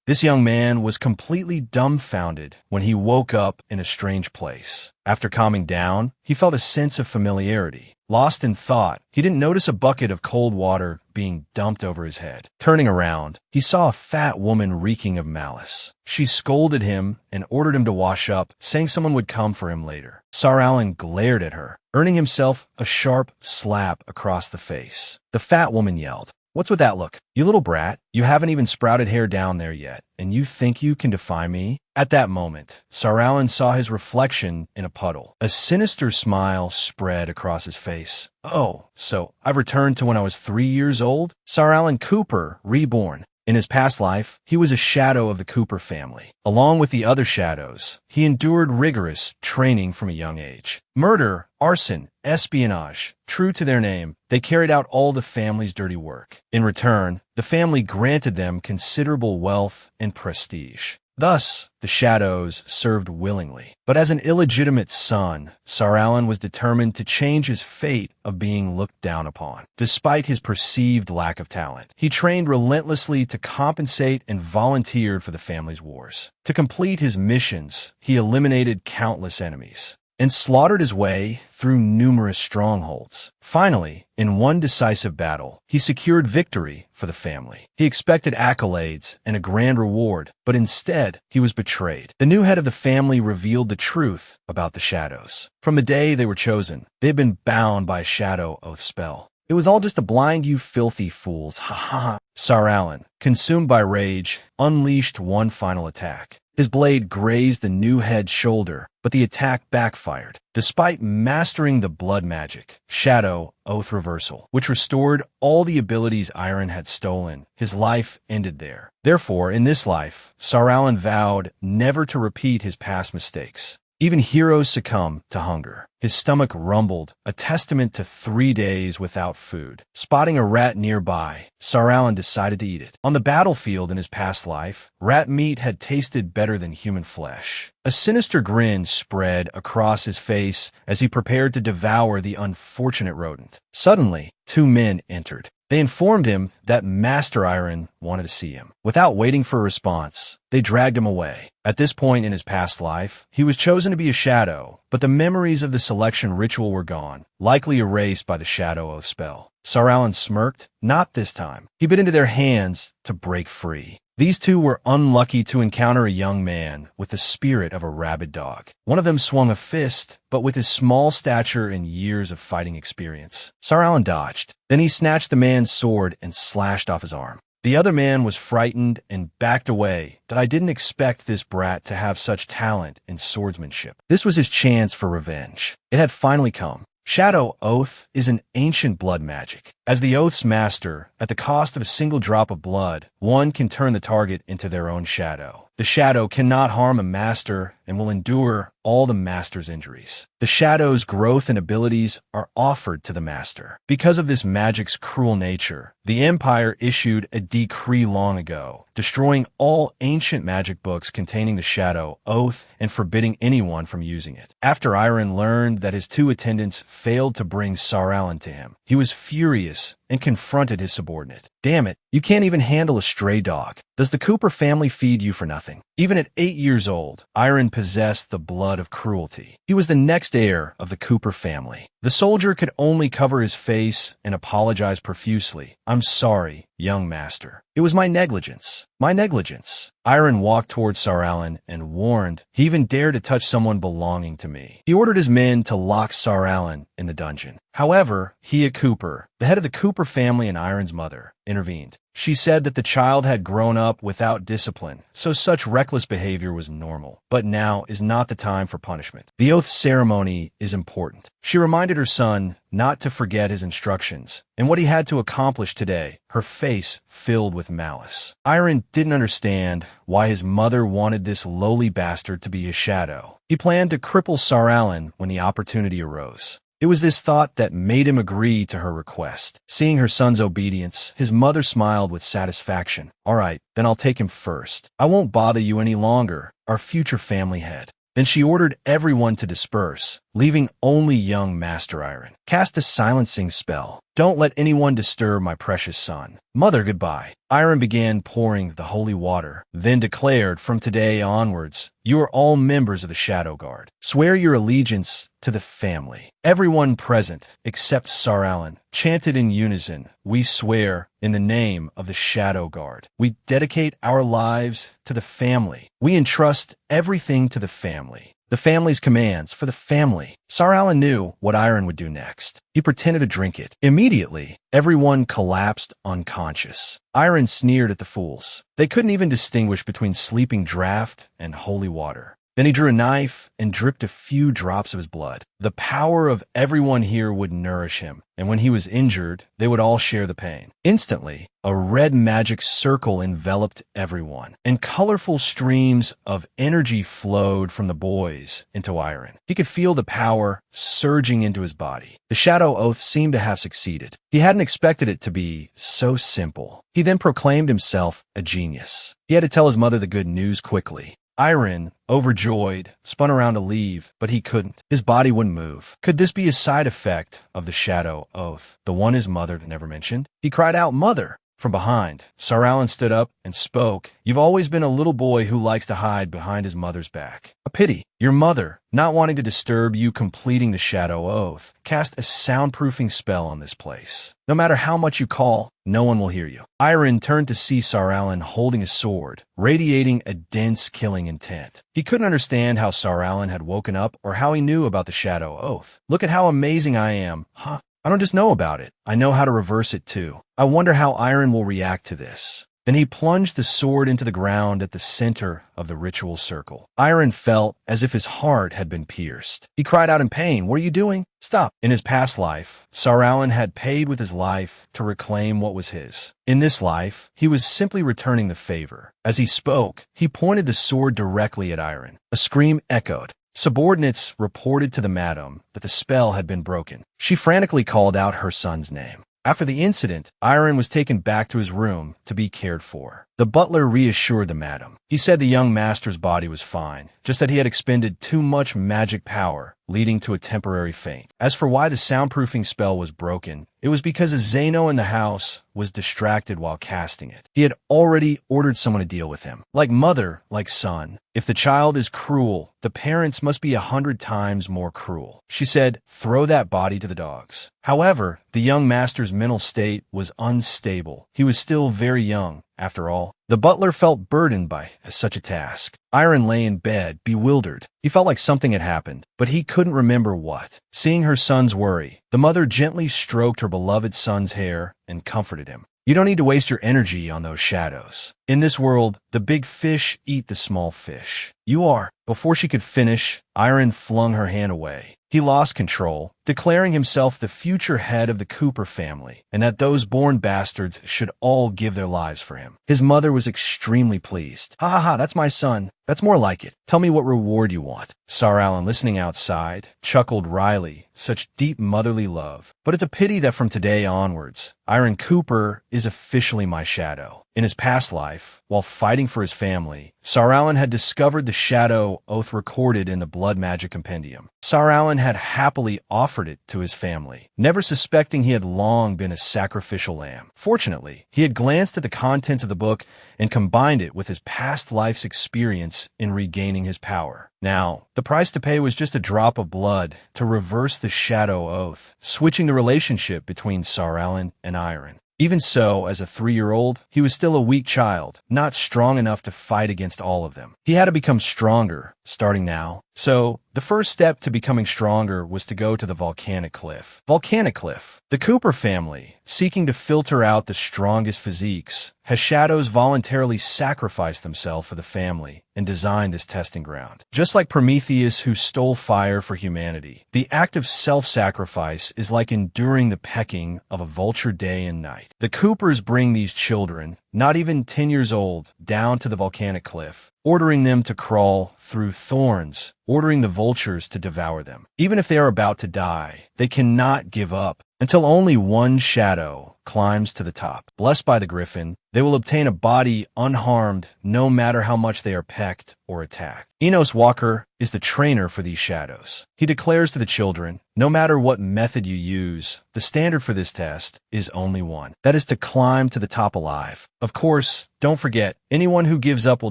This young man was completely dumbfounded when he woke up in a strange place. After calming down, he felt a sense of familiarity. Lost in thought, he didn't notice a bucket of cold water being dumped over his head. Turning around, he saw a fat woman reeking of malice. She scolded him and ordered him to wash up, saying someone would come for him later. Sar Allen glared at her, earning himself a sharp slap across the face. The fat woman yelled, "What's with that look? You little brat, you haven't even sprouted hair down there yet, and you think you can defy me?" At that moment, Sar Allen saw his reflection in a puddle. A sinister smile spread across his face. "Oh, so I've returned to when I was 3 years old? Sal Cooper, reborn." In his past life, he was a shadow of the Cooper family. Along with the other shadows, he endured rigorous training from a young age. Murder, arson, espionage. True to their name, they carried out all the family's dirty work. In return, the family granted them considerable wealth and prestige. Thus, the shadows served willingly. But as an illegitimate son, Sar Allen was determined to change his fate of being looked down upon. Despite his perceived lack of talent, he trained relentlessly to compensate and volunteered for the family's wars. To complete his missions, he eliminated countless enemies and slaughtered his way through numerous strongholds. Finally, in one decisive battle, he secured victory for the family. He expected accolades and a grand reward, but instead, he was betrayed. The new head of the family revealed the truth about the shadows. From the day they were chosen, they had been bound by a shadow oath spell. "It was all just to blind you filthy fools, ha ha ha." Sar Allen, consumed by rage, unleashed one final attack. His blade grazed the new head's shoulder, but the attack backfired. Despite mastering the blood magic, Shadow Oath Reversal, which restored all the abilities Iron had stolen, his life ended there. Therefore, in this life, Sar Allen vowed never to repeat his past mistakes. Even heroes succumb to hunger. His stomach rumbled, a testament to 3 days without food. Spotting a rat nearby, Sar Allen decided to eat it. On the battlefield in his past life, rat meat had tasted better than human flesh. A sinister grin spread across his face as he prepared to devour the unfortunate rodent. Suddenly, 2 men entered. They informed him that Master Iron wanted to see him. Without waiting for a response, they dragged him away. At this point in his past life, he was chosen to be a shadow, but the memories of the selection ritual were gone, likely erased by the Shadow Oath spell. Sar Allen smirked. Not this time. He bit into their hands to break free. These two were unlucky to encounter a young man with the spirit of a rabid dog. One of them swung a fist, but with his small stature and years of fighting experience, Sar Allen dodged. Then he snatched the man's sword and slashed off his arm. The other man was frightened and backed away. That I didn't expect this brat to have such talent in swordsmanship. This was his chance for revenge. It had finally come. Shadow Oath is an ancient blood magic. As the Oath's master, at the cost of a single drop of blood, one can turn the target into their own shadow. The shadow cannot harm a master and will endure all the master's injuries. The shadow's growth and abilities are offered to the master. Because of this magic's cruel nature, the Empire issued a decree long ago, destroying all ancient magic books containing the Shadow Oath and forbidding anyone from using it. After Iron learned that his 2 attendants failed to bring Sar Allen to him, he was furious and confronted his subordinate. "Damn it, you can't even handle a stray dog. Does the Cooper family feed you for nothing?" Even at 8 years old, Iron possessed the blood of cruelty. He was the next heir of the Cooper family. The soldier could only cover his face and apologize profusely. "I'm sorry, young master. It was my negligence. My negligence." Iron walked toward Sar Allen and warned, "He even dared to touch someone belonging to me." He ordered his men to lock Sar Allen in the dungeon. However, Hia Cooper, the head of the Cooper family and Iron's mother, intervened. She said that the child had grown up without discipline, so such reckless behavior was normal. But now is not the time for punishment. The oath ceremony is important. She reminded her son not to forget his instructions and what he had to accomplish today, her face filled with malice. Iron didn't understand why his mother wanted this lowly bastard to be his shadow. He planned to cripple Sar Allen when the opportunity arose. It was this thought that made him agree to her request. Seeing her son's obedience, his mother smiled with satisfaction. "All right, then I'll take him first. I won't bother you any longer, our future family head." Then she ordered everyone to disperse, leaving only young Master Iron. Cast a silencing spell. Don't let anyone disturb my precious son. Mother, goodbye. Iron began pouring the holy water, then declared, from today onwards, you are all members of the Shadow Guard. Swear your allegiance to the family. Everyone present, except Sarallan, chanted in unison, we swear in the name of the Shadow Guard. We dedicate our lives to the family. We entrust everything to the family. The family's commands for the family. Sarallan knew what Iron would do next. He pretended to drink it. Immediately, everyone collapsed unconscious. Iron sneered at the fools. They couldn't even distinguish between sleeping draught and holy water. Then he drew a knife and dripped a few drops of his blood. The power of everyone here would nourish him, and when he was injured, they would all share the pain. Instantly, a red magic circle enveloped everyone, and colorful streams of energy flowed from the boys into Iron. He could feel the power surging into his body. The Shadow Oath seemed to have succeeded. He hadn't expected it to be so simple. He then proclaimed himself a genius. He had to tell his mother the good news quickly. Iron, overjoyed, spun around to leave, but he couldn't. His body wouldn't move. Could this be a side effect of the Shadow Oath, the one his mother never mentioned? He cried out, "Mother!" From behind, Sarallan stood up and spoke. You've always been a little boy who likes to hide behind his mother's back. A pity. Your mother, not wanting to disturb you completing the Shadow Oath, cast a soundproofing spell on this place. No matter how much you call, no one will hear you. Iron turned to see Sarallan holding a sword, radiating a dense killing intent. He couldn't understand how Sarallan had woken up or how he knew about the Shadow Oath. Look at how amazing I am. Huh? I don't just know about it. I know how to reverse it too. I wonder how Iron will react to this. Then he plunged the sword into the ground at the center of the ritual circle. Iron felt as if his heart had been pierced. He cried out in pain, "What are you doing? Stop!" In his past life, Sarallan had paid with his life to reclaim what was his. In this life, he was simply returning the favor. As he spoke, he pointed the sword directly at Iron. A scream echoed. Subordinates reported to the madam that the spell had been broken. She frantically called out her son's name. After the incident, Iron was taken back to his room to be cared for. The butler reassured the madam. He said the young master's body was fine, just that he had expended too much magic power, leading to a temporary faint. As for why the soundproofing spell was broken, it was because a Zeno in the house was distracted while casting it. He had already ordered someone to deal with him. Like mother, like son. If the child is cruel, the parents must be 100 times more cruel. She said, throw that body to the dogs. However, the young master's mental state was unstable. He was still very young, after all. The butler felt burdened by such a task. Iron lay in bed, bewildered. He felt like something had happened, but he couldn't remember what. Seeing her son's worry, the mother gently stroked her beloved son's hair and comforted him. You don't need to waste your energy on those shadows. In this world, the big fish eat the small fish. You are. Before she could finish, Iron flung her hand away. He lost control, declaring himself the future head of the Cooper family, and that those born bastards should all give their lives for him. His mother was extremely pleased. Ha ha ha, that's my son. That's more like it. Tell me what reward you want. Sarallan, listening outside, chuckled wryly. Such deep motherly love. But it's a pity that from today onwards, Iron Cooper is officially my shadow. In his past life, while fighting for his family, Sarallan had discovered the Shadow Oath recorded in the Blood Magic Compendium. Sarallan had happily offered it to his family, never suspecting he had long been a sacrificial lamb. Fortunately, he had glanced at the contents of the book and combined it with his past life's experience in regaining his power. Now, the price to pay was just a drop of blood to reverse the Shadow Oath, switching the relationship between Sarallan and Iron. Even so, as a 3-year-old, he was still a weak child, not strong enough to fight against all of them. He had to become stronger, starting now. So, the first step to becoming stronger was to go to the volcanic cliff. Volcanic Cliff. The Cooper family, seeking to filter out the strongest physiques, has shadows voluntarily sacrificed themselves for the family and designed this testing ground. Just like Prometheus who stole fire for humanity, the act of self-sacrifice is like enduring the pecking of a vulture day and night. The Coopers bring these children, not even 10 years old, down to the volcanic cliff, ordering them to crawl through thorns, ordering the vultures to devour them. Even if they are about to die, they cannot give up. until only one shadow climbs to the top. Blessed by the griffin, they will obtain a body unharmed no matter how much they are pecked or attacked. Enos Walker is the trainer for these shadows. He declares to the children, no matter what method you use, the standard for this test is only one. That is to climb to the top alive. Of course, don't forget, anyone who gives up will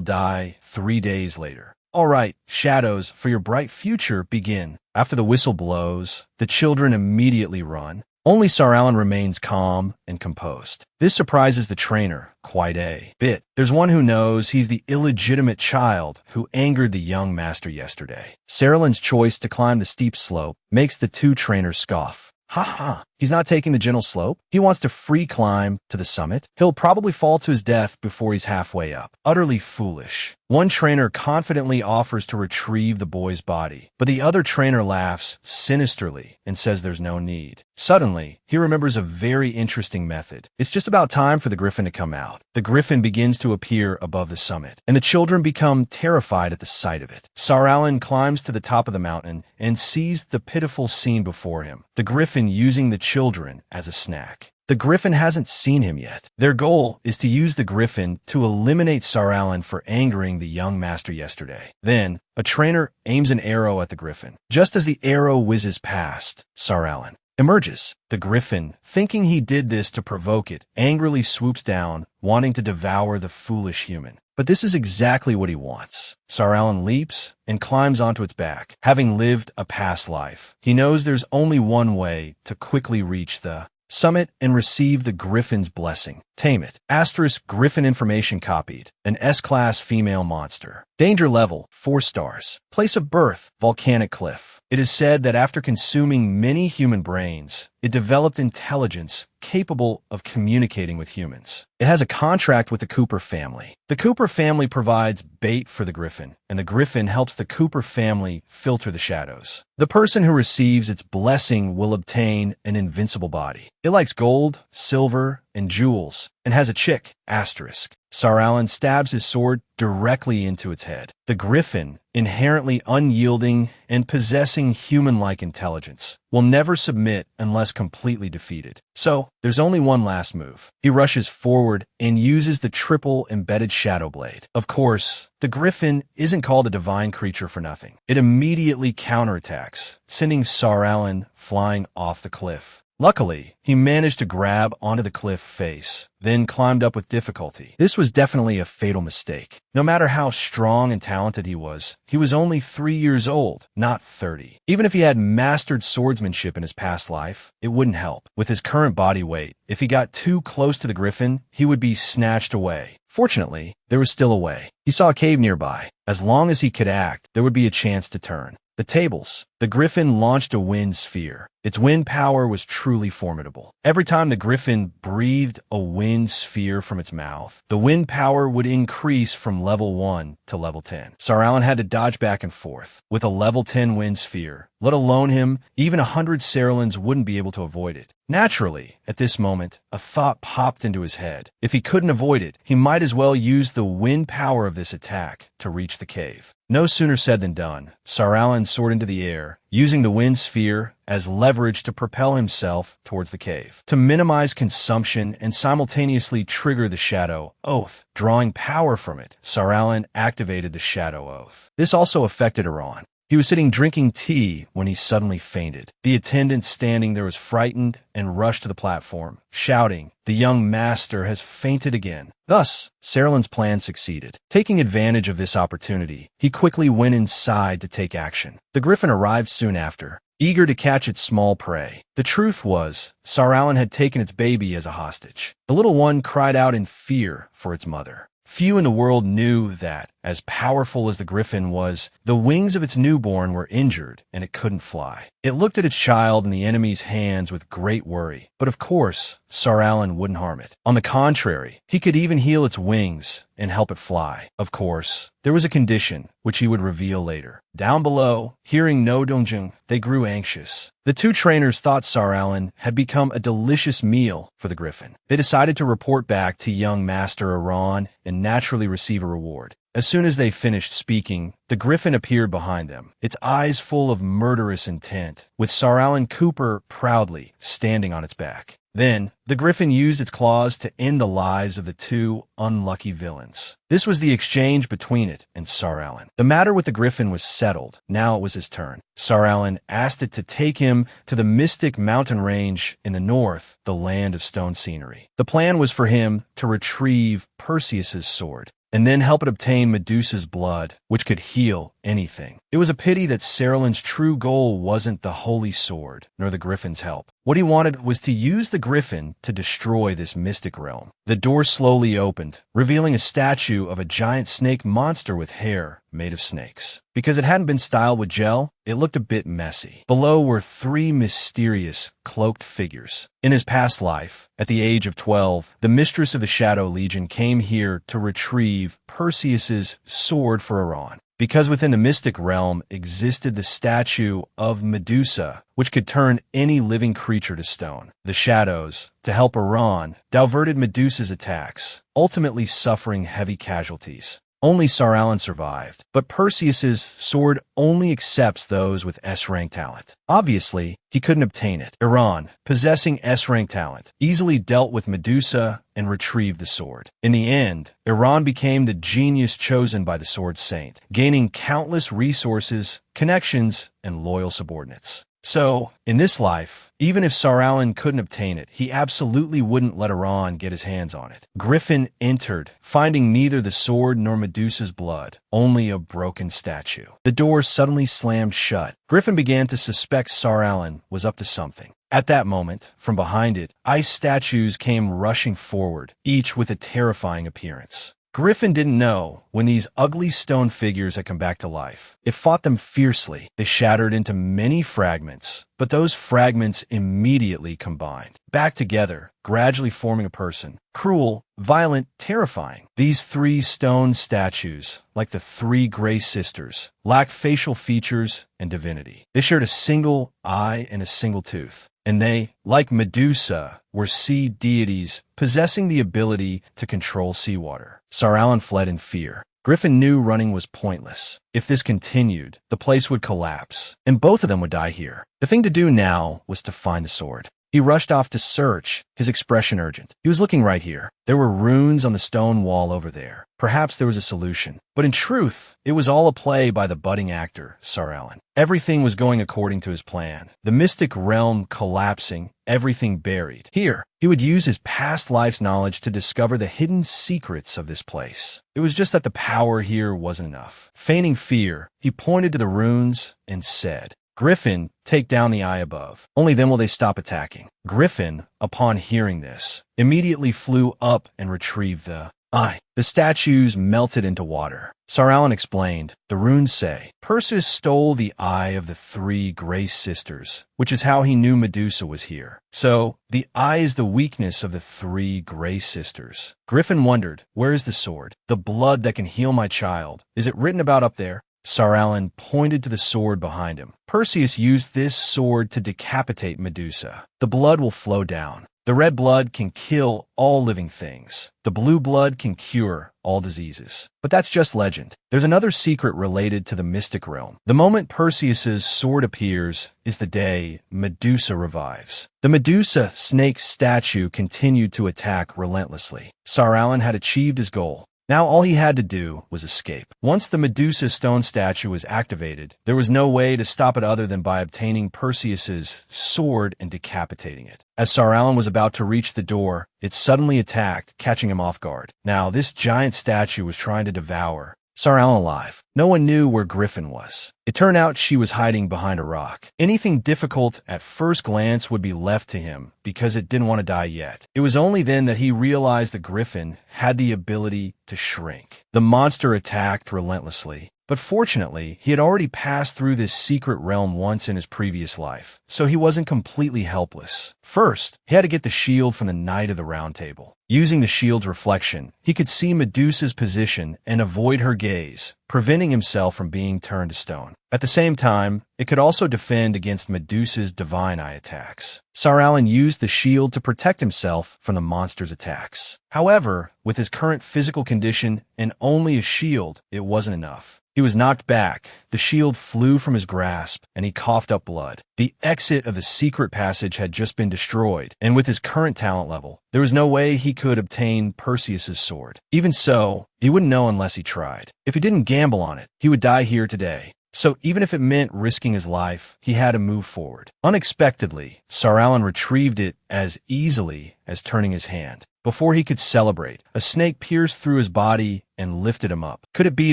die 3 days later. All right, shadows, for your bright future, begin. After the whistle blows, the children immediately run. Only Sir Alan remains calm and composed. This surprises the trainer quite a bit. There's one who knows he's the illegitimate child who angered the young master yesterday. Sir Alan's choice to climb the steep slope makes the two trainers scoff. Ha ha, he's not taking the gentle slope. He wants to free climb to the summit. He'll probably fall to his death before he's halfway up. Utterly foolish. One trainer confidently offers to retrieve the boy's body, but the other trainer laughs sinisterly and says there's no need. Suddenly, he remembers a very interesting method. It's just about time for the griffin to come out. The griffin begins to appear above the summit, and the children become terrified at the sight of it. Sir Alan climbs to the top of the mountain and sees the pitiful scene before him, the griffin using the children as a snack. The griffin hasn't seen him yet. Their goal is to use the griffin to eliminate Sir Alan for angering the young master yesterday. Then, a trainer aims an arrow at the griffin. Just as the arrow whizzes past, Sir Alan emerges. The griffin, thinking he did this to provoke it, angrily swoops down, wanting to devour the foolish human. But this is exactly what he wants. Sir Alan leaps and climbs onto its back. Having lived a past life, he knows there's only one way to quickly reach the summit and receive the griffin's blessing. Tame it. Asterisk griffin information copied. An S-class female monster. Danger level, 4 stars. Place of birth, volcanic cliff. It is said that after consuming many human brains, it developed intelligence capable of communicating with humans. It has a contract with the Cooper family. The Cooper family provides bait for the griffin, and the griffin helps the Cooper family filter the shadows. The person who receives its blessing will obtain an invincible body. It likes gold, silver, and jewels, and has a chick, asterisk. Sir Alan stabs his sword directly into its head. The griffin, inherently unyielding and possessing human-like intelligence, will never submit unless completely defeated. So, there's only one last move. He rushes forward and uses the triple embedded shadow blade. Of course, the griffin isn't called a divine creature for nothing. It immediately counterattacks, sending Sir Alan flying off the cliff. Luckily, he managed to grab onto the cliff face, then climbed up with difficulty. This was definitely a fatal mistake. No matter how strong and talented he was only 3 years old, not 30. Even if he had mastered swordsmanship in his past life, it wouldn't help. With his current body weight, if he got too close to the griffin, he would be snatched away. Fortunately, there was still a way. He saw a cave nearby. As long as he could act, there would be a chance to turn. The tables. The griffin launched a wind sphere. Its wind power was truly formidable. Every time the griffin breathed a wind sphere from its mouth, the wind power would increase from level 1 to level 10. Sir Alan had to dodge back and forth. With a level 10 wind sphere, let alone him, even 100 Saralans wouldn't be able to avoid it. Naturally, at this moment, a thought popped into his head. If he couldn't avoid it, he might as well use the wind power of this attack to reach the cave. No sooner said than done. Sir Alan soared into the air, using the wind sphere as leverage to propel himself towards the cave. To minimize consumption and simultaneously trigger the Shadow Oath, drawing power from it, Sir Alan activated the Shadow Oath. This also affected Iran. He was sitting drinking tea when he suddenly fainted. The attendant standing there was frightened and rushed to the platform, shouting, "The young master has fainted again." Thus, Saralan's plan succeeded. Taking advantage of this opportunity, he quickly went inside to take action. The griffin arrived soon after, eager to catch its small prey. The truth was, Sir Alan had taken its baby as a hostage. The little one cried out in fear for its mother. Few in the world knew that, as powerful as the griffin was, the wings of its newborn were injured and it couldn't fly. It looked at its child in the enemy's hands with great worry, but of course, Sir Alan wouldn't harm it. On the contrary, he could even heal its wings and help it fly. Of course, there was a condition, which he would reveal later. Down below, hearing no dongjung, they grew anxious. The two trainers thought Sir Alan had become a delicious meal for the griffin. They decided to report back to young Master Iran and naturally receive a reward. As soon as they finished speaking, the griffin appeared behind them, its eyes full of murderous intent, with Sal Cooper proudly standing on its back. Then, the griffin used its claws to end the lives of the two unlucky villains. This was the exchange between it and Sal. The matter with the griffin was settled. Now it was his turn. Sal asked it to take him to the mystic mountain range in the north, the land of stone scenery. The plan was for him to retrieve Perseus's sword, and then help it obtain Medusa's blood, which could heal anything. It was a pity that Saralin's true goal wasn't the holy sword, nor the griffin's help. What he wanted was to use the griffin to destroy this mystic realm. The door slowly opened, revealing a statue of a giant snake monster with hair made of snakes. Because it hadn't been styled with gel, it looked a bit messy. Below were three mysterious, cloaked figures. In his past life, at the age of 12, the mistress of the Shadow Legion came here to retrieve Perseus's sword for Iran. Because within the mystic realm existed the statue of Medusa, which could turn any living creature to stone. The shadows, to help Iran, diverted Medusa's attacks, ultimately suffering heavy casualties. Only Sal survived, but Perseus's sword only accepts those with S-rank talent. Obviously, he couldn't obtain it. Iran, possessing S-rank talent, easily dealt with Medusa and retrieved the sword. In the end, Iran became the genius chosen by the Sword Saint, gaining countless resources, connections, and loyal subordinates. So, in this life, even if Sal couldn't obtain it, he absolutely wouldn't let Iran get his hands on it. Griffin entered, finding neither the sword nor Medusa's blood, only a broken statue. The door suddenly slammed shut. Griffin began to suspect Sal was up to something. At that moment, from behind it, ice statues came rushing forward, each with a terrifying appearance. Griffin didn't know when these ugly stone figures had come back to life. It fought them fiercely. They shattered into many fragments, but those fragments immediately combined, back together, gradually forming a person. Cruel, violent, terrifying. These three stone statues, like the three Grey Sisters, lacked facial features and divinity. They shared a single eye and a single tooth. And they, like Medusa, were sea deities possessing the ability to control seawater. Sal fled in fear. Griffin knew running was pointless. If this continued, the place would collapse, and both of them would die here. The thing to do now was to find the sword. He rushed off to search, his expression urgent. He was looking right here. There were runes on the stone wall over there. Perhaps there was a solution. But in truth, it was all a play by the budding actor, Sal. Everything was going according to his plan. The mystic realm collapsing, everything buried. Here, he would use his past life's knowledge to discover the hidden secrets of this place. It was just that the power here wasn't enough. Feigning fear, he pointed to the runes and said, "Griffin, take down the eye above. Only then will they stop attacking." Griffin, upon hearing this, immediately flew up and retrieved the eye. The statues melted into water. Sal explained, "The runes say, Perseus stole the eye of the three Grey Sisters, which is how he knew Medusa was here. So, the eye is the weakness of the three Grey Sisters." Griffin wondered, where is the sword? The blood that can heal my child. Is it written about up there? Sal pointed to the sword behind him. Perseus used this sword to decapitate Medusa. The blood will flow down. The red blood can kill all living things. The blue blood can cure all diseases. But that's just legend. There's another secret related to the mystic realm. The moment Perseus's sword appears is the day Medusa revives. The Medusa snake statue continued to attack relentlessly. Sal had achieved his goal. Now all he had to do was escape. Once the Medusa stone statue was activated, there was no way to stop it other than by obtaining Perseus's sword and decapitating it. As Sal was about to reach the door, it suddenly attacked, catching him off guard. Now this giant statue was trying to devour Sal alive. No one knew where Griffin was. It turned out she was hiding behind a rock. Anything difficult at first glance would be left to him because it didn't want to die yet. It was only then that he realized the Griffin had the ability to shrink. The monster attacked relentlessly. But fortunately, he had already passed through this secret realm once in his previous life, so he wasn't completely helpless. First, he had to get the shield from the Knight of the Round Table. Using the shield's reflection, he could see Medusa's position and avoid her gaze, preventing himself from being turned to stone. At the same time, it could also defend against Medusa's divine eye attacks. Sar Alan used the shield to protect himself from the monster's attacks. However, with his current physical condition and only a shield, it wasn't enough. He was knocked back, the shield flew from his grasp, and he coughed up blood. The exit of the secret passage had just been destroyed, and with his current talent level, there was no way he could obtain Perseus's sword. Even so, he wouldn't know unless he tried. If he didn't gamble on it, he would die here today. So even if it meant risking his life, he had to move forward. Unexpectedly, Sar Alan retrieved it as easily as turning his hand. Before he could celebrate, a snake pierced through his body and lifted him up. Could it be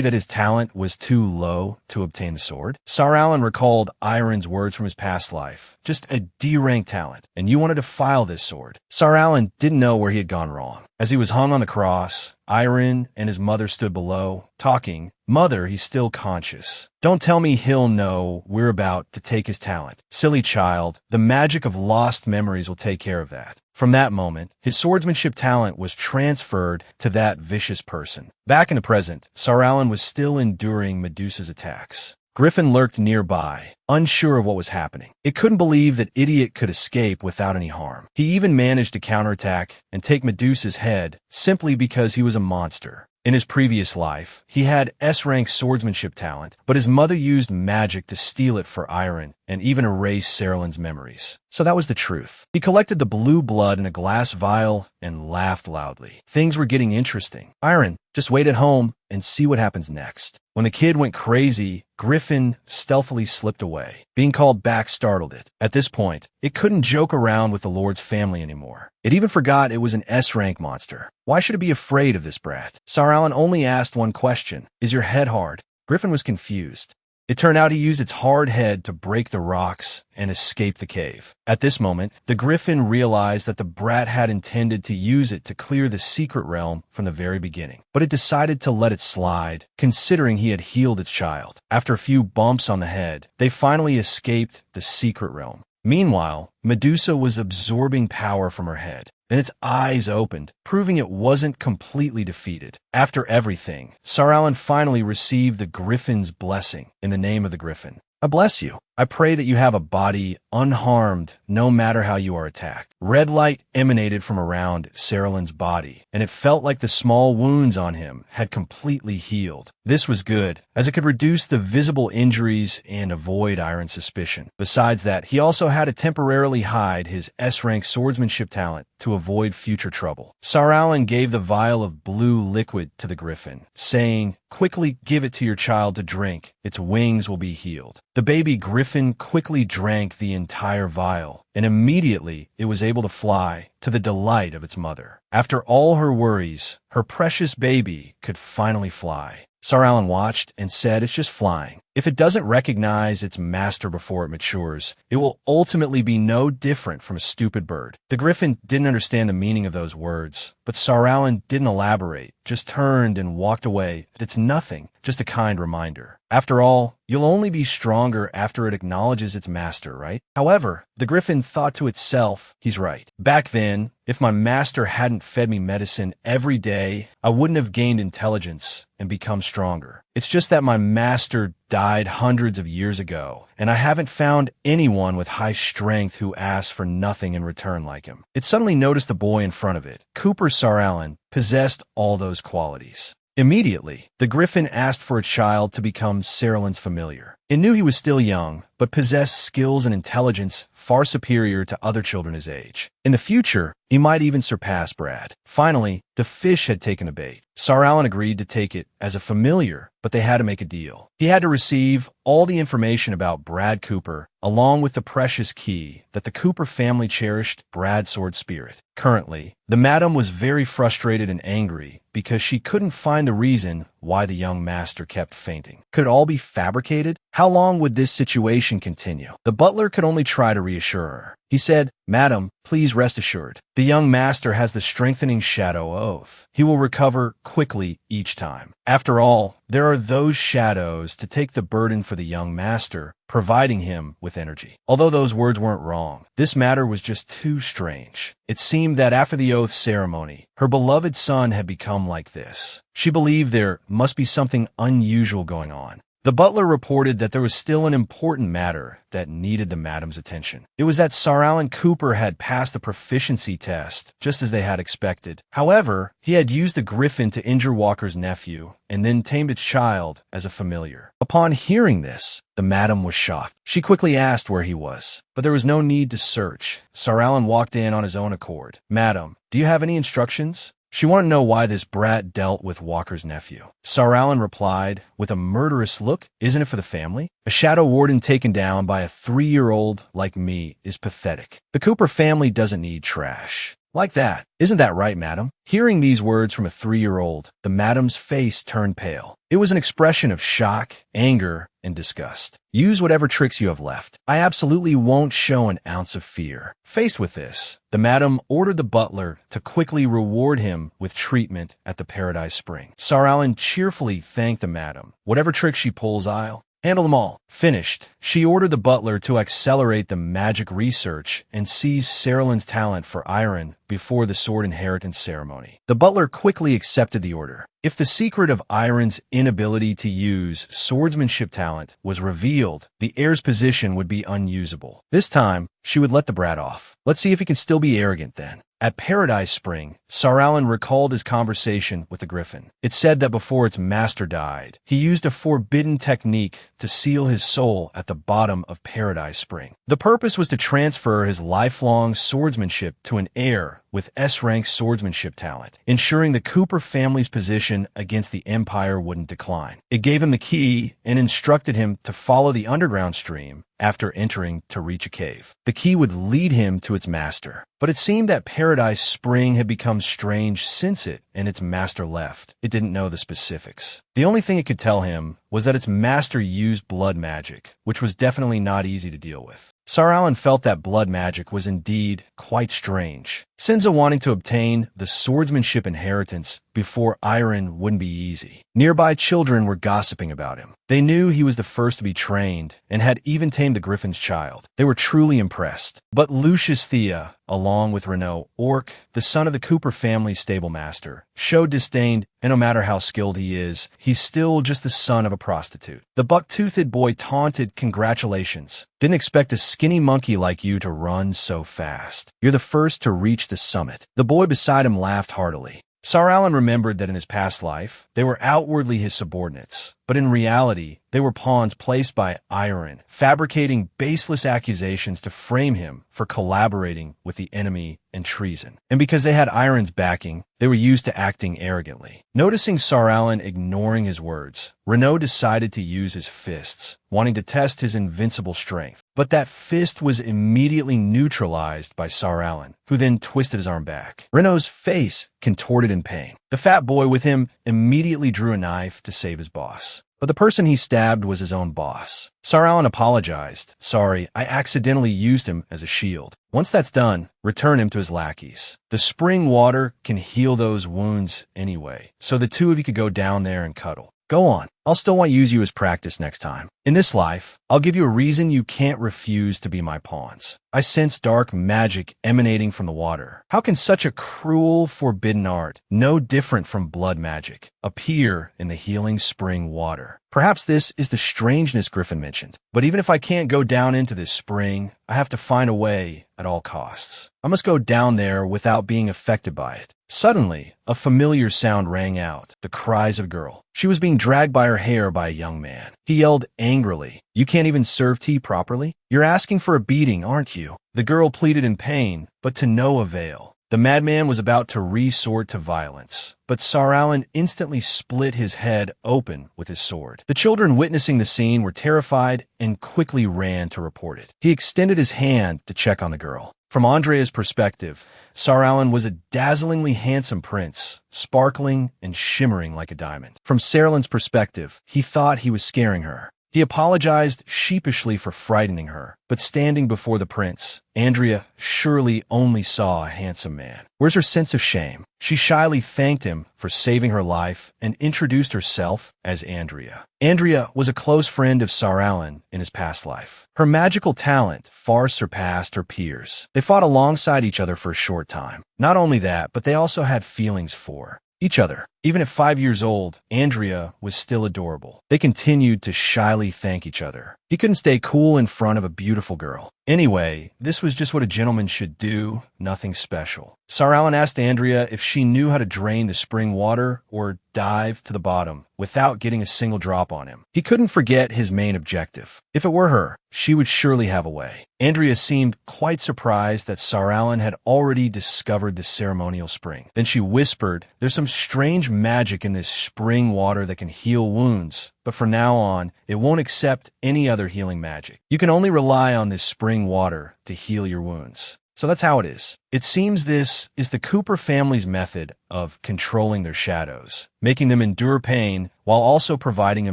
that his talent was too low to obtain the sword? Sar Alan recalled Iron's words from his past life. Just a D-rank talent, and you wanted to file this sword. Sar Alan didn't know where he had gone wrong. As he was hung on the cross, Iron and his mother stood below, talking. Mother, he's still conscious. Don't tell me he'll know we're about to take his talent. Silly child, the magic of lost memories will take care of that. From that moment, his swordsmanship talent was transferred to that vicious person. Back in the present, Sar Alan was still enduring Medusa's attacks. Griffin lurked nearby, unsure of what was happening. It couldn't believe that Idiot could escape without any harm. He even managed to counterattack and take Medusa's head simply because he was a monster. In his previous life, he had S-rank swordsmanship talent, but his mother used magic to steal it for Iron and even erase Saralin's memories. So that was the truth. He collected the blue blood in a glass vial and laughed loudly. Things were getting interesting. Iron, just wait at home and see what happens next. When the kid went crazy, Griffin stealthily slipped away. Being called back startled it. At this point, it couldn't joke around with the Lord's family anymore. It even forgot it was an S-rank monster. Why should it be afraid of this brat? Sar Alan only asked one question. Is your head hard? Griffin was confused. It turned out he used its hard head to break the rocks and escape the cave. At this moment, the Griffin realized that the brat had intended to use it to clear the secret realm from the very beginning. But it decided to let it slide, considering he had healed its child. After a few bumps on the head, they finally escaped the secret realm. Meanwhile, Medusa was absorbing power from her head. Then its eyes opened, proving it wasn't completely defeated. After everything, Sar Alan finally received the Griffin's blessing in the name of the Griffin. I bless you. I pray that you have a body unharmed no matter how you are attacked. Red light emanated from around Saralin's body, and it felt like the small wounds on him had completely healed. This was good, as it could reduce the visible injuries and avoid Iron's suspicion. Besides that, he also had to temporarily hide his S-rank swordsmanship talent to avoid future trouble. Sar Alan gave the vial of blue liquid to the Griffin, saying, "Quickly give it to your child to drink. Its wings will be healed." The baby Griffin quickly drank the entire vial, and immediately it was able to fly, to the delight of its mother. After all her worries, her precious baby could finally fly. Sar Alan watched and said, "It's just flying. If it doesn't recognize its master before it matures, it will ultimately be no different from a stupid bird." The Griffin didn't understand the meaning of those words, but Sar Alan didn't elaborate, just turned and walked away. It's nothing, just a kind reminder. After all, you'll only be stronger after it acknowledges its master, right? However, the Griffin thought to itself, he's right. Back then, if my master hadn't fed me medicine every day, I wouldn't have gained intelligence and become stronger. It's just that my master died hundreds of years ago, and I haven't found anyone with high strength who asks for nothing in return like him. It suddenly noticed the boy in front of it. Cooper Sar Alan possessed all those qualities. Immediately, the Griffin asked for a child to become Saralin's familiar. It knew he was still young, but possessed skills and intelligence far superior to other children his age. In the future, he might even surpass Brad. Finally, the fish had taken a bait. Sar Alan agreed to take it as a familiar, but they had to make a deal. He had to receive all the information about Brad Cooper, along with the precious key that the Cooper family cherished, Brad's sword spirit. Currently, the madam was very frustrated and angry because she couldn't find the reason why the young master kept fainting. Could it all be fabricated? How long would this situation continue? The butler could only try to reassure her. He said, "Madam, please rest assured. The young master has the strengthening shadow oath. He will recover quickly each time. After all, there are those shadows to take the burden for the young master, providing him with energy." Although those words weren't wrong, this matter was just too strange. It seemed that after the oath ceremony, her beloved son had become like this. She believed there must be something unusual going on. The butler reported that there was still an important matter that needed the madam's attention. It was that Sal Cooper had passed the proficiency test, just as they had expected. However, he had used the griffin to injure Walker's nephew, and then tamed its child as a familiar. Upon hearing this, the madam was shocked. She quickly asked where he was, but there was no need to search. Sal walked in on his own accord. "Madam, do you have any instructions?" She wanted to know why this brat dealt with Walker's nephew. Sal replied with a murderous look, "Isn't it for the family? A shadow warden taken down by a 3-year-old like me is pathetic. The Cooper family doesn't need trash like that. Isn't that right, madam?" Hearing these words from a 3-year-old, the madam's face turned pale. It was an expression of shock, anger, and disgust. "Use whatever tricks you have left. I absolutely won't show an ounce of fear." Faced with this, the madam ordered the butler to quickly reward him with treatment at the Paradise Spring. Sal cheerfully thanked the madam. "Whatever tricks she pulls, I'll handle them all." Finished, she ordered the butler to accelerate the magic research and seize Saralyn's talent for iron before the sword inheritance ceremony. The butler quickly accepted the order. If the secret of Iron's inability to use swordsmanship talent was revealed, the heir's position would be unusable. This time, she would let the brat off. Let's see if he can still be arrogant then. At Paradise Spring, Sal recalled his conversation with the griffin. It said that before its master died, he used a forbidden technique to seal his soul at the bottom of Paradise Spring. The purpose was to transfer his lifelong swordsmanship to an heir with S-rank swordsmanship talent, ensuring the Cooper family's position against the Empire wouldn't decline. It gave him the key and instructed him to follow the underground stream after entering to reach a cave. The key would lead him to its master. But it seemed that Paradise Spring had become strange since it and its master left. It didn't know the specifics. The only thing it could tell him was that its master used blood magic, which was definitely not easy to deal with. Sal felt that blood magic was indeed quite strange. Sinza wanting to obtain the swordsmanship inheritance before Iron wouldn't be easy. Nearby children were gossiping about him. They knew he was the first to be trained and had even tamed the griffin's child. They were truly impressed. But Lucius Thea, along with Renault Orc, the son of the Cooper family's stable master, showed disdain, and no matter how skilled he is, he's still just the son of a prostitute. The buck-toothed boy taunted, "Congratulations. Didn't expect a skinny monkey like you to run so fast. You're the first to reach the summit." The boy beside him laughed heartily. Sal remembered that in his past life, they were outwardly his subordinates, but in reality, they were pawns placed by Iron, fabricating baseless accusations to frame him for collaborating with the enemy and treason. And because they had Iron's backing, they were used to acting arrogantly. Noticing Sal ignoring his words, Renault decided to use his fists, wanting to test his invincible strength. But that fist was immediately neutralized by Sal, who then twisted his arm back. Renault's face contorted in pain. The fat boy with him immediately drew a knife to save his boss. But the person he stabbed was his own boss. Sal apologized. "Sorry, I accidentally used him as a shield. Once that's done, return him to his lackeys. The spring water can heal those wounds anyway, so the two of you could go down there and cuddle. Go on. I'll still want to use you as practice next time. In this life, I'll give you a reason you can't refuse to be my pawns. I sense dark magic emanating from the water. How can such a cruel, forbidden art, no different from blood magic, appear in the healing spring water? Perhaps this is the strangeness Griffin mentioned. But even if I can't go down into this spring, I have to find a way at all costs. I must go down there without being affected by it." Suddenly, a familiar sound rang out, the cries of a girl. She was being dragged by her hair by a young man. He yelled angrily, "You can't even serve tea properly? You're asking for a beating, aren't you?" The girl pleaded in pain, but to no avail. The madman was about to resort to violence, but Sal instantly split his head open with his sword. The children witnessing the scene were terrified and quickly ran to report it. He extended his hand to check on the girl. From Andrea's perspective, Sal was a dazzlingly handsome prince, sparkling and shimmering like a diamond. From Saralyn's perspective, he thought he was scaring her. He apologized sheepishly for frightening her, but standing before the prince, Andrea surely only saw a handsome man. Where's her sense of shame? She shyly thanked him for saving her life and introduced herself as Andrea. Andrea was a close friend of Saralin in his past life. Her magical talent far surpassed her peers. They fought alongside each other for a short time. Not only that, but they also had feelings for each other. Even at 5 years old, Andrea was still adorable. They continued to shyly thank each other. He couldn't stay cool in front of a beautiful girl. Anyway, this was just what a gentleman should do, nothing special. Saralin asked Andrea if she knew how to drain the spring water or dive to the bottom without getting a single drop on him. He couldn't forget his main objective. If it were her, she would surely have a way. Andrea seemed quite surprised that Saralin had already discovered the ceremonial spring. Then she whispered, "There's some strange magic in this spring water that can heal wounds, but from now on, it won't accept any other healing magic. You can only rely on this spring water to heal your wounds." So that's how it is. It seems this is the Cooper family's method of controlling their shadows, making them endure pain while also providing a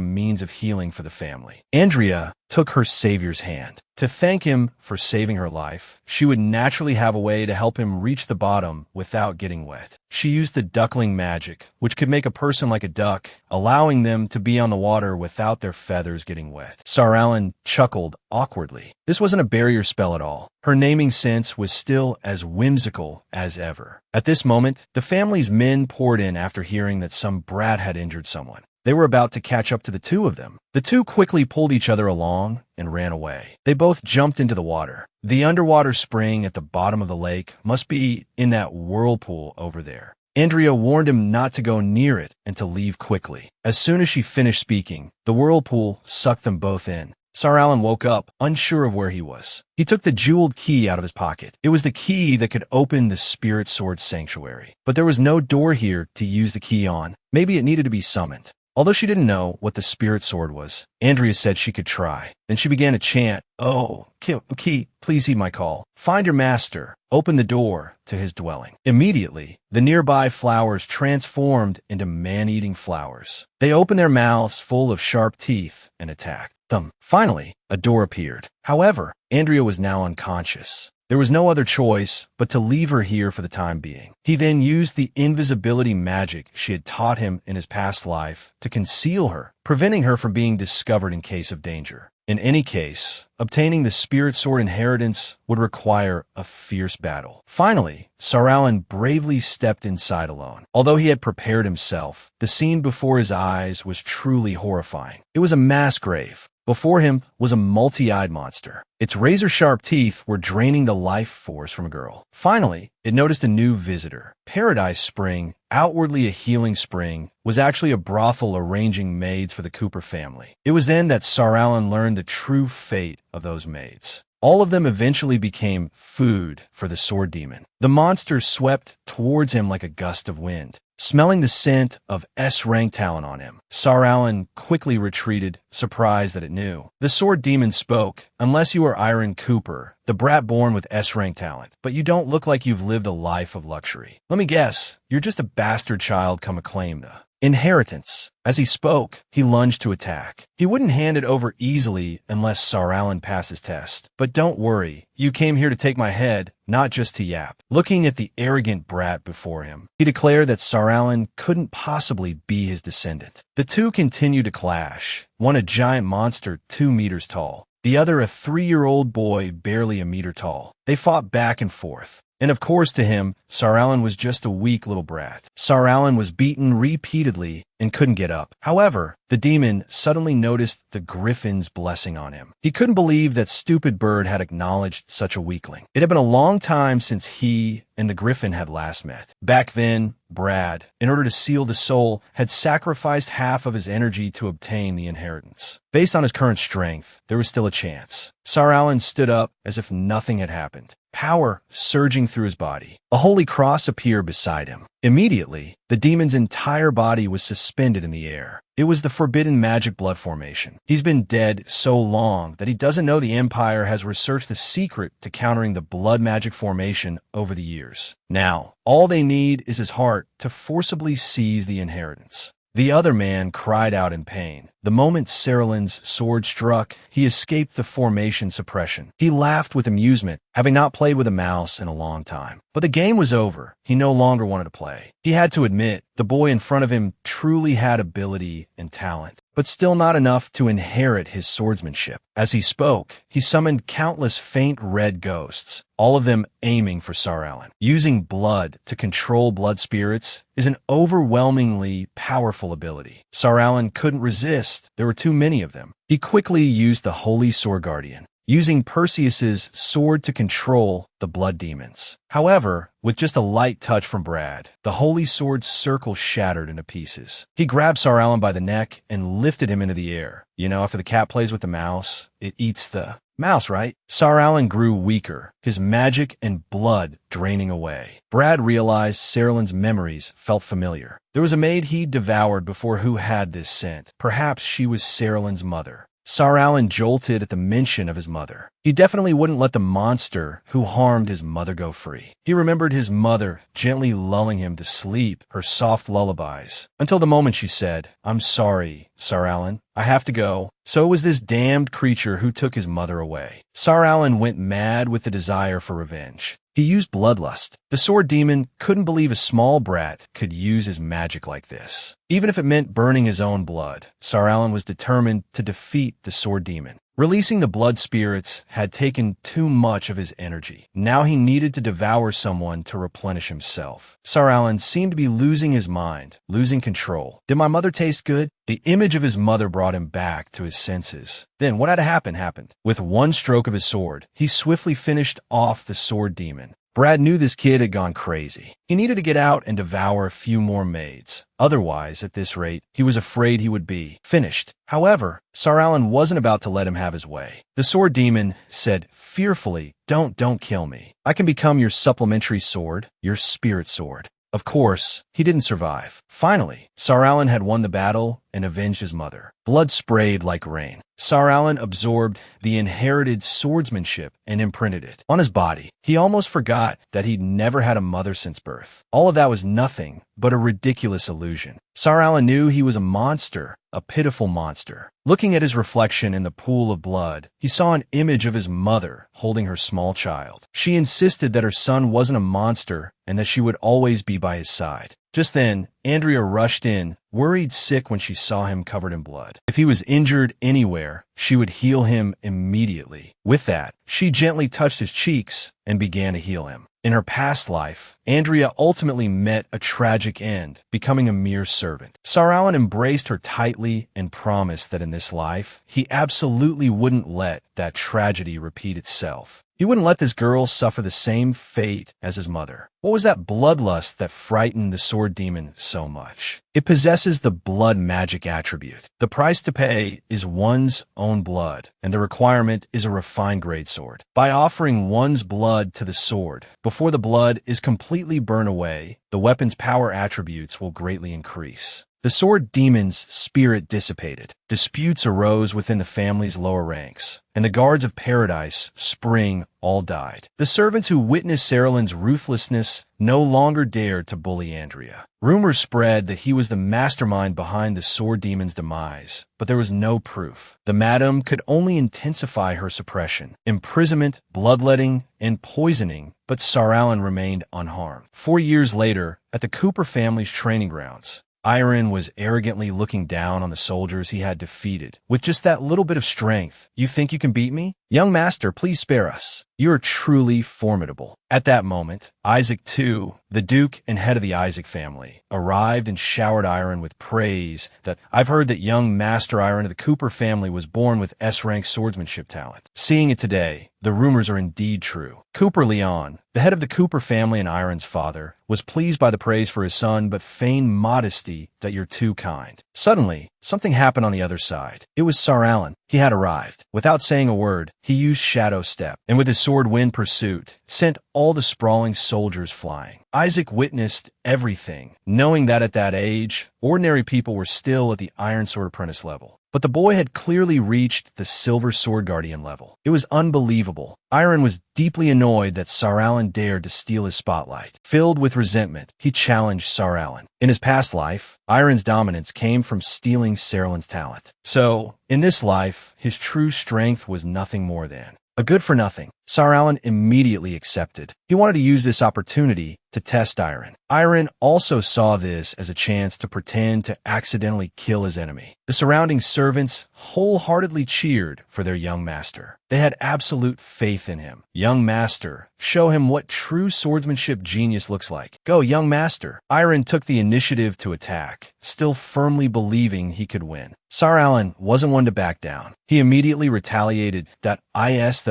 means of healing for the family. Andrea took her savior's hand. To thank him for saving her life, she would naturally have a way to help him reach the bottom without getting wet. She used the duckling magic, which could make a person like a duck, allowing them to be on the water without their feathers getting wet. Saralin chuckled awkwardly. This wasn't a barrier spell at all. Her naming sense was still as whimsical as ever. At this moment, the family's men poured in after hearing that some brat had injured someone. They were about to catch up to the two of them. The two quickly pulled each other along and ran away. They both jumped into the water. The underwater spring at the bottom of the lake must be in that whirlpool over there. Andrea warned him not to go near it and to leave quickly. As soon as she finished speaking, the whirlpool sucked them both in. Saralin woke up, unsure of where he was. He took the jeweled key out of his pocket. It was the key that could open the Spirit Sword Sanctuary. But there was no door here to use the key on. Maybe it needed to be summoned. Although she didn't know what the Spirit Sword was, Andrea said she could try. Then she began to chant, "Oh, key, please heed my call. Find your master. Open the door to his dwelling." Immediately, the nearby flowers transformed into man-eating flowers. They opened their mouths full of sharp teeth and attacked them. Finally, a door appeared. However, Andrea was now unconscious. There was no other choice but to leave her here for the time being. He then used the invisibility magic she had taught him in his past life to conceal her, preventing her from being discovered in case of danger. In any case, obtaining the Spirit Sword inheritance would require a fierce battle. Finally, Saralin bravely stepped inside alone. Although he had prepared himself, the scene before his eyes was truly horrifying. It was a mass grave. Before him was a multi-eyed monster. Its razor-sharp teeth were draining the life force from a girl. Finally, it noticed a new visitor. Paradise Spring, outwardly a healing spring, was actually a brothel arranging maids for the Cooper family. It was then that Saralin learned the true fate of those maids. All of them eventually became food for the sword demon. The monster swept towards him like a gust of wind. Smelling the scent of S-rank talent on him, Saralin quickly retreated, surprised that it knew. The sword demon spoke, "Unless you are Iron Cooper, the brat born with S-rank talent, but you don't look like you've lived a life of luxury. Let me guess, you're just a bastard child come acclaim the inheritance." As he spoke, he lunged to attack. He wouldn't hand it over easily unless Saralin passed his test. But don't worry, you came here to take my head, not just to yap. Looking at the arrogant brat before him, he declared that Saralin couldn't possibly be his descendant. The two continued to clash, one a giant monster 2 meters tall, the other a 3-year-old boy barely a meter tall. They fought back and forth. And of course to him, Saralin was just a weak little brat. Saralin was beaten repeatedly and couldn't get up. However, the demon suddenly noticed the griffin's blessing on him. He couldn't believe that stupid bird had acknowledged such a weakling. It had been a long time since he and the griffin had last met. Back then, Brad, in order to seal the soul, had sacrificed half of his energy to obtain the inheritance. Based on his current strength, there was still a chance. Saralin stood up as if nothing had happened, power surging through his body. A holy cross appeared beside him. Immediately, the demon's entire body was suspended in the air. It was the forbidden magic blood formation. He's been dead so long that he doesn't know the Empire has researched the secret to countering the blood magic formation over the years. Now, all they need is his heart to forcibly seize the inheritance. The other man cried out in pain. The moment Saralin's sword struck, he escaped the formation suppression. He laughed with amusement, having not played with a mouse in a long time. But the game was over. He no longer wanted to play. He had to admit, the boy in front of him truly had ability and talent, but still not enough to inherit his swordsmanship. As he spoke, he summoned countless faint red ghosts, all of them aiming for Saralan. Using blood to control blood spirits is an overwhelmingly powerful ability. Saralan couldn't resist. There were too many of them. He quickly used the Holy Sword Guardian, using Perseus's sword to control the blood demons. However, with just a light touch from Brad, the holy sword's circle shattered into pieces. He grabbed Saralan by the neck and lifted him into the air. You know, after the cat plays with the mouse, it eats the mouse, right? Saralan grew weaker, his magic and blood draining away. Brad realized Saralan's memories felt familiar. There was a maid he'd devoured before who had this scent. Perhaps she was Saralan's mother. Saralan jolted at the mention of his mother. He definitely wouldn't let the monster who harmed his mother go free. He remembered his mother gently lulling him to sleep, her soft lullabies, until the moment she said, "I'm sorry, Saralan, I have to go." So it was this damned creature who took his mother away. Saralan went mad with the desire for revenge. He used bloodlust. The sword demon couldn't believe a small brat could use his magic like this. Even if it meant burning his own blood, Saralan was determined to defeat the sword demon. Releasing the blood spirits had taken too much of his energy. Now he needed to devour someone to replenish himself. Saralan seemed to be losing his mind, losing control. Did my mother taste good? The image of his mother brought him back to his senses. Then what had to happen happened. With one stroke of his sword, he swiftly finished off the sword demon. Brad knew this kid had gone crazy. He needed to get out and devour a few more maids. Otherwise, at this rate, he was afraid he would be finished. However, Saralan wasn't about to let him have his way. The sword demon said fearfully, Don't kill me. I can become your supplementary sword, your spirit sword." Of course, he didn't survive. Finally, Saralan had won the battle and avenged his mother. Blood sprayed like rain. Saralan absorbed the inherited swordsmanship and imprinted it on his body. He almost forgot that he'd never had a mother since birth. All of that was nothing but a ridiculous illusion. Saralan knew he was a monster, a pitiful monster. Looking at his reflection in the pool of blood, he saw an image of his mother holding her small child. She insisted that her son wasn't a monster and that she would always be by his side. Just then, Andrea rushed in, worried sick when she saw him covered in blood. If he was injured anywhere, she would heal him immediately. With that, she gently touched his cheeks and began to heal him. In her past life, Andrea ultimately met a tragic end, becoming a mere servant. Saralan embraced her tightly and promised that in this life, he absolutely wouldn't let that tragedy repeat itself. He wouldn't let this girl suffer the same fate as his mother. What was that bloodlust that frightened the sword demon so much? It possesses the blood magic attribute. The price to pay is one's own blood, and the requirement is a refined grade sword. By offering one's blood to the sword, before the blood is completely burned away, the weapon's power attributes will greatly increase. The sword demon's spirit dissipated. Disputes arose within the family's lower ranks, and the guards of paradise, Spring, all died. The servants who witnessed Saralan's ruthlessness no longer dared to bully Andrea. Rumors spread that he was the mastermind behind the sword demon's demise, but there was no proof. The madam could only intensify her suppression, imprisonment, bloodletting, and poisoning, but Saralan remained unharmed. 4 years later, at the Cooper family's training grounds, Iron was arrogantly looking down on the soldiers he had defeated. With just that little bit of strength, you think you can beat me? Young master, please spare us. You are truly formidable. At that moment, Isaac II, the Duke and head of the Isaac family, arrived and showered Iron with praise that I've heard that young Master Iron of the Cooper family was born with S-rank swordsmanship talent. Seeing it today, the rumors are indeed true. Cooper Leon, the head of the Cooper family and Iron's father, was pleased by the praise for his son but feigned modesty that you're too kind. Suddenly, something happened on the other side. It was Saralan. He had arrived. Without saying a word, he used Shadow Step, and with his sword wind pursuit, sent all the sprawling soldiers flying. Isaac witnessed everything, knowing that at that age, ordinary people were still at the Iron Sword Apprentice level. but the boy had clearly reached the Silver Sword Guardian level. It was unbelievable. Iron was deeply annoyed that Sar Allen dared to steal his spotlight. Filled with resentment, he challenged Sar Allen. In his past life, Iron's dominance came from stealing Sarallen's talent. So, in this life, his true strength was nothing more than a good-for-nothing. Sar Allen immediately accepted. He wanted to use this opportunity to test Iron. Iron also saw this as a chance to pretend to accidentally kill his enemy. The surrounding servants wholeheartedly cheered for their young master. They had absolute faith in him. Young master, show him what true swordsmanship genius looks like. Go, young master. Iron took the initiative to attack, still firmly believing he could win. Sar Allen wasn't one to back down. He immediately retaliated. That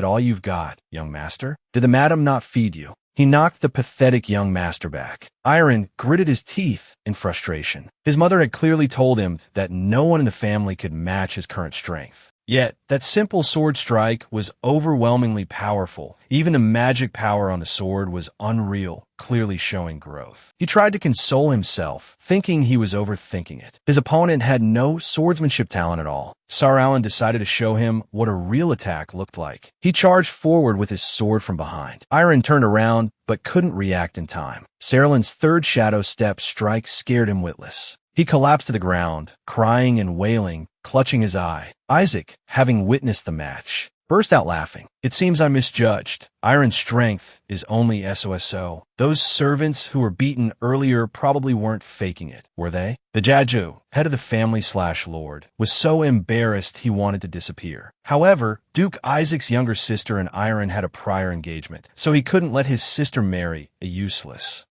all you've got, young master? Did the madam not feed you? He knocked the pathetic young master back. Iron gritted his teeth in frustration. His mother had clearly told him that no one in the family could match his current strength. Yet, that simple sword strike was overwhelmingly powerful. Even the magic power on the sword was unreal, clearly showing growth. He tried to console himself, thinking he was overthinking it. His opponent had no swordsmanship talent at all. Sar Allen decided to show him what a real attack looked like. He charged forward with his sword from behind. Iron turned around, but couldn't react in time. Sarallen's third shadow step strike scared him witless. He collapsed to the ground, crying and wailing, clutching his eye. Isaac, having witnessed the match, burst out laughing. It seems I misjudged. Iron's strength is only SOSO. Those servants who were beaten earlier probably weren't faking it, were they? The Jaju, head of the family/lord, was so embarrassed he wanted to disappear. However, Duke Isaac's younger sister and Iron had a prior engagement, so he couldn't let his sister marry a useless.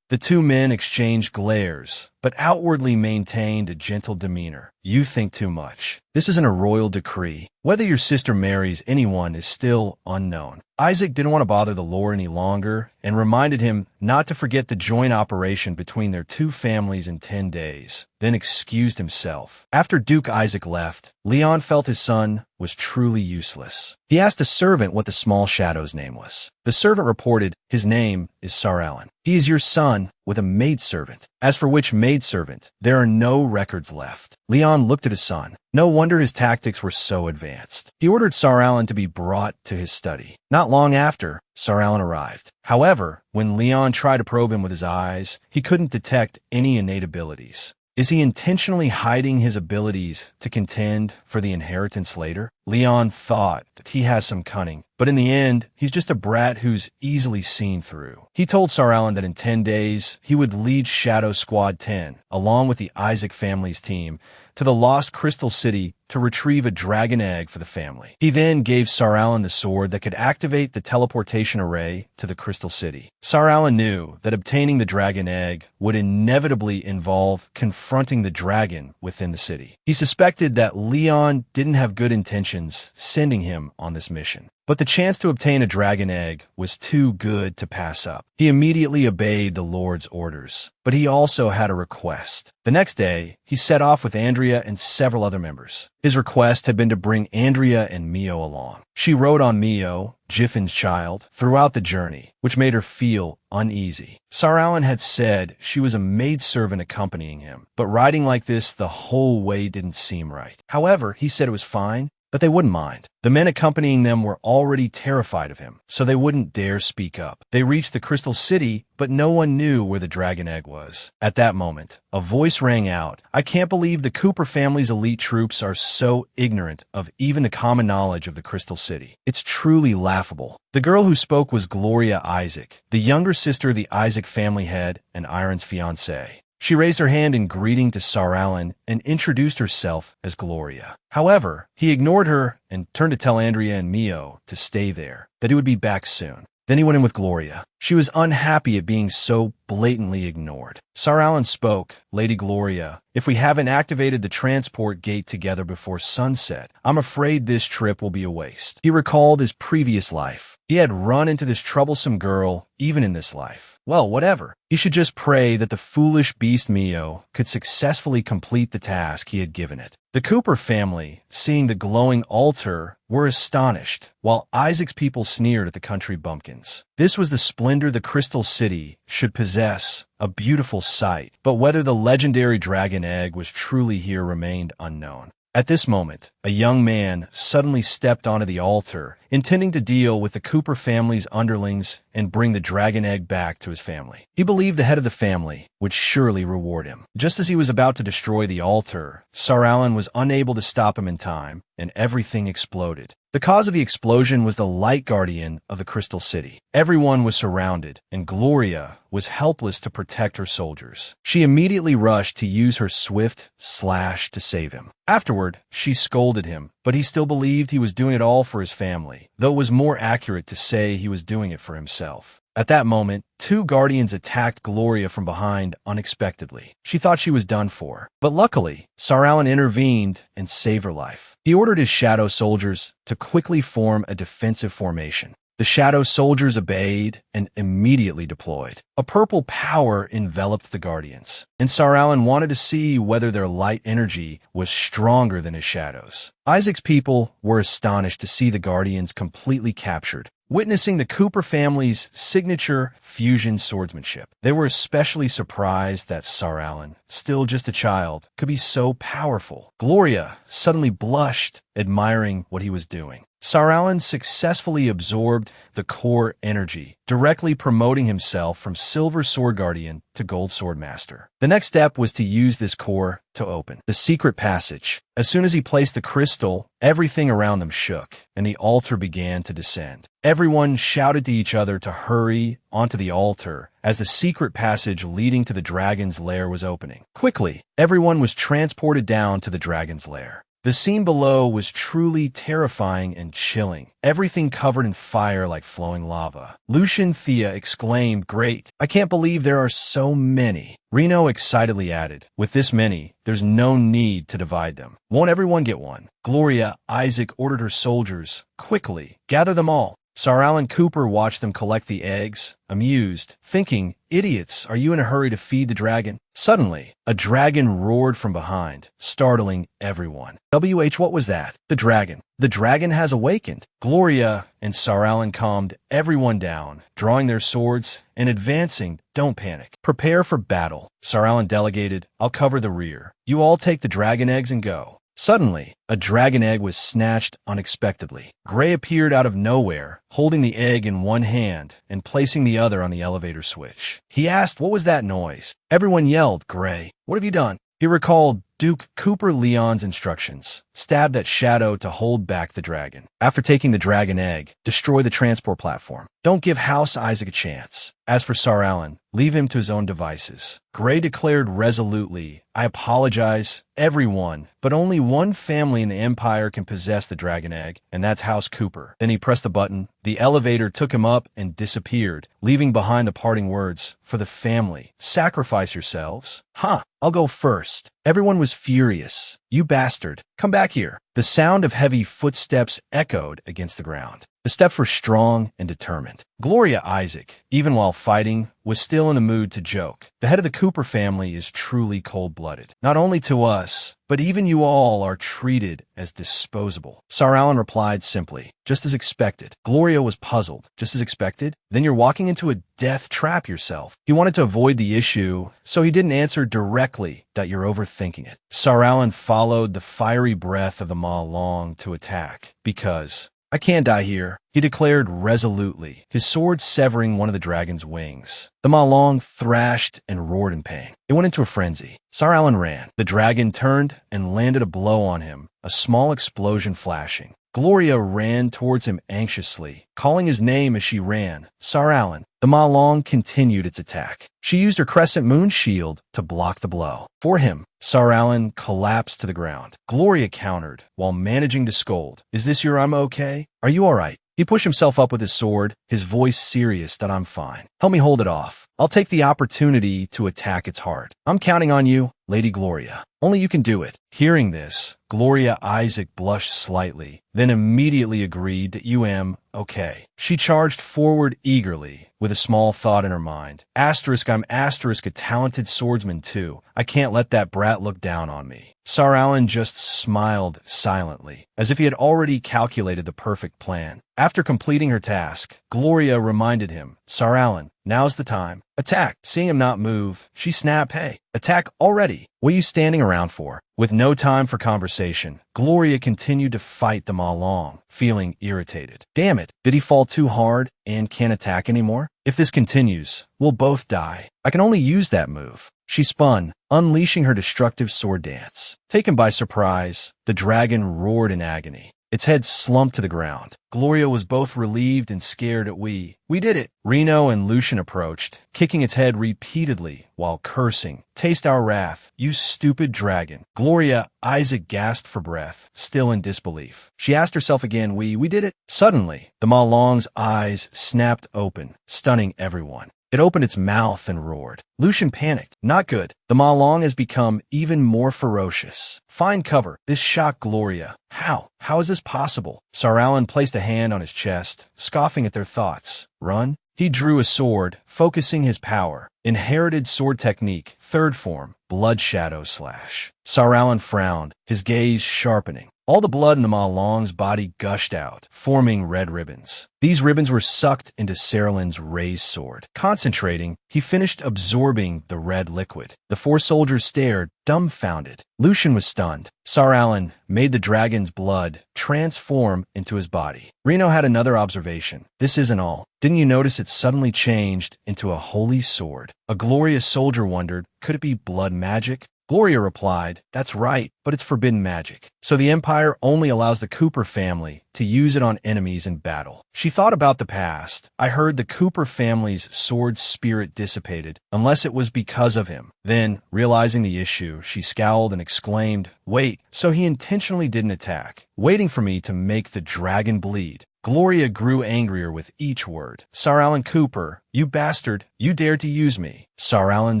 The two men exchanged glares, but outwardly maintained a gentle demeanor. You think too much. This isn't a royal decree. Whether your sister marries anyone is still unknown. Isaac didn't want to bother the lord any longer and reminded him not to forget the joint operation between their two families in 10 days, then excused himself. After Duke Isaac left, Leon felt his son was truly useless. He asked a servant what the small shadow's name was. The servant reported, his name is Sar Allen. He is your son with a maidservant. As for which maidservant, there are no records left. Leon looked at his son. No wonder his tactics were so advanced. He ordered Sar Allen to be brought to his study. Not long after, Sar Allen arrived. However, when Leon tried to probe him with his eyes, he couldn't detect any innate abilities. Is he intentionally hiding his abilities to contend for the inheritance later? Leon thought that he has some cunning, but in the end, he's just a brat who's easily seen through. He told Sar Allen that in 10 days, he would lead Shadow Squad 10, along with the Isaac family's team, to the Lost Crystal City to retrieve a dragon egg for the family. He then gave Sar Allen the sword that could activate the teleportation array to the Crystal City. Sar Allen knew that obtaining the dragon egg would inevitably involve confronting the dragon within the city. He suspected that Leon didn't have good intentions sending him on this mission. But the chance to obtain a dragon egg was too good to pass up. He immediately obeyed the Lord's orders, but he also had a request. The next day, he set off with Andrea and several other members. His request had been to bring Andrea and Mio along. She rode on Mio, Jiffin's child, throughout the journey, which made her feel uneasy. Sar Allen had said she was a maidservant accompanying him, but riding like this the whole way didn't seem right. However, he said it was fine, but they wouldn't mind. The men accompanying them were already terrified of him, so they wouldn't dare speak up. They reached the Crystal City, but no one knew where the dragon egg was. At that moment, a voice rang out. I can't believe the Cooper family's elite troops are so ignorant of even the common knowledge of the Crystal City. It's truly laughable. The girl who spoke was Gloria Isaac, the younger sister the Isaac family had and Iron's fiancée. She raised her hand in greeting to Sar Allen and introduced herself as Gloria. However, he ignored her and turned to tell Andrea and Mio to stay there, that he would be back soon. Then he went in with Gloria. She was unhappy at being so blatantly ignored. Sar Allen spoke, Lady Gloria, if we haven't activated the transport gate together before sunset, I'm afraid this trip will be a waste. He recalled his previous life. He had run into this troublesome girl, even in this life. Well, whatever. He should just pray that the foolish beast Mio could successfully complete the task he had given it. The Cooper family, seeing the glowing altar, were astonished, while Isaac's people sneered at the country bumpkins. This was the splendor the Crystal City should possess, a beautiful sight, but whether the legendary dragon egg was truly here remained unknown. At this moment, a young man suddenly stepped onto the altar, intending to deal with the Cooper family's underlings and bring the dragon egg back to his family. He believed the head of the family would surely reward him. Just as he was about to destroy the altar, Sal was unable to stop him in time, and everything exploded. The cause of the explosion was the light guardian of the Crystal City. Everyone was surrounded, and Gloria was helpless to protect her soldiers. She immediately rushed to use her swift slash to save him. Afterward, she scolded him, but he still believed he was doing it all for his family, though it was more accurate to say he was doing it for himself. At that moment, two guardians attacked Gloria from behind unexpectedly. She thought she was done for, but luckily, Sal intervened and saved her life. He ordered his shadow soldiers to quickly form a defensive formation. The shadow soldiers obeyed and immediately deployed. A purple power enveloped the guardians, and Sal wanted to see whether their light energy was stronger than his shadows. Isaac's people were astonished to see the guardians completely captured, witnessing the Cooper family's signature fusion swordsmanship. They were especially surprised that Sal, still just a child, could be so powerful. Gloria suddenly blushed, admiring what he was doing. Sal successfully absorbed the core energy, directly promoting himself from Silver Sword Guardian to Gold Sword Master. The next step was to use this core to open the secret passage. As soon as he placed the crystal, everything around them shook, and the altar began to descend. Everyone shouted to each other to hurry onto the altar as the secret passage leading to the dragon's lair was opening. Quickly, everyone was transported down to the dragon's lair. The scene below was truly terrifying and chilling, everything covered in fire like flowing lava. Lucian Thea exclaimed, "Great, I can't believe there are so many." Reno excitedly added, "With this many, there's no need to divide them. Won't everyone get one?" Gloria Isaac ordered her soldiers, "Quickly, gather them all." Sal Cooper watched them collect the eggs, amused, thinking, "Idiots, are you in a hurry to feed the dragon?" Suddenly, a dragon roared from behind, startling everyone. What was that? The dragon. The dragon has awakened. Gloria and Sal calmed everyone down, drawing their swords and advancing. "Don't panic. Prepare for battle." Sal delegated, "I'll cover the rear. You all take the dragon eggs and go." Suddenly, a dragon egg was snatched unexpectedly. Gray appeared out of nowhere, holding the egg in one hand and placing the other on the elevator switch. He asked, "What was that noise?" Everyone yelled, "Gray, what have you done?" He recalled Duke Cooper Leon's instructions, stabbed at Shadow to hold back the dragon. After taking the dragon egg, destroy the transport platform. Don't give House Isaac a chance. As for Sal, leave him to his own devices. Gray declared resolutely, "I apologize, everyone, but only one family in the Empire can possess the dragon egg, and that's House Cooper." Then he pressed the button. The elevator took him up and disappeared, leaving behind the parting words, "For the family, sacrifice yourselves." "Huh, I'll go first." Everyone was furious. "You bastard, come back here." The sound of heavy footsteps echoed against the ground. The steps were strong and determined. Gloria Isaac, even while fighting, was still in the mood to joke. The head of the Cooper family is truly cold-blooded. Not only to us, but even you all are treated as disposable. Sal replied simply, "Just as expected." Gloria was puzzled. "Just as expected? Then you're walking into a death trap yourself." He wanted to avoid the issue, so he didn't answer directly that you're overthinking it. Sal followed the fiery breath of the Ma Long to attack, because "I can't die here," he declared resolutely, his sword severing one of the dragon's wings. The Ma Long thrashed and roared in pain. It went into a frenzy. Sal ran. The dragon turned and landed a blow on him, a small explosion flashing. Gloria ran towards him anxiously, calling his name as she ran. "Sal." The Ma Long continued its attack. She used her crescent moon shield to block the blow. For him, Sal collapsed to the ground. Gloria countered, while managing to scold, "Is this your I'm okay? Are you all right?" He pushed himself up with his sword, his voice serious that "I'm fine. Help me hold it off. I'll take the opportunity to attack its heart. I'm counting on you, Lady Gloria. Only you can do it." Hearing this, Gloria Isaac blushed slightly, then immediately agreed that "You am okay." She charged forward eagerly, with a small thought in her mind. I'm a talented swordsman too. I can't let that brat look down on me." Sal just smiled silently, as if he had already calculated the perfect plan. After completing her task, Gloria reminded him, "Sal, now's the time. Attack." Seeing him not move, she snapped, "Hey, attack already. What are you standing around for? With no time for conversation, Gloria continued to fight them all along, feeling irritated. Damn it, did he fall too hard and can't attack anymore? If this continues, we'll both die. I can only use that move. She spun, unleashing her destructive sword dance. Taken by surprise, the dragon roared in agony. Its head slumped to the ground. Gloria was both relieved and scared at we did it. Reno and Lucian approached, kicking its head repeatedly while cursing. Taste our wrath, you stupid dragon. Gloria, Isaac gasped for breath, still in disbelief. She asked herself again, we did it? Suddenly, the Ma Long's eyes snapped open, stunning everyone. It opened its mouth and roared. Lucian panicked. Not good. The Ma Long has become even more ferocious. Find cover. This shocked Gloria. How? How is this possible? Sar Alan placed a hand on his chest, scoffing at their thoughts. Run? He drew a sword, focusing his power. Inherited sword technique, third form, blood shadow slash. Sar Alan frowned, his gaze sharpening. All the blood in the Ma Long's body gushed out, forming red ribbons. These ribbons were sucked into Saralin's raised sword. Concentrating, he finished absorbing the red liquid. The four soldiers stared, dumbfounded. Lucian was stunned. Sar Alan made the dragon's blood transform into his body. Reno had another observation. This isn't all. Didn't you notice it suddenly changed into a holy sword? A glorious soldier wondered, could it be blood magic? Gloria replied, that's right, but it's forbidden magic. So the Empire only allows the Cooper family to use it on enemies in battle. She thought about the past. I heard the Cooper family's sword spirit dissipated, unless it was because of him. Then, realizing the issue, she scowled and exclaimed, wait, so he intentionally didn't attack, waiting for me to make the dragon bleed. Gloria grew angrier with each word. Sar Alan Cooper, you bastard, you dared to use me. Sar Alan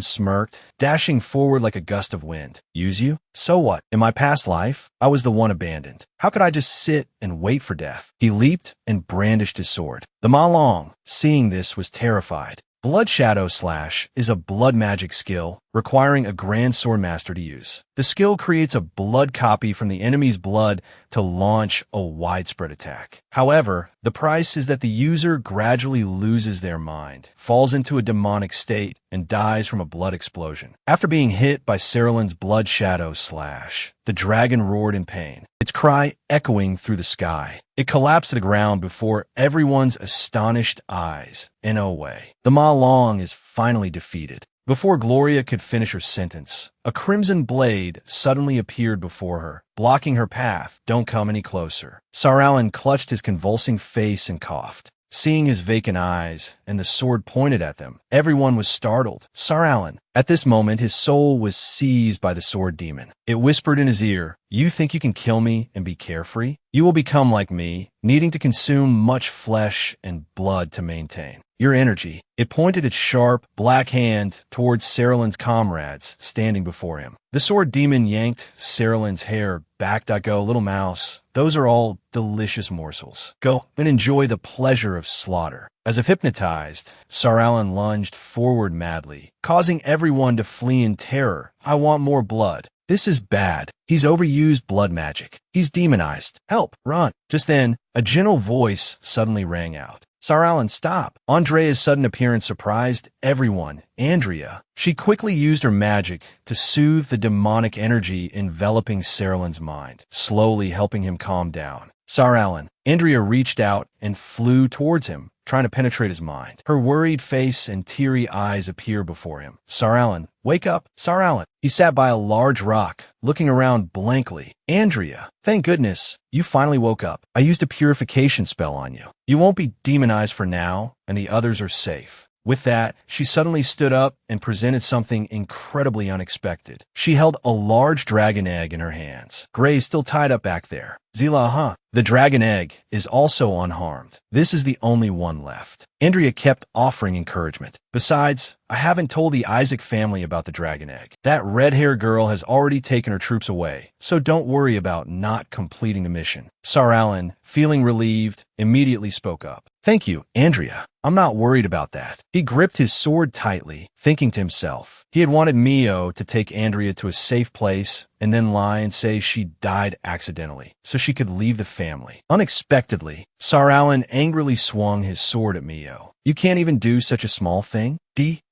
smirked, dashing forward like a gust of wind. Use you? So what? In my past life, I was the one abandoned. How could I just sit and wait for death? He leaped and brandished his sword. The Ma Long, seeing this, was terrified. Blood Shadow Slash is a blood magic skill requiring a Grand Sword Master to use. The skill creates a blood copy from the enemy's blood to launch a widespread attack. However, the price is that the user gradually loses their mind, falls into a demonic state, and dies from a blood explosion. After being hit by Saralin's Blood Shadow Slash, the dragon roared in pain, its cry echoing through the sky. It collapsed to the ground before everyone's astonished eyes. In a way, the Ma Long is finally defeated. Before Gloria could finish her sentence, a crimson blade suddenly appeared before her, blocking her path. Don't come any closer. Sar Alan clutched his convulsing face and coughed. Seeing his vacant eyes and the sword pointed at them, everyone was startled. Sar Alan. At this moment, his soul was seized by the sword demon. It whispered in his ear, you think you can kill me and be carefree? You will become like me, needing to consume much flesh and blood to maintain your energy. It pointed its sharp, black hand towards Saralin's comrades standing before him. The sword demon yanked Saralin's hair back. Go, little mouse. Those are all delicious morsels. Go and enjoy the pleasure of slaughter. As if hypnotized, Sar Alan lunged forward madly, causing everyone to flee in terror. I want more blood. This is bad. He's overused blood magic. He's demonized. Help, run. Just then, a gentle voice suddenly rang out. Sar Alan, stop. Andrea's sudden appearance surprised everyone. Andrea. She quickly used her magic to soothe the demonic energy enveloping Saralin's mind, slowly helping him calm down. Sar Alan. Andrea reached out and flew towards him, trying to penetrate his mind. Her worried face and teary eyes appear before him. Sar Alan, wake up. Sar Alan. He sat by a large rock, looking around blankly. Andrea, thank goodness, you finally woke up. I used a purification spell on you. You won't be demonized for now, and the others are safe. With that, she suddenly stood up and presented something incredibly unexpected. She held a large dragon egg in her hands. Gray's still tied up back there. Zila, huh? The dragon egg is also unharmed. This is the only one left. Andrea kept offering encouragement. Besides, I haven't told the Isaac family about the dragon egg. That red-haired girl has already taken her troops away, so don't worry about not completing the mission. Sar Alan, feeling relieved, immediately spoke up. Thank you, Andrea. I'm not worried about that. He gripped his sword tightly, thinking to himself. He had wanted Mio to take Andrea to a safe place and then lie and say she died accidentally, so she could leave the family. family. Unexpectedly, Sar Alan angrily swung his sword at Mio. You can't even do such a small thing?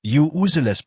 You useless.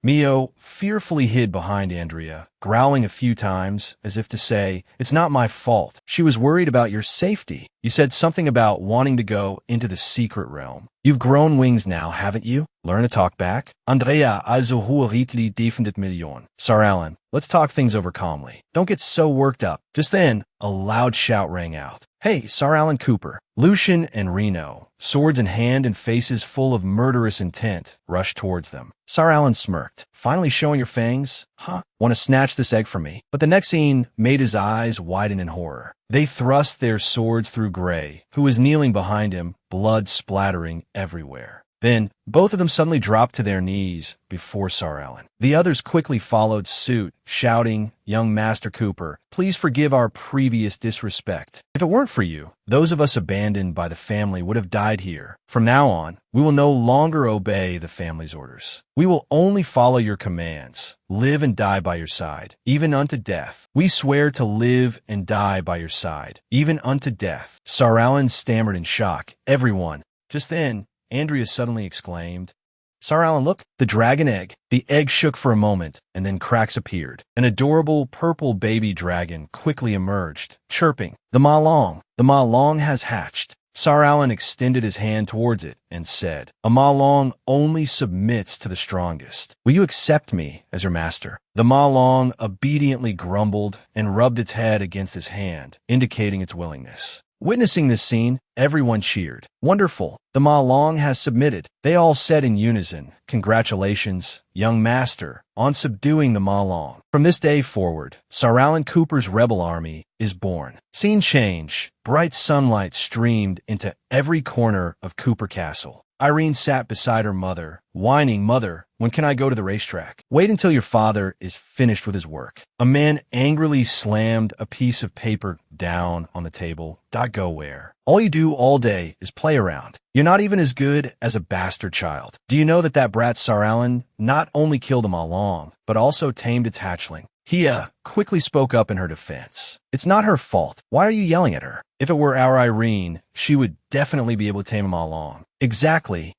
Mio fearfully hid behind Andrea, growling a few times as if to say, it's not my fault. She was worried about your safety. You said something about wanting to go into the secret realm. You've grown wings now, haven't you? Learn to talk back. Andrea also hoheitli defendet million. Sar Alan, let's talk things over calmly. Don't get so worked up. Just then, a loud shout rang out. Hey, Sal Cooper. Lucian and Reno, swords in hand and faces full of murderous intent, rushed towards them. Sar Alan smirked. Finally showing your fangs? Huh? Want to snatch this egg from me? But the next scene made his eyes widen in horror. They thrust their swords through Gray, who was kneeling behind him, blood splattering everywhere. Then, both of them suddenly dropped to their knees before Sar Alan. The others quickly followed suit, shouting, Young Master Cooper, please forgive our previous disrespect. If it weren't for you, those of us abandoned by the family would have died here. From now on, we will no longer obey the family's orders. We will only follow your commands, live and die by your side, even unto death. We swear to live and die by your side, even unto death. Sar Alan stammered in shock. Everyone. Just then, Andrea suddenly exclaimed, Sar Alan, look, the dragon egg. The egg shook for a moment, and then cracks appeared. An adorable purple baby dragon quickly emerged, chirping, The Ma Long has hatched. Sar Alan extended his hand towards it and said, A Ma Long only submits to the strongest. Will you accept me as your master? The Ma Long obediently grumbled and rubbed its head against his hand, indicating its willingness. Witnessing this scene, everyone cheered. Wonderful, the Ma Long has submitted. They all said in unison, Congratulations, young master, on subduing the Ma Long. From this day forward, Sar Alan Cooper's rebel army is born. Scene change. Bright sunlight streamed into every corner of Cooper Castle. Irene sat beside her mother, whining, Mother, when can I go to the racetrack? Wait until your father is finished with his work. A man angrily slammed a piece of paper down on the table. Go where? All you do all day is play around. You're not even as good as a bastard child. Do you know that brat Sar Alan not only killed him all along, but also tamed its hatchling? He quickly spoke up in her defense. It's not her fault. Why are you yelling at her? If it were our Irene, she would definitely be able to tame him all along. Exactly.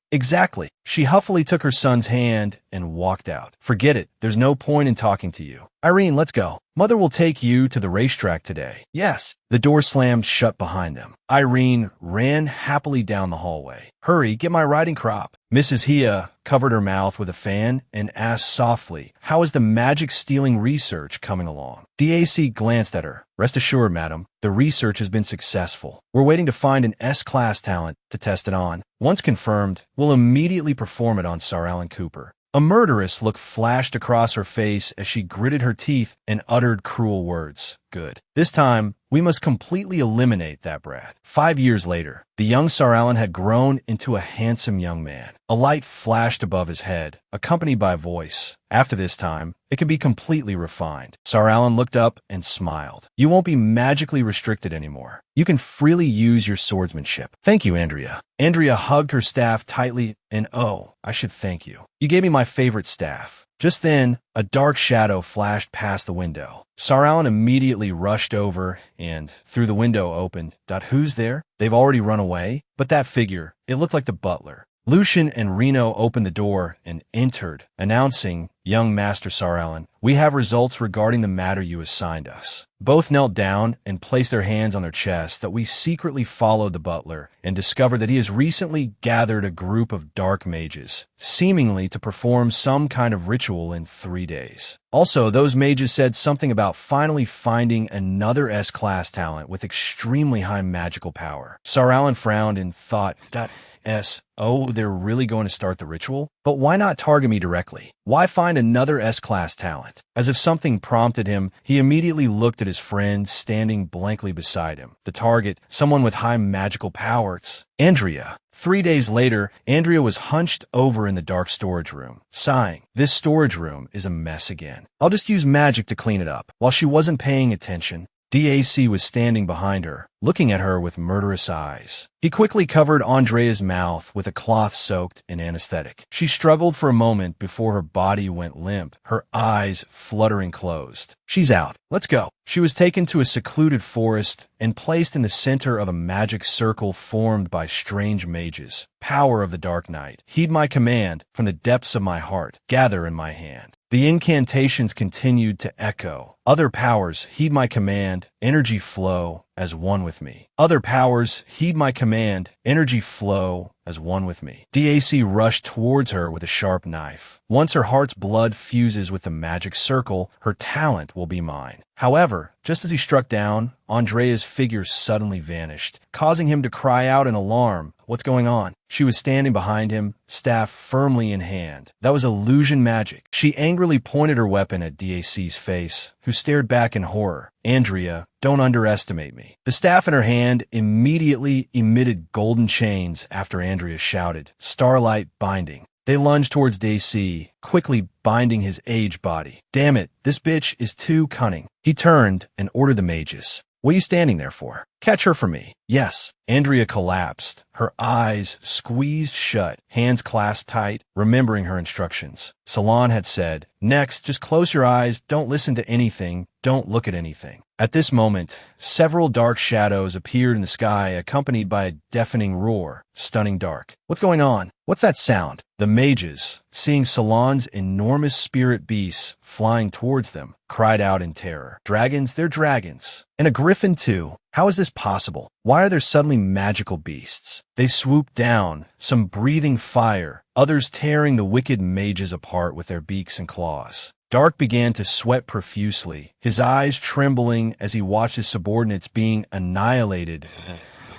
She huffily took her son's hand and walked out. Forget it. There's no point in talking to you. Irene, let's go. Mother will take you to the racetrack today. Yes. The door slammed shut behind them. Irene ran happily down the hallway. Hurry, get my riding crop. Mrs. Hia covered her mouth with a fan and asked softly, How is the magic-stealing research coming along? DAC glanced at her. Rest assured, madam, the research has been successful. We're waiting to find an S-class talent to test it on. Once confirmed, we'll immediately perform it on Sar Alan Cooper. A murderous look flashed across her face as she gritted her teeth and uttered cruel words. Good. This time, we must completely eliminate that brat. 5 years later, the young Sar Alan had grown into a handsome young man. A light flashed above his head, accompanied by a voice. After this time, it could be completely refined. Sar Alan looked up and smiled. You won't be magically restricted anymore. You can freely use your swordsmanship. Thank you, Andrea. Andrea hugged her staff tightly and, oh, I should thank you. You gave me my favorite staff. Just then, a dark shadow flashed past the window. Sar Alan immediately rushed over and, through the window, opened. Who's there? They've already run away? But that figure, it looked like the butler. Lucian and Reno opened the door and entered, announcing, Young Master Sar Alan, we have results regarding the matter you assigned us. Both knelt down and placed their hands on their chests that we secretly followed the butler and discovered that he has recently gathered a group of dark mages, seemingly to perform some kind of ritual in 3 days. Also, those mages said something about finally finding another S-class talent with extremely high magical power. Sar Alan frowned and thought, oh, they're really going to start the ritual? But why not target me directly? Why find another S-class talent? As if something prompted him, he immediately looked at his friend standing blankly beside him. The target, someone with high magical powers. Andrea. 3 days later, Andrea was hunched over in the dark storage room, sighing. This storage room is a mess again. I'll just use magic to clean it up. While she wasn't paying attention, DAC was standing behind her, looking at her with murderous eyes. He quickly covered Andrea's mouth with a cloth soaked in anesthetic. She struggled for a moment before her body went limp, her eyes fluttering closed. She's out. Let's go. She was taken to a secluded forest and placed in the center of a magic circle formed by strange mages. Power of the Dark Night, heed my command from the depths of my heart. Gather in my hand. The incantations continued to echo. Other powers, heed my command. Energy flow as one with me. Other powers, heed my command. Energy flow as one with me. DAC rushed towards her with a sharp knife. Once her heart's blood fuses with the magic circle, her talent will be mine. However, just as he struck down, Andrea's figure suddenly vanished, causing him to cry out in alarm. What's going on? She was standing behind him, staff firmly in hand. That was illusion magic. She angrily pointed her weapon at DAC's face, who stared back in horror. Andrea, don't underestimate me. The staff in her hand immediately emitted golden chains after Andrea shouted, Starlight binding. They lunged towards DAC, quickly binding his aged body. Damn it, this bitch is too cunning. He turned and ordered the mages. What are you standing there for? Catch her for me. Yes. Andrea collapsed, her eyes squeezed shut, hands clasped tight, remembering her instructions. Salon had said, next, just close your eyes, don't listen to anything, don't look at anything. At this moment, several dark shadows appeared in the sky, accompanied by a deafening roar, stunning dark. What's going on? What's that sound? The mages, seeing Salon's enormous spirit beasts flying towards them, cried out in terror. Dragons, they're dragons. And a griffin too. How is this possible? Why are there suddenly magical beasts? They swooped down, some breathing fire, others tearing the wicked mages apart with their beaks and claws. Dark began to sweat profusely, his eyes trembling as he watched his subordinates being annihilated.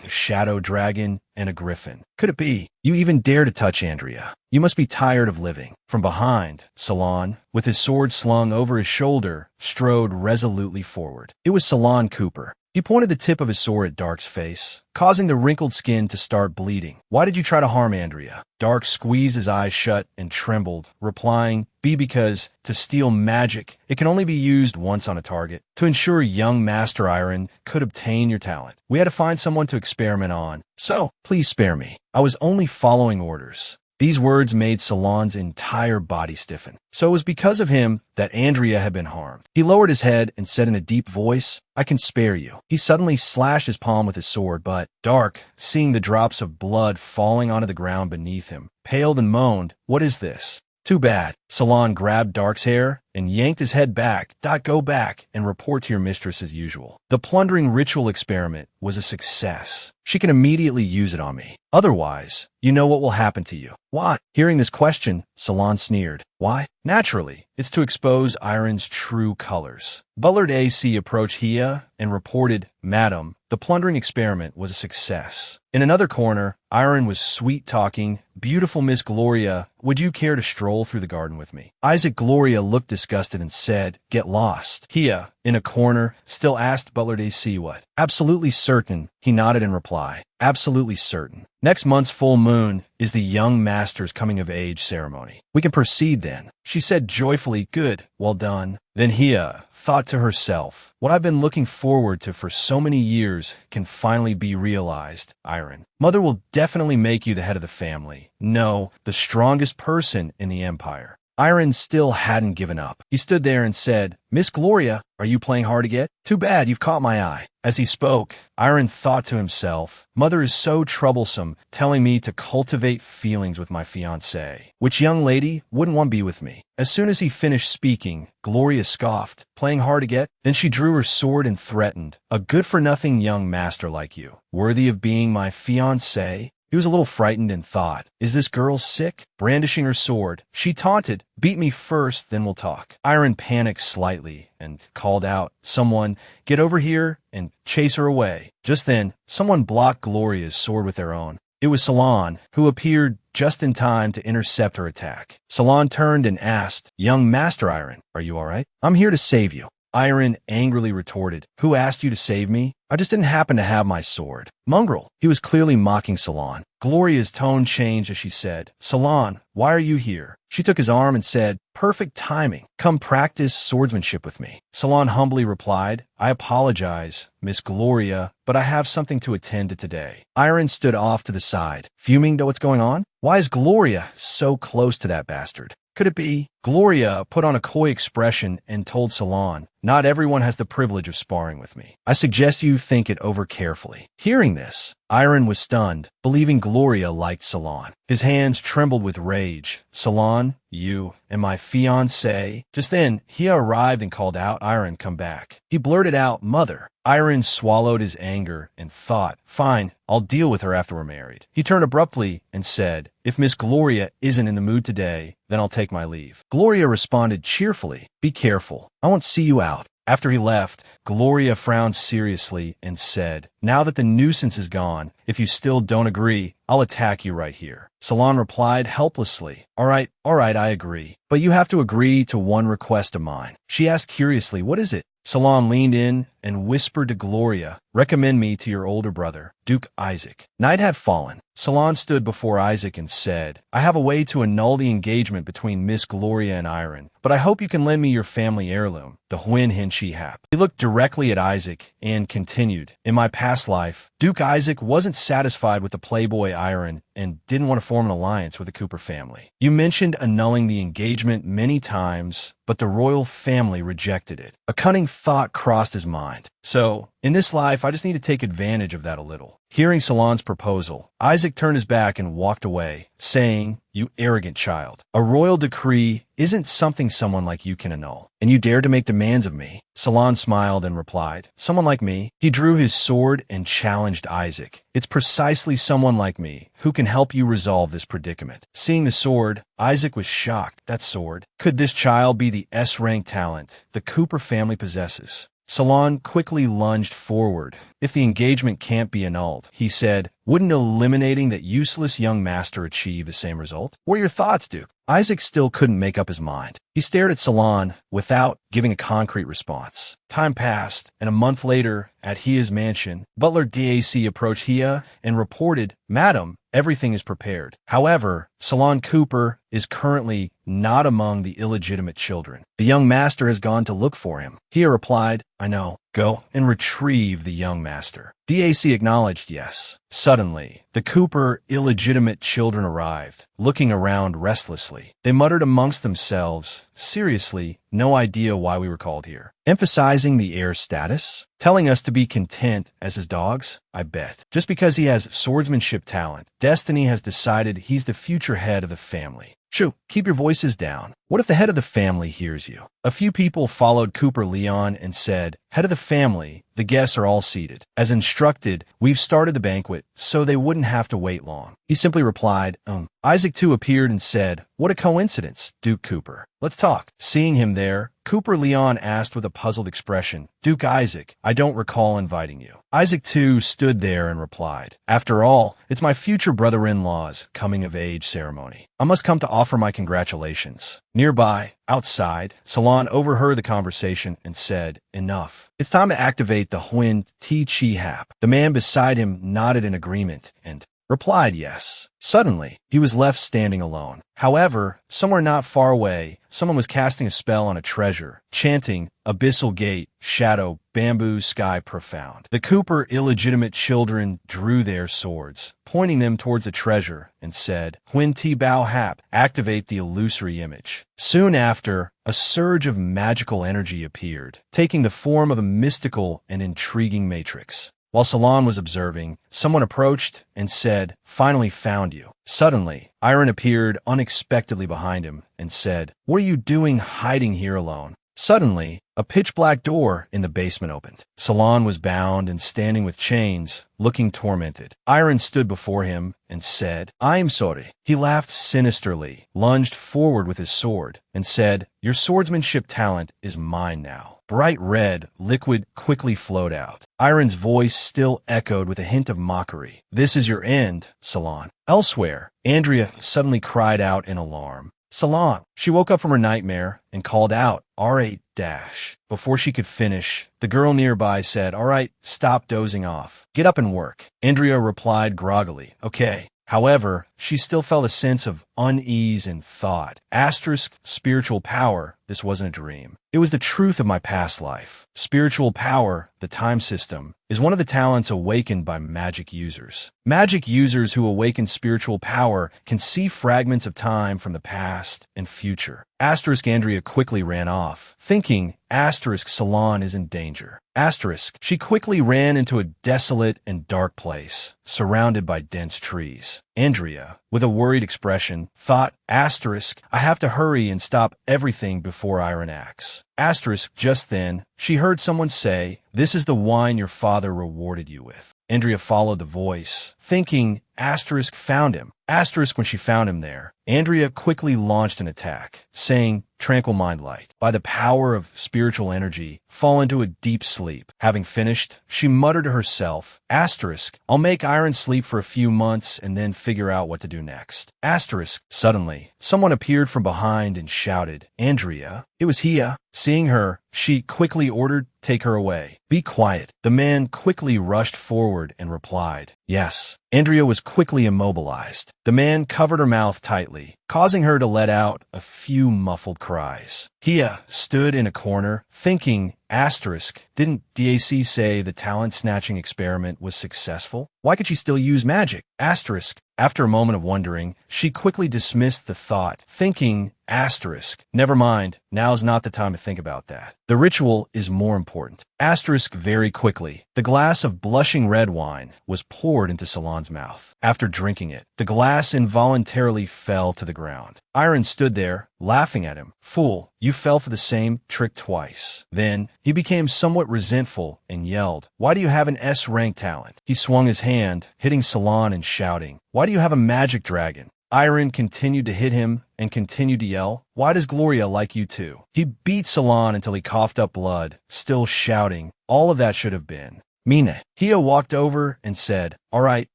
A shadow dragon and a griffin. Could it be? You even dare to touch Andrea. You must be tired of living. From behind, Salon, with his sword slung over his shoulder, strode resolutely forward. It was Sal Cooper. He pointed the tip of his sword at Dark's face, causing the wrinkled skin to start bleeding. Why did you try to harm Andrea? Dark squeezed his eyes shut and trembled, replying, because to steal magic, it can only be used once on a target. To ensure young Master Iron could obtain your talent, we had to find someone to experiment on. So, please spare me. I was only following orders. These words made Salon's entire body stiffen. So it was because of him that Andrea had been harmed. He lowered his head and said in a deep voice, I can spare you. He suddenly slashed his palm with his sword, but Dark, seeing the drops of blood falling onto the ground beneath him, paled and moaned, What is this? Too bad. Salon grabbed Dark's hair and yanked his head back. Go back and report to your mistress as usual. The plundering ritual experiment was a success. She can immediately use it on me. Otherwise, you know what will happen to you. Why? Hearing this question, Salon sneered. Why? Naturally, it's to expose Iron's true colors. Butler AC approached Hia and reported, Madam, the plundering experiment was a success. In another corner, Iron was sweet-talking, Beautiful Miss Gloria, would you care to stroll through the garden with me? Isaac Gloria looked disgusted and said, Get lost. Hia, in a corner, still asked Butler AC what. Absolutely certain, he nodded in reply. Absolutely certain. Next month's full moon is the young master's coming-of-age ceremony. We can proceed then. She said joyfully, Good, well done. Then Hia thought to herself, what I've been looking forward to for so many years can finally be realized, Iron. Mother will definitely make you the head of the family. No, the strongest person in the empire. Iron still hadn't given up. He stood there and said, Miss Gloria, are you playing hard to get? Too bad you've caught my eye. As he spoke, Iron thought to himself, Mother is so troublesome, telling me to cultivate feelings with my fiancée. Which young lady wouldn't want to be with me? As soon as he finished speaking, Gloria scoffed, playing hard to get? Then she drew her sword and threatened, a good-for-nothing young master like you, worthy of being my fiancée? He was a little frightened and thought, is this girl sick? Brandishing her sword, she taunted, beat me first, then we'll talk. Iron panicked slightly and called out, someone, get over here and chase her away. Just then, someone blocked Gloria's sword with their own. It was Salon, who appeared just in time to intercept her attack. Salon turned and asked, Young Master Iron, are you all right? I'm here to save you. Iron angrily retorted, Who asked you to save me? I just didn't happen to have my sword. Mongrel. He was clearly mocking Salon. Gloria's tone changed as she said, Salon, why are you here? She took his arm and said, Perfect timing. Come practice swordsmanship with me. Salon humbly replied, I apologize, Miss Gloria, but I have something to attend to today. Iron stood off to the side, fuming to what's going on. Why is Gloria so close to that bastard? Could it be? Gloria put on a coy expression and told Salon, not everyone has the privilege of sparring with me. I suggest you think it over carefully. Hearing this, Iron was stunned, believing Gloria liked Salon. His hands trembled with rage. Salon, you and my fiancé. Just then, Hia arrived and called out, Iron, come back. He blurted out, Mother. Iron swallowed his anger and thought, fine, I'll deal with her after we're married. He turned abruptly and said, if Miss Gloria isn't in the mood today, then I'll take my leave. Gloria responded cheerfully, be careful. I won't see you out. After he left, Gloria frowned seriously and said, now that the nuisance is gone, if you still don't agree, I'll attack you right here. Salon replied helplessly, all right, I agree. But you have to agree to one request of mine. She asked curiously, what is it? Salon leaned in and whispered to Gloria, recommend me to your older brother, Duke Isaac. Night had fallen. Salon stood before Isaac and said, I have a way to annul the engagement between Miss Gloria and Iron, but I hope you can lend me your family heirloom, the Huin Hinchi Hap. He looked directly at Isaac and continued, in my past life, Duke Isaac wasn't satisfied with the playboy Iron and didn't want to form an alliance with the Cooper family. You mentioned annulling the engagement many times, but the royal family rejected it. A cunning thought crossed his mind. So, in this life, I just need to take advantage of that a little. Hearing Salon's proposal, Isaac turned his back and walked away, saying, you arrogant child. A royal decree isn't something someone like you can annul, and you dare to make demands of me. Salon smiled and replied, someone like me? He drew his sword and challenged Isaac. It's precisely someone like me who can help you resolve this predicament. Seeing the sword, Isaac was shocked. That sword? Could this child be the S-rank talent the Cooper family possesses? Salon quickly lunged forward. If the engagement can't be annulled, he said, wouldn't eliminating that useless young master achieve the same result? What are your thoughts, Duke? Isaac still couldn't make up his mind. He stared at Salon without giving a concrete response. Time passed, and a month later, at Hia's mansion, Butler DAC approached Hia and reported, Madam, everything is prepared. However, Salon Cooper is currently not among the illegitimate children. The young master has gone to look for him. Hia replied, I know. Go and retrieve the young master. DAC acknowledged yes. Suddenly, the Cooper illegitimate children arrived, looking around restlessly. They muttered amongst themselves, seriously, no idea why we were called here. Emphasizing the heir's status? Telling us to be content as his dogs? I bet. Just because he has swordsmanship talent, Destiny has decided he's the future head of the family. Shoo, keep your voices down. What if the head of the family hears you? A few people followed Cooper Leon and said, head of the family, the guests are all seated. As instructed, we've started the banquet, so they wouldn't have to wait long. He simply replied, Isaac too appeared and said, what a coincidence, Duke Cooper. Let's talk. Seeing him there, Cooper Leon asked with a puzzled expression, Duke Isaac, I don't recall inviting you. Isaac too stood there and replied, after all, it's my future brother-in-law's coming-of-age ceremony. I must come to offer my congratulations. Nearby, outside, Salon overheard the conversation and said, enough. It's time to activate the Huin Ti Hap. The man beside him nodded in agreement and replied yes. Suddenly, he was left standing alone. However, somewhere not far away, someone was casting a spell on a treasure, chanting, Abyssal Gate, Shadow, Bamboo, Sky Profound. The Cooper illegitimate children drew their swords, pointing them towards the treasure, and said, Huin Ti Bao Hap, activate the illusory image. Soon after, a surge of magical energy appeared, taking the form of a mystical and intriguing matrix. While Salon was observing, someone approached and said, finally found you. Suddenly, Iron appeared unexpectedly behind him and said, what are you doing hiding here alone? Suddenly, a pitch-black door in the basement opened. Salon was bound and standing with chains, looking tormented. Iron stood before him and said, I'm sorry. He laughed sinisterly, lunged forward with his sword, and said, your swordsmanship talent is mine now. Bright red liquid quickly flowed out. Iron's voice still echoed with a hint of mockery. This is your end, Salon. Elsewhere, Andrea suddenly cried out in alarm. Salon. She woke up from her nightmare and called out, R8 dash. Before she could finish, the girl nearby said, all right, stop dozing off. Get up and work. Andrea replied groggily, okay. However, she still felt a sense of unease and thought. Asterisk, spiritual power, this wasn't a dream. It was the truth of my past life. Spiritual power, the time system, is one of the talents awakened by magic users. Magic users who awaken spiritual power can see fragments of time from the past and future. Asterisk, Andrea quickly ran off, thinking, asterisk, Salon is in danger. Asterisk, she quickly ran into a desolate and dark place, surrounded by dense trees. Andrea, with a worried expression, thought, asterisk, I have to hurry and stop everything before Iron acts. Asterisk, just then, she heard someone say, this is the wine your father rewarded you with. Andrea followed the voice, thinking, asterisk, found him. Asterisk, when she found him there, Andrea quickly launched an attack, saying, tranquil mind light, by the power of spiritual energy, fall into a deep sleep. Having finished, she muttered to herself, asterisk, I'll make Iron sleep for a few months and then figure out what to do next. Asterisk, suddenly, someone appeared from behind and shouted, Andrea. It was Hia. Seeing her, she quickly ordered, take her away. Be quiet. The man quickly rushed forward and replied, yes. Andrea was quickly immobilized. The man covered her mouth tightly, causing her to let out a few muffled cries. Hia stood in a corner, thinking, asterisk, didn't DAC say the talent-snatching experiment was successful? Why could she still use magic? Asterisk. After a moment of wondering, she quickly dismissed the thought, thinking, asterisk, never mind, now's not the time to think about that. The ritual is more important. Asterisk, very quickly, the glass of blushing red wine was poured into Salon's mouth. After drinking it, the glass involuntarily fell to the ground. Iron stood there, laughing at him. Fool, you fell for the same trick twice. Then, he became somewhat resentful and yelled, why do you have an S-rank talent? He swung his hand, hitting Salon and shouting, why do you have a magic dragon? Iron continued to hit him and continued to yell, why does Gloria like you too? He beat Salon until he coughed up blood, still shouting, all of that should have been. Mina. Hia walked over and said, all right,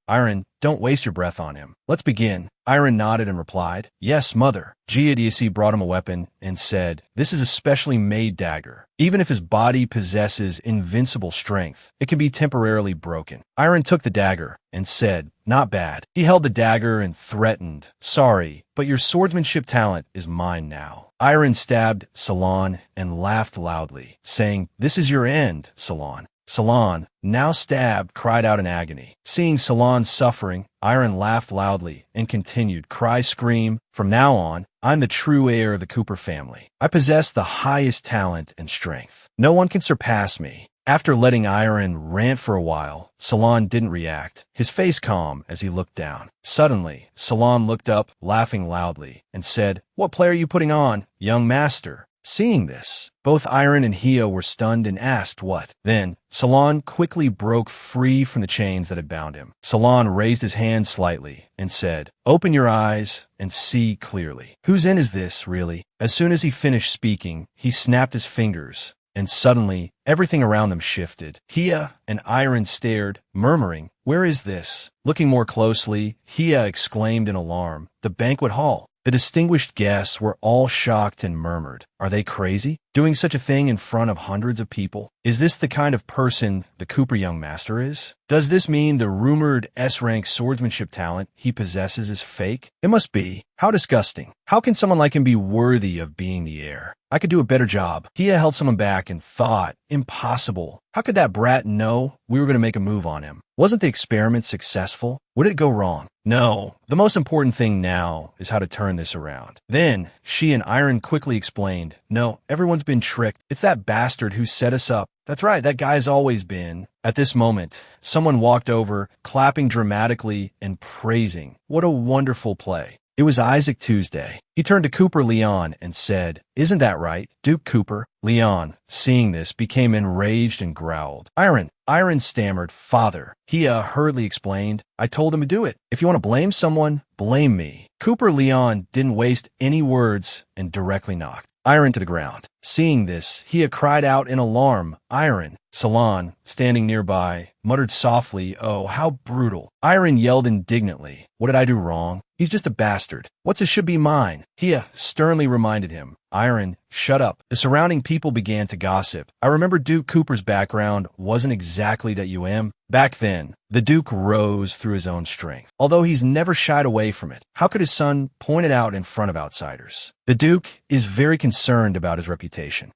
Iron, don't waste your breath on him. Let's begin. Iron nodded and replied, yes, mother. Giudice brought him a weapon and said, this is a specially made dagger. Even if his body possesses invincible strength, it can be temporarily broken. Iron took the dagger and said, not bad. He held the dagger and threatened, sorry, but your swordsmanship talent is mine now. Iron stabbed Salon and laughed loudly, saying, this is your end, Salon. Salon, now stabbed, cried out in agony. Seeing Salon suffering, Iron laughed loudly and continued, cry, scream, from now on, I'm the true heir of the Cooper family. I possess the highest talent and strength. No one can surpass me. After letting Iron rant for a while, Salon didn't react, his face calm as he looked down. Suddenly, Salon looked up, laughing loudly, and said, what play are you putting on, young master? Seeing this, both Iron and Hia were stunned and asked what. Then, Salon quickly broke free from the chains that had bound him. Salon raised his hand slightly and said, open your eyes and see clearly. Whose end is this, really? As soon as he finished speaking, he snapped his fingers, and suddenly, everything around them shifted. Hia and Iron stared, murmuring, where is this? Looking more closely, Hia exclaimed in alarm, the banquet hall. The distinguished guests were all shocked and murmured, are they crazy? Doing such a thing in front of hundreds of people? Is this the kind of person the Cooper young master is? Does this mean the rumored S-rank swordsmanship talent he possesses is fake? It must be. How disgusting. How can someone like him be worthy of being the heir? I could do a better job. Hia held someone back and thought, impossible. How could that brat know we were going to make a move on him? Wasn't the experiment successful? Would it go wrong? No. The most important thing now is how to turn this around. Then, she and Iron quickly explained, no, everyone's been tricked. It's that bastard who set us up. That's right, that guy's always been. At this moment, someone walked over, clapping dramatically and praising. What a wonderful play. It was Isaac Tuesday. He turned to Cooper Leon and said, isn't that right, Duke Cooper? Leon, seeing this, became enraged and growled. Iron stammered, father. Hia hurriedly explained, I told him to do it. If you want to blame someone, blame me. Cooper Leon didn't waste any words and directly knocked Iron to the ground. Seeing this, Hia cried out in alarm, Iron. Salon, standing nearby, muttered softly, oh, how brutal. Iron yelled indignantly, what did I do wrong? He's just a bastard. What's his should be mine? Hia sternly reminded him. Iron, shut up. The surrounding people began to gossip. I remember Duke Cooper's background wasn't exactly .um. Back then, the Duke rose through his own strength, although he's never shied away from it. How could his son point it out in front of outsiders? The Duke is very concerned about his reputation.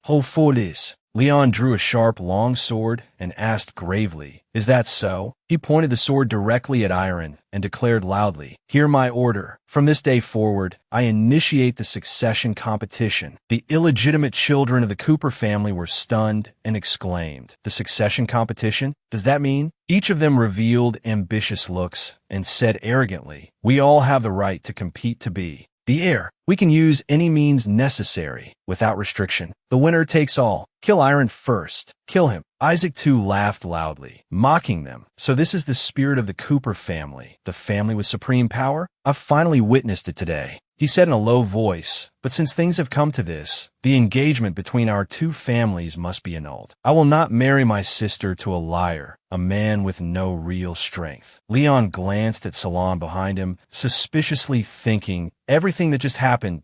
Hopefully. Leon drew a sharp, long sword and asked gravely, "Is that so?" He pointed the sword directly at Iron and declared loudly, "Hear my order. From this day forward, I initiate the succession competition." The illegitimate children of the Cooper family were stunned and exclaimed, "The succession competition? Does that mean?" Each of them revealed ambitious looks and said arrogantly, "We all have the right to compete to be the heir. We can use any means necessary, without restriction. The winner takes all. Kill Iron first. Kill him." Isaac too laughed loudly, mocking them. So this is the spirit of the Cooper family, the family with supreme power? I've finally witnessed it today, he said in a low voice. But since things have come to this, the engagement between our two families must be annulled. I will not marry my sister to a liar, a man with no real strength. Leon glanced at Salon behind him, suspiciously thinking, everything that just happened,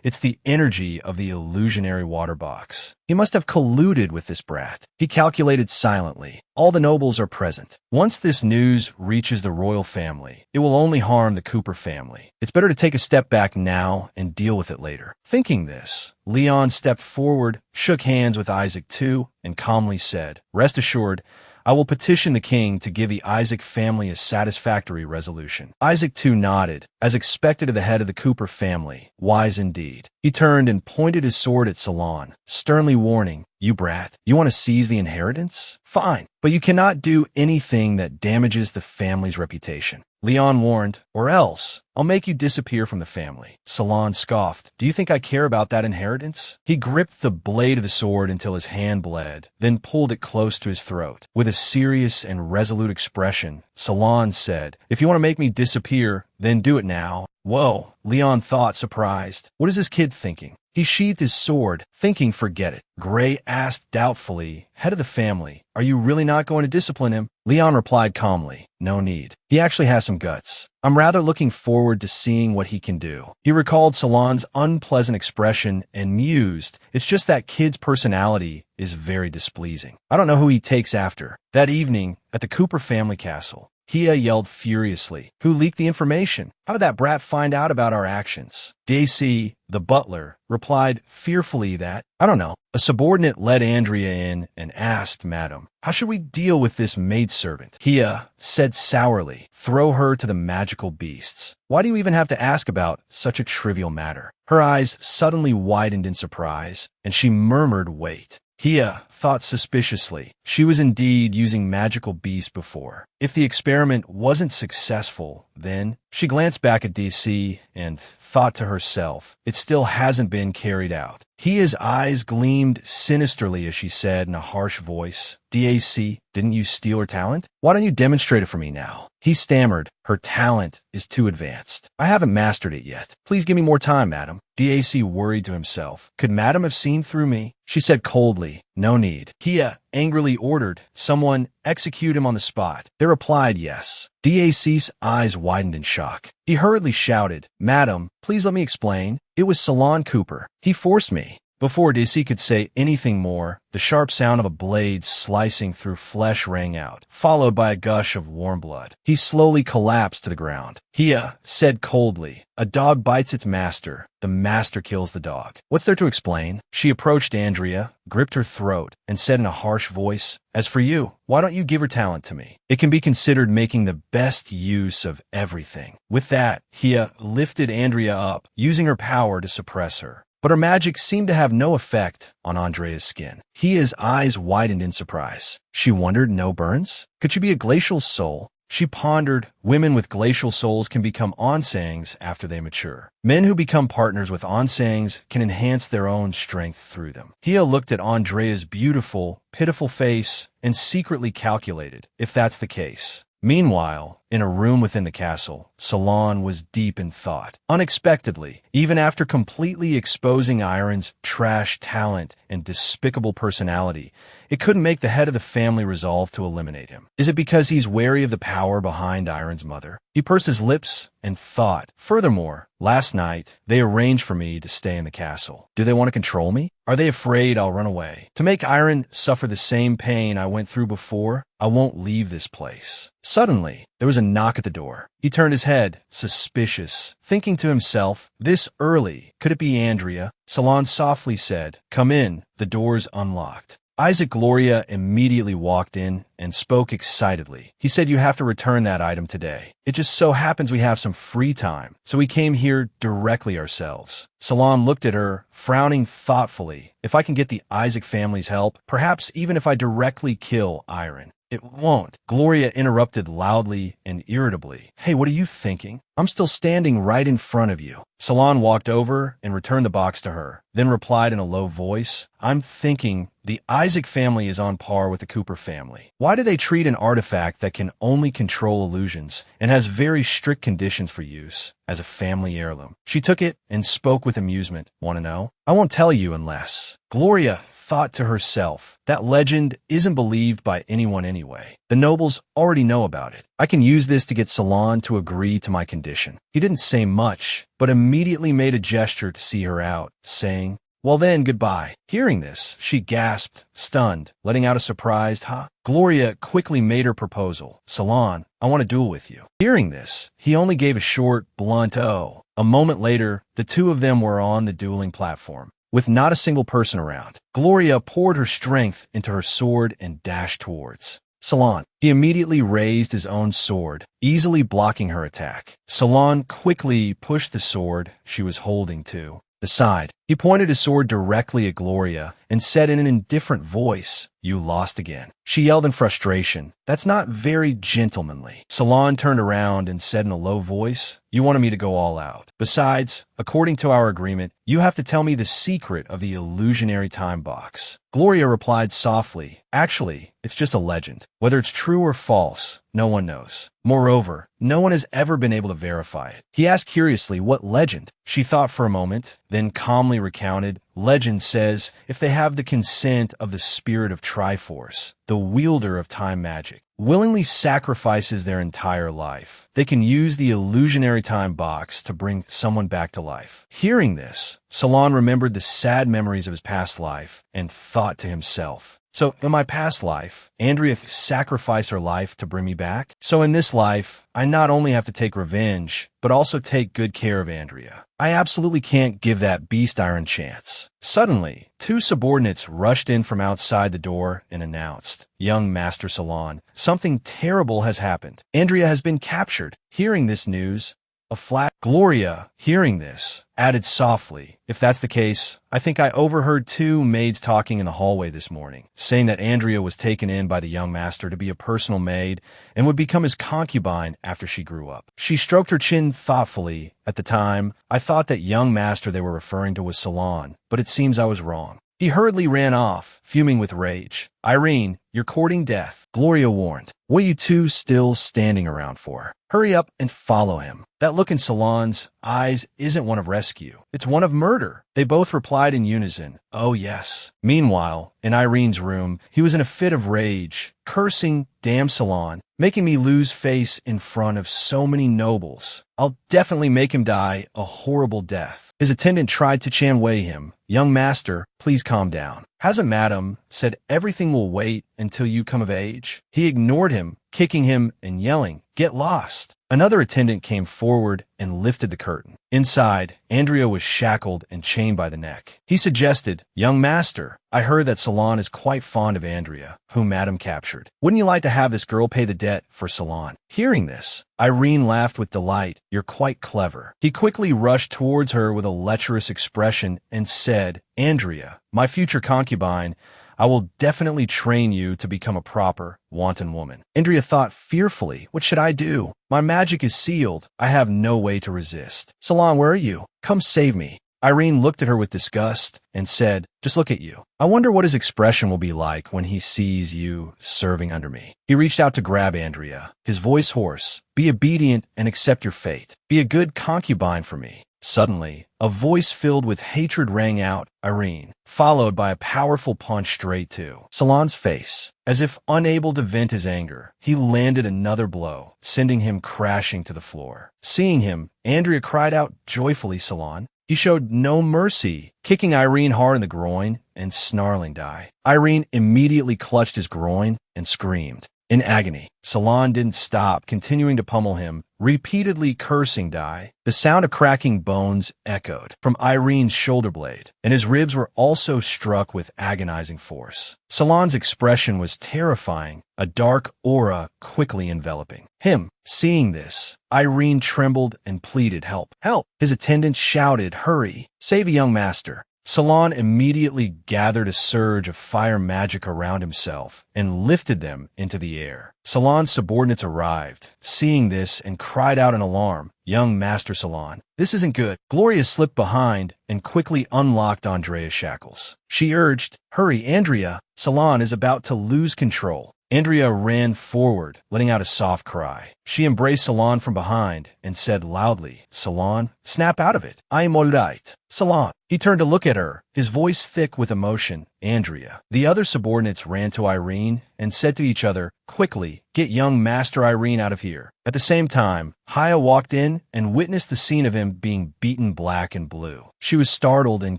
it's the energy of the illusionary water box. He must have colluded with this brat. He calculated silently. All the nobles are present. Once this news reaches the royal family, it will only harm the Cooper family. It's better to take a step back now and deal with it later. Thinking this, Leon stepped forward, shook hands with Isaac too, and calmly said, "Rest assured, I will petition the king to give the Isaac family a satisfactory resolution." Isaac too nodded, as expected of the head of the Cooper family. Wise indeed. He turned and pointed his sword at Salon, sternly warning, "You brat, you want to seize the inheritance? Fine, but you cannot do anything that damages the family's reputation." Leon warned, "Or else, I'll make you disappear from the family." Salon scoffed, "Do you think I care about that inheritance?" He gripped the blade of the sword until his hand bled, then pulled it close to his throat. With a serious and resolute expression, Salon said, "If you want to make me disappear, then do it now." Whoa, Leon thought, surprised. What is this kid thinking? He sheathed his sword, thinking forget it. Gray asked doubtfully, "Head of the family, are you really not going to discipline him?" Leon replied calmly, "No need. He actually has some guts. I'm rather looking forward to seeing what he can do." He recalled Salon's unpleasant expression and mused, "It's just that kid's personality is very displeasing. I don't know who he takes after." That evening, at the Cooper family castle, Hia yelled furiously, "Who leaked the information? How did that brat find out about our actions?" Daisy, the butler, replied fearfully that, "I don't know." A subordinate led Andrea in and asked, "Madam, how should we deal with this maidservant?" Hia said sourly, "Throw her to the magical beasts." Why do you even have to ask about such a trivial matter? Her eyes suddenly widened in surprise, and she murmured, "Wait." Hia thought suspiciously. She was indeed using magical beasts before. If the experiment wasn't successful, then she glanced back at DC and thought to herself, it still hasn't been carried out. Hia's eyes gleamed sinisterly as she said in a harsh voice, "DAC, didn't you steal her talent? Why don't you demonstrate it for me now?" He stammered, "Her talent is too advanced. I haven't mastered it yet. Please give me more time, madam." DAC worried to himself. Could madam have seen through me? She said coldly, "No need." Hia angrily ordered, "Someone execute him on the spot." They replied yes. DAC's eyes widened in shock. He hurriedly shouted, "Madam, please let me explain. It was Sal Cooper. He forced me." Before DC could say anything more, the sharp sound of a blade slicing through flesh rang out, followed by a gush of warm blood. He slowly collapsed to the ground. Hia said coldly, "A dog bites its master. The master kills the dog. What's there to explain?" She approached Andrea, gripped her throat, and said in a harsh voice, "As for you, why don't you give her talent to me? It can be considered making the best use of everything." With that, Hia lifted Andrea up, using her power to suppress her. But her magic seemed to have no effect on Andrea's skin. Hia's eyes widened in surprise. She wondered, no burns? Could she be a glacial soul? She pondered, women with glacial souls can become onsangs after they mature. Men who become partners with onsangs can enhance their own strength through them. Hia looked at Andrea's beautiful, pitiful face and secretly calculated, if that's the case, Meanwhile, in a room within the castle, Salon was deep in thought. Unexpectedly, even after completely exposing Iron's trash talent and despicable personality, it couldn't make the head of the family resolve to eliminate him. Is it because he's wary of the power behind Iron's mother? He pursed his lips and thought. Furthermore, last night, they arranged for me to stay in the castle. Do they want to control me? Are they afraid I'll run away? To make Iron suffer the same pain I went through before, I won't leave this place. Suddenly, there was a knock at the door. He turned his head, suspicious, thinking to himself, this early, could it be Andrea? Salon softly said, come in, the door's unlocked. Isaac Gloria immediately walked in and spoke excitedly. He said, you have to return that item today. It just so happens we have some free time, so we came here directly ourselves. Salon looked at her, frowning thoughtfully. If I can get the Isaac family's help, perhaps even if I directly kill Iron. It won't. Gloria interrupted loudly and irritably. Hey, what are you thinking? I'm still standing right in front of you. Salon walked over and returned the box to her, then replied in a low voice, I'm thinking the Isaac family is on par with the Cooper family. Why do they treat an artifact that can only control illusions and has very strict conditions for use as a family heirloom? She took it and spoke with amusement. Want to know? I won't tell you unless. Gloria thought to herself, that legend isn't believed by anyone anyway. The nobles already know about it. I can use this to get Salon to agree to my condition. He didn't say much, but immediately made a gesture to see her out, saying, well then, goodbye. Hearing this, she gasped, stunned, letting out a surprised, huh? Gloria quickly made her proposal. Salon, I want to duel with you. Hearing this, he only gave a short, blunt oh. A moment later, the two of them were on the dueling platform, with not a single person around. Gloria poured her strength into her sword and dashed towards Salon. He immediately raised his own sword, easily blocking her attack. Salon quickly pushed the sword she was holding to the side. He pointed his sword directly at Gloria and said in an indifferent voice, you lost again. She yelled in frustration, that's not very gentlemanly. Salon turned around and said in a low voice, you wanted me to go all out. Besides, according to our agreement, you have to tell me the secret of the illusionary time box. Gloria replied softly, actually, it's just a legend. Whether it's true or false, no one knows. Moreover, no one has ever been able to verify it. He asked curiously, what legend? She thought for a moment, then calmly recounted, legend says, if they have the consent of the spirit of Triforce, the wielder of time magic, willingly sacrifices their entire life, they can use the illusionary time box to bring someone back to life. Hearing this, Salon remembered the sad memories of his past life and thought to himself, so in my past life, Andrea sacrificed her life to bring me back. So in this life, I not only have to take revenge, but also take good care of Andrea. I absolutely can't give that beast Iron chance. Suddenly, two subordinates rushed in from outside the door and announced, young Master Salon, something terrible has happened. Andrea has been captured. Hearing this news, a flat Gloria, hearing this, added softly, if that's the case, I think I overheard two maids talking in the hallway this morning, saying that Andrea was taken in by the young master to be a personal maid and would become his concubine after she grew up. She stroked her chin thoughtfully. At the time, I thought that young master they were referring to was Salon, but it seems I was wrong. He hurriedly ran off, fuming with rage. Irene, you're courting death, Gloria warned. What are you two still standing around for? Hurry up and follow him. That look in Salon's eyes isn't one of rescue. It's one of murder. They both replied in unison, oh yes. Meanwhile, in Irene's room, he was in a fit of rage, cursing, damn Salon, making me lose face in front of so many nobles. I'll definitely make him die a horrible death. His attendant tried to Chanwei him. Young master, please calm down. Hasn't madam said everything will wait until you come of age? He ignored him, kicking him and yelling, get lost. Another attendant came forward and lifted the curtain. Inside, Andrea was shackled and chained by the neck. He suggested, young master, I heard that Salon is quite fond of Andrea, whom madam captured. Wouldn't you like to have this girl pay the debt for Salon? Hearing this, Irene laughed with delight. You're quite clever. He quickly rushed towards her with a lecherous expression and said, Andrea, my future concubine, I will definitely train you to become a proper, wanton woman. Andrea thought fearfully, what should I do? My magic is sealed. I have no way to resist. Salon, where are you? Come save me. Irene looked at her with disgust and said, "Just look at you. I wonder what his expression will be like when he sees you serving under me." He reached out to grab Andrea, his voice hoarse. "Be obedient and accept your fate. Be a good concubine for me." Suddenly, a voice filled with hatred rang out, "Irene," followed by a powerful punch straight to Salon's face. As if unable to vent his anger, he landed another blow, sending him crashing to the floor. Seeing him, Andrea cried out joyfully, "Salon." He showed no mercy, kicking Irene hard in the groin and snarling die. Irene immediately clutched his groin and screamed. In agony, Salon didn't stop, continuing to pummel him, repeatedly cursing Die. The sound of cracking bones echoed from Irene's shoulder blade, and his ribs were also struck with agonizing force. Salon's expression was terrifying, a dark aura quickly enveloping him. Seeing this, Irene trembled and pleaded, "Help! Help!" His attendants shouted, "Hurry! Save a young master!" Salon immediately gathered a surge of fire magic around himself and lifted them into the air. Salon's subordinates arrived, seeing this, and cried out in alarm, "Young Master Salon, this isn't good." Gloria slipped behind and quickly unlocked Andrea's shackles. She urged, "Hurry, Andrea! Salon is about to lose control." Andrea ran forward, letting out a soft cry. She embraced Salon from behind and said loudly, "Salon, snap out of it. I am all right." "Salon." He turned to look at her, his voice thick with emotion. "Andrea." The other subordinates ran to Irene and said to each other, "Quickly, get young Master Irene out of here." At the same time, Haya walked in and witnessed the scene of him being beaten black and blue. She was startled and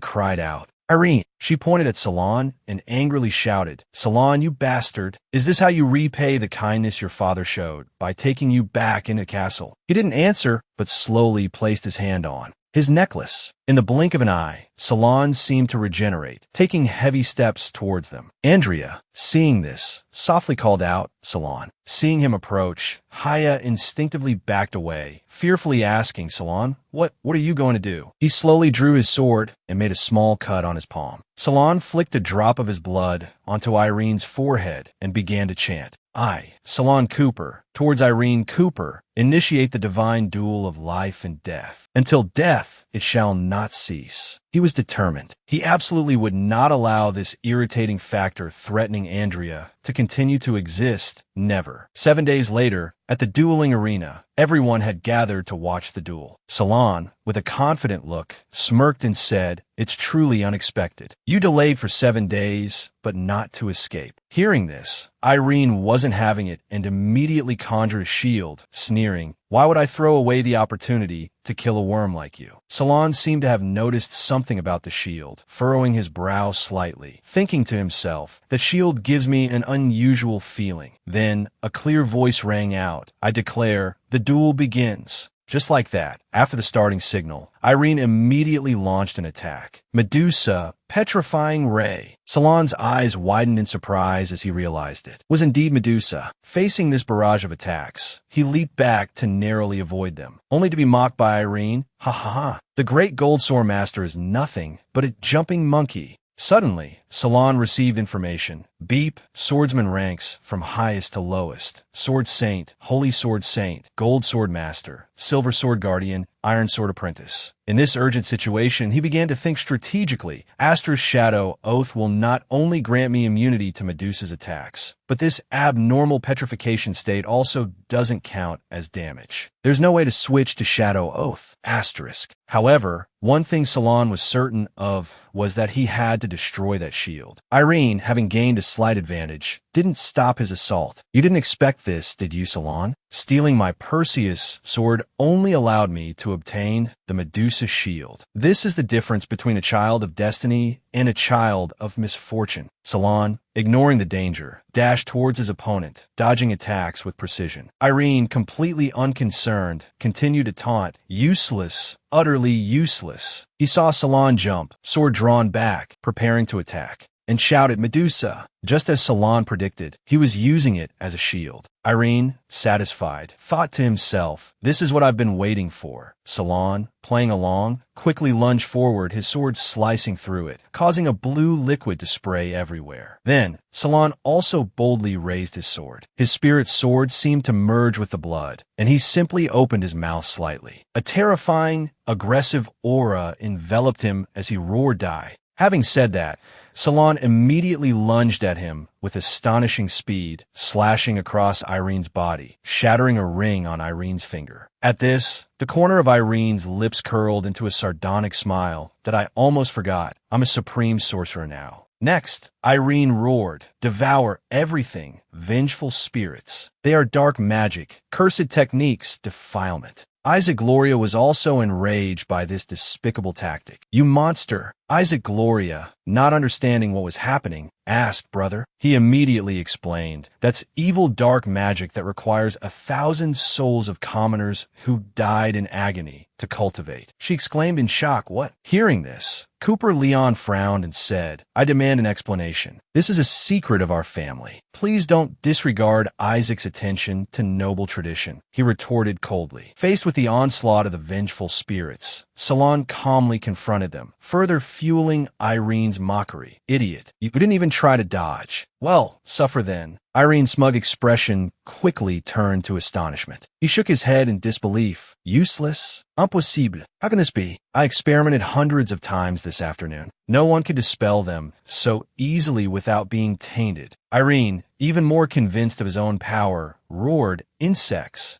cried out, "Irene!" She pointed at Salon and angrily shouted, "Salon, you bastard! Is this how you repay the kindness your father showed, by taking you back into the castle?" He didn't answer, but slowly placed his hand on his necklace. In the blink of an eye, Salon seemed to regenerate, taking heavy steps towards them. Andrea, seeing this, softly called out, "Salon." Seeing him approach, Haya instinctively backed away, fearfully asking, "Salon, what are you going to do?" He slowly drew his sword and made a small cut on his palm. Salon flicked a drop of his blood onto Irene's forehead and began to chant, "I, Sal Cooper, towards Irene Cooper, initiate the divine duel of life and death. Until death it shall not cease." He was determined. He absolutely would not allow this irritating factor threatening Andrea to continue to exist. Never. 7 days later, at the dueling arena, everyone had gathered to watch the duel. Salon, with a confident look, smirked and said, "It's truly unexpected. You delayed for 7 days, but not to escape." Hearing this, Irene wasn't having it and immediately conjured a shield, sneering, "Why would I throw away the opportunity to kill a worm like you?" Salon seemed to have noticed something about the shield, furrowing his brow slightly, thinking to himself, "The shield gives me an unusual feeling." Then a clear voice rang out, "I declare, the duel begins." Just like that, after the starting signal, Irene immediately launched an attack. Medusa, petrifying ray. Salon's eyes widened in surprise as he realized it was indeed Medusa. Facing this barrage of attacks, he leaped back to narrowly avoid them, only to be mocked by Irene. "Ha ha ha. The great gold sword master is nothing but a jumping monkey." Suddenly, Salon received information. Beep, swordsman ranks from highest to lowest. Sword Saint, Holy Sword Saint, Gold Sword Master, Silver Sword Guardian, Iron Sword Apprentice. In this urgent situation, he began to think strategically. Astra's Shadow Oath will not only grant me immunity to Medusa's attacks, but this abnormal petrification state also doesn't count as damage. There's no way to switch to Shadow Oath. Asterisk. However, one thing Salon was certain of was that he had to destroy that shield. Irene, having gained a slight advantage, didn't stop his assault. "You didn't expect this, did you, Salon? Stealing my Perseus sword only allowed me to obtain the Medusa shield. This is the difference between a child of destiny and a child of misfortune." Salon, ignoring the danger, dashed towards his opponent, dodging attacks with precision. Irene, completely unconcerned, continued to taunt, "Useless, utterly useless." He saw Salon jump, sword drawn back, preparing to attack. and shouted Medusa. Just as Salon predicted, he was using it as a shield. Irene, satisfied, thought to himself, "This is what I've been waiting for." Salon, playing along, quickly lunged forward, his sword slicing through it, causing a blue liquid to spray everywhere. Then, Salon also boldly raised his sword. His spirit sword seemed to merge with the blood, and he simply opened his mouth slightly. A terrifying, aggressive aura enveloped him as he roared, "Die." Having said that, Salon immediately lunged at him with astonishing speed, slashing across Irene's body, shattering a ring on Irene's finger. At this, the corner of Irene's lips curled into a sardonic smile that I almost forgot. I'm a supreme sorcerer now. Next, Irene roared, "Devour everything, vengeful spirits. They are dark magic, cursed techniques, defilement." Isaac Gloria was also enraged by this despicable tactic. "You monster!" Isaac Gloria, not understanding what was happening, asked, "Brother?" He immediately explained, "That's evil dark magic that requires 1,000 souls of commoners who died in agony to cultivate." She exclaimed in shock, "What?" Hearing this, Cooper Leon frowned and said, "I demand an explanation. This is a secret of our family. Please don't disregard Isaac's attention to noble tradition," he retorted coldly. Faced with the onslaught of the vengeful spirits, Salon calmly confronted them, further fueling Irene's mockery. "Idiot, you didn't even try to dodge. Well, suffer then." Irene's smug expression quickly turned to astonishment. He shook his head in disbelief. "Useless? Impossible. How can this be? I experimented hundreds of times this afternoon. No one could dispel them so easily without being tainted." Irene, even more convinced of his own power, roared, "Insects."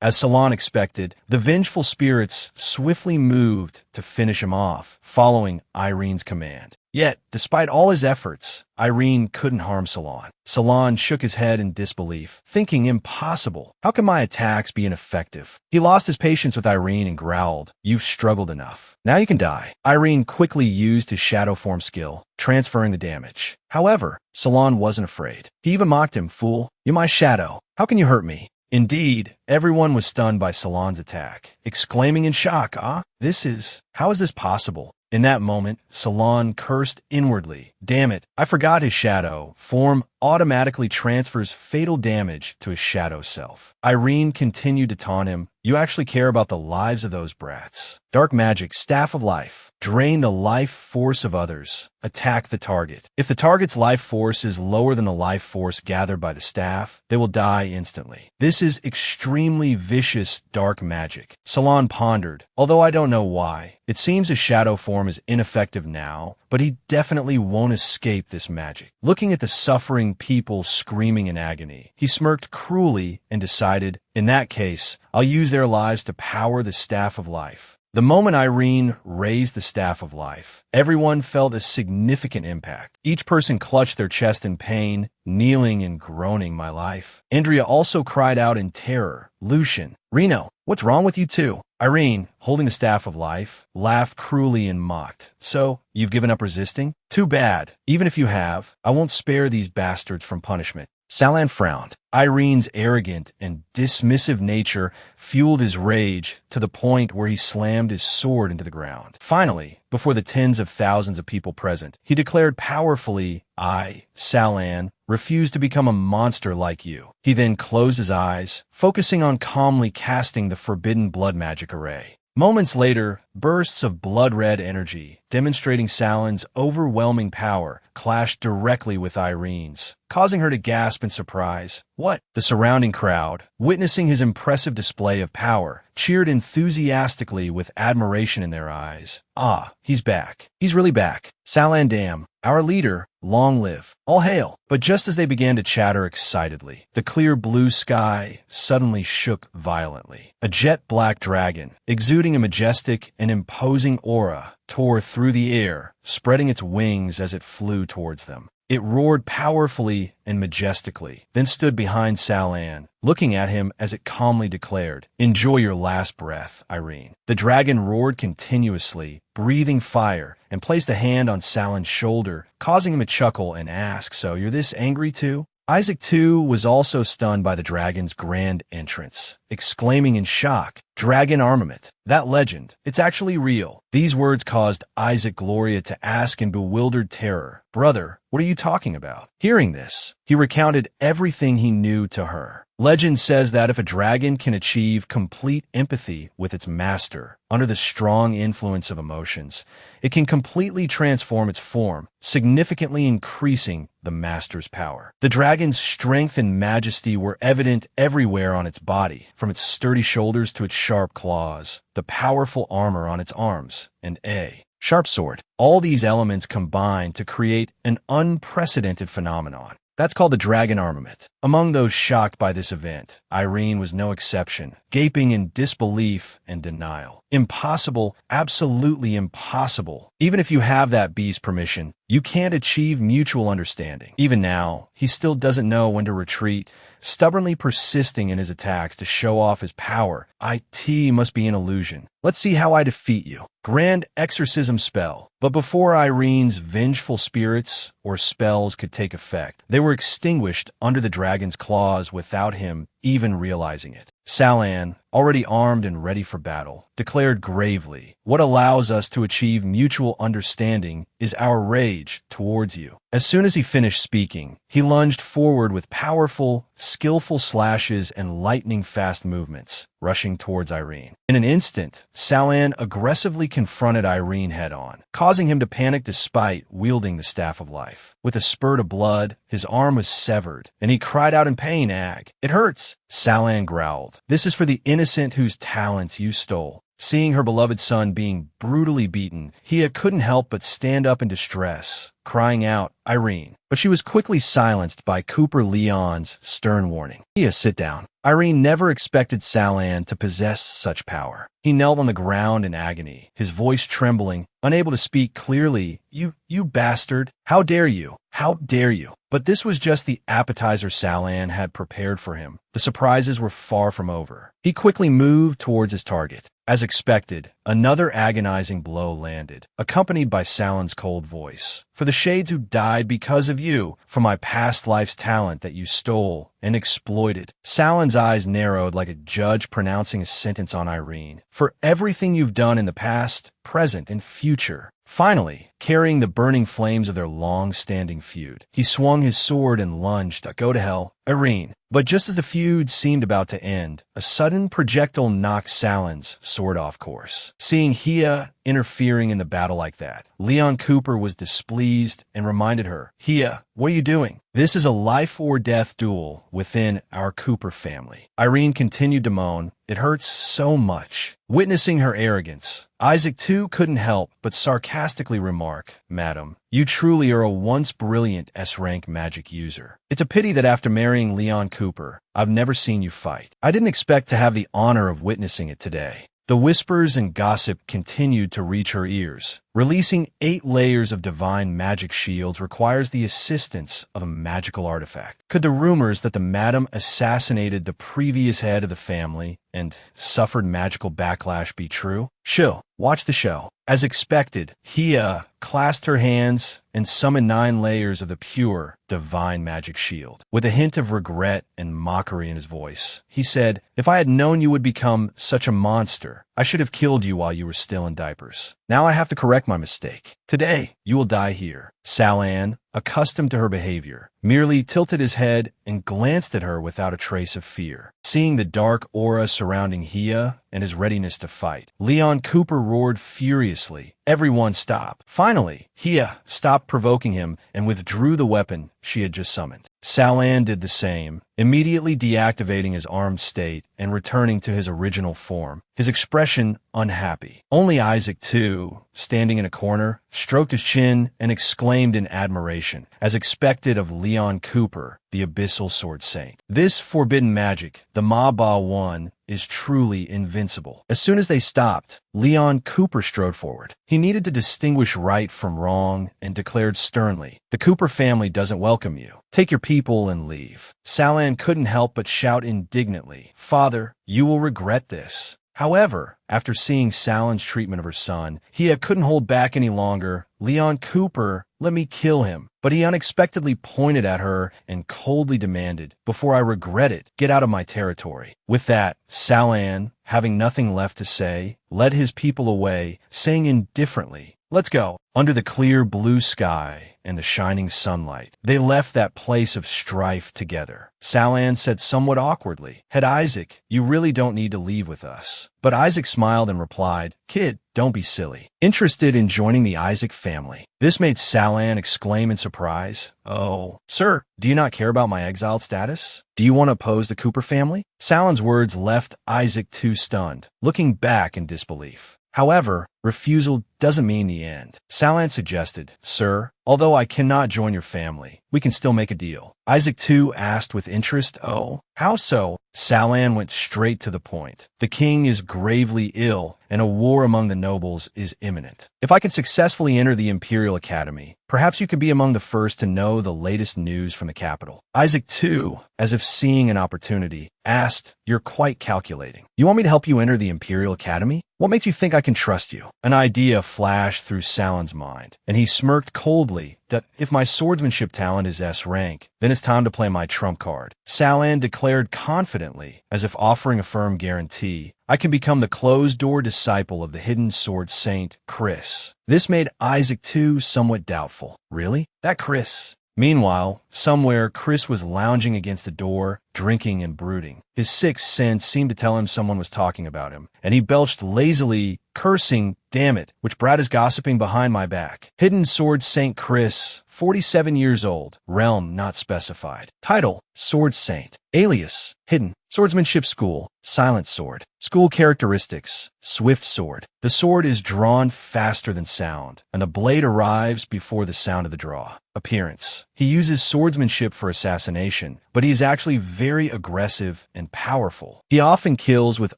As Salon expected, the vengeful spirits swiftly moved to finish him off, following Irene's command. Yet, despite all his efforts, Irene couldn't harm Salon. Salon shook his head in disbelief, thinking, "Impossible. How can my attacks be ineffective?" He lost his patience with Irene and growled, "You've struggled enough. Now you can die." Irene quickly used his shadow form skill, transferring the damage. However, Salon wasn't afraid. He even mocked him, "Fool, you're my shadow. How can you hurt me?" Indeed, everyone was stunned by Salon's attack, exclaiming in shock, how is this possible?" In that moment, Salon cursed inwardly. "Damn it, I forgot his shadow form automatically transfers fatal damage to his shadow self." Irene continued to taunt him, "You actually care about the lives of those brats. Dark magic, staff of life. Drain the life force of others. Attack the target. If the target's life force is lower than the life force gathered by the staff, they will die instantly. This is extremely vicious dark magic." Salon pondered, "Although I don't know why. It seems his shadow form is ineffective now, but he definitely won't escape this magic." Looking at the suffering people screaming in agony, he smirked cruelly and decided, "In that case, I'll use their lives to power the Staff of Life." The moment Irene raised the Staff of Life, everyone felt a significant impact. Each person clutched their chest in pain, kneeling and groaning, "My life." Andrea also cried out in terror, "Lucian, Reno, what's wrong with you two?" Irene, holding the Staff of Life, laughed cruelly and mocked. "So, you've given up resisting? Too bad. Even if you have, I won't spare these bastards from punishment." Salan frowned. Irene's arrogant and dismissive nature fueled his rage to the point where he slammed his sword into the ground. Finally, before the tens of thousands of people present, he declared powerfully, "I, Salan, refuse to become a monster like you." He then closed his eyes, focusing on calmly casting the forbidden blood magic array. Moments later, bursts of blood-red energy, demonstrating Salan's overwhelming power, clashed directly with Irene's, causing her to gasp in surprise. "What?" The surrounding crowd, witnessing his impressive display of power, cheered enthusiastically with admiration in their eyes. "Ah, he's back. He's really back. Salan Dam, our leader, long live. All hail." But just as they began to chatter excitedly, the clear blue sky suddenly shook violently. A jet-black dragon, exuding a majestic and imposing aura, tore through the air, spreading its wings as it flew towards them. It roared powerfully and majestically, then stood behind Salan, looking at him as it calmly declared, "Enjoy your last breath, Irene." The dragon roared continuously, breathing fire, and placed a hand on Salan's shoulder, causing him to chuckle and ask, "So you're this angry too?" Isaac, too, was also stunned by the dragon's grand entrance, exclaiming in shock, "Dragon armament! That legend, it's actually real." These words caused Isaac Gloria to ask in bewildered terror, "Brother, what are you talking about?" Hearing this, he recounted everything he knew to her. Legend says that if a dragon can achieve complete empathy with its master under the strong influence of emotions, it can completely transform its form, significantly increasing the master's power. The dragon's strength and majesty were evident everywhere on its body, from its sturdy shoulders to its sharp claws, the powerful armor on its arms, and a sharp sword. All these elements combine to create an unprecedented phenomenon. That's called the dragon armament. Among those shocked by this event, Irene was no exception, gaping in disbelief and denial. Impossible, absolutely impossible. Even if you have that beast's permission, you can't achieve mutual understanding. Even now, he still doesn't know when to retreat, stubbornly persisting in his attacks to show off his power. It must be an illusion. Let's see how I defeat you. Grand exorcism spell. But before Irene's vengeful spirits or spells could take effect, they were extinguished under the dragon's claws without him even realizing it. Salan, already armed and ready for battle, declared gravely, "What allows us to achieve mutual understanding is our rage towards you." As soon as he finished speaking, he lunged forward with powerful, skillful slashes and lightning-fast movements, rushing towards Irene. In an instant, Salan aggressively confronted Irene head-on, causing him to panic despite wielding the Staff of Life. With a spurt of blood, his arm was severed, and he cried out in pain, "Ag, it hurts!" Salan growled, "This is for the innocent whose talents you stole." Seeing her beloved son being brutally beaten, Hia couldn't help but stand up in distress, crying out, "Irene." But she was quickly silenced by Cooper Leon's stern warning. "Hia, sit down." Irene never expected Salan to possess such power. He knelt on the ground in agony, his voice trembling, unable to speak clearly. You bastard! How dare you? How dare you?" But this was just the appetizer Salan had prepared for him. The surprises were far from over. He quickly moved towards his target. As expected, another agonizing blow landed, accompanied by Salan's cold voice. "For the shades who died because of you, for my past life's talent that you stole and exploited." Salan's eyes narrowed like a judge pronouncing a sentence on Irene. "For everything you've done in the past, present, and future." Finally, carrying the burning flames of their long-standing feud, he swung his sword and lunged to go to hell, Irene. But just as the feud seemed about to end, a sudden projectile knocked Salan's sword off course. Seeing Hia interfering in the battle like that, Leon Cooper was displeased and reminded her, "Hia, what are you doing? This is a life-or-death duel within our Cooper family." Irene continued to moan, "It hurts so much." Witnessing her arrogance, Isaac too couldn't help but sarcastically remark, "Madam, you truly are a once brilliant S-rank magic user. It's a pity that after marrying Leon Cooper, I've never seen you fight. I didn't expect to have the honor of witnessing it today." The whispers and gossip continued to reach her ears. Releasing 8 layers of divine magic shields requires the assistance of a magical artifact. Could the rumors that the madam assassinated the previous head of the family and suffered magical backlash be true? Chill, watch the show. As expected, Hia clasped her hands and summoned 9 layers of the pure, divine magic shield. With a hint of regret and mockery in his voice, he said, "If I had known you would become such a monster, I should have killed you while you were still in diapers. Now I have to correct my mistake. Today, you will die here." Salan, accustomed to her behavior, merely tilted his head and glanced at her without a trace of fear. Seeing the dark aura surrounding Hia and his readiness to fight, Leon Cooper roared furiously, "Everyone stop." Finally, Hia stopped provoking him and withdrew the weapon she had just summoned. Salan did the same, immediately deactivating his armed state and returning to his original form, his expression unhappy. Only Isaac, too, standing in a corner, stroked his chin and exclaimed in admiration, as expected of Leon Cooper, the Abyssal Sword Saint. This forbidden magic, the Ma Ba One, is truly invincible. As soon as they stopped, Leon Cooper strode forward. He needed to distinguish right from wrong and declared sternly, "The Cooper family doesn't welcome you. Take your people and leave." Salan couldn't help but shout indignantly, "Father, you will regret this." However, after seeing Salan's treatment of her son, Hia couldn't hold back any longer Leon Cooper, let me kill him. But he unexpectedly pointed at her and coldly demanded, before I regret it, get out of my territory. With that, Salan, having nothing left to say, led his people away, saying indifferently, let's go. Under the clear blue sky and the shining sunlight, they left that place of strife together. Salan said somewhat awkwardly, Head Isaac, you really don't need to leave with us. But Isaac smiled and replied, Kid, don't be silly. Interested in joining the Isaac family. This made Salan exclaim in surprise, Oh, sir, do you not care about my exiled status? Do you want to oppose the Cooper family? Salan's words left Isaac too stunned, looking back in disbelief. However, refusal doesn't mean the end. Salan suggested, Sir, although I cannot join your family, we can still make a deal. Isaac too asked with interest, Oh, how so? Salan went straight to the point. The king is gravely ill, and a war among the nobles is imminent. If I can successfully enter the Imperial Academy, perhaps you could be among the first to know the latest news from the capital. Isaac too, as if seeing an opportunity, asked, You're quite calculating. You want me to help you enter the Imperial Academy? What makes you think I can trust you? An idea flashed through Salan's mind, and he smirked coldly that if my swordsmanship talent is S rank, then it's time to play my trump card. Salan declared confidently, as if offering a firm guarantee, I can become the closed-door disciple of the hidden sword saint, Chris. This made Isaac too somewhat doubtful. Really? That Chris? Meanwhile, somewhere, Chris was lounging against the door, drinking and brooding. His sixth sense seemed to tell him someone was talking about him, and he belched lazily, cursing, damn it, which brat is gossiping behind my back. Hidden Sword Saint Chris, 47 years old, realm not specified. Title, Sword Saint. Alias, Hidden. Swordsmanship School, Silent Sword. School characteristics, Swift Sword. The sword is drawn faster than sound, and the blade arrives before the sound of the draw. Appearance. He uses swordsmanship for assassination, but he is actually very aggressive and powerful. He often kills with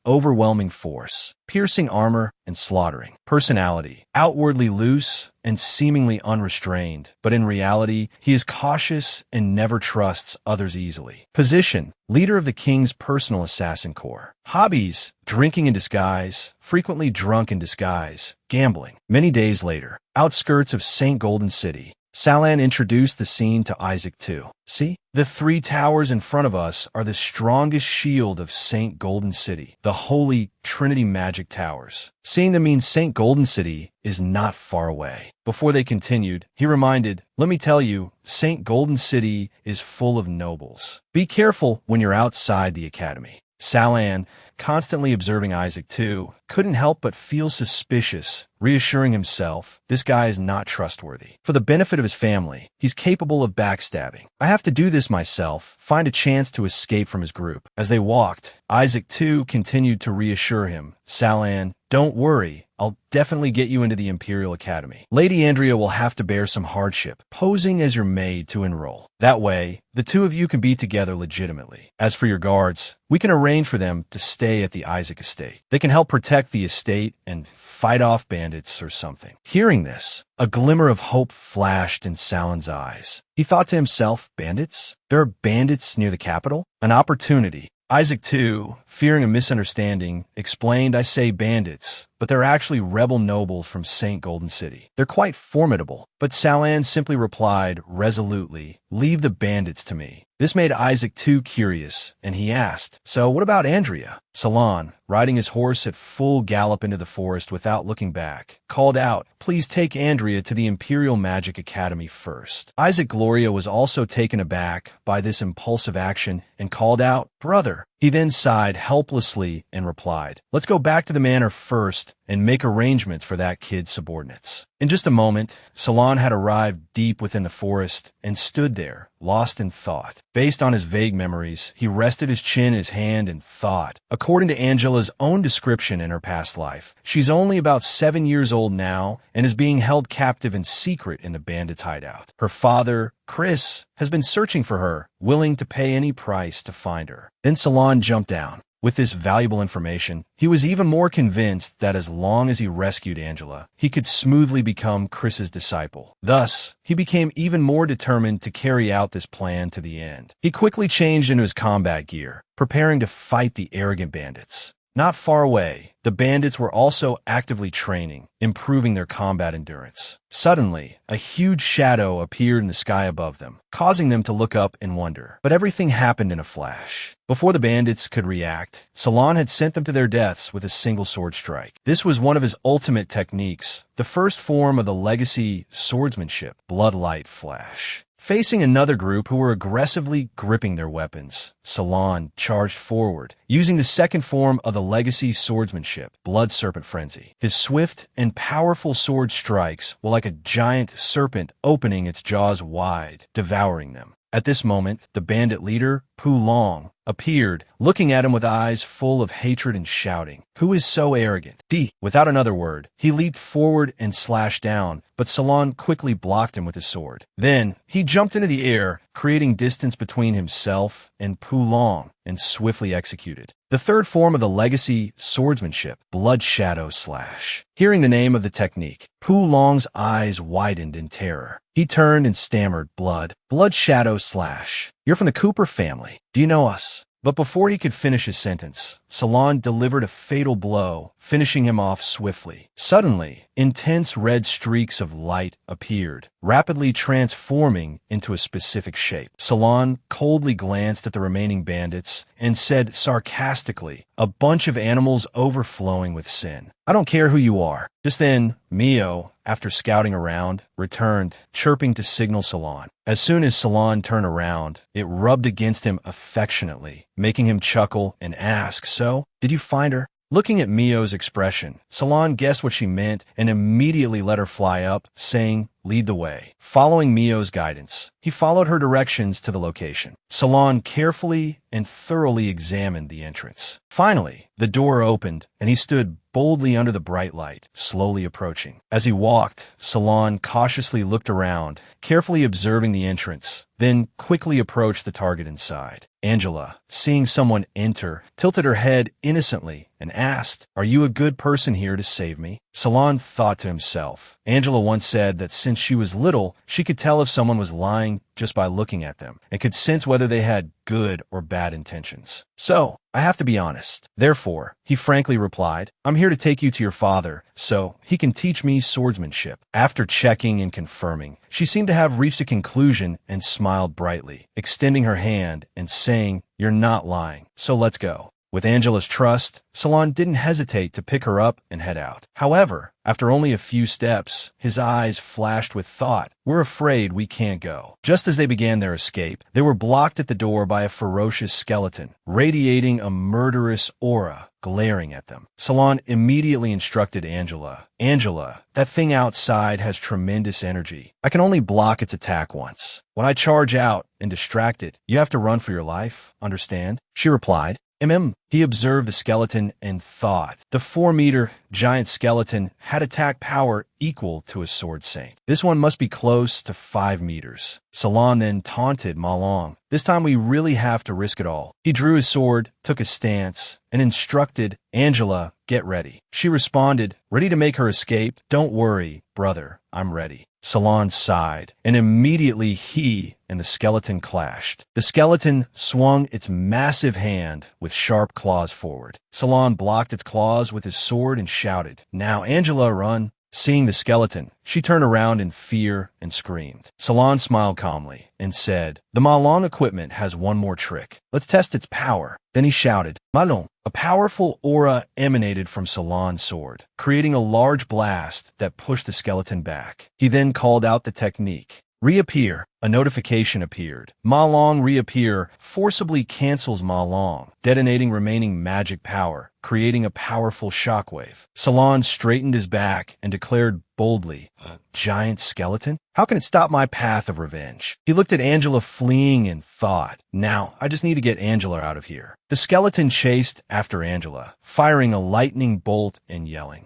overwhelming force, piercing armor and slaughtering. Personality. Outwardly loose and seemingly unrestrained, but in reality, he is cautious and never trusts others easily. Position. Leader of the king's personal assassin corps. Hobbies. Drinking in disguise, frequently drunk in disguise, gambling. Many days later, outskirts of St. Golden City, Salan introduced the scene to Isaac too. See? The three towers in front of us are the strongest shield of St. Golden City, the holy Trinity Magic Towers. Seeing them means St. Golden City is not far away. Before they continued, he reminded, Let me tell you, St. Golden City is full of nobles. Be careful when you're outside the academy. Salan, constantly observing Isaac too, couldn't help but feel suspicious, reassuring himself, this guy is not trustworthy. For the benefit of his family, he's capable of backstabbing. I have to do this myself, find a chance to escape from his group. As they walked, Isaac too continued to reassure him, Salan, don't worry, I'll definitely get you into the Imperial Academy. Lady Andrea will have to bear some hardship, posing as your maid to enroll. That way, the two of you can be together legitimately. As for your guards, we can arrange for them to stay at the Isaac estate. They can help protect the estate and fight off bandits or something. Hearing this, a glimmer of hope flashed in Salan's eyes. He thought to himself, bandits? There are bandits near the capital? An opportunity. Isaac too, fearing a misunderstanding, explained, I say bandits, but they're actually rebel nobles from St. Golden City. They're quite formidable. But Salan simply replied resolutely, leave the bandits to me. This made Isaac too curious, and he asked, so what about Andrea? Salan, riding his horse at full gallop into the forest without looking back, called out, please take Andrea to the Imperial Magic Academy first. Isaac Gloria was also taken aback by this impulsive action and called out, brother. He then sighed helplessly and replied, let's go back to the manor first and make arrangements for that kid's subordinates. In just a moment, Salan had arrived deep within the forest and stood there, lost in thought. Based on his vague memories, he rested his chin in his hand and thought. According to Angela's own description in her past life, she's only about 7 years old now and is being held captive in secret in the bandits' hideout. Her father, Chris, has been searching for her, willing to pay any price to find her. Then Salan jumped down. With this valuable information, he was even more convinced that as long as he rescued Angela, he could smoothly become Chris's disciple. Thus, he became even more determined to carry out this plan to the end. He quickly changed into his combat gear, preparing to fight the arrogant bandits. Not far away, the bandits were also actively training, improving their combat endurance. Suddenly, a huge shadow appeared in the sky above them, causing them to look up in wonder. But everything happened in a flash. Before the bandits could react, Salon had sent them to their deaths with a single sword strike. This was one of his ultimate techniques, the first form of the legacy swordsmanship, Bloodlight Flash. Facing another group who were aggressively gripping their weapons, Salon charged forward, using the second form of the legacy swordsmanship, Blood Serpent Frenzy. His swift and powerful sword strikes were like a giant serpent opening its jaws wide, devouring them. At this moment, the bandit leader, Pu Long, appeared, looking at him with eyes full of hatred and shouting, "Who is so arrogant?" Without another word, he leaped forward and slashed down, but Salon quickly blocked him with his sword. Then, he jumped into the air, creating distance between himself and Pu Long, and swiftly executed the third form of the legacy swordsmanship, Blood Shadow Slash. Hearing the name of the technique, Pu Long's eyes widened in terror. He turned and stammered, Blood Shadow Slash. You're from the Cooper family. Do you know us?" But before he could finish his sentence, Salon delivered a fatal blow, finishing him off swiftly. Suddenly, intense red streaks of light appeared, rapidly transforming into a specific shape. Salon coldly glanced at the remaining bandits and said sarcastically, "A bunch of animals overflowing with sin. I don't care who you are." Just then, Mio, after scouting around, returned, chirping to signal Salon. As soon as Salon turned around, it rubbed against him affectionately, making him chuckle and ask, "So, did you find her?" Looking at Mio's expression, Salon guessed what she meant and immediately let her fly up, saying, "Lead the way." Following Mio's guidance, he followed her directions to the location. Salon carefully and thoroughly examined the entrance. Finally, the door opened, and he stood boldly under the bright light, slowly approaching. As he walked, Salon cautiously looked around, carefully observing the entrance, then quickly approached the target inside. Angela, seeing someone enter, tilted her head innocently and asked, "Are you a good person here to save me?" Salon thought to himself. Angela once said that since she was little, she could tell if someone was lying just by looking at them, and could sense whether they had good or bad intentions. "So, I have to be honest." Therefore, he frankly replied, "I'm here to take you to your father, so he can teach me swordsmanship." After checking and confirming, she seemed to have reached a conclusion and smiled brightly, extending her hand and saying, "You're not lying, so let's go." With Angela's trust, Salon didn't hesitate to pick her up and head out. However, after only a few steps, his eyes flashed with thought. "We're afraid we can't go." Just as they began their escape, they were blocked at the door by a ferocious skeleton, radiating a murderous aura, glaring at them. Salon immediately instructed Angela, "Angela, that thing outside has tremendous energy. I can only block its attack once. When I charge out and distract it, you have to run for your life, understand?" She replied, He observed the skeleton and thought. The 4-meter giant skeleton had attack power equal to a sword saint. This one must be close to 5 meters. Salon then taunted Ma Long. "This time we really have to risk it all." He drew his sword, took a stance, and instructed, "Angela, get ready." She responded, ready to make her escape. "Don't worry, brother, I'm ready." Salon sighed, and immediately he and the skeleton clashed. The skeleton swung its massive hand with sharp claws forward. Salon blocked its claws with his sword and shouted, "Now, Angela, run." Seeing the skeleton, she turned around in fear and screamed. Salon smiled calmly and said, "The Ma Long equipment has one more trick. Let's test its power." Then he shouted, "Ma Long." A powerful aura emanated from Salon's sword, creating a large blast that pushed the skeleton back. He then called out the technique. Reappear. A notification appeared. Ma Long reappear forcibly cancels Ma Long, detonating remaining magic power, creating a powerful shockwave. Salon straightened his back and declared boldly, "A giant skeleton? How can it stop my path of revenge?" He looked at Angela fleeing and thought, "Now, I just need to get Angela out of here." The skeleton chased after Angela, firing a lightning bolt and yelling.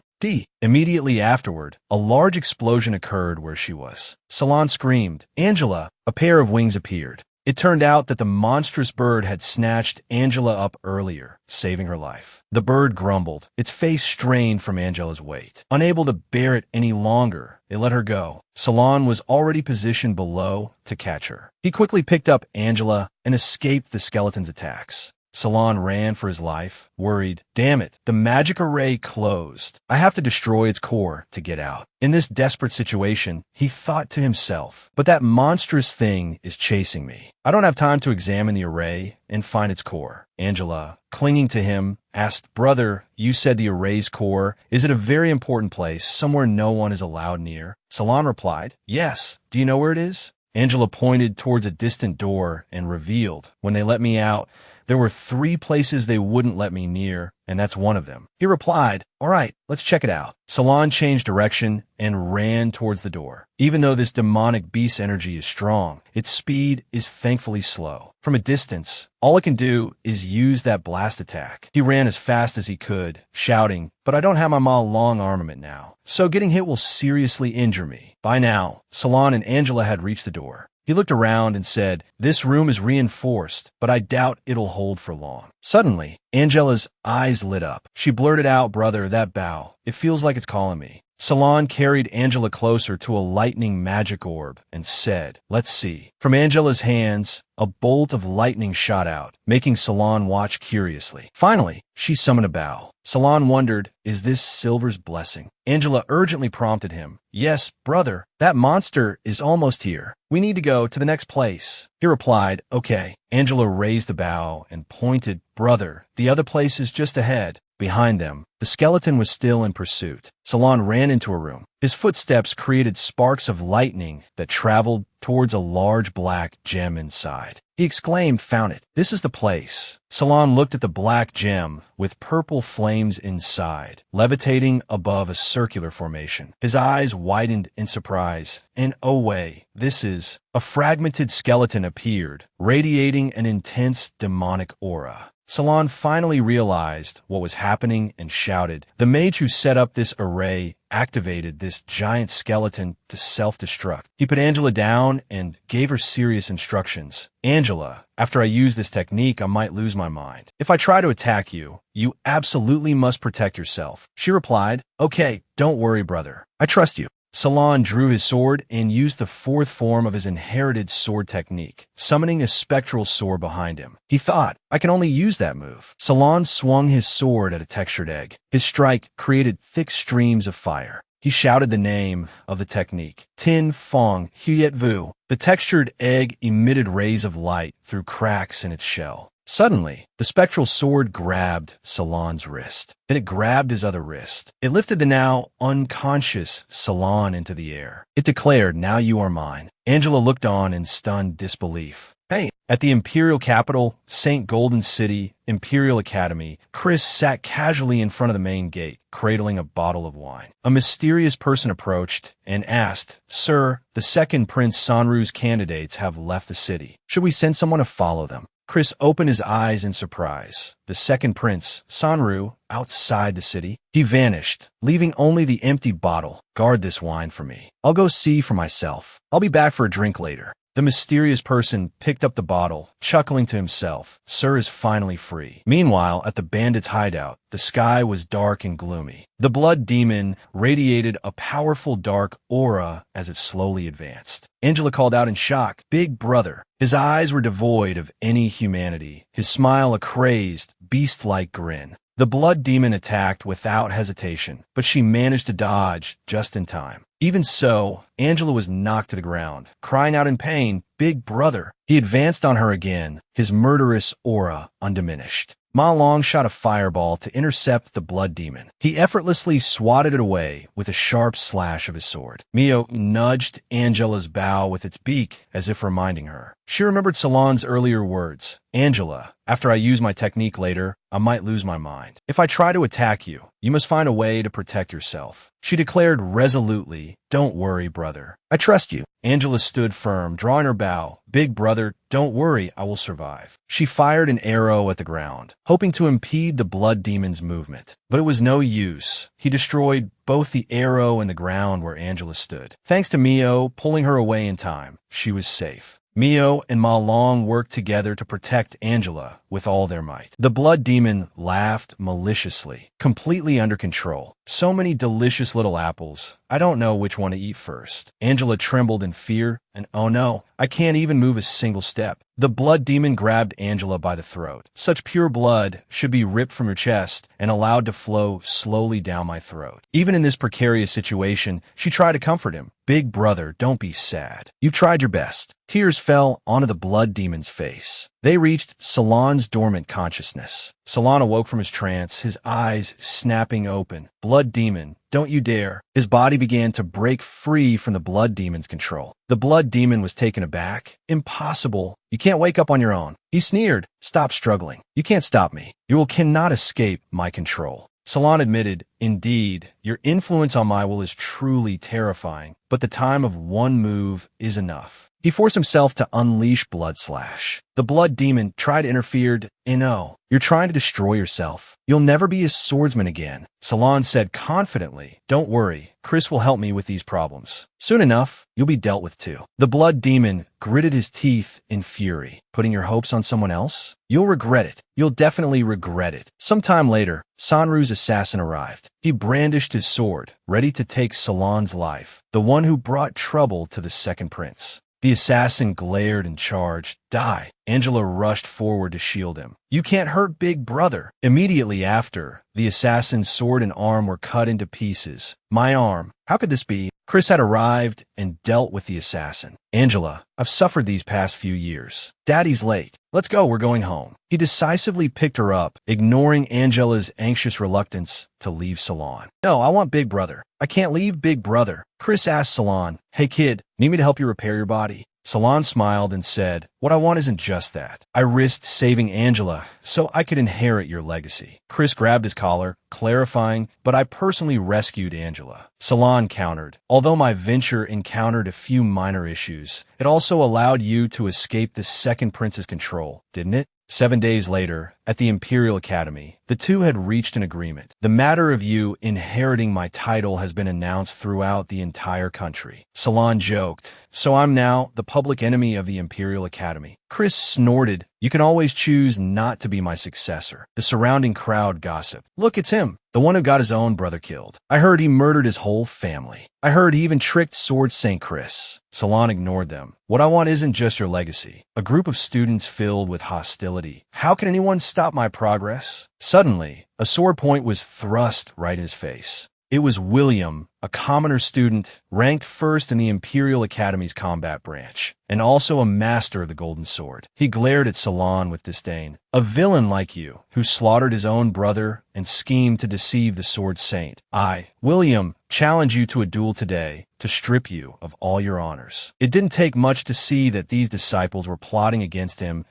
Immediately afterward, a large explosion occurred where she was. Salon screamed, "Angela!" A pair of wings appeared. It turned out that the monstrous bird had snatched Angela up earlier, saving her life. The bird grumbled, its face strained from Angela's weight. Unable to bear it any longer, it let her go. Salon was already positioned below to catch her. He quickly picked up Angela and escaped the skeleton's attacks. Salon ran for his life, worried. Damn it, the magic array closed. I have to destroy its core to get out. In this desperate situation, he thought to himself, but that monstrous thing is chasing me. I don't have time to examine the array and find its core. Angela, clinging to him, asked, Brother, you said the array's core. Is it a very important place, somewhere no one is allowed near? Salon replied, Yes. Do you know where it is? Angela pointed towards a distant door and revealed, when they let me out, there were 3 places they wouldn't let me near, and that's one of them. He replied, All right, let's check it out. Salon changed direction and ran towards the door. Even though this demonic beast's energy is strong, its speed is thankfully slow. From a distance, all it can do is use that blast attack. He ran as fast as he could, shouting, But I don't have my long armament now, so getting hit will seriously injure me. By now, Salon and Angela had reached the door. He looked around and said, This room is reinforced, but I doubt it'll hold for long. Suddenly, Angela's eyes lit up. She blurted out, Brother, that bow. It feels like it's calling me. Salon carried Angela closer to a lightning magic orb and said, Let's see. From Angela's hands, a bolt of lightning shot out, making Salon watch curiously. Finally, she summoned a bow. Salon wondered, Is this Silver's blessing? Angela urgently prompted him, Yes, brother, that monster is almost here. We need to go to the next place. He replied, Okay. Angela raised the bow and pointed, Brother, the other place is just ahead. Behind them, the skeleton was still in pursuit. Salon ran into a room. His footsteps created sparks of lightning that traveled towards a large black gem inside. He exclaimed, Found it. This is the place. Salon looked at the black gem with purple flames inside, levitating above a circular formation. His eyes widened in surprise. And oh wait, this is... A fragmented skeleton appeared, radiating an intense demonic aura. Salon finally realized what was happening and shouted. The mage who set up this array activated this giant skeleton to self-destruct. He put Angela down and gave her serious instructions. Angela, after I use this technique, I might lose my mind. If I try to attack you, you absolutely must protect yourself. She replied, Okay, don't worry, brother. I trust you. Salon drew his sword and used the 4th form of his inherited sword technique, summoning a spectral sword behind him. He thought, I can only use that move. Salon swung his sword at a textured egg. His strike created thick streams of fire. He shouted the name of the technique, Tin Fong Huyet Vu. The textured egg emitted rays of light through cracks in its shell. Suddenly, the spectral sword grabbed Salon's wrist. Then it grabbed his other wrist. It lifted the now unconscious Salon into the air. It declared, Now you are mine. Angela looked on in stunned disbelief. Hey, at the Imperial capital, St. Golden City, Imperial Academy, Chris sat casually in front of the main gate, cradling a bottle of wine. A mysterious person approached and asked, Sir, the second Prince Sanru's candidates have left the city. Should we send someone to follow them? Chris opened his eyes in surprise. The second prince, Sanru, outside the city. He vanished, leaving only the empty bottle. Guard this wine for me. I'll go see for myself. I'll be back for a drink later. The mysterious person picked up the bottle, chuckling to himself. Sir is finally free. Meanwhile, at the bandits' hideout, the sky was dark and gloomy. The blood demon radiated a powerful dark aura as it slowly advanced. Angela called out in shock, Big brother. His eyes were devoid of any humanity, his smile a crazed, beast-like grin. The blood demon attacked without hesitation, but she managed to dodge just in time. Even so, Angela was knocked to the ground, crying out in pain, Big brother. He advanced on her again, his murderous aura undiminished. Ma Long shot a fireball to intercept the blood demon. He effortlessly swatted it away with a sharp slash of his sword. Mio nudged Angela's bow with its beak as if reminding her. She remembered Salon's earlier words. Angela, after I use my technique later, I might lose my mind. If I try to attack you, you must find a way to protect yourself. She declared resolutely, Don't worry, brother. I trust you. Angela stood firm, drawing her bow. Big brother, don't worry, I will survive. She fired an arrow at the ground, hoping to impede the blood demon's movement. But it was no use. He destroyed both the arrow and the ground where Angela stood. Thanks to Mio pulling her away in time, she was safe. Mio and Ma Long worked together to protect Angela with all their might. The blood demon laughed maliciously, completely under control. So many delicious little apples. I don't know which one to eat first. Angela trembled in fear, and oh no, I can't even move a single step. The blood demon grabbed Angela by the throat. Such pure blood should be ripped from your chest and allowed to flow slowly down my throat. Even in this precarious situation, she tried to comfort him. Big brother, don't be sad. You tried your best. Tears fell onto the blood demon's face. They reached Salon's dormant consciousness. Salon awoke from his trance, his eyes snapping open. Blood demon, don't you dare. His body began to break free from the blood demon's control. The blood demon was taken aback. Impossible. You can't wake up on your own. He sneered. Stop struggling. You can't stop me. You cannot escape my control. Salon admitted, indeed, your influence on my will is truly terrifying, but the time of one move is enough. He forced himself to unleash Blood Slash. The blood demon tried to interfere. No, you're trying to destroy yourself. You'll never be a swordsman again. Salon said confidently, don't worry, Chris will help me with these problems. Soon enough, you'll be dealt with too. The blood demon gritted his teeth in fury. Putting your hopes on someone else? You'll regret it. You'll definitely regret it. Sometime later, Sanru's assassin arrived. He brandished his sword, ready to take Salon's life, the one who brought trouble to the second prince. The assassin glared and charged. Die. Angela rushed forward to shield him. You can't hurt Big Brother. Immediately after, the assassin's sword and arm were cut into pieces. My arm. How could this be? Chris had arrived and dealt with the assassin. Angela, I've suffered these past few years. Daddy's late. Let's go, we're going home. He decisively picked her up, ignoring Angela's anxious reluctance to leave Salon. No, I want Big Brother. I can't leave Big Brother. Chris asked Salon, hey kid, need me to help you repair your body? Salon smiled and said, what I want isn't just that. I risked saving Angela so I could inherit your legacy. Chris grabbed his collar, clarifying, but I personally rescued Angela. Salon countered, although my venture encountered a few minor issues, it also allowed you to escape the second prince's control, didn't it? 7 days later, at the Imperial Academy, the two had reached an agreement. The matter of you inheriting my title has been announced throughout the entire country. Salon joked, so I'm now the public enemy of the Imperial Academy. Chris snorted, you can always choose not to be my successor. The surrounding crowd gossiped. Look, it's him, the one who got his own brother killed. I heard he murdered his whole family. I heard he even tricked Sword St. Chris. Salon ignored them. What I want isn't just your legacy. A group of students filled with hostility. How can anyone stop my progress? Suddenly, a sword point was thrust right in his face. It was William, a commoner student, ranked first in the Imperial Academy's combat branch, and also a master of the Golden Sword. He glared at Salon with disdain. A villain like you, who slaughtered his own brother and schemed to deceive the Sword Saint. I, William, challenge you to a duel today to strip you of all your honors. It didn't take much to see that these disciples were plotting against him.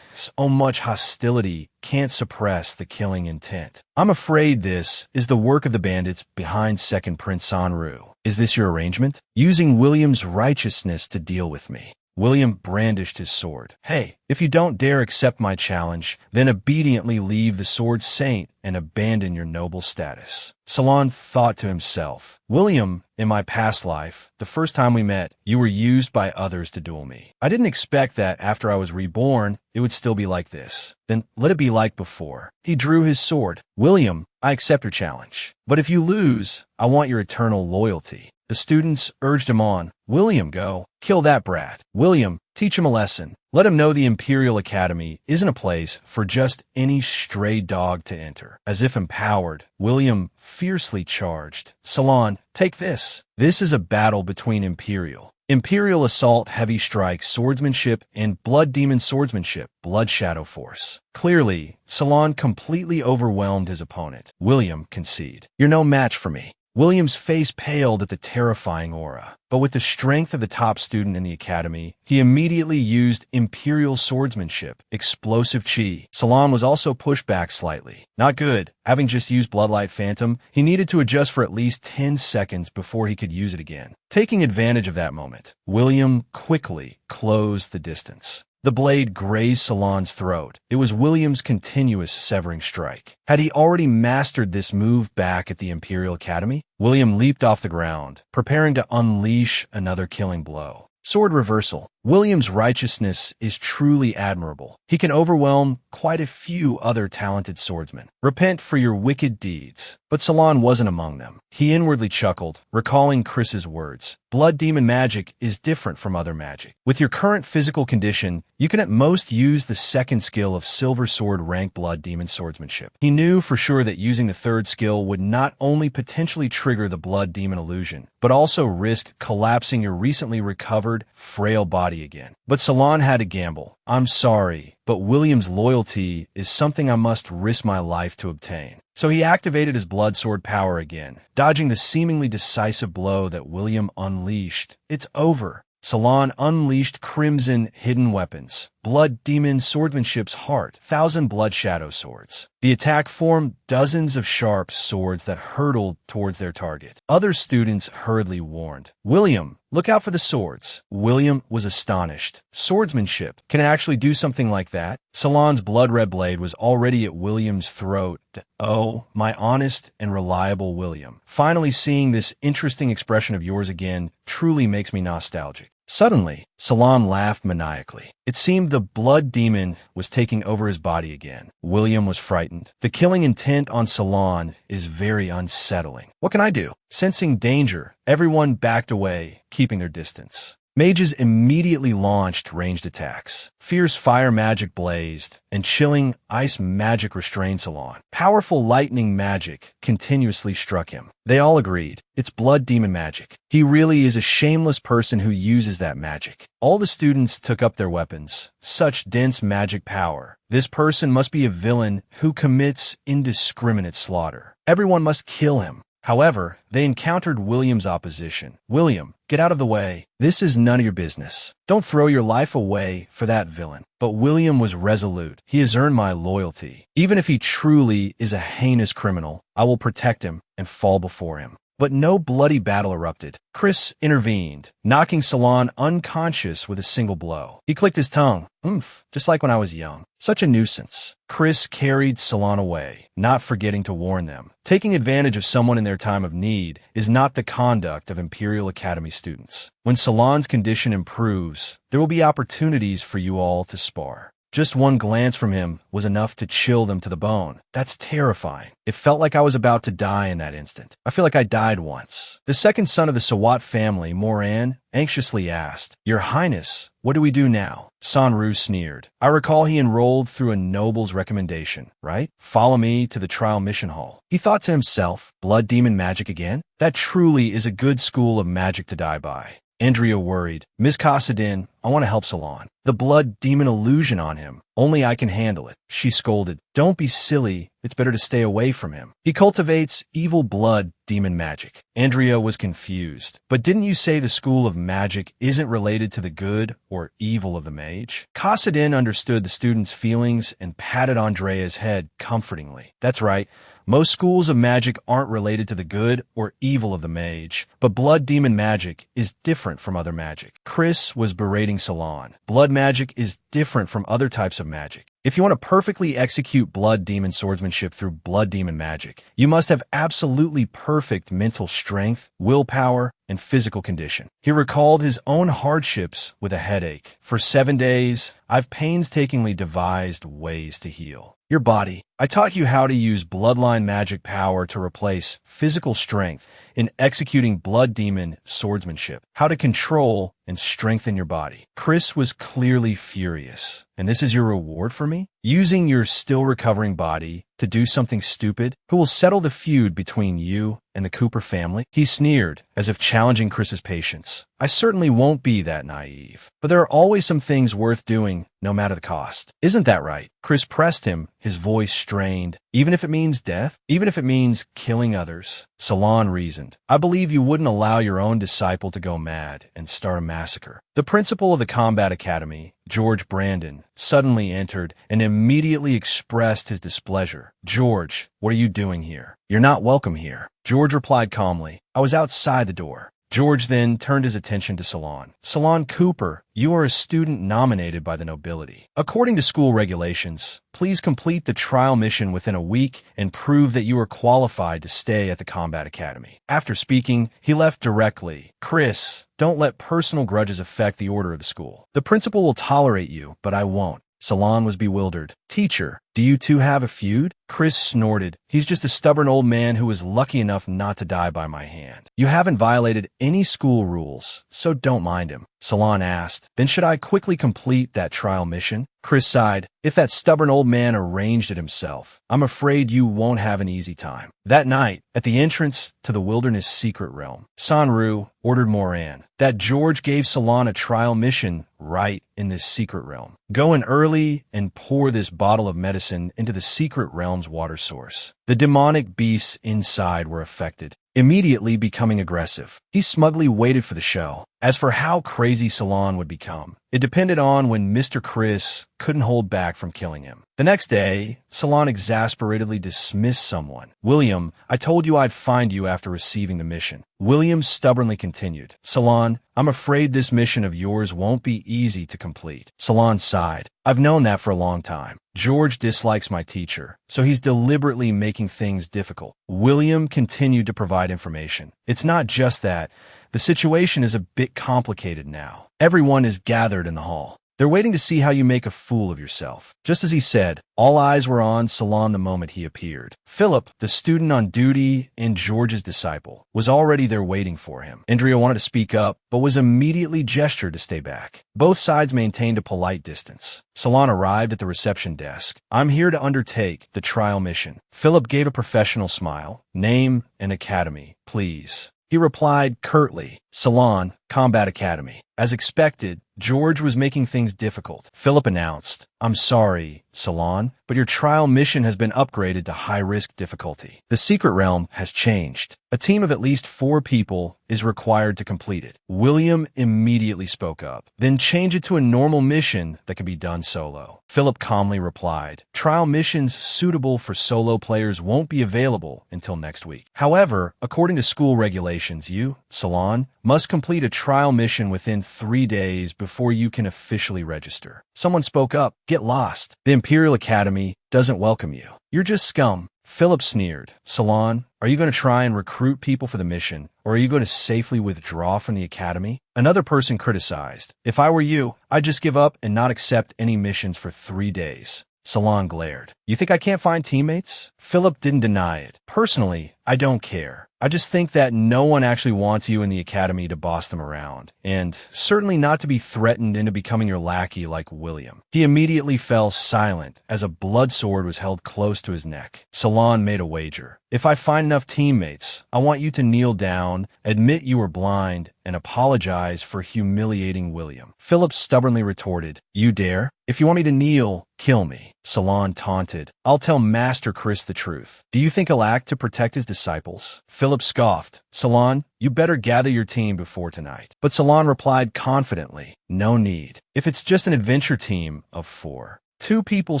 So much hostility can't suppress the killing intent. I'm afraid this is the work of the bandits behind Second Prince Sanru. Is this your arrangement? Using William's righteousness to deal with me. William brandished his sword. Hey, if you don't dare accept my challenge, then obediently leave the Sword Saint and abandon your noble status. Salon thought to himself, William, in my past life, the first time we met, you were used by others to duel me. I didn't expect that after I was reborn, it would still be like this. Then let it be like before. He drew his sword. William, I accept your challenge. But if you lose, I want your eternal loyalty. The students urged him on. William, go. Kill that brat. William, teach him a lesson. Let him know the Imperial Academy isn't a place for just any stray dog to enter. As if empowered, William fiercely charged. Salon, take this. This is a battle between Imperial Assault Heavy Strike Swordsmanship and Blood Demon Swordsmanship Blood Shadow Force. Clearly, Salon completely overwhelmed his opponent. William, concede. You're no match for me. William's face paled at the terrifying aura, but with the strength of the top student in the academy, he immediately used Imperial Swordsmanship, Explosive Chi. Salon was also pushed back slightly. Not good. Having just used Bloodlight Phantom, he needed to adjust for at least 10 seconds before he could use it again. Taking advantage of that moment, William quickly closed the distance. The blade grazed Salon's throat. It was William's continuous severing strike. Had he already mastered this move back at the Imperial Academy? William leaped off the ground, preparing to unleash another killing blow. Sword reversal. William's righteousness is truly admirable. He can overwhelm quite a few other talented swordsmen. Repent for your wicked deeds. But Salon wasn't among them. He inwardly chuckled, recalling Chris's words. Blood demon magic is different from other magic. With your current physical condition, you can at most use the second skill of Silver Sword rank blood demon swordsmanship. He knew for sure that using the third skill would not only potentially trigger the blood demon illusion, but also risk collapsing your recently recovered, frail body again. But Salon had to gamble. I'm sorry, but William's loyalty is something I must risk my life to obtain. So he activated his blood sword power again, dodging the seemingly decisive blow that William unleashed. It's over. Salon unleashed crimson hidden weapons, blood demon swordsmanship's heart, 1,000 blood shadow swords. The attack formed dozens of sharp swords that hurtled towards their target. Other students hurriedly warned, William, look out for the swords. William was astonished. Swordsmanship can it actually do something like that? Salon's blood-red blade was already at William's throat. Oh, my honest and reliable William. Finally seeing this interesting expression of yours again truly makes me nostalgic. Suddenly, Salon laughed maniacally. It seemed the blood demon was taking over his body again. William was frightened. The killing intent on Salon is very unsettling. What can I do? Sensing danger, everyone backed away, keeping their distance. Mages immediately launched ranged attacks. Fierce fire magic blazed, and chilling ice magic restrained Salon. Powerful lightning magic continuously struck him. They all agreed, it's blood demon magic. He really is a shameless person who uses that magic. All the students took up their weapons. Such dense magic power. This person must be a villain who commits indiscriminate slaughter. Everyone must kill him. However, they encountered William's opposition. William, get out of the way. This is none of your business. Don't throw your life away for that villain. But William was resolute. He has earned my loyalty. Even if he truly is a heinous criminal, I will protect him and fall before him. But no bloody battle erupted. Chris intervened, knocking Salon unconscious with a single blow. He clicked his tongue. Oomph, just like when I was young. Such a nuisance. Chris carried Salon away, not forgetting to warn them. Taking advantage of someone in their time of need is not the conduct of Imperial Academy students. When Salon's condition improves, there will be opportunities for you all to spar. Just one glance from him was enough to chill them to the bone. That's terrifying. It felt like I was about to die in that instant. I feel like I died once. The second son of the Sawat family, Moran, anxiously asked, Your Highness, what do we do now? Sanru sneered. I recall he enrolled through a noble's recommendation, right? Follow me to the trial mission hall. He thought to himself, blood demon magic again? That truly is a good school of magic to die by. Andrea worried. Miss Casadin, I want to help Salon. The blood demon illusion on him. Only I can handle it. She scolded. Don't be silly. It's better to stay away from him. He cultivates evil blood demon magic. Andrea was confused. But didn't you say the school of magic isn't related to the good or evil of the mage? Casadin understood the student's feelings and patted Andrea's head comfortingly. That's right. Most schools of magic aren't related to the good or evil of the mage, but blood demon magic is different from other magic. Chris was berating Salon. Blood magic is different from other types of magic. If you want to perfectly execute blood demon swordsmanship through blood demon magic, you must have absolutely perfect mental strength, willpower, and physical condition. He recalled his own hardships with a headache. For 7 days, I've painstakingly devised ways to heal your body. I taught you how to use bloodline magic power to replace physical strength in executing blood demon swordsmanship, how to control and strengthen your body. Chris was clearly furious. And this is your reward for me? Using your still recovering body to do something stupid? Who will settle the feud between you and the Cooper family? He sneered, as if challenging Chris's patience. I certainly won't be that naive. But there are always some things worth doing, no matter the cost. Isn't that right? Chris pressed him, his voice strained. Even if it means death? Even if it means killing others? Salon reasoned. I believe you wouldn't allow your own disciple to go mad and start a massacre. The principal of the Combat Academy, George Brandon, suddenly entered and immediately expressed his displeasure. George, what are you doing here? You're not welcome here. George replied calmly. I was outside the door. George then turned his attention to Sal Cooper, you are a student nominated by the nobility. According to school regulations, please complete the trial mission within a week and prove that you are qualified to stay at the Combat Academy. After speaking, he left directly. Chris, don't let personal grudges affect the order of the school. The principal will tolerate you, but I won't. Salon was bewildered. Teacher, do you two have a feud? Chris snorted. He's just a stubborn old man who was lucky enough not to die by my hand. You haven't violated any school rules, so don't mind him. Salon asked, then should I quickly complete that trial mission? Chris sighed. If that stubborn old man arranged it himself, I'm afraid you won't have an easy time. That night, at the entrance to the wilderness secret realm, Sanru ordered Moran that George gave Salon a trial mission right in this secret realm. Go in early and pour this bottle of medicine into the secret realm's water source. The demonic beasts inside were affected, immediately becoming aggressive. He smugly waited for the show. As for how crazy Salon would become, it depended on when Mr. Chris couldn't hold back from killing him. The next day, Salon exasperatedly dismissed someone. William, I told you I'd find you after receiving the mission. William stubbornly continued. Salon, I'm afraid this mission of yours won't be easy to complete. Salon sighed. I've known that for a long time. George dislikes my teacher, so he's deliberately making things difficult. William continued to provide information. It's not just that. The situation is a bit complicated now. Everyone is gathered in the hall. They're waiting to see how you make a fool of yourself. Just as he said, all eyes were on Salon the moment he appeared. Philip, the student on duty and George's disciple, was already there waiting for him. Andrea wanted to speak up, but was immediately gestured to stay back. Both sides maintained a polite distance. Salon arrived at the reception desk. I'm here to undertake the trial mission. Philip gave a professional smile. Name and academy, please. He replied curtly, Salon, Combat Academy. As expected, George was making things difficult. Philip announced, I'm sorry, Salon, but your trial mission has been upgraded to high-risk difficulty. The secret realm has changed. A team of at least 4 people is required to complete it. William immediately spoke up. Then change it to a normal mission that can be done solo. Philip calmly replied, trial missions suitable for solo players won't be available until next week. However, according to school regulations, you, Salon, must complete a trial mission within 3 days before you can officially register. Someone spoke up, get lost. The Imperial Academy doesn't welcome you. You're just scum. Philip sneered. Salon, are you going to try and recruit people for the mission, or are you going to safely withdraw from the academy? Another person criticized. If I were you, I'd just give up and not accept any missions for 3 days. Salon glared. You think I can't find teammates? Philip didn't deny it. Personally, I don't care. I just think that no one actually wants you in the academy to boss them around, and certainly not to be threatened into becoming your lackey like William. He immediately fell silent as a blood sword was held close to his neck. Salon made a wager. If I find enough teammates, I want you to kneel down, admit you were blind, and apologize for humiliating William. Philip stubbornly retorted, you dare? If you want me to kneel, kill me. Salon taunted. I'll tell Master Chris the truth. Do you think he'll act to protect his disciples? Philip scoffed. Salon, you better gather your team before tonight. But Salon replied confidently, no need. If it's just an adventure team of 4. 2 people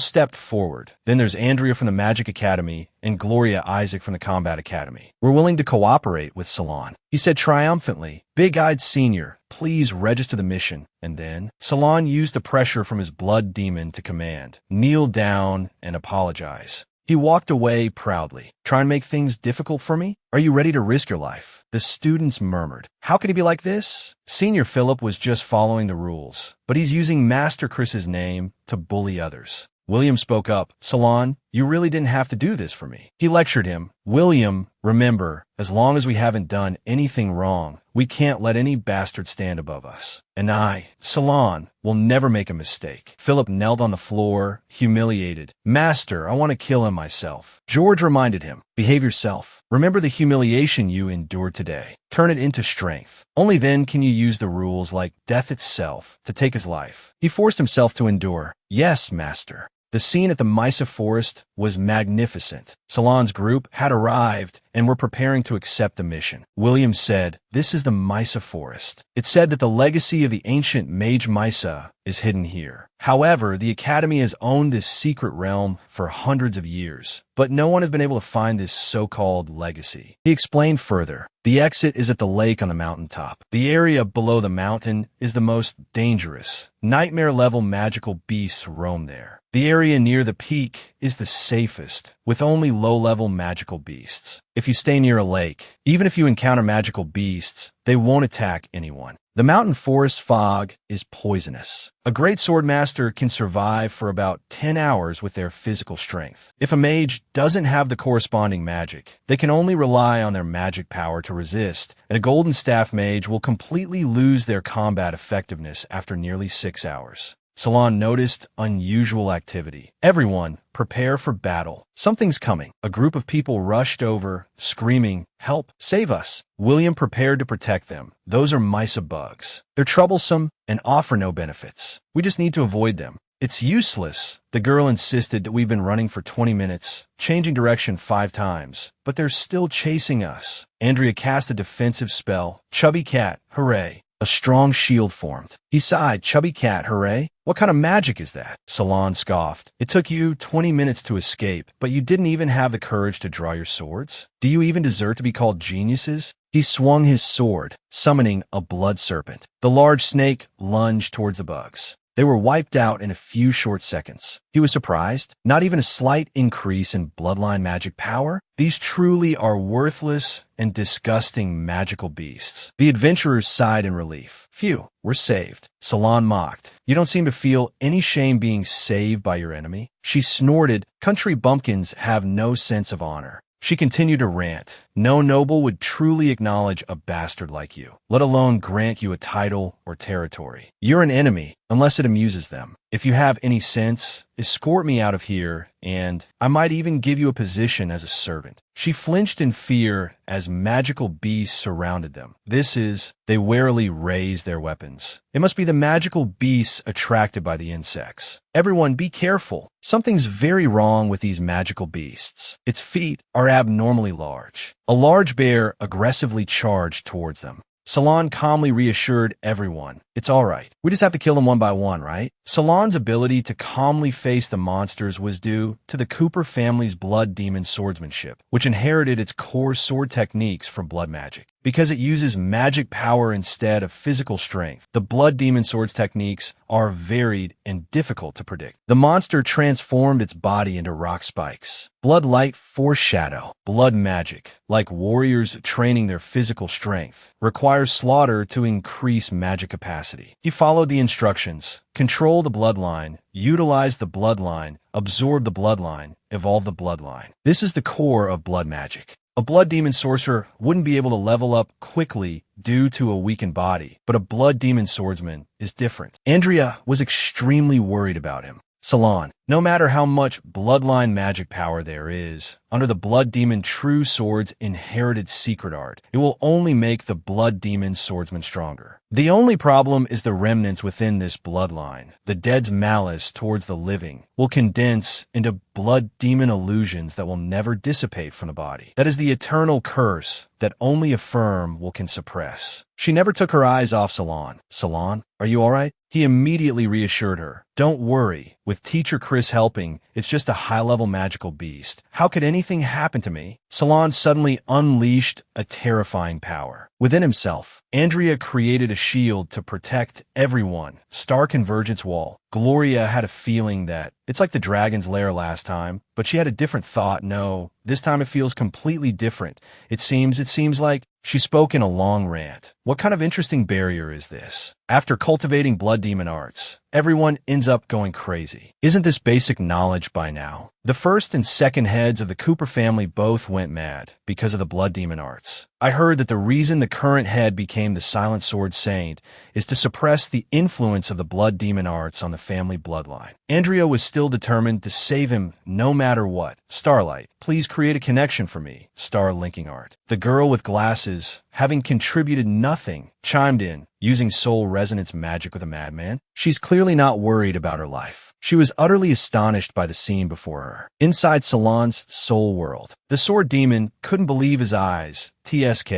stepped forward. Then there's Andrea from the Magic Academy and Gloria Isaac from the Combat Academy. We're willing to cooperate with Salon. He said triumphantly, Big-Eyed Senior, please register the mission. And then, Salon used the pressure from his blood demon to command, kneel down and apologize. He walked away proudly. Try and make things difficult for me? Are you ready to risk your life? The students murmured. How could he be like this? Senior Philip was just following the rules, but he's using Master Chris's name to bully others. William spoke up. Salon, you really didn't have to do this for me. He lectured him. William, remember, as long as we haven't done anything wrong, we can't let any bastard stand above us. And I, Salon, will never make a mistake. Philip knelt on the floor, humiliated. Master, I want to kill him myself. George reminded him, behave yourself. Remember the humiliation you endured today. Turn it into strength. Only then can you use the rules like death itself to take his life. He forced himself to endure. Yes, Master. The scene at the Misa Forest was magnificent. Salon's group had arrived, and were preparing to accept the mission. William said, "This is the Misa Forest." It said that the legacy of the ancient mage Misa is hidden here. However, the Academy has owned this secret realm for hundreds of years, but no one has been able to find this so-called legacy. He explained further, "The exit is at the lake on the mountaintop. The area below the mountain is the most dangerous. Nightmare-level magical beasts roam there. The area near the peak is the safest, with only low-level magical beasts. If you stay near a lake, even if you encounter magical beasts, they won't attack anyone. The mountain forest fog is poisonous. A great sword master can survive for about 10 hours with their physical strength. If a mage doesn't have the corresponding magic, they can only rely on their magic power to resist, and a golden staff mage will completely lose their combat effectiveness after nearly 6 hours. Salon noticed unusual activity. Everyone, prepare for battle. Something's coming. A group of people rushed over, screaming, "Help! Save us!" William prepared to protect them. "Those are Misa bugs. They're troublesome and offer no benefits. We just need to avoid them." "It's useless." The girl insisted that we've been running for 20 minutes, changing direction 5 times, but they're still chasing us. Andrea cast a defensive spell. "Chubby cat, hooray." A strong shield formed. He sighed. "Chubby cat, hooray? What kind of magic is that?" Salon scoffed. "It took you 20 minutes to escape, but you didn't even have the courage to draw your swords? Do you even deserve to be called geniuses?" He swung his sword, summoning a blood serpent. The large snake lunged towards the bugs. They were wiped out in a few short seconds. He was surprised. Not even a slight increase in bloodline magic power? These truly are worthless and disgusting magical beasts. The adventurers sighed in relief. "Phew, we're saved." Salon mocked. "You don't seem to feel any shame being saved by your enemy." She snorted. "Country bumpkins have no sense of honor." She continued to rant. "No noble would truly acknowledge a bastard like you, let alone grant you a title or territory. You're an enemy, unless it amuses them. If you have any sense, escort me out of here, and I might even give you a position as a servant." She flinched in fear as magical beasts surrounded them. They warily raised their weapons. It must be the magical beasts attracted by the insects. "Everyone be careful. Something's very wrong with these magical beasts. Its feet are abnormally large." A large bear aggressively charged towards them. Salon calmly reassured everyone. "It's all right. We just have to kill them one by one, right?" Salon's ability to calmly face the monsters was due to the Cooper family's blood demon swordsmanship, which inherited its core sword techniques from blood magic. Because it uses magic power instead of physical strength, the blood demon swords techniques are varied and difficult to predict. The monster transformed its body into rock spikes. Blood light force shadow. Blood magic, like warriors training their physical strength, requires slaughter to increase magic capacity. He followed the instructions. Control the bloodline, utilize the bloodline, absorb the bloodline, evolve the bloodline. This is the core of blood magic. A blood demon sorcerer wouldn't be able to level up quickly due to a weakened body, but a blood demon swordsman is different. Andrea was extremely worried about him. Salon, no matter how much bloodline magic power there is, under the blood demon true sword's inherited secret art, it will only make the blood demon swordsman stronger. The only problem is the remnants within this bloodline. The dead's malice towards the living will condense into blood demon illusions that will never dissipate from the body. That is the eternal curse that only a firm will can suppress. She never took her eyes off Salon. "Salon, are you all right?" He immediately reassured her. "Don't worry. With Teacher Chris helping, it's just a high-level magical beast. How could anything happen to me?" Salon suddenly unleashed a terrifying power. Within himself, Andrea created a shield to protect everyone. Star Convergence Wall. Gloria had a feeling that it's like the dragon's lair last time, but she had a different thought. No, this time it feels completely different. It seems like she spoke in a long rant. What kind of interesting barrier is this? After cultivating blood demon arts, everyone ends up going crazy. Isn't this basic knowledge by now? The first and second heads of the Cooper family both went mad because of the blood demon arts. I heard that the reason the current head became the Silent Sword Saint is to suppress the influence of the blood demon arts on the family bloodline. Andrea was still determined to save him no matter what. "Starlight, please create a connection for me." Star linking art. The girl with glasses having contributed nothing, chimed in, using soul resonance magic with a madman. She's clearly not worried about her life. She was utterly astonished by the scene before her. Inside Salon's soul world, the sword demon couldn't believe his eyes. TSK.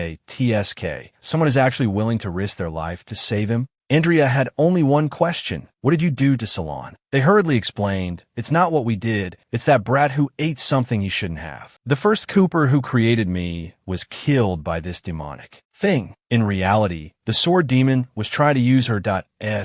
Someone is actually willing to risk their life to save him? Andrea had only one question. What did you do to Salon? They hurriedly explained, it's not what we did, it's that brat who ate something he shouldn't have. The first Cooper who created me was killed by this demonic thing. In reality, the sword demon was trying to use her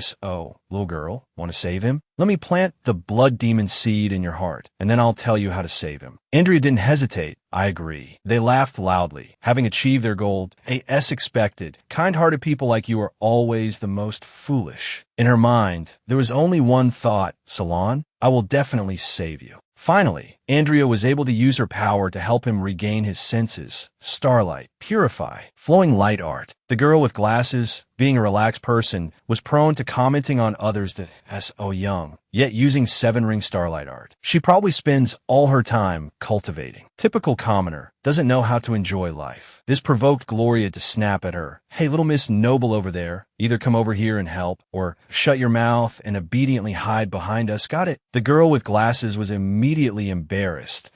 .so. Little girl, want to save him? Let me plant the blood demon seed in your heart, and then I'll tell you how to save him. Andrea didn't hesitate. I agree. They laughed loudly. Having achieved their goal, as expected, kind-hearted people like you are always the most foolish. In her mind, there was only one thought, Salon, I will definitely save you. Finally, Andrea was able to use her power to help him regain his senses. Starlight, purify, flowing light art. The girl with glasses, being a relaxed person, was prone to commenting on others that so young, yet using seven-ring starlight art. She probably spends all her time cultivating. Typical commoner, doesn't know how to enjoy life. This provoked Gloria to snap at her. Hey, little Miss Noble over there, either come over here and help, or shut your mouth and obediently hide behind us. Got it? The girl with glasses was immediately embarrassed.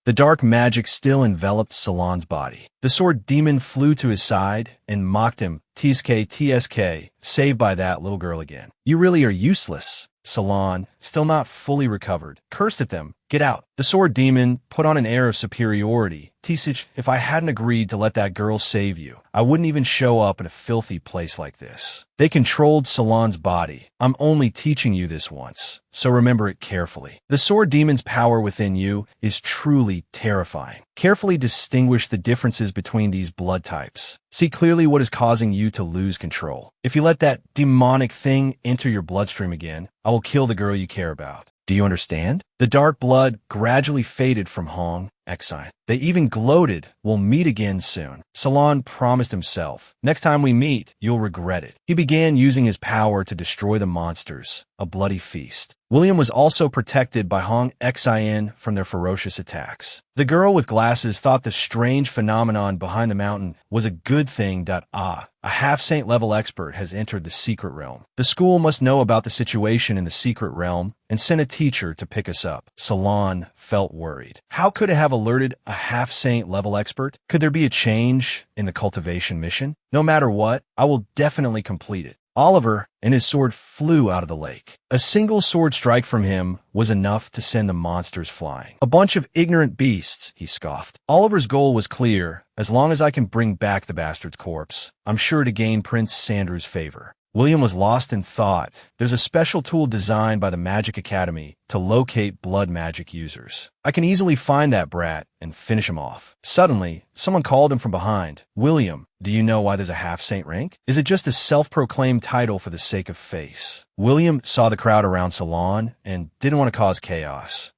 The dark magic still enveloped Salon's body. The sword demon flew to his side and mocked him. TSK, saved by that little girl again. You really are useless. Salon, still not fully recovered, cursed at them. Get out. The sword demon put on an air of superiority. Tisich, if I hadn't agreed to let that girl save you, I wouldn't even show up in a filthy place like this. They controlled Salon's body. I'm only teaching you this once, so remember it carefully. The sword demon's power within you is truly terrifying. Carefully distinguish the differences between these blood types. See clearly what is causing you to lose control. If you let that demonic thing enter your bloodstream again, I will kill the girl you care about. Do you understand? The dark blood gradually faded from Hong Exine. They even gloated, we'll meet again soon. Salon promised himself, next time we meet, you'll regret it. He began using his power to destroy the monsters, a bloody feast. William was also protected by Hong Exine from their ferocious attacks. The girl with glasses thought the strange phenomenon behind the mountain was a good thing. A half-saint level expert has entered the secret realm. The school must know about the situation in the secret realm and send a teacher to pick us up. Salon felt worried. How could it have alerted a half-saint level expert? Could there be a change in the cultivation mission? No matter what, I will definitely complete it. Oliver and his sword flew out of the lake. A single sword strike from him was enough to send the monsters flying. A bunch of ignorant beasts, he scoffed. Oliver's goal was clear. As long as I can bring back the bastard's corpse, I'm sure to gain Prince Sandrew's favor. William was lost in thought. There's a special tool designed by the Magic Academy to locate blood magic users. I can easily find that brat and finish him off. Suddenly, someone called him from behind. William, do you know why there's a half-saint rank? Is it just a self-proclaimed title for the sake of face? William saw the crowd around Salon and didn't want to cause chaos.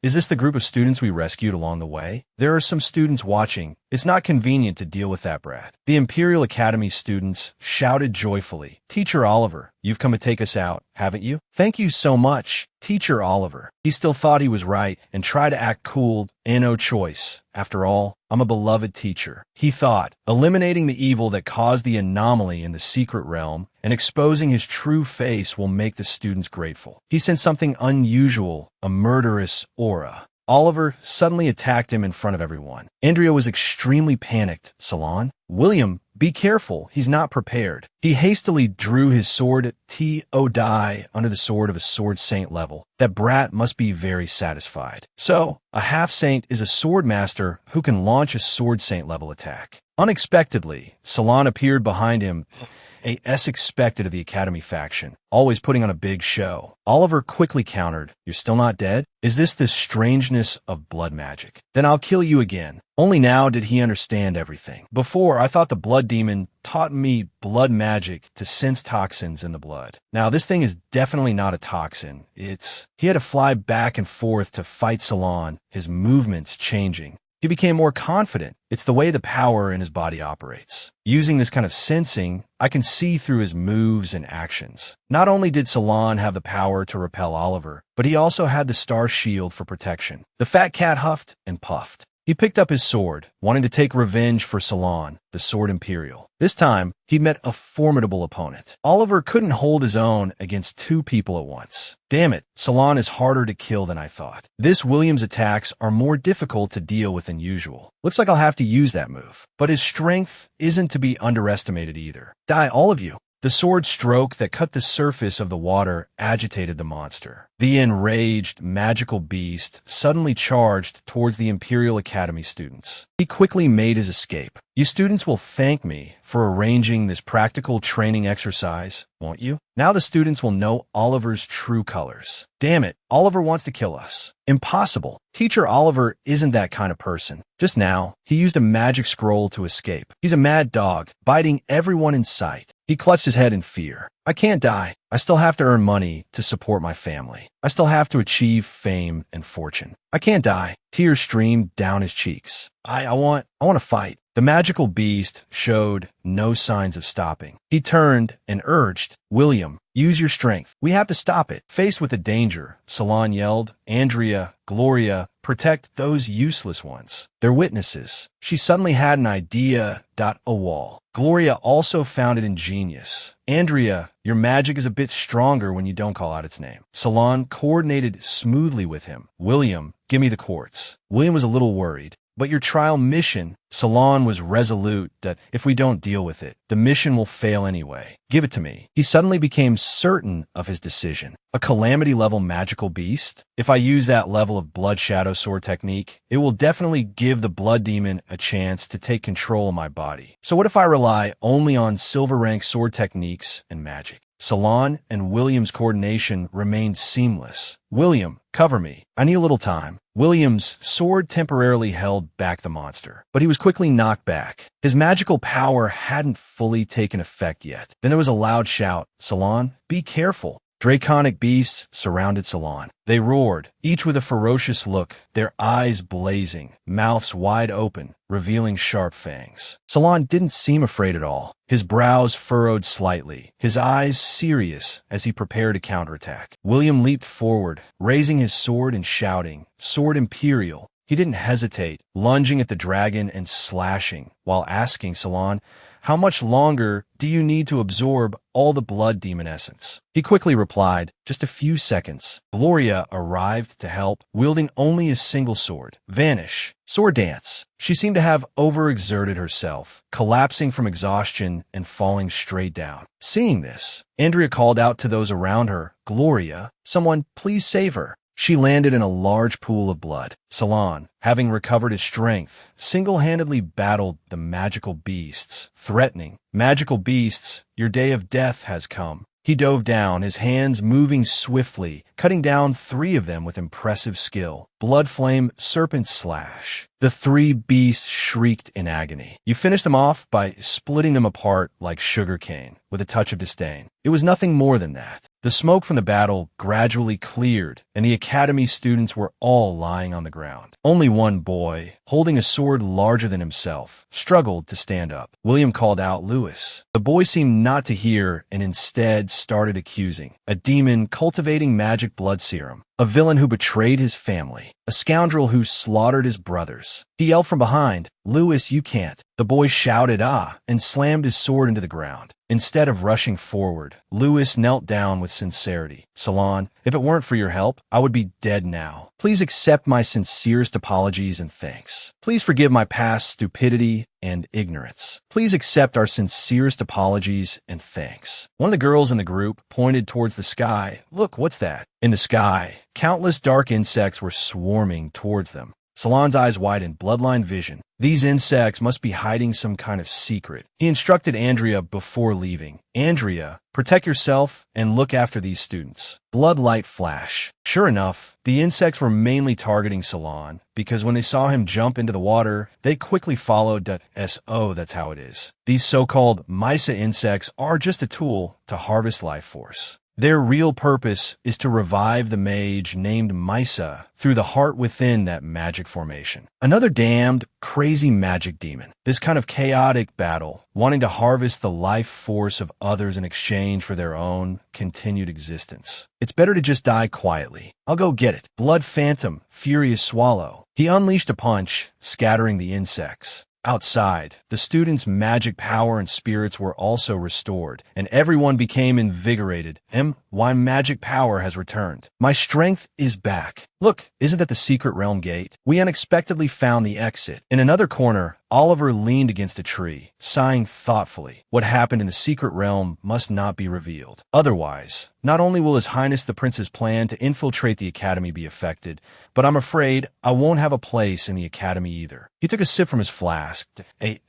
Is this the group of students we rescued along the way? There are some students watching. It's not convenient to deal with that brat. The Imperial Academy students shouted joyfully. Teacher Oliver, you've come to take us out, haven't you? Thank you so much, Teacher Oliver. He still thought he was right and tried to act cool. No choice. After all, I'm a beloved teacher. He thought, eliminating the evil that caused the anomaly in the secret realm and exposing his true face will make the students grateful. He sensed something unusual, a murderous aura. Oliver suddenly attacked him in front of everyone. Andrea was extremely panicked. Salon? William, be careful, he's not prepared. He hastily drew his sword die under the sword of a sword saint level. That brat must be very satisfied. So, a half-saint is a sword master who can launch a sword saint level attack. Unexpectedly, Salon appeared behind him, as expected of the Academy faction, always putting on a big show. Oliver quickly countered, you're still not dead? Is this the strangeness of blood magic? Then I'll kill you again. Only now did he understand everything. Before, I thought the blood demon taught me blood magic to sense toxins in the blood. Now, this thing is definitely not a toxin. He had to fly back and forth to fight Salon, his movements changing. He became more confident. It's the way the power in his body operates. Using this kind of sensing, I can see through his moves and actions. Not only did Salon have the power to repel Oliver, but he also had the star shield for protection. The fat cat huffed and puffed. He picked up his sword, wanting to take revenge for Salon, the Sword Imperial. This time, he met a formidable opponent. Oliver couldn't hold his own against two people at once. Damn it, Salon is harder to kill than I thought. This William's attacks are more difficult to deal with than usual. Looks like I'll have to use that move. But his strength isn't to be underestimated either. Die, all of you. The sword stroke that cut the surface of the water agitated the monster. The enraged, magical beast suddenly charged towards the Imperial Academy students. He quickly made his escape. You students will thank me for arranging this practical training exercise, won't you? Now the students will know Oliver's true colors. Damn it, Oliver wants to kill us. Impossible. Teacher Oliver isn't that kind of person. Just now, he used a magic scroll to escape. He's a mad dog, biting everyone in sight. He clutched his head in fear. I can't die. I still have to earn money to support my family. I still have to achieve fame and fortune. I can't die. Tears streamed down his cheeks. I want to fight. The magical beast showed no signs of stopping. He turned and urged, William, use your strength. We have to stop it. Faced with the danger, Salon yelled, Andrea, Gloria, protect those useless ones. They're witnesses. She suddenly had an idea. A wall. Gloria also found it ingenious. Andrea, your magic is a bit stronger when you don't call out its name. Salon coordinated smoothly with him. William, give me the quartz. William was a little worried. But your trial mission, Salon was resolute that if we don't deal with it, the mission will fail anyway. Give it to me. He suddenly became certain of his decision. A calamity-level magical beast? If I use that level of blood shadow sword technique, it will definitely give the blood demon a chance to take control of my body. So what if I rely only on silver rank sword techniques and magic? Salon and William's coordination remained seamless. William, cover me. I need a little time. William's sword temporarily held back the monster, but he was quickly knocked back. His magical power hadn't fully taken effect yet. Then there was a loud shout, Salon, be careful. Draconic beasts surrounded Salon. They roared, each with a ferocious look, their eyes blazing, mouths wide open, revealing sharp fangs. Salon didn't seem afraid at all. His brows furrowed slightly, his eyes serious as he prepared to counterattack. William leaped forward, raising his sword and shouting, Sword Imperial. He didn't hesitate, lunging at the dragon and slashing, while asking Salon, how much longer do you need to absorb all the blood demon essence? He quickly replied, just a few seconds. Gloria arrived to help, wielding only a single sword. Vanish. Sword dance. She seemed to have overexerted herself, collapsing from exhaustion and falling straight down. Seeing this, Andrea called out to those around her, Gloria, someone please save her. She landed in a large pool of blood. Salon, having recovered his strength, single-handedly battled the magical beasts, threatening, Magical beasts, your day of death has come. He dove down, his hands moving swiftly, cutting down 3 of them with impressive skill. Blood flame, serpent slash. The 3 beasts shrieked in agony. You finished them off by splitting them apart like sugar cane, with a touch of disdain. It was nothing more than that. The smoke from the battle gradually cleared, and the academy students were all lying on the ground. Only one boy, holding a sword larger than himself, struggled to stand up. William called out Lewis. The boy seemed not to hear and instead started accusing. A demon cultivating magic blood serum. A villain who betrayed his family. A scoundrel who slaughtered his brothers. He yelled from behind, Lewis, you can't. The boy shouted, ah, and slammed his sword into the ground. Instead of rushing forward, Lewis knelt down with sincerity. Salon, if it weren't for your help, I would be dead now. Please accept my sincerest apologies and thanks. Please forgive my past stupidity and ignorance. Please accept our sincerest apologies and thanks. One of the girls in the group pointed towards the sky. Look, what's that? In the sky, countless dark insects were swarming towards them. Salon's eyes widened, bloodline vision. These insects must be hiding some kind of secret. He instructed Andrea before leaving. Andrea, protect yourself and look after these students. Bloodlight flash. Sure enough, the insects were mainly targeting Salon, because when they saw him jump into the water, they quickly followed S.O. That's how it is. These so-called Mysa insects are just a tool to harvest life force. Their real purpose is to revive the mage named Mysa through the heart within that magic formation. Another damned, crazy magic demon. This kind of chaotic battle, wanting to harvest the life force of others in exchange for their own continued existence. It's better to just die quietly. I'll go get it. Blood Phantom, Furious Swallow. He unleashed a punch, scattering the insects. Outside, the students' magic power and spirits were also restored, and everyone became invigorated. Why magic power has returned. My strength is back. Look, isn't that the secret realm gate? We unexpectedly found the exit. In another corner, Oliver leaned against a tree, sighing thoughtfully. What happened in the secret realm must not be revealed. Otherwise, not only will His Highness the Prince's plan to infiltrate the academy be affected, but I'm afraid I won't have a place in the academy either. He took a sip from his flask.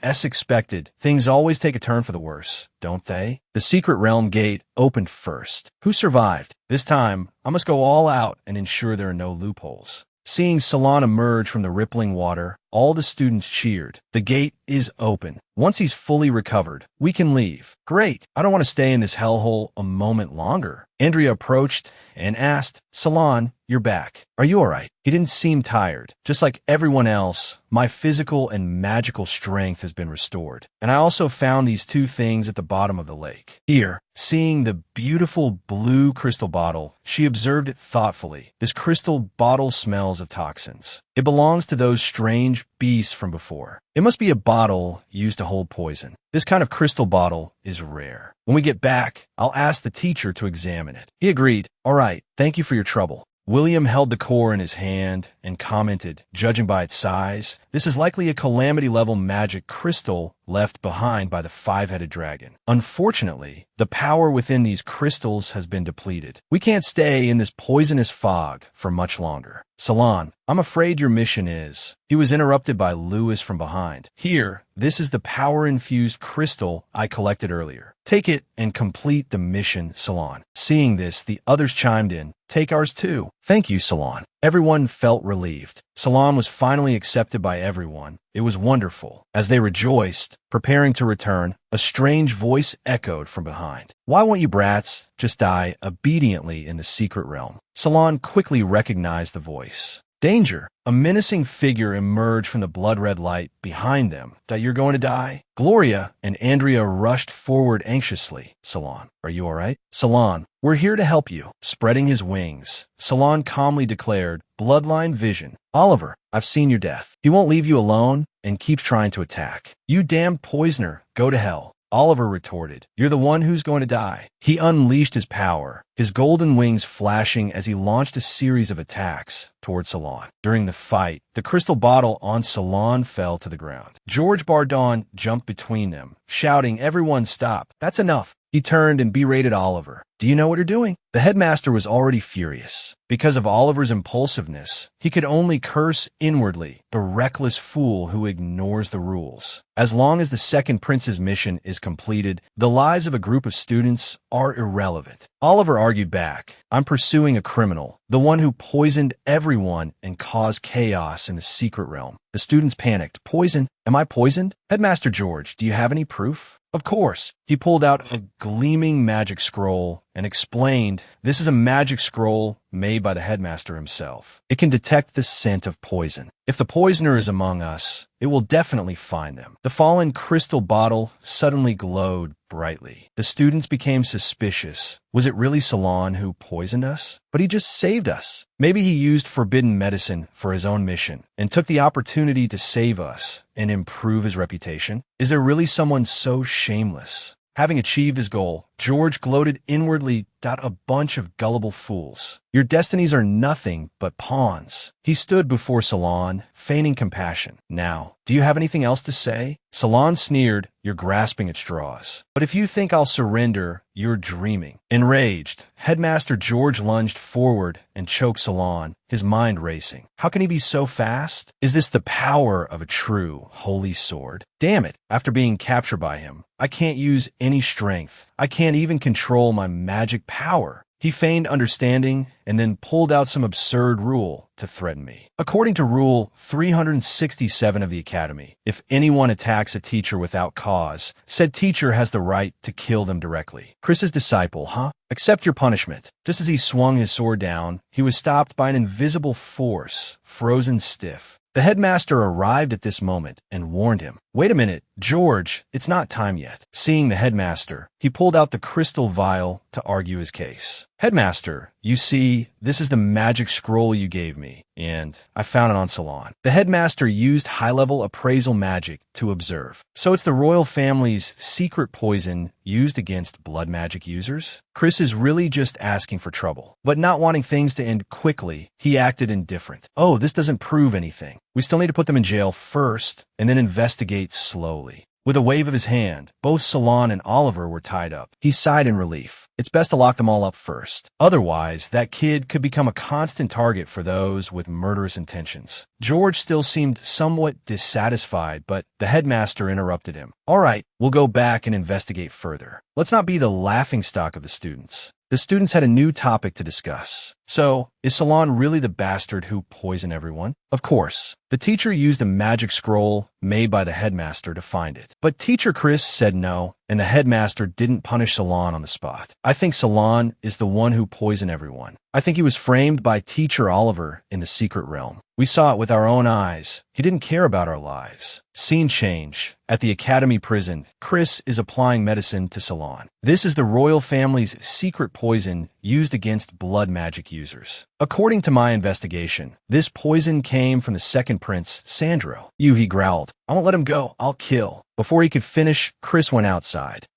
As expected, things always take a turn for the worse, don't they? The secret realm gate opened first. Who survived? This time, I must go all out and ensure there are no loopholes. Seeing Salon emerge from the rippling water, all the students cheered. The gate is open. Once he's fully recovered, we can leave. Great. I don't want to stay in this hellhole a moment longer. Andrea approached and asked, Salon, you're back. Are you all right? He didn't seem tired. Just like everyone else, my physical and magical strength has been restored. And I also found these two things at the bottom of the lake. Here, seeing the beautiful blue crystal bottle, she observed it thoughtfully. This crystal bottle smells of toxins. It belongs to those strange beasts from before. It must be a bottle used to hold poison. This kind of crystal bottle is rare. When we get back, I'll ask the teacher to examine it. He agreed. All right, thank you for your trouble. William held the core in his hand and commented, judging by its size, this is likely a calamity-level magic crystal left behind by the five-headed dragon. Unfortunately, the power within these crystals has been depleted. We can't stay in this poisonous fog for much longer. Salon, I'm afraid your mission is... He was interrupted by Lewis from behind. Here, this is the power-infused crystal I collected earlier. Take it and complete the mission, Salon. Seeing this, the others chimed in. Take ours too. Thank you, Salon. Everyone felt relieved. Salon was finally accepted by everyone. It was wonderful. As they rejoiced, preparing to return, a strange voice echoed from behind. Why won't you brats just die obediently in the secret realm? Salon quickly recognized the voice. Danger! A menacing figure emerged from the blood-red light behind them. That you're going to die? Gloria and Andrea rushed forward anxiously. Salon, are you all right? Salon, we're here to help you. Spreading his wings, Salon calmly declared, Bloodline vision. Oliver, I've seen your death. He won't leave you alone and keeps trying to attack. You damned poisoner, go to hell. Oliver retorted, you're the one who's going to die. He unleashed his power, his golden wings flashing as he launched a series of attacks toward Salon. During the fight, the crystal bottle on Salon fell to the ground. George Bardon jumped between them, shouting, everyone stop. That's enough. He turned and berated Oliver. Do you know what you're doing? The headmaster was already furious. Because of Oliver's impulsiveness, he could only curse inwardly, the reckless fool who ignores the rules. As long as the second prince's mission is completed, the lives of a group of students are irrelevant. Oliver argued back. I'm pursuing a criminal, the one who poisoned everyone and caused chaos in the secret realm. The students panicked. Poison? Am I poisoned? Headmaster George, do you have any proof? Of course. He pulled out a gleaming magic scroll and explained, this is a magic scroll made by the headmaster himself. It can detect the scent of poison. If the poisoner is among us, it will definitely find them. The fallen crystal bottle suddenly glowed brightly. The students became suspicious. Was it really Salon who poisoned us? But he just saved us. Maybe he used forbidden medicine for his own mission and took the opportunity to save us and improve his reputation. Is there really someone so shameless? Having achieved his goal, George gloated inwardly. A bunch of gullible fools. Your destinies are nothing but pawns. He stood before Salon, feigning compassion. Now, do you have anything else to say? Salon sneered, you're grasping at straws. But if you think I'll surrender, you're dreaming. Enraged, Headmaster George lunged forward and choked Salon, his mind racing. How can he be so fast? Is this the power of a true, holy sword? Damn it, after being captured by him, I can't use any strength. I can't even control my magic power. He feigned understanding and then pulled out some absurd rule to threaten me. According to Rule 367 of the Academy, if anyone attacks a teacher without cause, said teacher has the right to kill them directly. Chris's disciple, huh? Accept your punishment. Just as he swung his sword down, he was stopped by an invisible force, frozen stiff. The headmaster arrived at this moment and warned him, Wait a minute, George, it's not time yet. Seeing the headmaster, he pulled out the crystal vial to argue his case. Headmaster, you see, this is the magic scroll you gave me, and I found it on Salon. The headmaster used high-level appraisal magic to observe. So it's the royal family's secret poison used against blood magic users? Chris is really just asking for trouble. But not wanting things to end quickly, he acted indifferent. Oh, this doesn't prove anything. We still need to put them in jail first, and then investigate slowly. With a wave of his hand, both Salon and Oliver were tied up. He sighed in relief. It's best to lock them all up first. Otherwise, that kid could become a constant target for those with murderous intentions. George still seemed somewhat dissatisfied, but the headmaster interrupted him. All right, we'll go back and investigate further. Let's not be the laughingstock of the students. The students had a new topic to discuss. So, is Salon really the bastard who poisoned everyone? Of course. The teacher used a magic scroll made by the headmaster to find it. But Teacher Chris said no, and the headmaster didn't punish Salon on the spot. I think Salon is the one who poisoned everyone. I think he was framed by Teacher Oliver in the secret realm. We saw it with our own eyes. He didn't care about our lives. Scene change. At the Academy prison, Chris is applying medicine to Salon. This is the royal family's secret poison used against blood magic users. According to my investigation, this poison came from the second prince, Sandro. You, he growled. I won't let him go. I'll kill. Before he could finish, Chris went outside.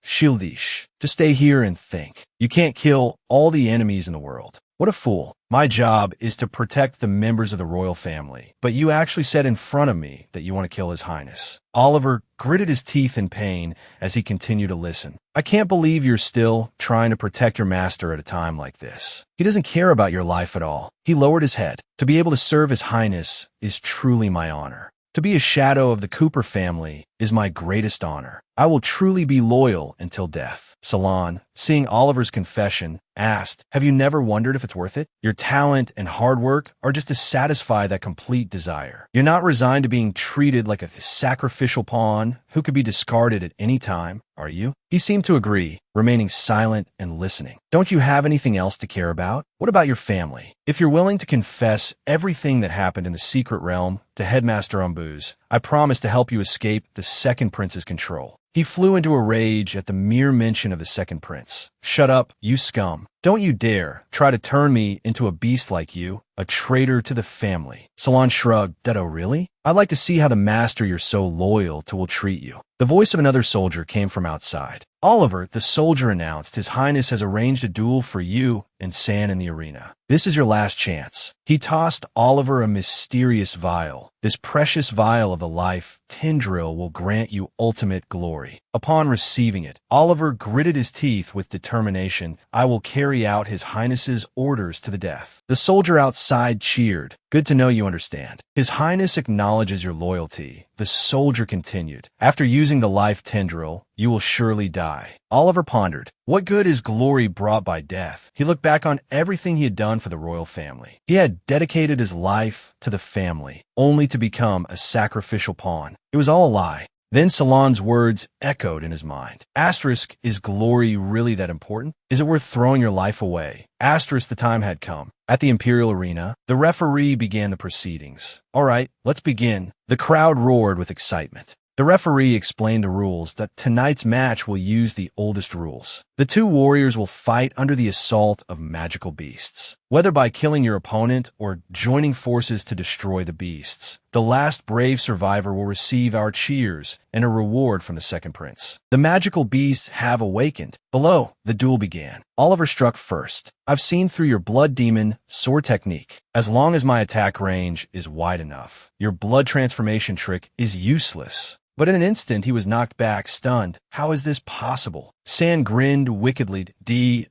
Shieldish. Just stay here and think. You can't kill all the enemies in the world. What a fool. My job is to protect the members of the royal family. But you actually said in front of me that you want to kill His Highness. Oliver gritted his teeth in pain as he continued to listen. I can't believe you're still trying to protect your master at a time like this. He doesn't care about your life at all. He lowered his head. To be able to serve His Highness is truly my honor. To be a shadow of the Cooper family is my greatest honor. I will truly be loyal until death. Salon, seeing Oliver's confession, asked, have you never wondered if it's worth it? Your talent and hard work are just to satisfy that complete desire. You're not resigned to being treated like a sacrificial pawn who could be discarded at any time, are you? He seemed to agree, remaining silent and listening. Don't you have anything else to care about? What about your family? If you're willing to confess everything that happened in the secret realm to Headmaster Umbooze, I promise to help you escape the second prince's control. He flew into a rage at the mere mention of the second prince. Shut up, you scum. Don't you dare try to turn me into a beast like you, a traitor to the family. Salon shrugged. Oh, really? I'd like to see how the master you're so loyal to will treat you. The voice of another soldier came from outside. Oliver, the soldier announced, His Highness has arranged a duel for you and San in the arena. This is your last chance. He tossed Oliver a mysterious vial. This precious vial of the life tendril will grant you ultimate glory. Upon receiving it, Oliver gritted his teeth with determination. I will carry out His Highness's orders to the death. The soldier outside cheered. Good to know you understand. His Highness acknowledges your loyalty. The soldier continued. After using the life tendril, you will surely die. Oliver pondered. What good is glory brought by death? He looked back on everything he had done for the royal family. He had dedicated his life to the family, only to become a sacrificial pawn. It was all a lie. Then Salon's words echoed in his mind. Asterisk, is glory really that important? Is it worth throwing your life away? Asterisk, the time had come. At the Imperial Arena, the referee began the proceedings. All right, let's begin. The crowd roared with excitement. The referee explained the rules that tonight's match will use the oldest rules. The two warriors will fight under the assault of magical beasts. Whether by killing your opponent or joining forces to destroy the beasts, the last brave survivor will receive our cheers and a reward from the second prince. The magical beasts have awakened. Below, the duel began. Oliver struck first. I've seen through your blood demon sword technique. As long as my attack range is wide enough, your blood transformation trick is useless. But in an instant, he was knocked back, stunned. How is this possible? San grinned wickedly.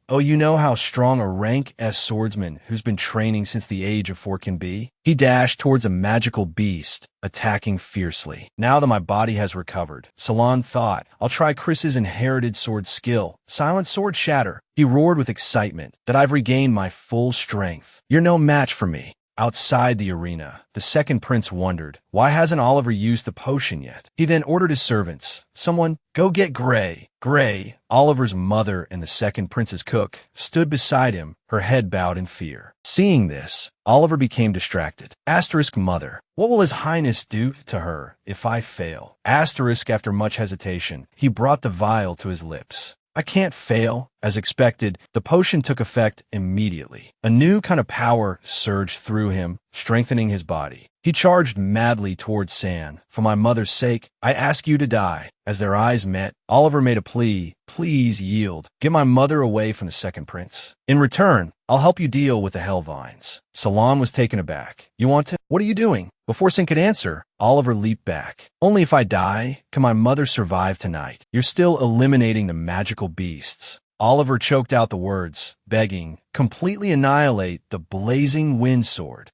Oh, you know how strong a rank S swordsman who's been training since the age of 4 can be? He dashed towards a magical beast, attacking fiercely. Now that my body has recovered, Salon thought, I'll try Chris's inherited sword skill. Silent sword shatter. He roared with excitement that I've regained my full strength. You're no match for me. Outside the arena, the second prince wondered, why hasn't Oliver used the potion yet? He then ordered his servants, someone, go get Gray. Gray, Oliver's mother and the second prince's cook, stood beside him, her head bowed in fear. Seeing this, Oliver became distracted. Asterisk mother. What will his highness do to her if I fail? Asterisk after much hesitation, he brought the vial to his lips. I can't fail. As expected, the potion took effect immediately. A new kind of power surged through him, strengthening his body. He charged madly towards San. For my mother's sake, I ask you to die. As their eyes met, Oliver made a plea. Please yield. Get my mother away from the second prince. In return, I'll help you deal with the Hellvines. Salon was taken aback. You want to? What are you doing? Before Sin could answer, Oliver leaped back. Only if I die can my mother survive tonight. You're still eliminating the magical beasts. Oliver choked out the words, begging, completely annihilate the blazing wind sword.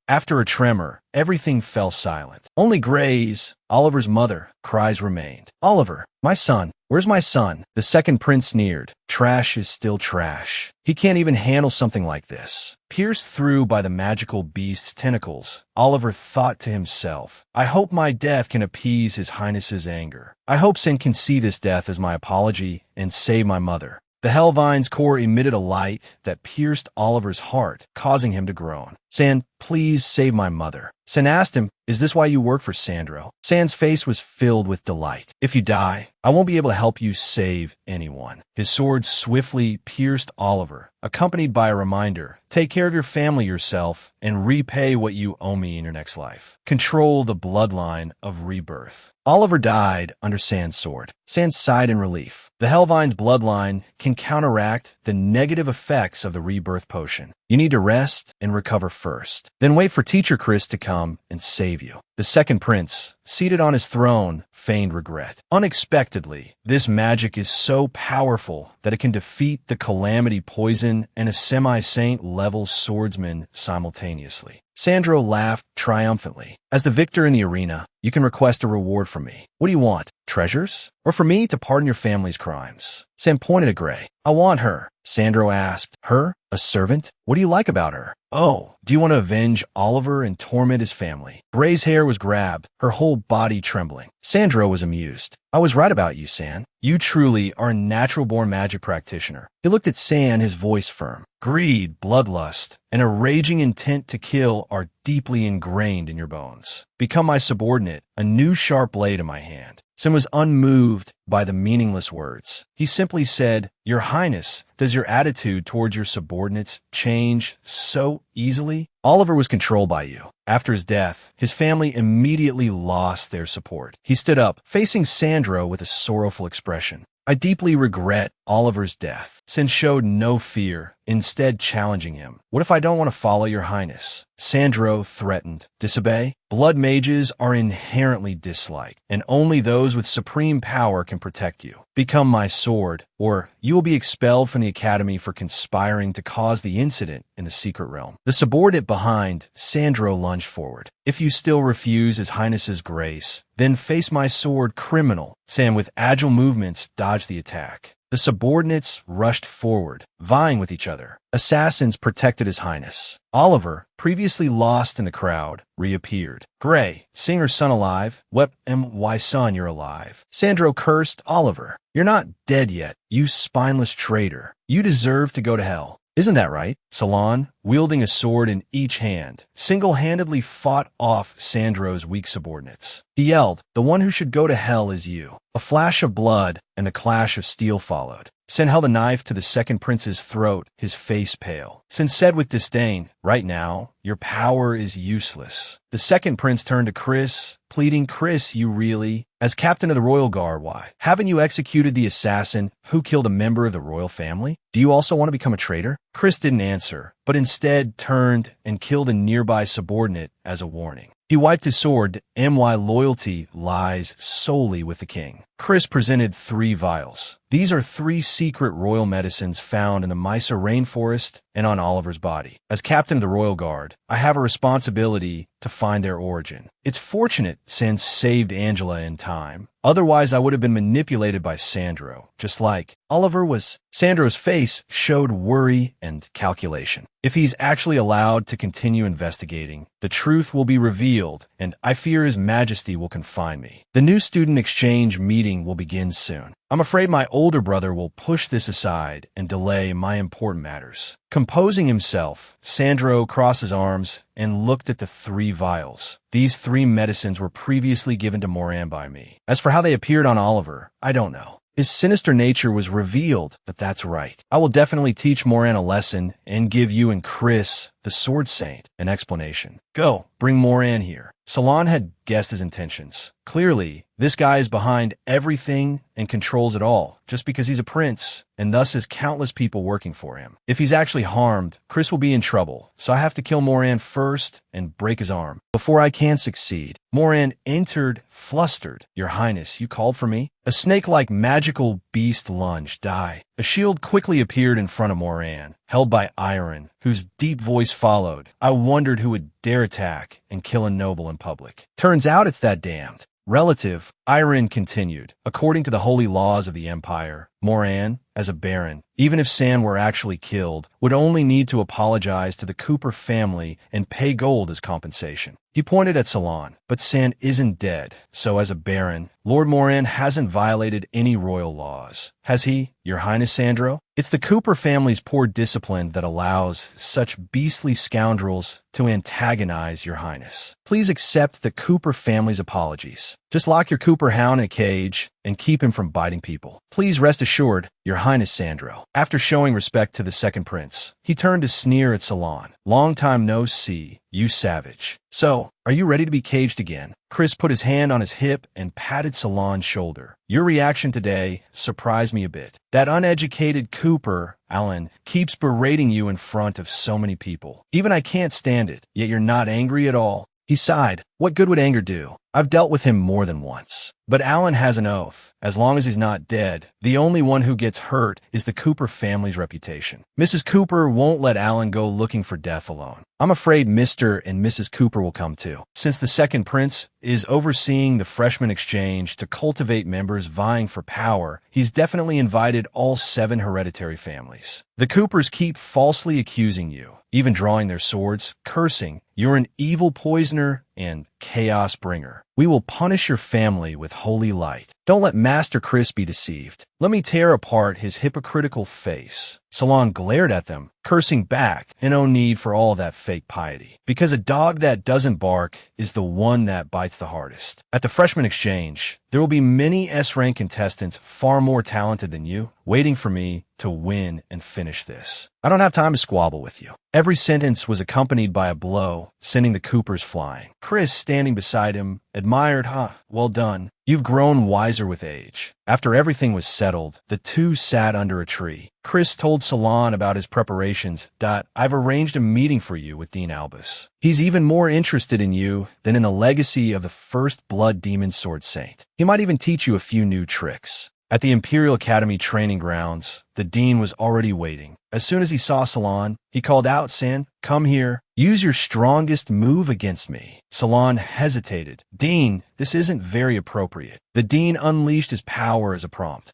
After a tremor, everything fell silent. Only Gray's, Oliver's mother, cries remained. Oliver, my son, where's my son? The second prince sneered. Trash is still trash. He can't even handle something like this. Pierced through by the magical beast's tentacles, Oliver thought to himself, I hope my death can appease his highness's anger. I hope Sin can see this death as my apology and save my mother. The Hellvine's core emitted a light that pierced Oliver's heart, causing him to groan. San, please save my mother. San asked him, is this why you work for Sandro? San's face was filled with delight. If you die, I won't be able to help you save anyone. His sword swiftly pierced Oliver, accompanied by a reminder, take care of your family yourself and repay what you owe me in your next life. Control the bloodline of rebirth. Oliver died under San's sword. San sighed in relief. The Hellvine's bloodline can counteract the negative effects of the rebirth potion. You need to rest and recover first. Then wait for Teacher Chris to come and save you. The second prince, seated on his throne, feigned regret. Unexpectedly, this magic is so powerful that it can defeat the calamity poison and a semi-saint level swordsman simultaneously. Sandro laughed triumphantly. As the victor in the arena, you can request a reward from me. What do you want? Treasures? Or for me to pardon your family's crimes? Sam pointed at Gray. I want her. Sandro asked. Her? A servant? What do you like about her? Oh, do you want to avenge Oliver and torment his family? Gray's hair was grabbed, her whole body trembling. Sandro was amused. I was right about you, San. You truly are a natural-born magic practitioner. He looked at San, his voice firm. Greed, bloodlust, and a raging intent to kill are deeply ingrained in your bones. Become my subordinate, a new sharp blade in my hand. Sin was unmoved by the meaningless words. He simply said, Your Highness, does your attitude towards your subordinates change so easily? Oliver was controlled by you. After his death, his family immediately lost their support. He stood up, facing Sandro with a sorrowful expression. I deeply regret Oliver's death. Sin showed no fear, instead challenging him. What if I don't want to follow your highness? Sandro threatened. Disobey? Blood mages are inherently disliked, and only those with supreme power can protect you. Become my sword, or you will be expelled from the academy for conspiring to cause the incident in the secret realm. The subordinate behind, Sandro lunged forward. If you still refuse his highness's grace, then face my sword, criminal. Sam, with agile movements, dodged the attack. The subordinates rushed forward, vying with each other. Assassins protected his highness. Oliver, previously lost in the crowd, reappeared. Gray, seeing her son alive, wept, why son, you're alive. Sandro cursed Oliver. You're not dead yet, you spineless traitor. You deserve to go to hell. Isn't that right? Salon, wielding a sword in each hand, single-handedly fought off Sandro's weak subordinates. He yelled, the one who should go to hell is you. A flash of blood and a clash of steel followed. Sin held a knife to the second prince's throat, his face pale. Sin said with disdain, right now, your power is useless. The second prince turned to Chris, pleading, Chris, you really? As captain of the royal guard, why? Haven't you executed the assassin who killed a member of the royal family? Do you also want to become a traitor? Chris didn't answer, but instead turned and killed a nearby subordinate as a warning. He wiped his sword, my loyalty lies solely with the king. Chris presented 3 vials. These are 3 secret royal medicines found in the Misa rainforest and on Oliver's body. As captain of the royal guard, I have a responsibility to find their origin. It's fortunate Sin saved Angela in time. Otherwise, I would have been manipulated by Sandro, just like Oliver was. Sandro's face showed worry and calculation. If he's actually allowed to continue investigating, the truth will be revealed, and I fear His Majesty will confine me. The new student exchange meeting will begin soon. I'm afraid my older brother will push this aside and delay my important matters. Composing himself, Sandro crossed his arms and looked at the 3 vials. These 3 medicines were previously given to Moran by me. As for how they appeared on Oliver, I don't know. His sinister nature was revealed, but that's right. I will definitely teach Moran a lesson and give you and Chris, the Sword Saint, an explanation. Go, bring Moran here. Salon had guessed his intentions. Clearly, this guy is behind everything and controls it all, just because he's a prince, and thus has countless people working for him. If he's actually harmed, Chris will be in trouble, so I have to kill Moran first and break his arm before I can succeed. Moran entered, flustered. Your Highness, you called for me? A snake-like magical beast lunged. Die. A shield quickly appeared in front of Moran, held by Iron, whose deep voice followed. I wondered who would dare attack and kill a noble in public. Turns out it's that damned relative. Iron continued. According to the holy laws of the Empire, Moran, as a baron, even if San were actually killed, would only need to apologize to the Cooper family and pay gold as compensation. He pointed at Salon, but San isn't dead, so as a baron, Lord Moran hasn't violated any royal laws. Has he, Your Highness Sandro? It's the Cooper family's poor discipline that allows such beastly scoundrels to antagonize Your Highness. Please accept the Cooper family's apologies. Just lock your Cooper hound in a cage and keep him from biting people. Please rest assured, Your Highness Sandro. After showing respect to the second prince, he turned to sneer at Salon. Long time no see, you savage. So, are you ready to be caged again? Chris put his hand on his hip and patted Salon's shoulder. Your reaction today surprised me a bit. That uneducated Cooper, Alan, keeps berating you in front of so many people. Even I can't stand it, yet you're not angry at all. He sighed. What good would anger do? I've dealt with him more than once. But Alan has an oath. As long as he's not dead, the only one who gets hurt is the Cooper family's reputation. Mrs. Cooper won't let Alan go looking for death alone. I'm afraid Mr. and Mrs. Cooper will come too. Since the second prince is overseeing the freshman exchange to cultivate members vying for power, he's definitely invited all 7 hereditary families. The Coopers keep falsely accusing you, even drawing their swords, cursing, you're an evil poisoner and chaos bringer. We will punish your family with holy light. Don't let Master Chris be deceived. Let me tear apart his hypocritical face. Salon glared at them, cursing back, and no need for all that fake piety. Because a dog that doesn't bark is the one that bites the hardest. At the freshman exchange, there will be many S-rank contestants far more talented than you, waiting for me to win and finish this. I don't have time to squabble with you. Every sentence was accompanied by a blow, sending the Coopers flying. Chris, standing beside him, admired, well done. You've grown wiser with age. After everything was settled, the 2 sat under a tree. Chris told Salon about his preparations. I've arranged a meeting for you with Dean Albus. He's even more interested in you than in the legacy of the first blood demon sword saint. He might even teach you a few new tricks. At the Imperial Academy training grounds, the dean was already waiting. As soon as he saw Salon, he called out, San, come here. Use your strongest move against me. Salon hesitated. Dean, this isn't very appropriate. The dean unleashed his power as a prompt.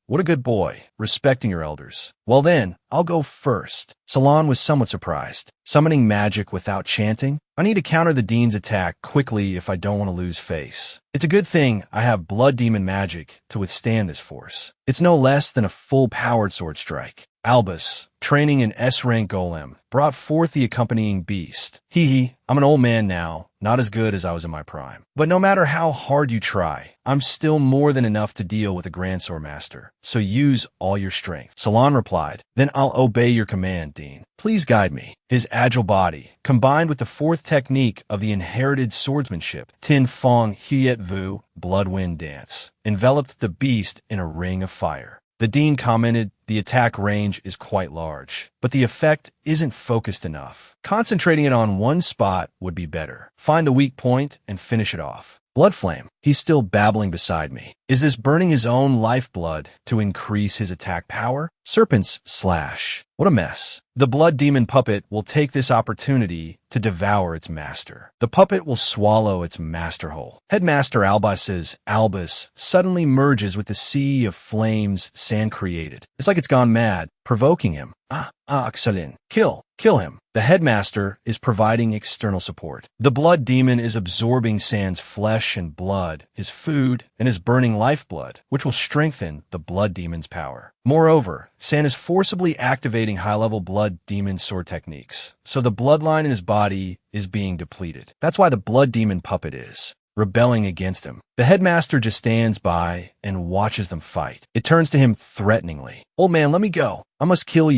What a good boy, respecting your elders. Well then, I'll go first. Salon was somewhat surprised. Summoning magic without chanting? I need to counter the dean's attack quickly if I don't want to lose face. It's a good thing I have blood demon magic to withstand this force. It's no less than a full-powered sword strike. Albus, training in S-rank golem, brought forth the accompanying beast. I'm an old man now, not as good as I was in my prime. But no matter how hard you try, I'm still more than enough to deal with a Grand Sword Master, so use all your strength. Salon replied, then I'll obey your command, Dean. Please guide me. His agile body, combined with the 4th technique of the inherited swordsmanship, Tin Fong Hiet Vu, Blood Wind Dance, enveloped the beast in a ring of fire. The dean commented, the attack range is quite large, but the effect isn't focused enough. Concentrating it on one spot would be better. Find the weak point and finish it off. Blood flame. He's still babbling beside me. Is this burning his own lifeblood to increase his attack power? Serpents slash. What a mess. The blood demon puppet will take this opportunity to devour its master. The puppet will swallow its master whole. Headmaster Albus suddenly merges with the sea of flames San created. It's like it's gone mad, provoking him. Excellent. Kill him. The headmaster is providing external support. The blood demon is absorbing San's flesh and blood, his food, and his burning lifeblood, which will strengthen the blood demon's power. Moreover, San is forcibly activating high-level blood demon sword techniques, so the bloodline in his body is being depleted. That's why the blood demon puppet is rebelling against him. The headmaster just stands by and watches them fight. It turns to him threateningly. Old man, let me go. I must kill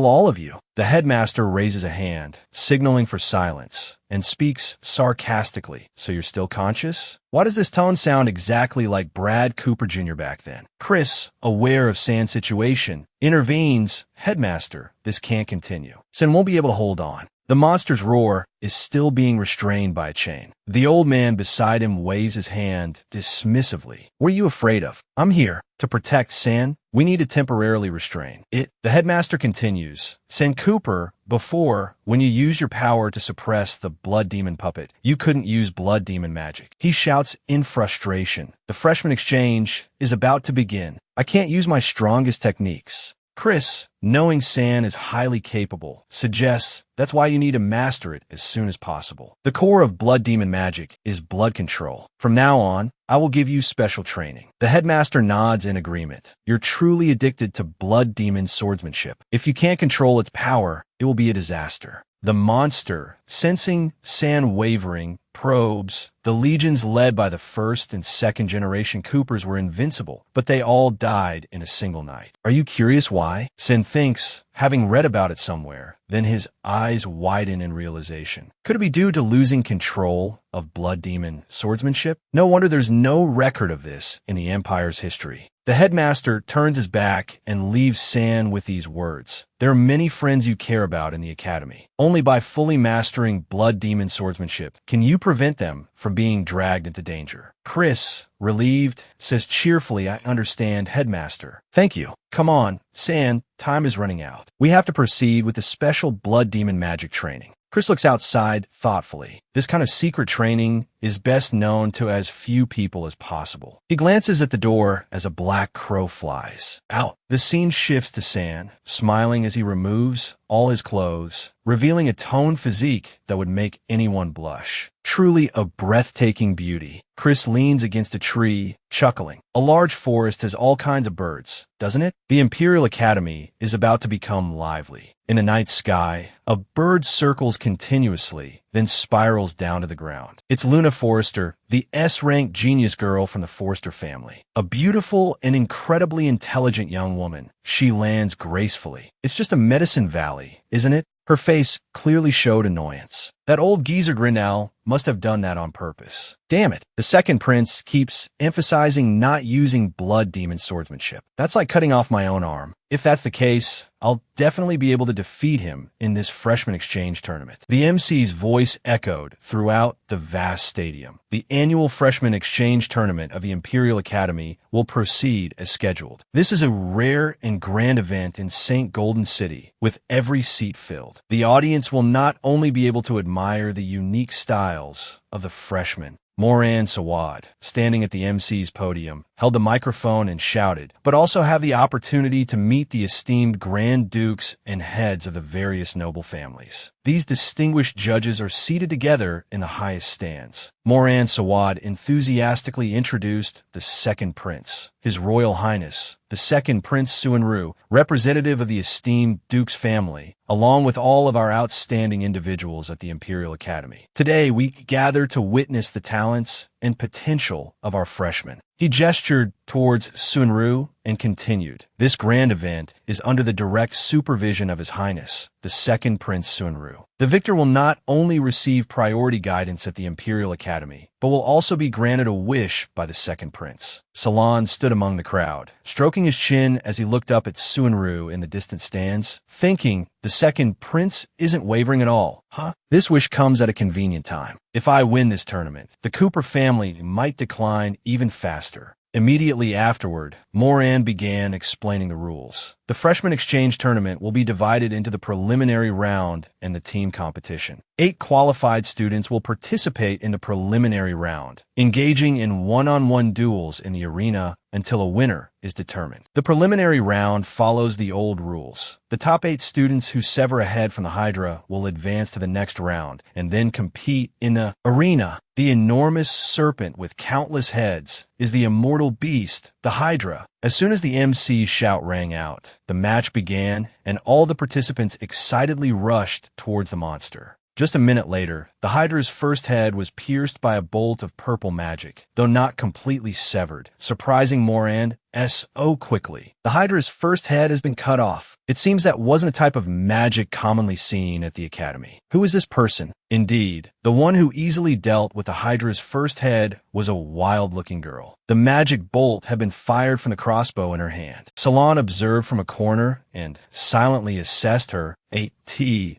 all of you. The headmaster raises a hand, signaling for silence, and speaks sarcastically. So you're still conscious? Why does this tone sound exactly like Brad Cooper Jr. back then? Chris, aware of San's situation, intervenes. Headmaster, this can't continue. San won't be able to hold on. The monster's roar is still being restrained by a chain. The old man beside him waves his hand dismissively. What are you afraid of? I'm here to protect San. We need to temporarily restrain it. The headmaster continues. Sal Cooper, before, when you use your power to suppress the blood demon puppet, you couldn't use blood demon magic. He shouts in frustration. The freshman exchange is about to begin. I can't use my strongest techniques. Chris, knowing San is highly capable, suggests that's why you need to master it as soon as possible. The core of blood demon magic is blood control. From now on, I will give you special training. The headmaster nods in agreement. You're truly addicted to blood demon swordsmanship. If you can't control its power, it will be a disaster. The monster, sensing San wavering, probes. The legions led by the first and second generation Coopers were invincible, but they all died in a single night. Are you curious why? San thinks, having read about it somewhere, then his eyes widen in realization. Could it be due to losing control of blood demon swordsmanship? No wonder there's no record of this in the Empire's history. The headmaster turns his back and leaves San with these words. There are many friends you care about in the academy. Only by fully mastering blood demon swordsmanship can you prevent them from being dragged into danger. Chris, relieved, says cheerfully, I understand, headmaster. Thank you. Come on, San, time is running out. We have to proceed with the special blood demon magic training. Chris looks outside thoughtfully. This kind of secret training is best known to as few people as possible. He glances at the door as a black crow flies out. The scene shifts to San, smiling as he removes all his clothes, revealing a toned physique that would make anyone blush. Truly a breathtaking beauty. Chris leans against a tree, chuckling. A large forest has all kinds of birds, doesn't it? The Imperial Academy is about to become lively. In the night sky, a bird circles continuously, then spirals down to the ground. It's Luna Forrester, the S-rank genius girl from the Forrester family. A beautiful and incredibly intelligent young woman. She lands gracefully. It's just a Medicine Valley, isn't it? Her face clearly showed annoyance. That old geezer Grinnell must have done that on purpose. Damn it. The second prince keeps emphasizing not using blood demon swordsmanship. That's like cutting off my own arm. If that's the case, I'll definitely be able to defeat him in this freshman exchange tournament. The MC's voice echoed throughout the vast stadium. The annual freshman exchange tournament of the Imperial Academy will proceed as scheduled. This is a rare and grand event in St. Golden City, with every seat filled. The audience will not only be able to admire the unique styles of the freshmen. Moran Sawad, standing at the MC's podium, held the microphone and shouted, but also have the opportunity to meet the esteemed Grand Dukes and heads of the various noble families. These distinguished judges are seated together in the highest stands. Moran Sawad enthusiastically introduced the second prince, His Royal Highness, the second Prince Suinru, representative of the esteemed Duke's family, along with all of our outstanding individuals at the Imperial Academy. Today, we gather to witness the talents and potential of our freshmen. He gestured towards Suinru and continued. This grand event is under the direct supervision of His Highness, the second Prince Suinru. The victor will not only receive priority guidance at the Imperial Academy, but will also be granted a wish by the second prince. Salon stood among the crowd, stroking his chin as he looked up at Suinru in the distant stands, thinking the second prince isn't wavering at all. This wish comes at a convenient time. If I win this tournament, the Cooper family might decline even faster. Immediately afterward, Moran began explaining the rules. The freshman exchange tournament will be divided into the preliminary round and the team competition. 8 qualified students will participate in the preliminary round, engaging in one-on-one duels in the arena until a winner is determined. The preliminary round follows the old rules. The top 8 students who sever ahead from the Hydra will advance to the next round and then compete in the arena. The enormous serpent with countless heads is the immortal beast, the Hydra. As soon as the MC's shout rang out, the match began and all the participants excitedly rushed towards the monster. Just a minute later, the Hydra's first head was pierced by a bolt of purple magic, though not completely severed, surprising Moran so quickly. The Hydra's first head has been cut off. It seems that wasn't a type of magic commonly seen at the Academy. Who is this person? Indeed, the one who easily dealt with the Hydra's first head was a wild-looking girl. The magic bolt had been fired from the crossbow in her hand. Salon observed from a corner and silently assessed her. At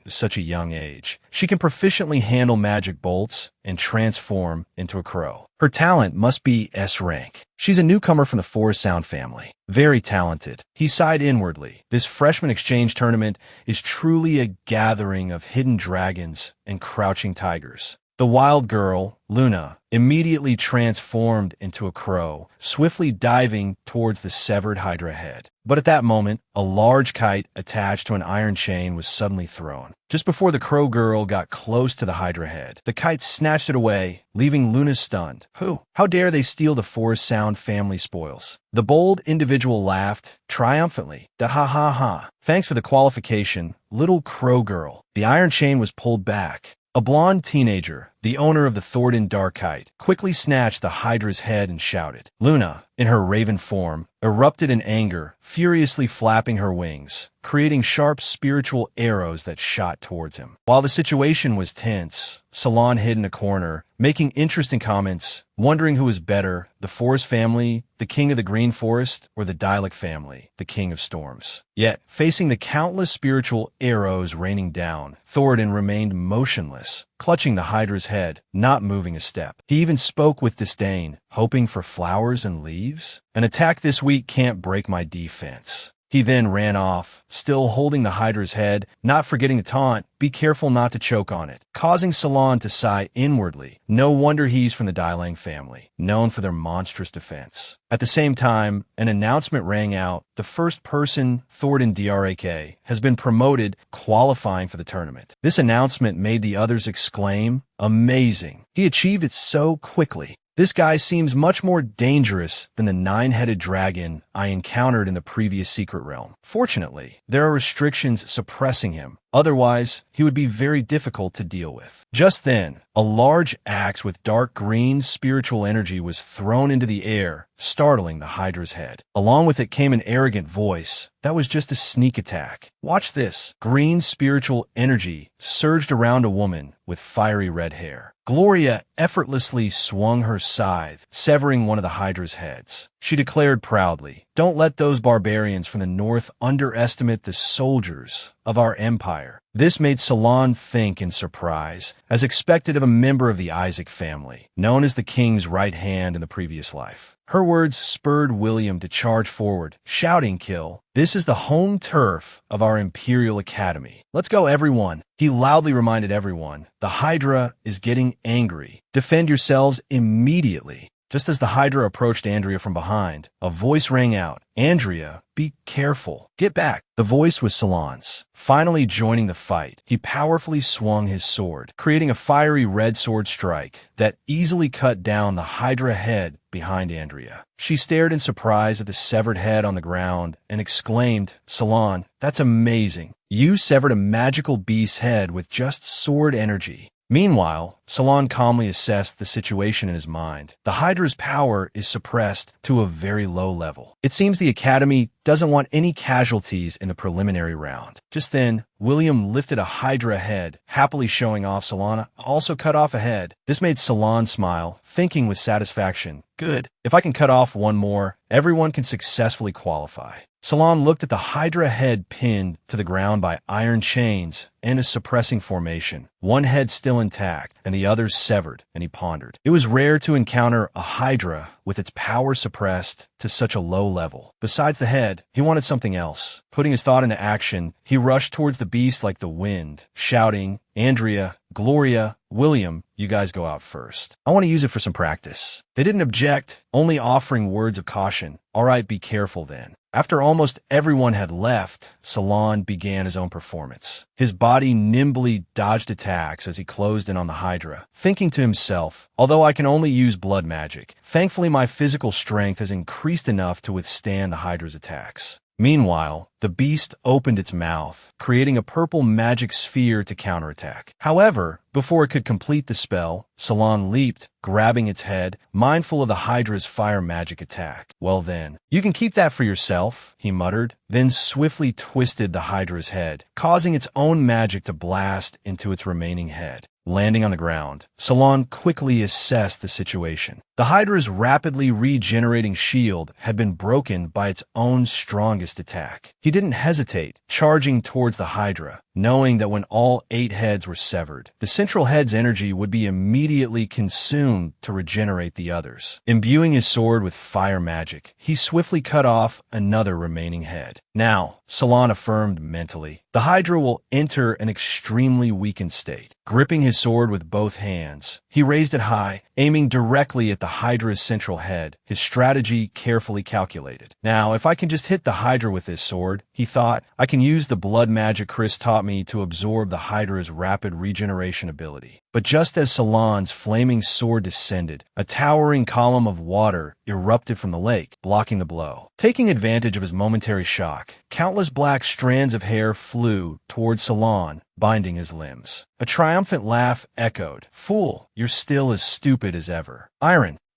such a young age, she can proficiently handle magic bolts and transform into a crow. Her talent must be S rank. She's a newcomer from the Four Sound family. Very talented. He sighed inwardly. This freshman exchange tournament is truly a gathering of hidden dragons and crouching tigers. The wild girl, Luna, immediately transformed into a crow, swiftly diving towards the severed Hydra head. But at that moment, a large kite attached to an iron chain was suddenly thrown. Just before the crow girl got close to the Hydra head, the kite snatched it away, leaving Luna stunned. Who? How dare they steal the Four Sound family spoils? The bold individual laughed triumphantly. Da ha ha ha. Thanks for the qualification, little crow girl. The iron chain was pulled back. A blonde teenager, the owner of the Thornton Dark Kite, quickly snatched the Hydra's head and shouted. Luna, in her raven form, erupted in anger, furiously flapping her wings, creating sharp spiritual arrows that shot towards him. While the situation was tense, Salon hid in a corner, making interesting comments, wondering who was better, the Forest family, the king of the Green Forest, or the Dialect family, the king of storms. Yet, facing the countless spiritual arrows raining down, Thornton remained motionless, clutching the Hydra's head, not moving a step. He even spoke with disdain, hoping for flowers and leaves. An attack this week can't break my defense. He then ran off, still holding the Hydra's head, not forgetting to taunt, be careful not to choke on it, causing Salon to sigh inwardly. No wonder he's from the Dailang family, known for their monstrous defense. At the same time, an announcement rang out. The first person, Thornton Drak, has been promoted, qualifying for the tournament. This announcement made the others exclaim, amazing. He achieved it so quickly. This guy seems much more dangerous than the 9-headed dragon I encountered in the previous secret realm. Fortunately, there are restrictions suppressing him. Otherwise, he would be very difficult to deal with. Just then, a large axe with dark green spiritual energy was thrown into the air, startling the Hydra's head. Along with it came an arrogant voice. That was just a sneak attack. Watch this. Green spiritual energy surged around a woman with fiery red hair. Gloria effortlessly swung her scythe, severing one of the Hydra's heads. She declared proudly, "Don't let those barbarians from the north underestimate the soldiers of our empire." This made Salon think in surprise, as expected of a member of the Isaac family, known as the king's right hand in the previous life. Her words spurred William to charge forward, shouting, "Kill! This is the home turf of our Imperial Academy. Let's go, everyone!" He loudly reminded everyone, "The Hydra is getting angry. Defend yourselves immediately." Just as the Hydra approached Andrea from behind, a voice rang out. "Andrea, be careful. Get back." The voice was Salon's. Finally joining the fight, he powerfully swung his sword, creating a fiery red sword strike that easily cut down the Hydra head behind Andrea. She stared in surprise at the severed head on the ground and exclaimed, "Salon, that's amazing. You severed a magical beast's head with just sword energy." Meanwhile, Salon calmly assessed the situation in his mind. The Hydra's power is suppressed to a very low level. It seems the Academy doesn't want any casualties in the preliminary round. Just then, William lifted a Hydra head, happily showing off Salon also cut off a head. This made Salon smile, thinking with satisfaction, "Good. If I can cut off one more, everyone can successfully qualify." Salon looked at the Hydra head pinned to the ground by iron chains and a suppressing formation, one head still intact and the others severed, and he pondered. It was rare to encounter a Hydra with its power suppressed to such a low level. Besides the head, he wanted something else. Putting his thought into action, he rushed towards the beast like the wind, shouting, "Andrea, Gloria, William, you guys go out first. I want to use it for some practice." They didn't object, only offering words of caution. "All right, be careful then." After almost everyone had left, Salon began his own performance. His body nimbly dodged attacks as he closed in on the Hydra, thinking to himself, "Although I can only use blood magic, thankfully my physical strength has increased enough to withstand the Hydra's attacks." Meanwhile, the beast opened its mouth, creating a purple magic sphere to counterattack. However, before it could complete the spell, Salon leaped, grabbing its head, mindful of the Hydra's fire magic attack. "Well then, you can keep that for yourself," he muttered, then swiftly twisted the Hydra's head, causing its own magic to blast into its remaining head. Landing on the ground, Salon quickly assessed the situation. The Hydra's rapidly regenerating shield had been broken by its own strongest attack. He didn't hesitate, charging towards the Hydra, knowing that when all 8 heads were severed, the central head's energy would be immediately consumed to regenerate the others. Imbuing his sword with fire magic, he swiftly cut off another remaining head. Now, Salon affirmed mentally, the Hydra will enter an extremely weakened state. Gripping his sword with both hands, he raised it high, aiming directly at the Hydra's central head, his strategy carefully calculated. "Now, if I can just hit the Hydra with this sword," he thought, "I can use the blood magic Chris taught me to absorb the Hydra's rapid regeneration ability." But just as Salon's flaming sword descended, a towering column of water erupted from the lake, blocking the blow. Taking advantage of his momentary shock, countless black strands of hair flew towards Salon, binding his limbs. A triumphant laugh echoed. "Fool, you're still as stupid as ever."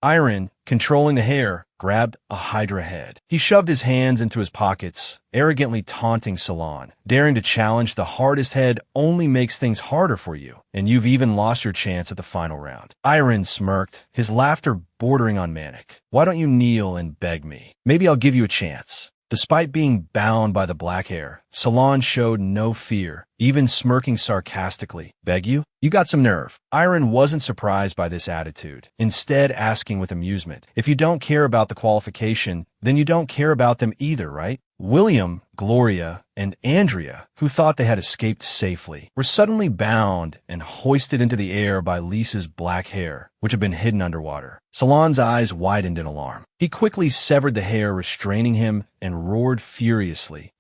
Iron, controlling the hair, grabbed a Hydra head. He shoved his hands into his pockets, arrogantly taunting Salon. "Daring to challenge the hardest head only makes things harder for you, and you've even lost your chance at the final round." Iron smirked, his laughter bordering on manic. "Why don't you kneel and beg me? Maybe I'll give you a chance." Despite being bound by the black hair, Salon showed no fear, even smirking sarcastically. "Beg you? You got some nerve." Iron wasn't surprised by this attitude, instead asking with amusement, "If you don't care about the qualification, then you don't care about them either, right?" William, Gloria, and Andrea, who thought they had escaped safely, were suddenly bound and hoisted into the air by Lisa's black hair, which had been hidden underwater. Salon's eyes widened in alarm. He quickly severed the hair restraining him and roared furiously.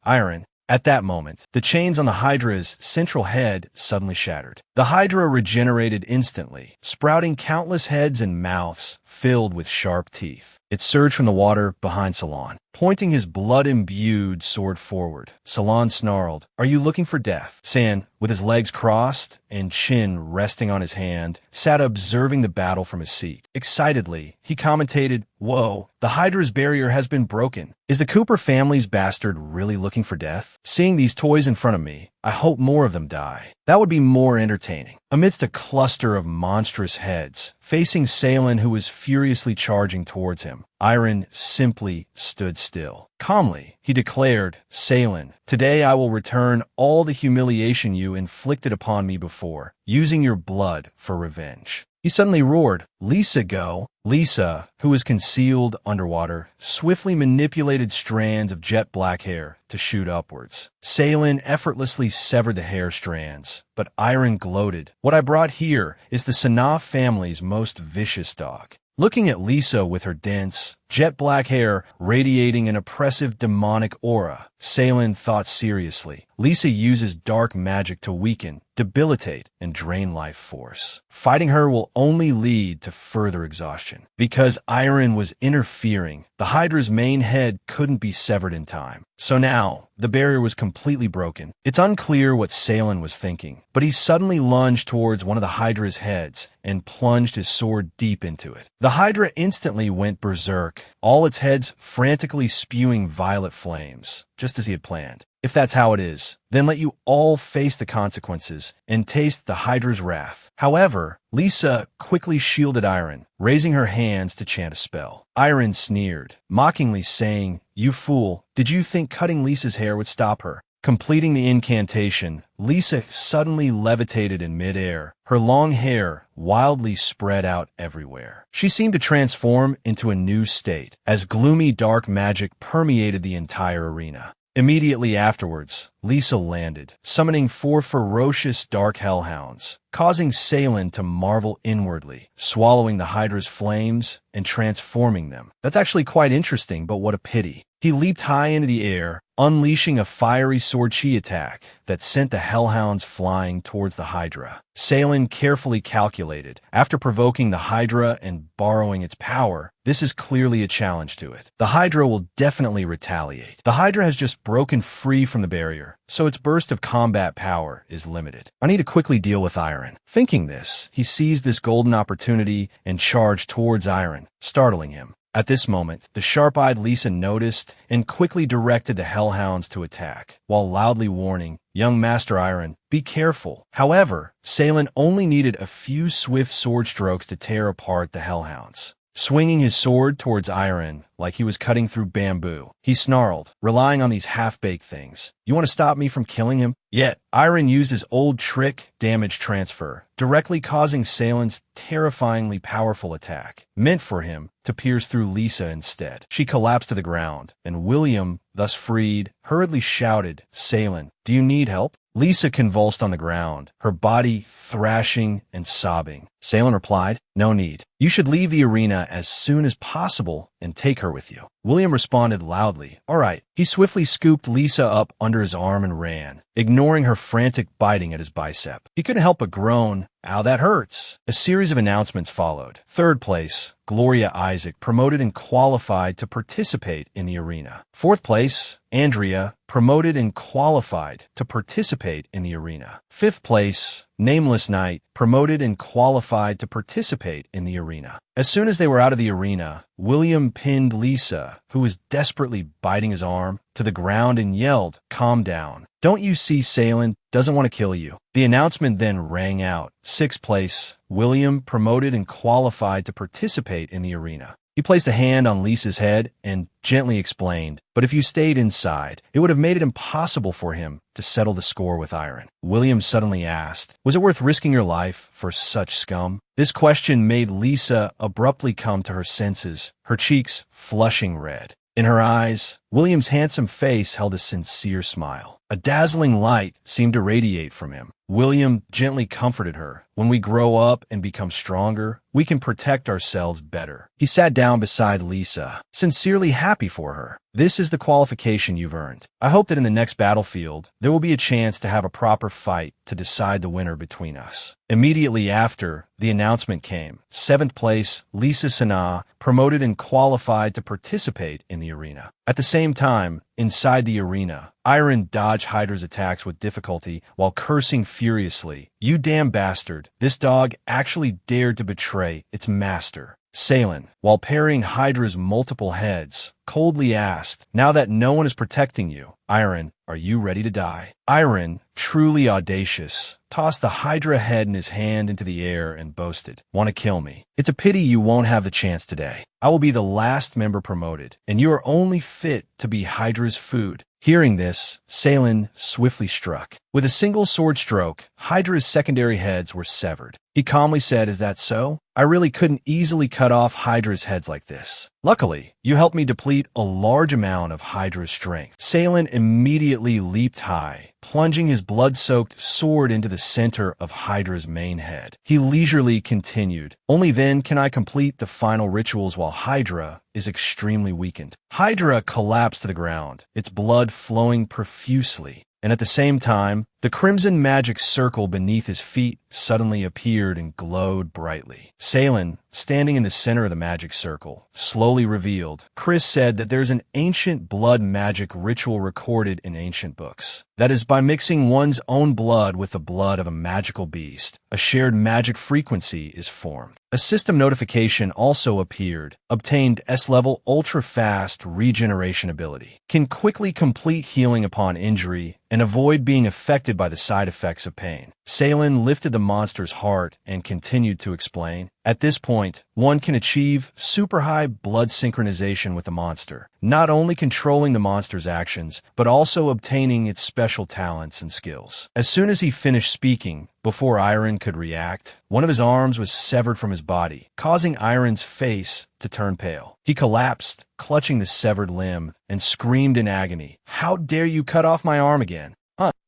At that moment, the chains on the Hydra's central head suddenly shattered. The Hydra regenerated instantly, sprouting countless heads and mouths filled with sharp teeth. It surged from the water behind Salon, pointing his blood-imbued sword forward. Salon snarled, "Are you looking for death?" San, with his legs crossed and chin resting on his hand, sat observing the battle from his seat. Excitedly, he commentated, "Whoa, the Hydra's barrier has been broken. Is the Cooper family's bastard really looking for death? Seeing these toys in front of me, I hope more of them die. That would be more entertaining." Amidst a cluster of monstrous heads, facing Salen, who was furiously charging towards him, Iron simply stood still. Calmly, he declared, "Salen, today I will return all the humiliation you inflicted upon me before, using your blood for revenge." He suddenly roared, "Lisa, go!" Lisa, who was concealed underwater, swiftly manipulated strands of jet black hair to shoot upwards. Salen effortlessly severed the hair strands, but Iron gloated, "What I brought here is the Sanaa family's most vicious dog." Looking at Lisa with her dense, jet-black hair radiating an oppressive demonic aura, Salen thought seriously, Lisa uses dark magic to weaken, debilitate, and drain life force. Fighting her will only lead to further exhaustion. Because Iron was interfering, the Hydra's main head couldn't be severed in time. So now, the barrier was completely broken. It's unclear what Salen was thinking, but he suddenly lunged towards one of the Hydra's heads and plunged his sword deep into it. The Hydra instantly went berserk, all its heads frantically spewing violet flames, just as he had planned. If that's how it is, then let you all face the consequences and taste the Hydra's wrath. However, Lisa quickly shielded Iron, raising her hands to chant a spell. Iron sneered, mockingly saying, "You fool, did you think cutting Lisa's hair would stop her?" Completing the incantation, Lisa suddenly levitated in midair, her long hair wildly spread out everywhere. She seemed to transform into a new state, as gloomy dark magic permeated the entire arena. Immediately afterwards, Lisa landed, summoning 4 ferocious dark hellhounds, causing Salen to marvel inwardly, swallowing the Hydra's flames and transforming them. That's actually quite interesting, but what a pity. He leaped high into the air, unleashing a fiery sword chi attack that sent the hellhounds flying towards the Hydra. Salen carefully calculated. After provoking the Hydra and borrowing its power, this is clearly a challenge to it. The Hydra will definitely retaliate. The Hydra has just broken free from the barrier, so its burst of combat power is limited. I need to quickly deal with Iron. Thinking this, he seized this golden opportunity and charged towards Iron, startling him. At this moment, the sharp-eyed Lisa noticed and quickly directed the hellhounds to attack, while loudly warning, "Young Master Iron, be careful." However, Salen only needed a few swift sword strokes to tear apart the hellhounds. Swinging his sword towards Iron like he was cutting through bamboo, he snarled, relying on these half-baked things. "You want to stop me from killing him?" Yet, Iron used his old trick, damage transfer, directly causing Salen's terrifyingly powerful attack, meant for him to pierce through Lisa instead. She collapsed to the ground, and William, thus freed, hurriedly shouted, "Salen, do you need help?" Lisa convulsed on the ground, her body thrashing and sobbing. Salen replied, "No need. You should leave the arena as soon as possible and take her with you." William responded loudly, "All right." He swiftly scooped Lisa up under his arm and ran, ignoring her frantic biting at his bicep. He couldn't help but groan, "Ow, that hurts." A series of announcements followed. Third place, Gloria Isaac, promoted and qualified to participate in the arena. Fourth place, Andrea, promoted and qualified to participate in the arena. Fifth place, Nameless Knight, promoted and qualified to participate in the arena. As soon as they were out of the arena, William pinned Lisa, who was desperately biting his arm, to the ground and yelled, "Calm down. Don't you see Salen doesn't want to kill you?" The announcement then rang out. Sixth place, William, promoted and qualified to participate in the arena. He placed a hand on Lisa's head and gently explained, "But if you stayed inside, it would have made it impossible for him to settle the score with Iron." William suddenly asked, "Was it worth risking your life for such scum?" This question made Lisa abruptly come to her senses, her cheeks flushing red. In her eyes, William's handsome face held a sincere smile. A dazzling light seemed to radiate from him. William gently comforted her. "When we grow up and become stronger, we can protect ourselves better." He sat down beside Lisa, sincerely happy for her. "This is the qualification you've earned. I hope that in the next battlefield, there will be a chance to have a proper fight to decide the winner between us." Immediately after, the announcement came. Seventh place, Lisa Sanaa, promoted and qualified to participate in the arena. At the same time, inside the arena, Iron dodged Hydra's attacks with difficulty while cursing furiously. "You damn bastard. This dog actually dared to betray its master." Salen, while parrying Hydra's multiple heads, coldly asked, "Now that no one is protecting you, Iron, are you ready to die?" Iron, truly audacious, tossed the Hydra head in his hand into the air and boasted, "Want to kill me? It's a pity you won't have the chance today. I will be the last member promoted, and you are only fit to be Hydra's food." Hearing this, Salen swiftly struck. With a single sword stroke, Hydra's secondary heads were severed. He calmly said, "Is that so? I really couldn't easily cut off Hydra's heads like this. Luckily, you helped me deplete a large amount of Hydra's strength." Salen immediately leaped high, plunging his blood-soaked sword into the center of Hydra's main head. He leisurely continued, "Only then can I complete the final rituals while Hydra is extremely weakened." Hydra collapsed to the ground, its blood flowing profusely. and at the same time, the crimson magic circle beneath his feet suddenly appeared and glowed brightly. Salen, standing in the center of the magic circle, slowly revealed. Chris said that there's an ancient blood magic ritual recorded in ancient books. That is, by mixing one's own blood with the blood of a magical beast, a shared magic frequency is formed. A system notification also appeared. Obtained S-level ultra-fast regeneration ability. Can quickly complete healing upon injury and avoid being affected by the side effects of pain. Salen lifted the monster's heart and continued to explain. At this point, one can achieve super high blood synchronization with the monster, not only controlling the monster's actions, but also obtaining its special talents and skills. As soon as he finished speaking, before Iron could react, one of his arms was severed from his body, causing Iron's face to turn pale. He collapsed, clutching the severed limb, and screamed in agony, "How dare you cut off my arm again?"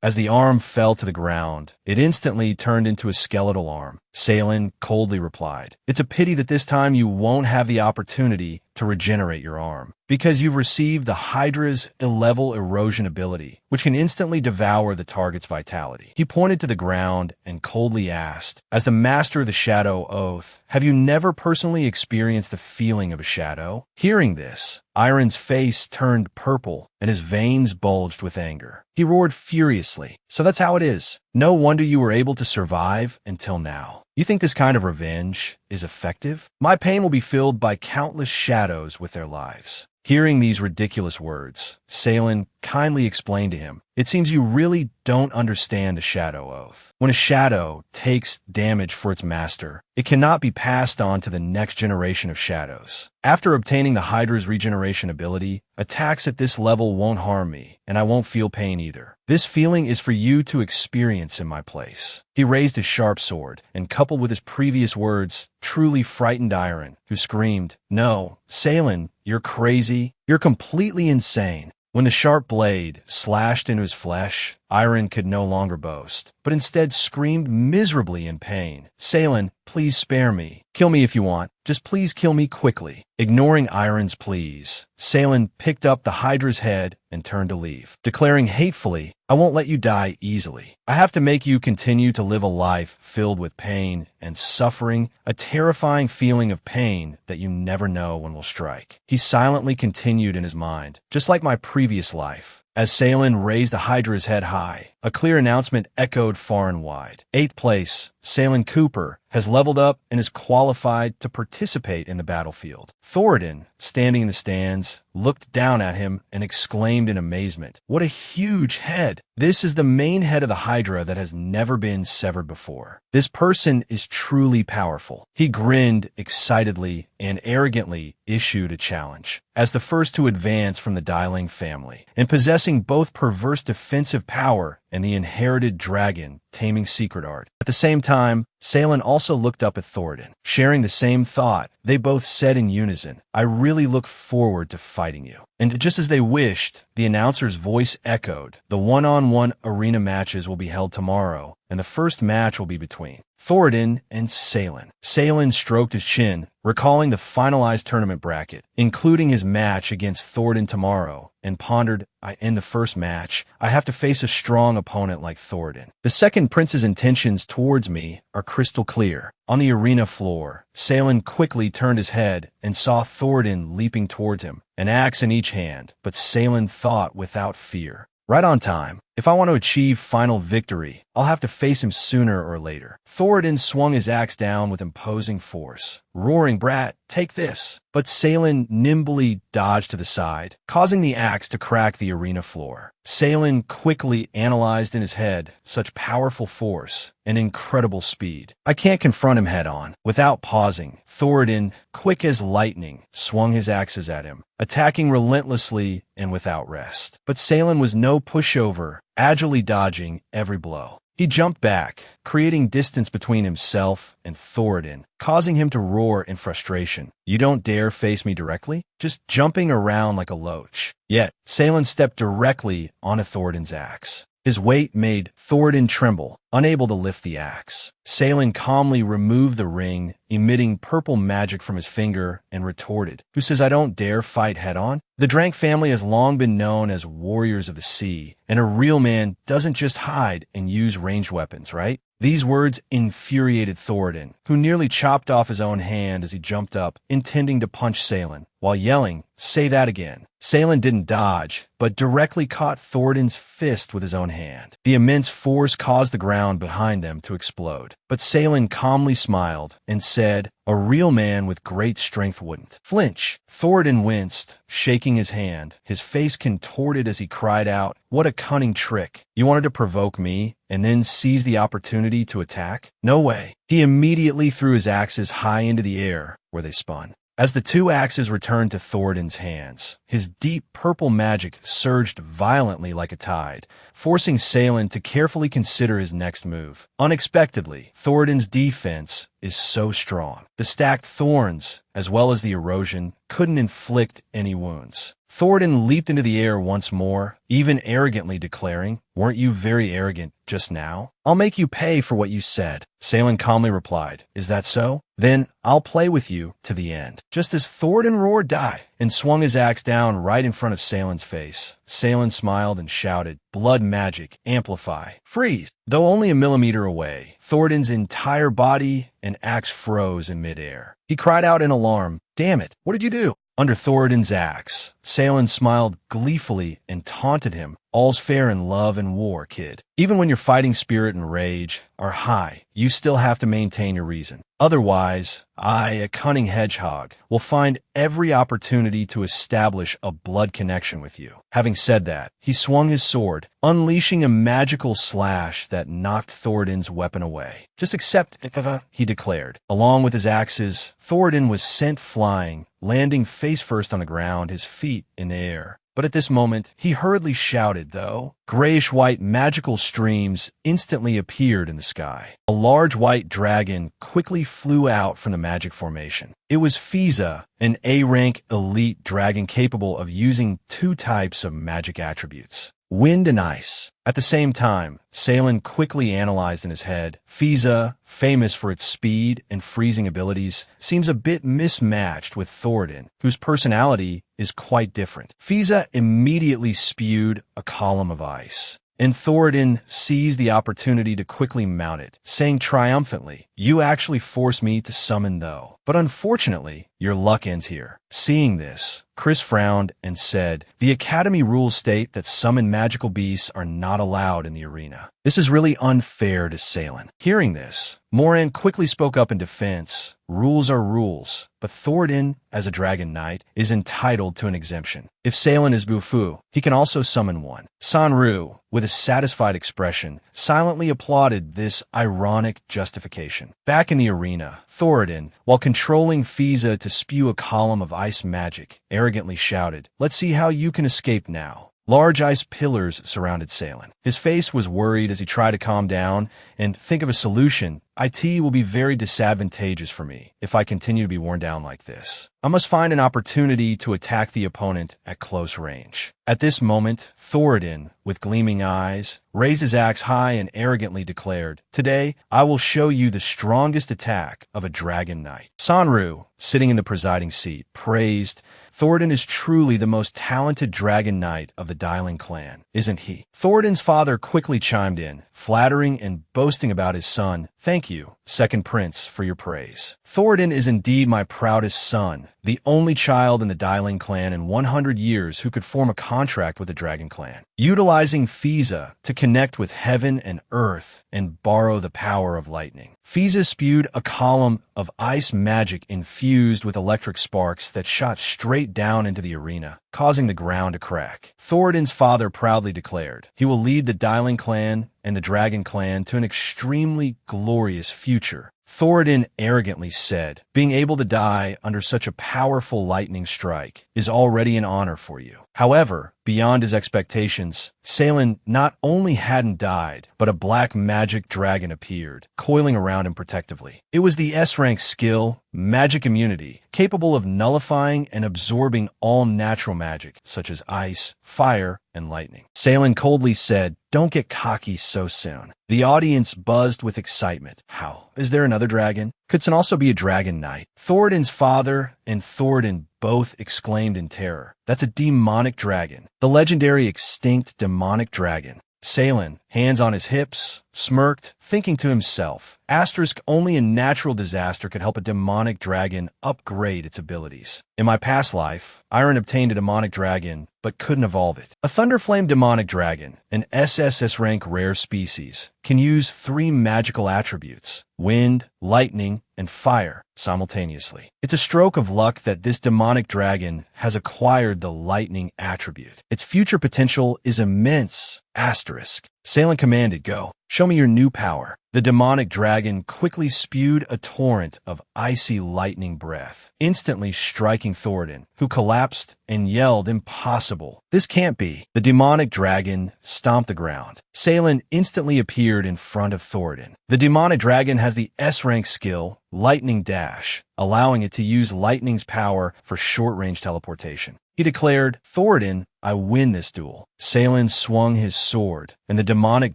As the arm fell to the ground, it instantly turned into a skeletal arm. Salen coldly replied, "It's a pity that this time you won't have the opportunity to regenerate your arm, because you've received the Hydra's level erosion ability, which can instantly devour the target's vitality." He pointed to the ground and coldly asked, "As the master of the Shadow Oath, have you never personally experienced the feeling of a shadow?" Hearing this, Iron's face turned purple and his veins bulged with anger. He roared furiously, "So that's how it is. No wonder you were able to survive until now. You think this kind of revenge is effective? My pain will be filled by countless shadows with their lives." Hearing these ridiculous words, Salen kindly explained to him, "It seems you really don't understand the Shadow Oath. When a shadow takes damage for its master, it cannot be passed on to the next generation of shadows. After obtaining the Hydra's regeneration ability, attacks at this level won't harm me, and I won't feel pain either. This feeling is for you to experience in my place." He raised his sharp sword, and coupled with his previous words, truly frightened Iron, who screamed, "No, Salen, you're crazy. You're completely insane." When the sharp blade slashed into his flesh, Iron could no longer boast, but instead screamed miserably in pain. "Salen, please spare me. Kill me if you want. Just please kill me quickly." Ignoring Iron's pleas, Salen picked up the Hydra's head and turned to leave, declaring hatefully, "I won't let you die easily. I have to make you continue to live a life filled with pain and suffering, a terrifying feeling of pain that you never know when will strike." He silently continued in his mind, "Just like my previous life." As Salen raised the Hydra's head high, a clear announcement echoed far and wide. 8th place, Sal Cooper, has leveled up and is qualified to participate in the battlefield. Thoradin, standing in the stands, looked down at him and exclaimed in amazement, "What a huge head! This is the main head of the Hydra that has never been severed before. This person is truly powerful." He grinned excitedly and arrogantly issued a challenge. As the first to advance from the Dialing family, and possessing both perverse defensive power and the inherited dragon Taming secret art. At the same time, Salen also looked up at Thoradin. Sharing the same thought, they both said in unison, "I really look forward to fighting you." And just as they wished, the announcer's voice echoed, "The one-on-one arena matches will be held tomorrow, and the first match will be between Thoradin and Salen." Salen stroked his chin, recalling the finalized tournament bracket, including his match against Thoradin tomorrow, and pondered, in the first match, I have to face a strong opponent like Thoradin. The second prince's intentions towards me are crystal clear. On the arena floor, Salen quickly turned his head and saw Thoradin leaping towards him, an axe in each hand, but Salen thought without fear. Right on time. If I want to achieve final victory, I'll have to face him sooner or later. Thoradin swung his axe down with imposing force, roaring, "Brat, take this!" But Salen nimbly dodged to the side, causing the axe to crack the arena floor. Salen quickly analyzed in his head such powerful force and incredible speed. I can't confront him head-on. Without pausing, Thoradin, quick as lightning, swung his axes at him, attacking relentlessly and without rest. But Salen was no pushover, agilely dodging every blow. He jumped back, creating distance between himself and Thoradin, causing him to roar in frustration. "You don't dare face me directly? Just jumping around like a loach." Yet, Salen stepped directly onto Thoradin's axe. His weight made Thoradin tremble, unable to lift the axe. Salen calmly removed the ring, emitting purple magic from his finger, and retorted, "Who says I don't dare fight head-on? The Drank family has long been known as warriors of the sea, and a real man doesn't just hide and use ranged weapons, right?" These words infuriated Thoradin, who nearly chopped off his own hand as he jumped up, intending to punch Salen, while yelling, "Say that again." Salen didn't dodge, but directly caught Thoradin's fist with his own hand. The immense force caused the ground behind them to explode. But Salen calmly smiled and said, "A real man with great strength wouldn't flinch." Thoradin winced, shaking his hand. His face contorted as he cried out, "What a cunning trick. You wanted to provoke me, and then seize the opportunity to attack? No way." He immediately threw his axes high into the air, where they spun. As the two axes returned to Thoradin's hands, his deep purple magic surged violently like a tide, forcing Salen to carefully consider his next move. Unexpectedly, Thoradin's defense is so strong. The stacked thorns, as well as the erosion, couldn't inflict any wounds. Thoradin leaped into the air once more, even arrogantly declaring, "Weren't you very arrogant just now? I'll make you pay for what you said." Salen calmly replied, "Is that so? Then I'll play with you to the end." Just as Thoradin roared, "Die!" and swung his axe down right in front of Salen's face, Salen smiled and shouted, "Blood magic, amplify, freeze!" Though only a millimeter away, Thoradin's entire body and axe froze in midair. He cried out in alarm, "Damn it, what did you do?" Under Thoradin's axe, Salen smiled gleefully and taunted him, "All's fair in love and war, kid. Even when your fighting spirit and rage are high, you still have to maintain your reason. Otherwise, I, a cunning hedgehog, will find every opportunity to establish a blood connection with you." Having said that, he swung his sword, unleashing a magical slash that knocked Thoradin's weapon away. "Just accept it," he declared. Along with his axes, Thoradin was sent flying, landing face first on the ground, his feet in the air. But at this moment, he hurriedly shouted, though. Grayish-white magical streams instantly appeared in the sky. A large white dragon quickly flew out from the magic formation. It was Fiza, an A-rank elite dragon capable of using two types of magic attributes: wind and ice. At the same time, Salen quickly analyzed in his head, Fiza, famous for its speed and freezing abilities, seems a bit mismatched with Thoradin, whose personality is quite different. Fiza immediately spewed a column of ice, and Thoradin seized the opportunity to quickly mount it, saying triumphantly, "You actually forced me to summon though. But unfortunately, your luck ends here." Seeing this, Chris frowned and said, "The Academy rules state that summoned magical beasts are not allowed in the arena. This is really unfair to Salen." Hearing this, Moran quickly spoke up in defense. Rules are rules, but Thoradin, as a dragon knight, is entitled to an exemption. If Salen is Bufu, he can also summon one. Sanru, with a satisfied expression, silently applauded this ironic justification. Back in the arena, Thoradin, while controlling Fiza to spew a column of ice magic, arrogantly shouted, "Let's see how you can escape now." Large ice pillars surrounded Salen. His face was worried as he tried to calm down and think of a solution. "It will be very disadvantageous for me if I continue to be worn down like this. I must find an opportunity to attack the opponent at close range." At this moment, Thoradin, with gleaming eyes, raised his axe high and arrogantly declared, "Today, I will show you the strongest attack of a dragon knight." Sanru, sitting in the presiding seat, praised, "Thoradin is truly the most talented dragon knight of the Dylan clan, isn't he?" Thoradin's father quickly chimed in, flattering and boasting about his son. "Thank you, second prince, for your praise. Thoradin is indeed my proudest son, the only child in the Dylan clan in 100 years who could form a contract with the Dragon clan, utilizing Fiza to connect with heaven and earth and borrow the power of lightning." Fiza spewed a column of ice magic infused with electric sparks that shot straight down into the arena, causing the ground to crack. Thoradin's father proudly declared, "He will lead the Dylan clan and the Dragon clan to an extremely glorious future." Thoradin arrogantly said, "Being able to die under such a powerful lightning strike is already an honor for you. However, beyond his expectations, Salen not only hadn't died, but a black magic dragon appeared, coiling around him protectively. It was the S-rank skill, Magic Immunity, capable of nullifying and absorbing all natural magic, such as ice, fire, and lightning. Salen coldly said, "Don't get cocky so soon." The audience buzzed with excitement. How? Is there another dragon? Could Sun also be a dragon knight? Thoradin's father and Thoradin both exclaimed in terror. That's a demonic dragon. The legendary extinct demonic dragon. Salen, hands on his hips, smirked, thinking to himself, asterisk, only a natural disaster could help a demonic dragon upgrade its abilities. In my past life, Iron obtained a demonic dragon, but couldn't evolve it. A Thunderflame demonic dragon, an SSS rank rare species, can use 3 magical attributes, wind, lightning, and fire, simultaneously. It's a stroke of luck that this demonic dragon has acquired the lightning attribute. Its future potential is immense, asterisk. Salen commanded, "Go. Show me your new power." The demonic dragon quickly spewed a torrent of icy lightning breath, instantly striking Thoradin, who collapsed and yelled, "Impossible. This can't be." The demonic dragon stomped the ground. Salen instantly appeared in front of Thoradin. The demonic dragon has the S-rank skill, Lightning Dash, allowing it to use lightning's power for short-range teleportation. He declared, "Thoradin, I win this duel." Salen swung his sword, and the demonic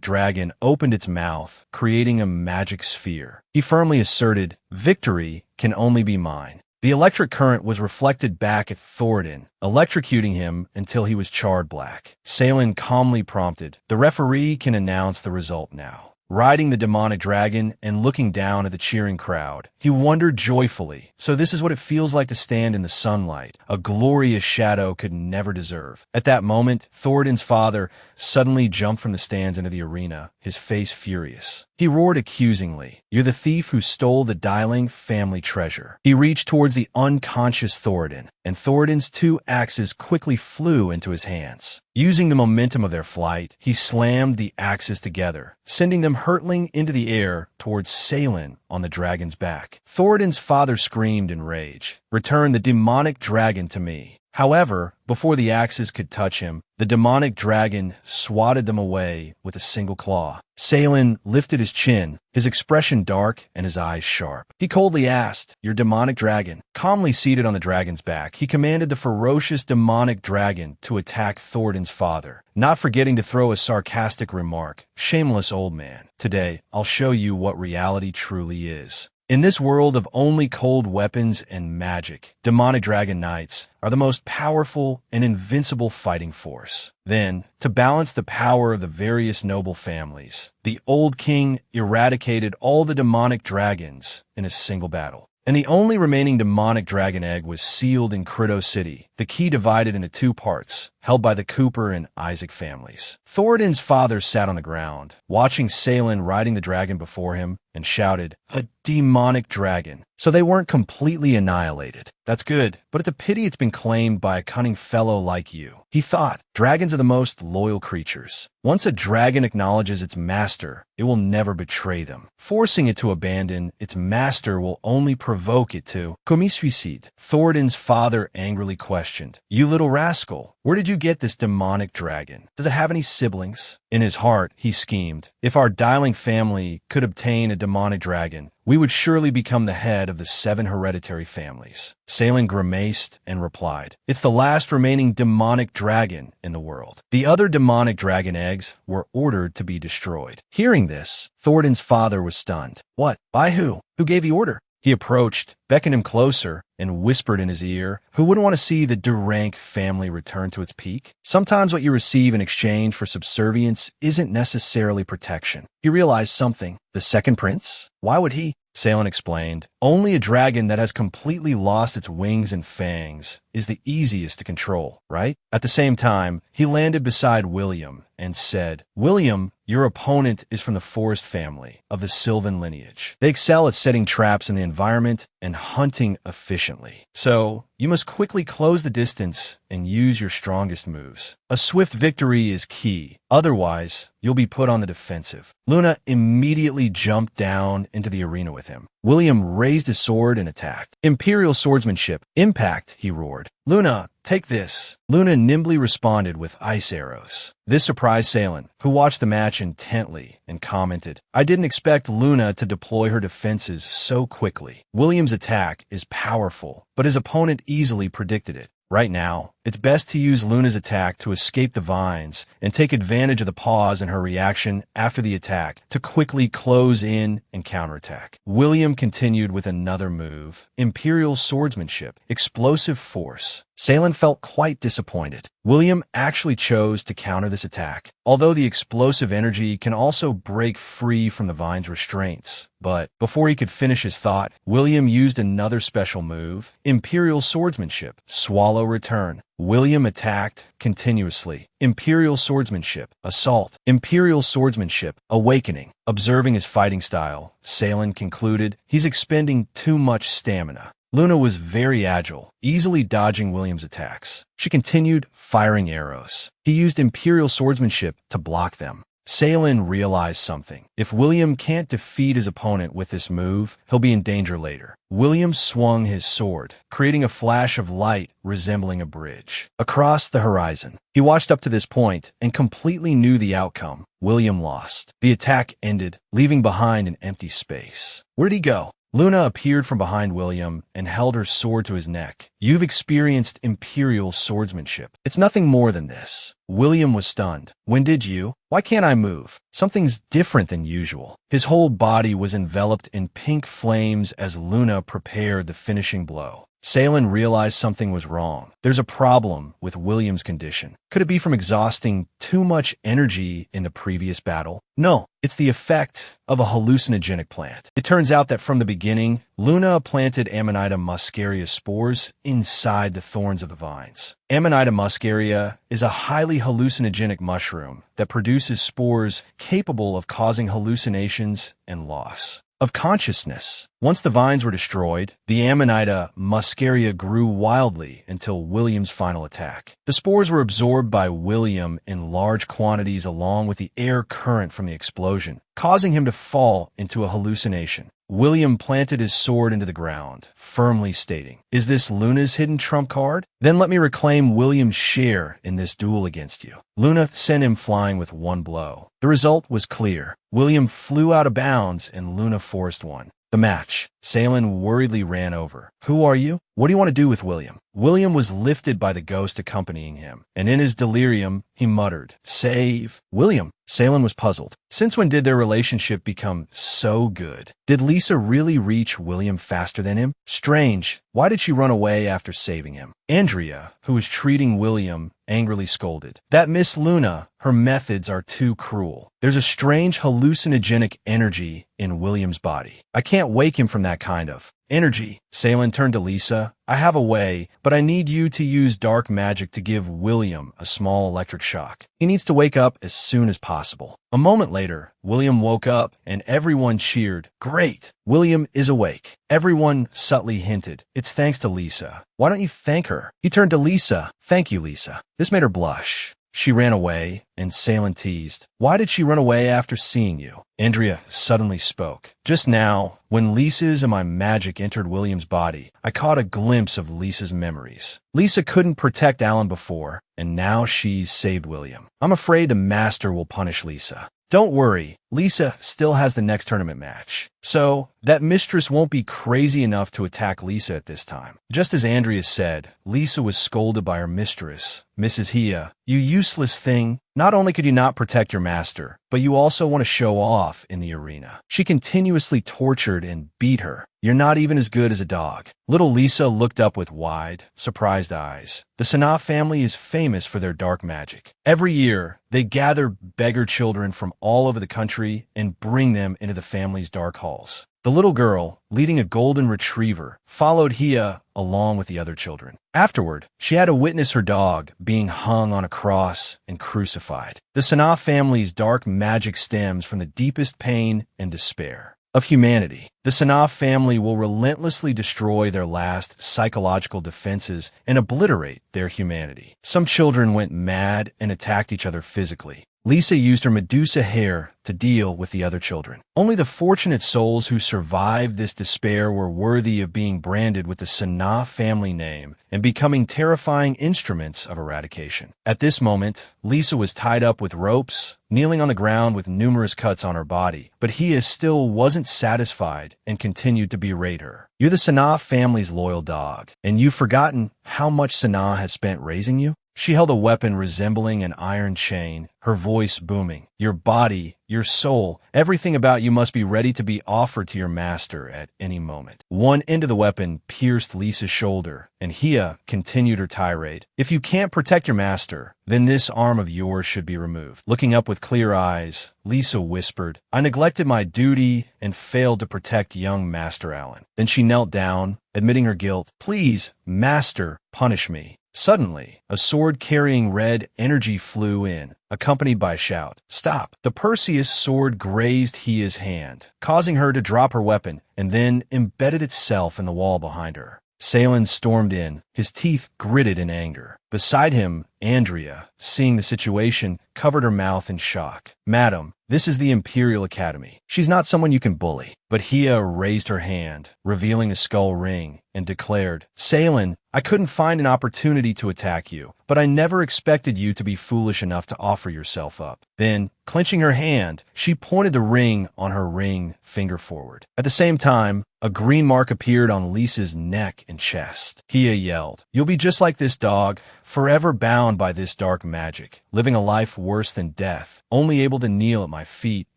dragon opened its mouth, creating a magic sphere. He firmly asserted, "Victory can only be mine." The electric current was reflected back at Thoradin, electrocuting him until he was charred black. Salen calmly prompted, "The referee can announce the result now." Riding the demonic dragon and looking down at the cheering crowd, he wondered joyfully, so this is what it feels like to stand in the sunlight, a glorious shadow could never deserve. At that moment, Thoradin's father suddenly jumped from the stands into the arena, his face furious. He roared accusingly, "You're the thief who stole the Dialing family treasure." He reached towards the unconscious Thoradin, and Thoradin's 2 axes quickly flew into his hands. Using the momentum of their flight, he slammed the axes together, sending them hurtling into the air towards Salen on the dragon's back. Thoradin's father screamed in rage, "Return the demonic dragon to me." However, before the axes could touch him, the demonic dragon swatted them away with a single claw. Salen lifted his chin, his expression dark and his eyes sharp. He coldly asked, "Your demonic dragon?" Calmly seated on the dragon's back, he commanded the ferocious demonic dragon to attack Thoradin's father, not forgetting to throw a sarcastic remark, "Shameless old man. Today, I'll show you what reality truly is." In this world of only cold weapons and magic, demonic dragon knights are the most powerful and invincible fighting force. Then, to balance the power of the various noble families, the old king eradicated all the demonic dragons in a single battle. And the only remaining demonic dragon egg was sealed in Crito City, the key divided into 2 parts, held by the Cooper and Isaac families. Thoradin's father sat on the ground, watching Salen riding the dragon before him, and shouted, "A demonic dragon." So they weren't completely annihilated. That's good, but it's a pity it's been claimed by a cunning fellow like you. He thought, dragons are the most loyal creatures. Once a dragon acknowledges its master, it will never betray them. Forcing it to abandon its master will only provoke it to commis suicide. Thoradin's father angrily questioned, "You little rascal, where did you get this demonic dragon? Does it have any siblings?" In his heart, he schemed, "If our Dialing family could obtain a demonic dragon, we would surely become the head of the 7 hereditary families." Salen grimaced and replied, "It's the last remaining demonic dragon in the world." The other demonic dragon eggs were ordered to be destroyed. Hearing this, Thoradin's father was stunned. What? By who? Who gave the order? He approached, beckoned him closer, and whispered in his ear, "Who wouldn't want to see the Durank family return to its peak?" Sometimes what you receive in exchange for subservience isn't necessarily protection. He realized something. The second prince? Why would he? Salen explained, "Only a dragon that has completely lost its wings and fangs is the easiest to control, right?" At the same time, he landed beside William and said, "William, your opponent is from the Forest family of the Sylvan lineage. They excel at setting traps in the environment and hunting efficiently. So, you must quickly close the distance and use your strongest moves. A swift victory is key. Otherwise, you'll be put on the defensive." Luna immediately jumped down into the arena with him. William raised his sword and attacked. Imperial swordsmanship. Impact, he roared. Luna, take this. Luna nimbly responded with ice arrows. This surprised Salen, who watched the match intently and commented, I didn't expect Luna to deploy her defenses so quickly. William's attack is powerful, but his opponent easily predicted it. Right now, it's best to use Luna's attack to escape the vines and take advantage of the pause in her reaction after the attack to quickly close in and counterattack. William continued with another move, Imperial Swordsmanship, Explosive Force. Salen felt quite disappointed. William actually chose to counter this attack, although the explosive energy can also break free from the vine's restraints. But before he could finish his thought, William used another special move, Imperial Swordsmanship, Swallow Return. William attacked continuously. Imperial Swordsmanship, Assault. Imperial Swordsmanship, Awakening. Observing his fighting style, Salen concluded he's expending too much stamina. Luna was very agile, easily dodging William's attacks. She continued firing arrows. He used Imperial Swordsmanship to block them. Salen realized something. If William can't defeat his opponent with this move, he'll be in danger later. William swung his sword, creating a flash of light resembling a bridge across the horizon. He watched up to this point and completely knew the outcome. William lost. The attack ended, leaving behind an empty space. Where'd he go? Luna appeared from behind William and held her sword to his neck. You've experienced Imperial Swordsmanship. It's nothing more than this. William was stunned. When did you? Why can't I move? Something's different than usual. His whole body was enveloped in pink flames as Luna prepared the finishing blow. Salen realized something was wrong. There's a problem with William's condition. Could it be from exhausting too much energy in the previous battle? No, it's the effect of a hallucinogenic plant. It turns out that from the beginning, Luna planted Amanita muscaria spores inside the thorns of the vines. Amanita muscaria is a highly hallucinogenic mushroom that produces spores capable of causing hallucinations and loss of consciousness. Once the vines were destroyed, the Amanita muscaria grew wildly until William's final attack. The spores were absorbed by William in large quantities along with the air current from the explosion, causing him to fall into a hallucination. William planted his sword into the ground, firmly stating, "Is this Luna's hidden trump card? Then let me reclaim William's share in this duel against you." Luna sent him flying with one blow. The result was clear. William flew out of bounds and Luna forced one. The match. Salen worriedly ran over. "Who are you? What do you want to do with William?" William was lifted by the ghost accompanying him, and in his delirium, he muttered, "Save William." Salen was puzzled. Since when did their relationship become so good? Did Lisa really reach William faster than him? Strange. Why did she run away after saving him? Andrea, who was treating William, angrily scolded. "That Miss Luna, her methods are too cruel. There's a strange hallucinogenic energy in William's body. I can't wake him from that kind of energy." Salen turned to Lisa. "I have a way, but I need you to use dark magic to give William a small electric shock. He needs to wake up as soon as possible." A moment later, William woke up and everyone cheered. "Great! William is awake." Everyone subtly hinted, "It's thanks to Lisa. Why don't you thank her?" He turned to Lisa. "Thank you, Lisa." This made her blush. She ran away, and Salen teased, "Why did she run away after seeing you?" Andrea suddenly spoke. "Just now, when Lisa's and my magic entered William's body, I caught a glimpse of Lisa's memories. Lisa couldn't protect Alan before, and now she's saved William. I'm afraid the Master will punish Lisa. Don't worry, Lisa still has the next tournament match. So, that mistress won't be crazy enough to attack Lisa at this time." Just as Andrea said, Lisa was scolded by her mistress, Mrs. Hia. "You useless thing. Not only could you not protect your master, but you also want to show off in the arena." She continuously tortured and beat her. "You're not even as good as a dog." Little Lisa looked up with wide, surprised eyes. The Sanaa family is famous for their dark magic. Every year, they gather beggar children from all over the country and bring them into the family's dark halls. The little girl, leading a golden retriever, followed Hia along with the other children. Afterward, she had to witness her dog being hung on a cross and crucified. The Sanaa family's dark magic stems from the deepest pain and despair of humanity. The Sanaa family will relentlessly destroy their last psychological defenses and obliterate their humanity. Some children went mad and attacked each other physically. Lisa used her Medusa hair to deal with the other children. Only the fortunate souls who survived this despair were worthy of being branded with the Sanaa family name and becoming terrifying instruments of eradication. At this moment, Lisa was tied up with ropes, kneeling on the ground with numerous cuts on her body, but Hia still wasn't satisfied and continued to berate her. You're the Sanaa family's loyal dog, and you've forgotten how much Sanaa has spent raising you? She held a weapon resembling an iron chain, her voice booming. Your body, your soul, everything about you must be ready to be offered to your master at any moment. One end of the weapon pierced Lisa's shoulder, and Hia continued her tirade. If you can't protect your master, then this arm of yours should be removed. Looking up with clear eyes, Lisa whispered, I neglected my duty and failed to protect young Master Allen. Then she knelt down, admitting her guilt. Please, Master, punish me. Suddenly, a sword-carrying red energy flew in, accompanied by a shout. Stop! The Perseus sword grazed Hia's hand, causing her to drop her weapon, and then embedded itself in the wall behind her. Salen stormed in, his teeth gritted in anger. Beside him, Andrea, seeing the situation, covered her mouth in shock. Madam, this is the Imperial Academy. She's not someone you can bully. But Hia raised her hand, revealing a skull ring, and declared, Salen, I couldn't find an opportunity to attack you, but I never expected you to be foolish enough to offer yourself up. Then, clenching her hand, she pointed the ring on her ring finger forward. At the same time, a green mark appeared on Lisa's neck and chest. Hia yelled, You'll be just like this dog, forever bound by this dark magic, living a life worse than death, only able to kneel at my feet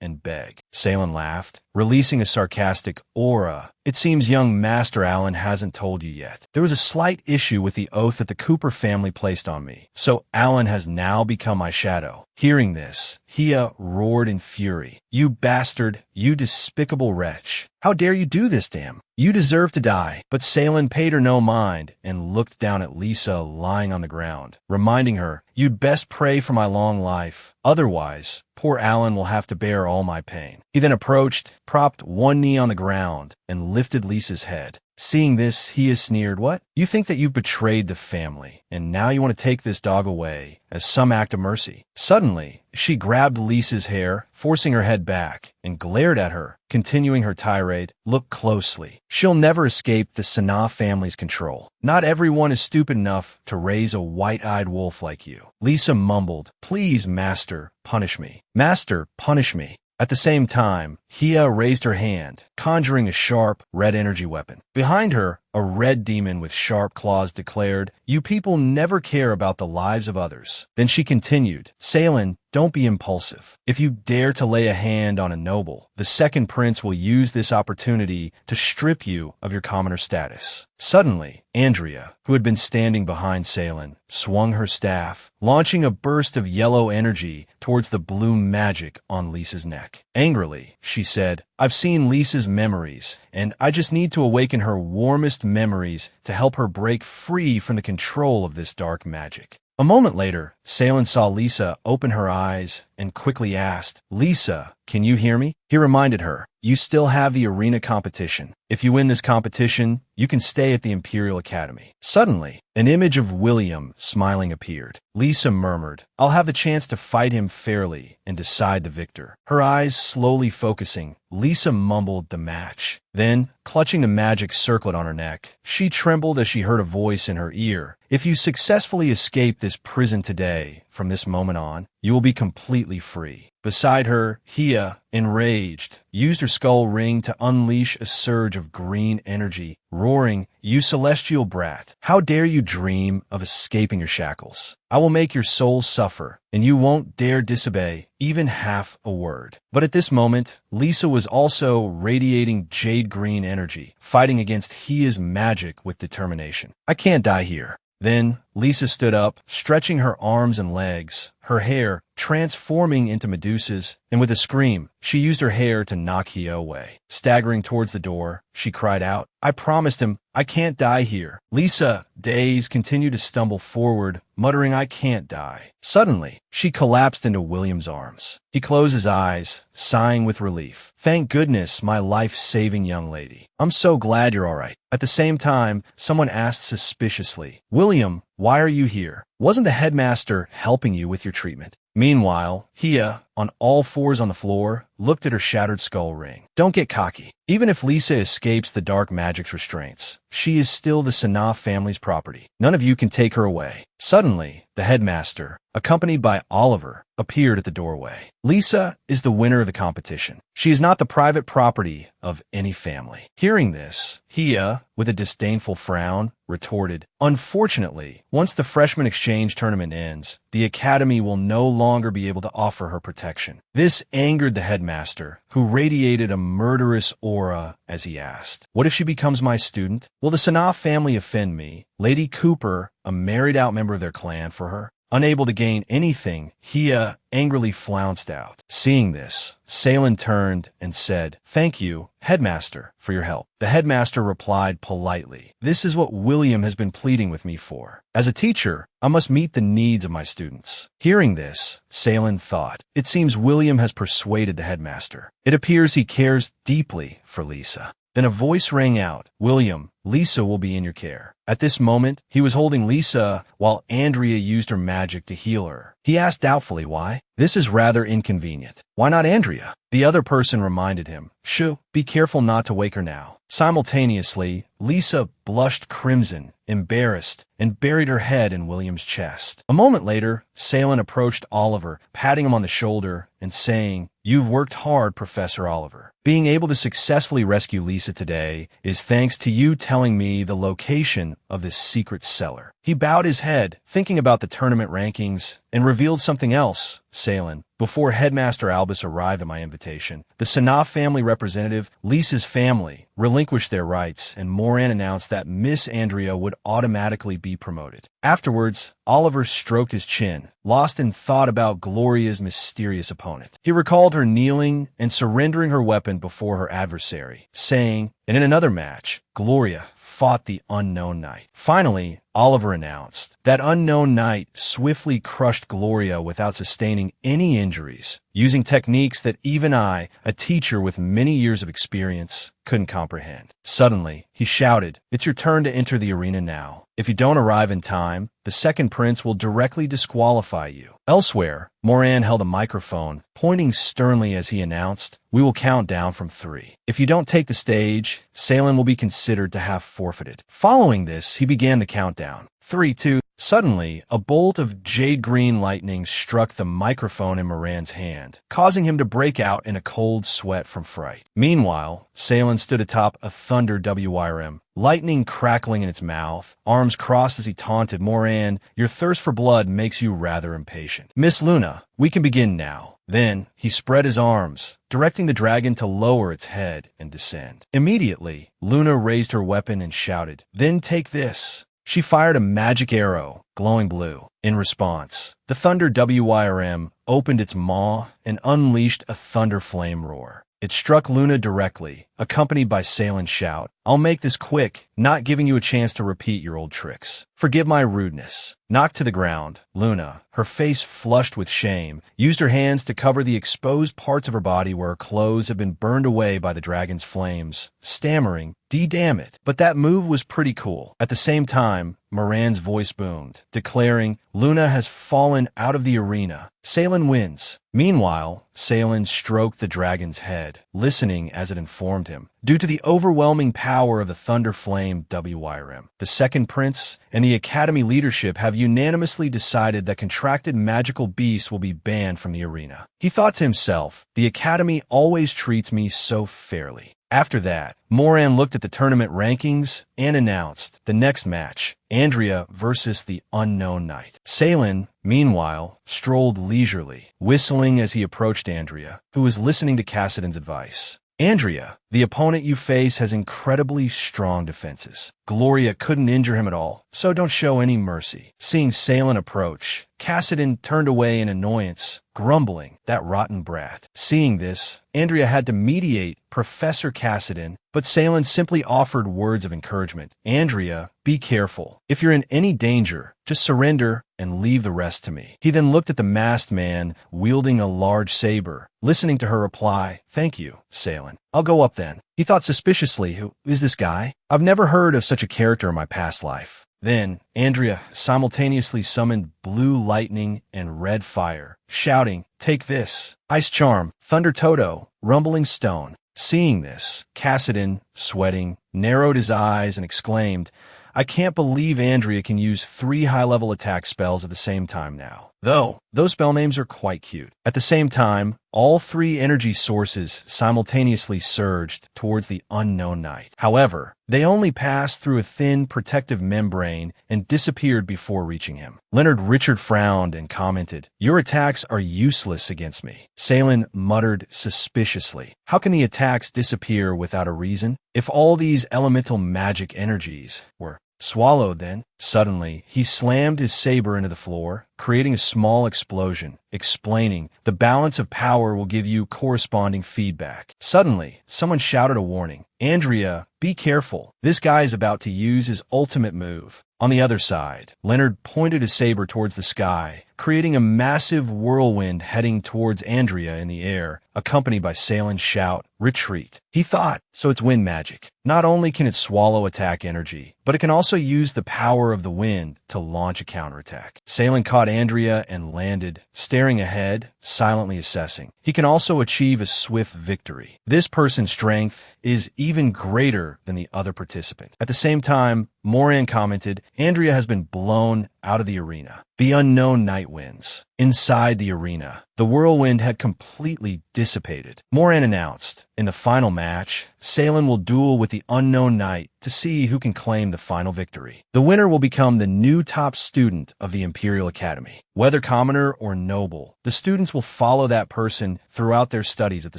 and beg. Salen laughed, releasing a sarcastic aura. It seems young Master Allen hasn't told you yet. There was a slight issue with the oath that the Cooper family placed on me, so Allen has now become my shadow. Hearing this, Hia roared in fury. You bastard, you despicable wretch. How dare you do this to him? You deserve to die. But Salen paid her no mind and looked down at Lisa lying on the ground, reminding her, You'd best pray for my long life. Otherwise, poor Allen will have to bear all my pain. He then approached, propped one knee on the ground, and lifted Lisa's head. Seeing this, Hia sneered, What? You think that you've betrayed the family, and now you want to take this dog away as some act of mercy. Suddenly, she grabbed Lisa's hair, forcing her head back, and glared at her, continuing her tirade, Look closely. She'll never escape the Sanaa family's control. Not everyone is stupid enough to raise a white-eyed wolf like you. Lisa mumbled, Please, Master, punish me. Master, punish me. At the same time, Hia raised her hand, conjuring a sharp, red energy weapon. Behind her, a red demon with sharp claws declared, You people never care about the lives of others. Then she continued, Salen, don't be impulsive. If you dare to lay a hand on a noble, the second prince will use this opportunity to strip you of your commoner status. Suddenly, Andrea, who had been standing behind Salen, swung her staff, launching a burst of yellow energy towards the blue magic on Lisa's neck. Angrily, she said, I've seen Lisa's memories, and I just need to awaken her warmest memories to help her break free from the control of this dark magic. A moment later, Salen saw Lisa open her eyes and quickly asked, Lisa, can you hear me? He reminded her, You still have the arena competition. If you win this competition, you can stay at the Imperial Academy. Suddenly, an image of William smiling appeared. Lisa murmured, I'll have the chance to fight him fairly and decide the victor. Her eyes slowly focusing, Lisa mumbled the match. Then, clutching the magic circlet on her neck, she trembled as she heard a voice in her ear. If you successfully escape this prison today, from this moment on, you will be completely free. Beside her, Hia, enraged, used her skull ring to unleash a surge of green energy, roaring, You celestial brat, how dare you dream of escaping your shackles? I will make your soul suffer, and you won't dare disobey even half a word. But at this moment, Lisa was also radiating jade green energy, fighting against Hia's magic with determination. I can't die here. Then, Lisa stood up, stretching her arms and legs, her hair transforming into Medusa's, and with a scream, she used her hair to knock Hia away. Staggering towards the door, she cried out, I promised him, I can't die here. Lisa, dazed, continued to stumble forward, muttering, I can't die. Suddenly, she collapsed into William's arms. He closed his eyes, sighing with relief. Thank goodness, my life-saving young lady. I'm so glad you're all right. At the same time, someone asked suspiciously, William, why are you here? Wasn't the headmaster helping you with your treatment? Meanwhile, Hia, on all fours on the floor, looked at her shattered skull ring. Don't get cocky. Even if Lisa escapes the dark magic's restraints, she is still the Sanaf family's property. None of you can take her away. Suddenly, the headmaster, accompanied by Oliver, appeared at the doorway. Lisa is the winner of the competition. She is not the private property of any family. Hearing this, Hia, with a disdainful frown, retorted, "Unfortunately, once the freshman exchange tournament ends, the academy will no longer be able to offer her protection." This angered the headmaster, who radiated a murderous aura as he asked, "What if she becomes my student? Will the Sanaf family offend me, Lady Cooper, a married-out member of their clan, for her?" Unable to gain anything, Hia angrily flounced out. Seeing this, Salen turned and said, "Thank you, headmaster, for your help." The headmaster replied politely, "This is what William has been pleading with me for. As a teacher, I must meet the needs of my students." Hearing this, Salen thought, "It seems William has persuaded the headmaster. It appears he cares deeply for Lisa." Then a voice rang out, "William, Lisa will be in your care." At this moment, he was holding Lisa while Andrea used her magic to heal her. He asked doubtfully why. "This is rather inconvenient. Why not Andrea?" The other person reminded him, "Shoo, be careful not to wake her now." Simultaneously, Lisa blushed crimson, embarrassed, and buried her head in William's chest. A moment later, Salen approached Oliver, patting him on the shoulder and saying, "You've worked hard, Professor Oliver. Being able to successfully rescue Lisa today is thanks to you telling me the location of this secret cellar." He bowed his head, thinking about the tournament rankings, and revealed something else, Salen. "Before Headmaster Albus arrived at my invitation, the Sanaf family representative, Lisa's family, relinquished their rights, and Moran announced that Miss Andrea would automatically be promoted." Afterwards, Oliver stroked his chin, lost in thought about Gloria's mysterious opponent. He recalled her kneeling and surrendering her weapon before her adversary, saying, "And in another match, Gloria fought the unknown knight." Finally, Oliver announced that unknown knight swiftly crushed Gloria without sustaining any injuries, using techniques that even I, a teacher with many years of experience, couldn't comprehend. Suddenly, he shouted, "It's your turn to enter the arena now. If you don't arrive in time, the second prince will directly disqualify you." Elsewhere, Moran held a microphone, pointing sternly as he announced, "We will count down from 3. If you don't take the stage, Salen will be considered to have forfeited." Following this, he began the countdown. 3, 2. Suddenly, a bolt of jade-green lightning struck the microphone in Moran's hand, causing him to break out in a cold sweat from fright. Meanwhile, Salen stood atop a thunder WIRM, lightning crackling in its mouth, arms crossed as he taunted, "Moran, your thirst for blood makes you rather impatient. Miss Luna, we can begin now." Then, he spread his arms, directing the dragon to lower its head and descend. Immediately, Luna raised her weapon and shouted, "Then take this." She fired a magic arrow, glowing blue. In response, the thunder WIRM opened its maw and unleashed a thunder flame roar. It struck Luna directly, accompanied by Salen's shout, "I'll make this quick, not giving you a chance to repeat your old tricks. Forgive my rudeness." Knocked to the ground, Luna, her face flushed with shame, used her hands to cover the exposed parts of her body where her clothes had been burned away by the dragon's flames, stammering, "Damn it, but that move was pretty cool." At the same time, Moran's voice boomed, declaring, "Luna has fallen out of the arena. Salen wins." Meanwhile, Salen stroked the dragon's head, listening as it informed him, "Due to the overwhelming power of the Thunder Flame WIRM, the second prince and the Academy leadership have unanimously decided that contracted magical beasts will be banned from the arena." He thought to himself, "The Academy always treats me so fairly." After that, Moran looked at the tournament rankings and announced the next match, Andrea versus the Unknown Knight. Salen, meanwhile, strolled leisurely, whistling as he approached Andrea, who was listening to Cassidy's advice. "Andrea, the opponent you face has incredibly strong defenses. Gloria couldn't injure him at all, so don't show any mercy." Seeing Salen approach, Cassidy turned away in annoyance, grumbling, "That rotten brat." Seeing this, Andrea had to mediate Professor Cassidy, but Salen simply offered words of encouragement. "Andrea, be careful. If you're in any danger, just surrender and leave the rest to me." He then looked at the masked man wielding a large saber, listening to her reply, "Thank you, Salen. I'll go up then." He thought suspiciously, "Who is this guy? I've never heard of such a character in my past life." Then, Andrea simultaneously summoned blue lightning and red fire, shouting, "Take this! Ice Charm, Thunder Toto, Rumbling Stone." Seeing this, Cassidon, sweating, narrowed his eyes and exclaimed, "I can't believe Andrea can use 3 high-level attack spells at the same time now." Though, those spell names are quite cute. At the same time, all 3 energy sources simultaneously surged towards the unknown knight. However, they only passed through a thin protective membrane and disappeared before reaching him. Leonard Richard frowned and commented, "Your attacks are useless against me." Salen muttered suspiciously, "How can the attacks disappear without a reason? If all these elemental magic energies were swallowed then?" Suddenly, he slammed his saber into the floor, creating a small explosion, explaining, "The balance of power will give you corresponding feedback." Suddenly, someone shouted a warning, "Andrea, be careful. This guy is about to use his ultimate move." On the other side, Leonard pointed his saber towards the sky, creating a massive whirlwind heading towards Andrea in the air, accompanied by Salen's shout, "Retreat." He thought, so it's wind magic. Not only can it swallow attack energy, but it can also use the power of the wind to launch a counterattack. Salen caught Andrea and landed, staring ahead, silently assessing. He can also achieve a swift victory. This person's strength is even greater than the other participant. At the same time, Moran commented, "Andrea has been blown out of the arena." The unknown knight wins. Inside the arena, the whirlwind had completely dissipated. Moran announced, in the final match, Salen will duel with the unknown knight to see who can claim the final victory. The winner will become the new top student of the Imperial Academy. Whether commoner or noble, the students will follow that person throughout their studies at the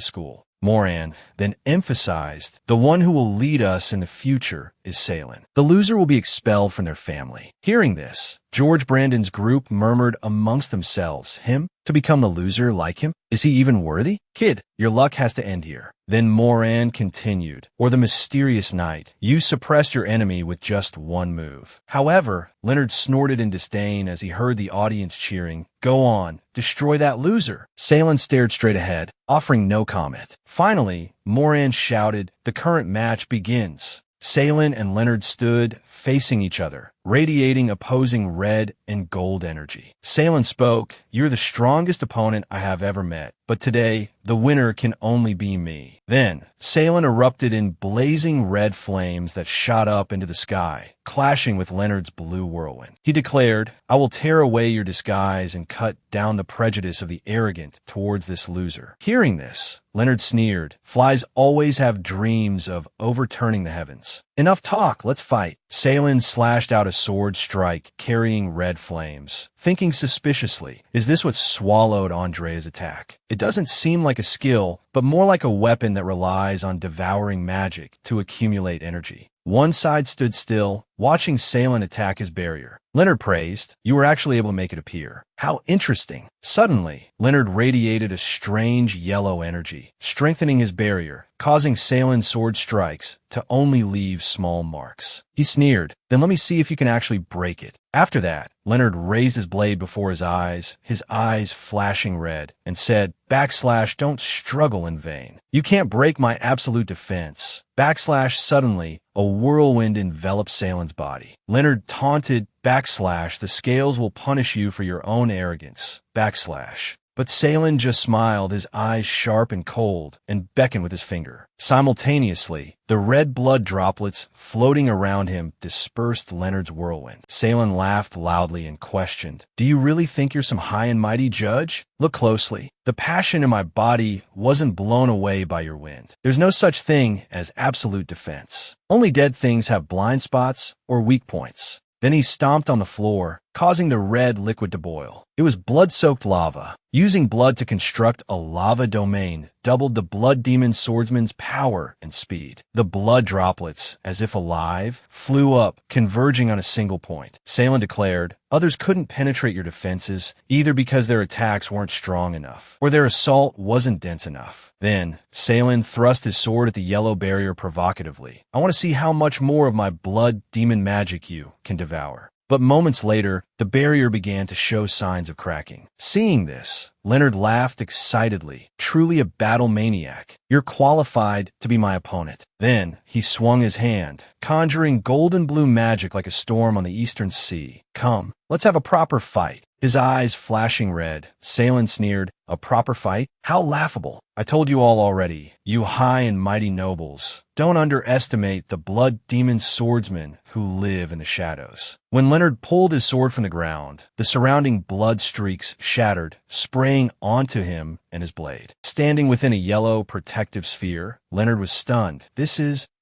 school. Moran then emphasized, "The one who will lead us in the future is Salen. The loser will be expelled from their family." Hearing this, George Brandon's group murmured amongst themselves, "Him? To become the loser like him? Is he even worthy? Kid, your luck has to end here." Then Moran continued, "Or the mysterious knight, you suppressed your enemy with just one move." However, Leonard snorted in disdain as he heard the audience cheering, "Go on, destroy that loser." Salen stared straight ahead, offering no comment. Finally, Moran shouted, "The current match begins." Salen and Leonard stood facing each other, radiating opposing red and gold energy. Salen spoke, "You're the strongest opponent I have ever met, but today, the winner can only be me." Then, Salen erupted in blazing red flames that shot up into the sky, clashing with Leonard's blue whirlwind. He declared, "I will tear away your disguise and cut down the prejudice of the arrogant towards this loser." Hearing this, Leonard sneered, "Flies always have dreams of overturning the heavens." "Enough talk, let's fight." Salen slashed out a sword strike carrying red flames, thinking suspiciously, is this what swallowed Andrea's attack? It doesn't seem like a skill, but more like a weapon that relies on devouring magic to accumulate energy. One side stood still, watching Salen attack his barrier. Leonard praised, "You were actually able to make it appear. How interesting." Suddenly, Leonard radiated a strange yellow energy, strengthening his barrier, causing Salen's sword strikes to only leave small marks. He sneered, "Then let me see if you can actually break it." After that, Leonard raised his blade before his eyes flashing red, and said, "Don't struggle in vain. You can't break my absolute defense." Suddenly, a whirlwind enveloped Salen's body. Leonard taunted, "The scales will punish you for your own arrogance." But Salen just smiled, his eyes sharp and cold, and beckoned with his finger. Simultaneously, the red blood droplets floating around him dispersed Leonard's whirlwind. Salen laughed loudly and questioned, "Do you really think you're some high and mighty judge? Look closely. The passion in my body wasn't blown away by your wind. There's no such thing as absolute defense. Only dead things have blind spots or weak points." Then he stomped on the floor, causing the red liquid to boil. It was blood-soaked lava. Using blood to construct a lava domain doubled the blood demon swordsman's power and speed. The blood droplets, as if alive, flew up, converging on a single point. Salen declared, "Others couldn't penetrate your defenses, either because their attacks weren't strong enough, or their assault wasn't dense enough." Then, Salen thrust his sword at the yellow barrier provocatively. "I want to see how much more of my blood demon magic you can devour." But moments later, the barrier began to show signs of cracking. Seeing this, Leonard laughed excitedly. Truly a battle maniac. You're qualified to be my opponent. Then, he swung his hand, conjuring golden blue magic like a storm on the eastern sea. Come, let's have a proper fight. His eyes flashing red, Salen sneered, a proper fight? How laughable. I told you all already, you high and mighty nobles. Don't underestimate the blood demon swordsmen who live in the shadows. When Leonard pulled his sword from the ground, the surrounding blood streaks shattered, spraying onto him and his blade. Standing within a yellow protective sphere, Leonard was stunned.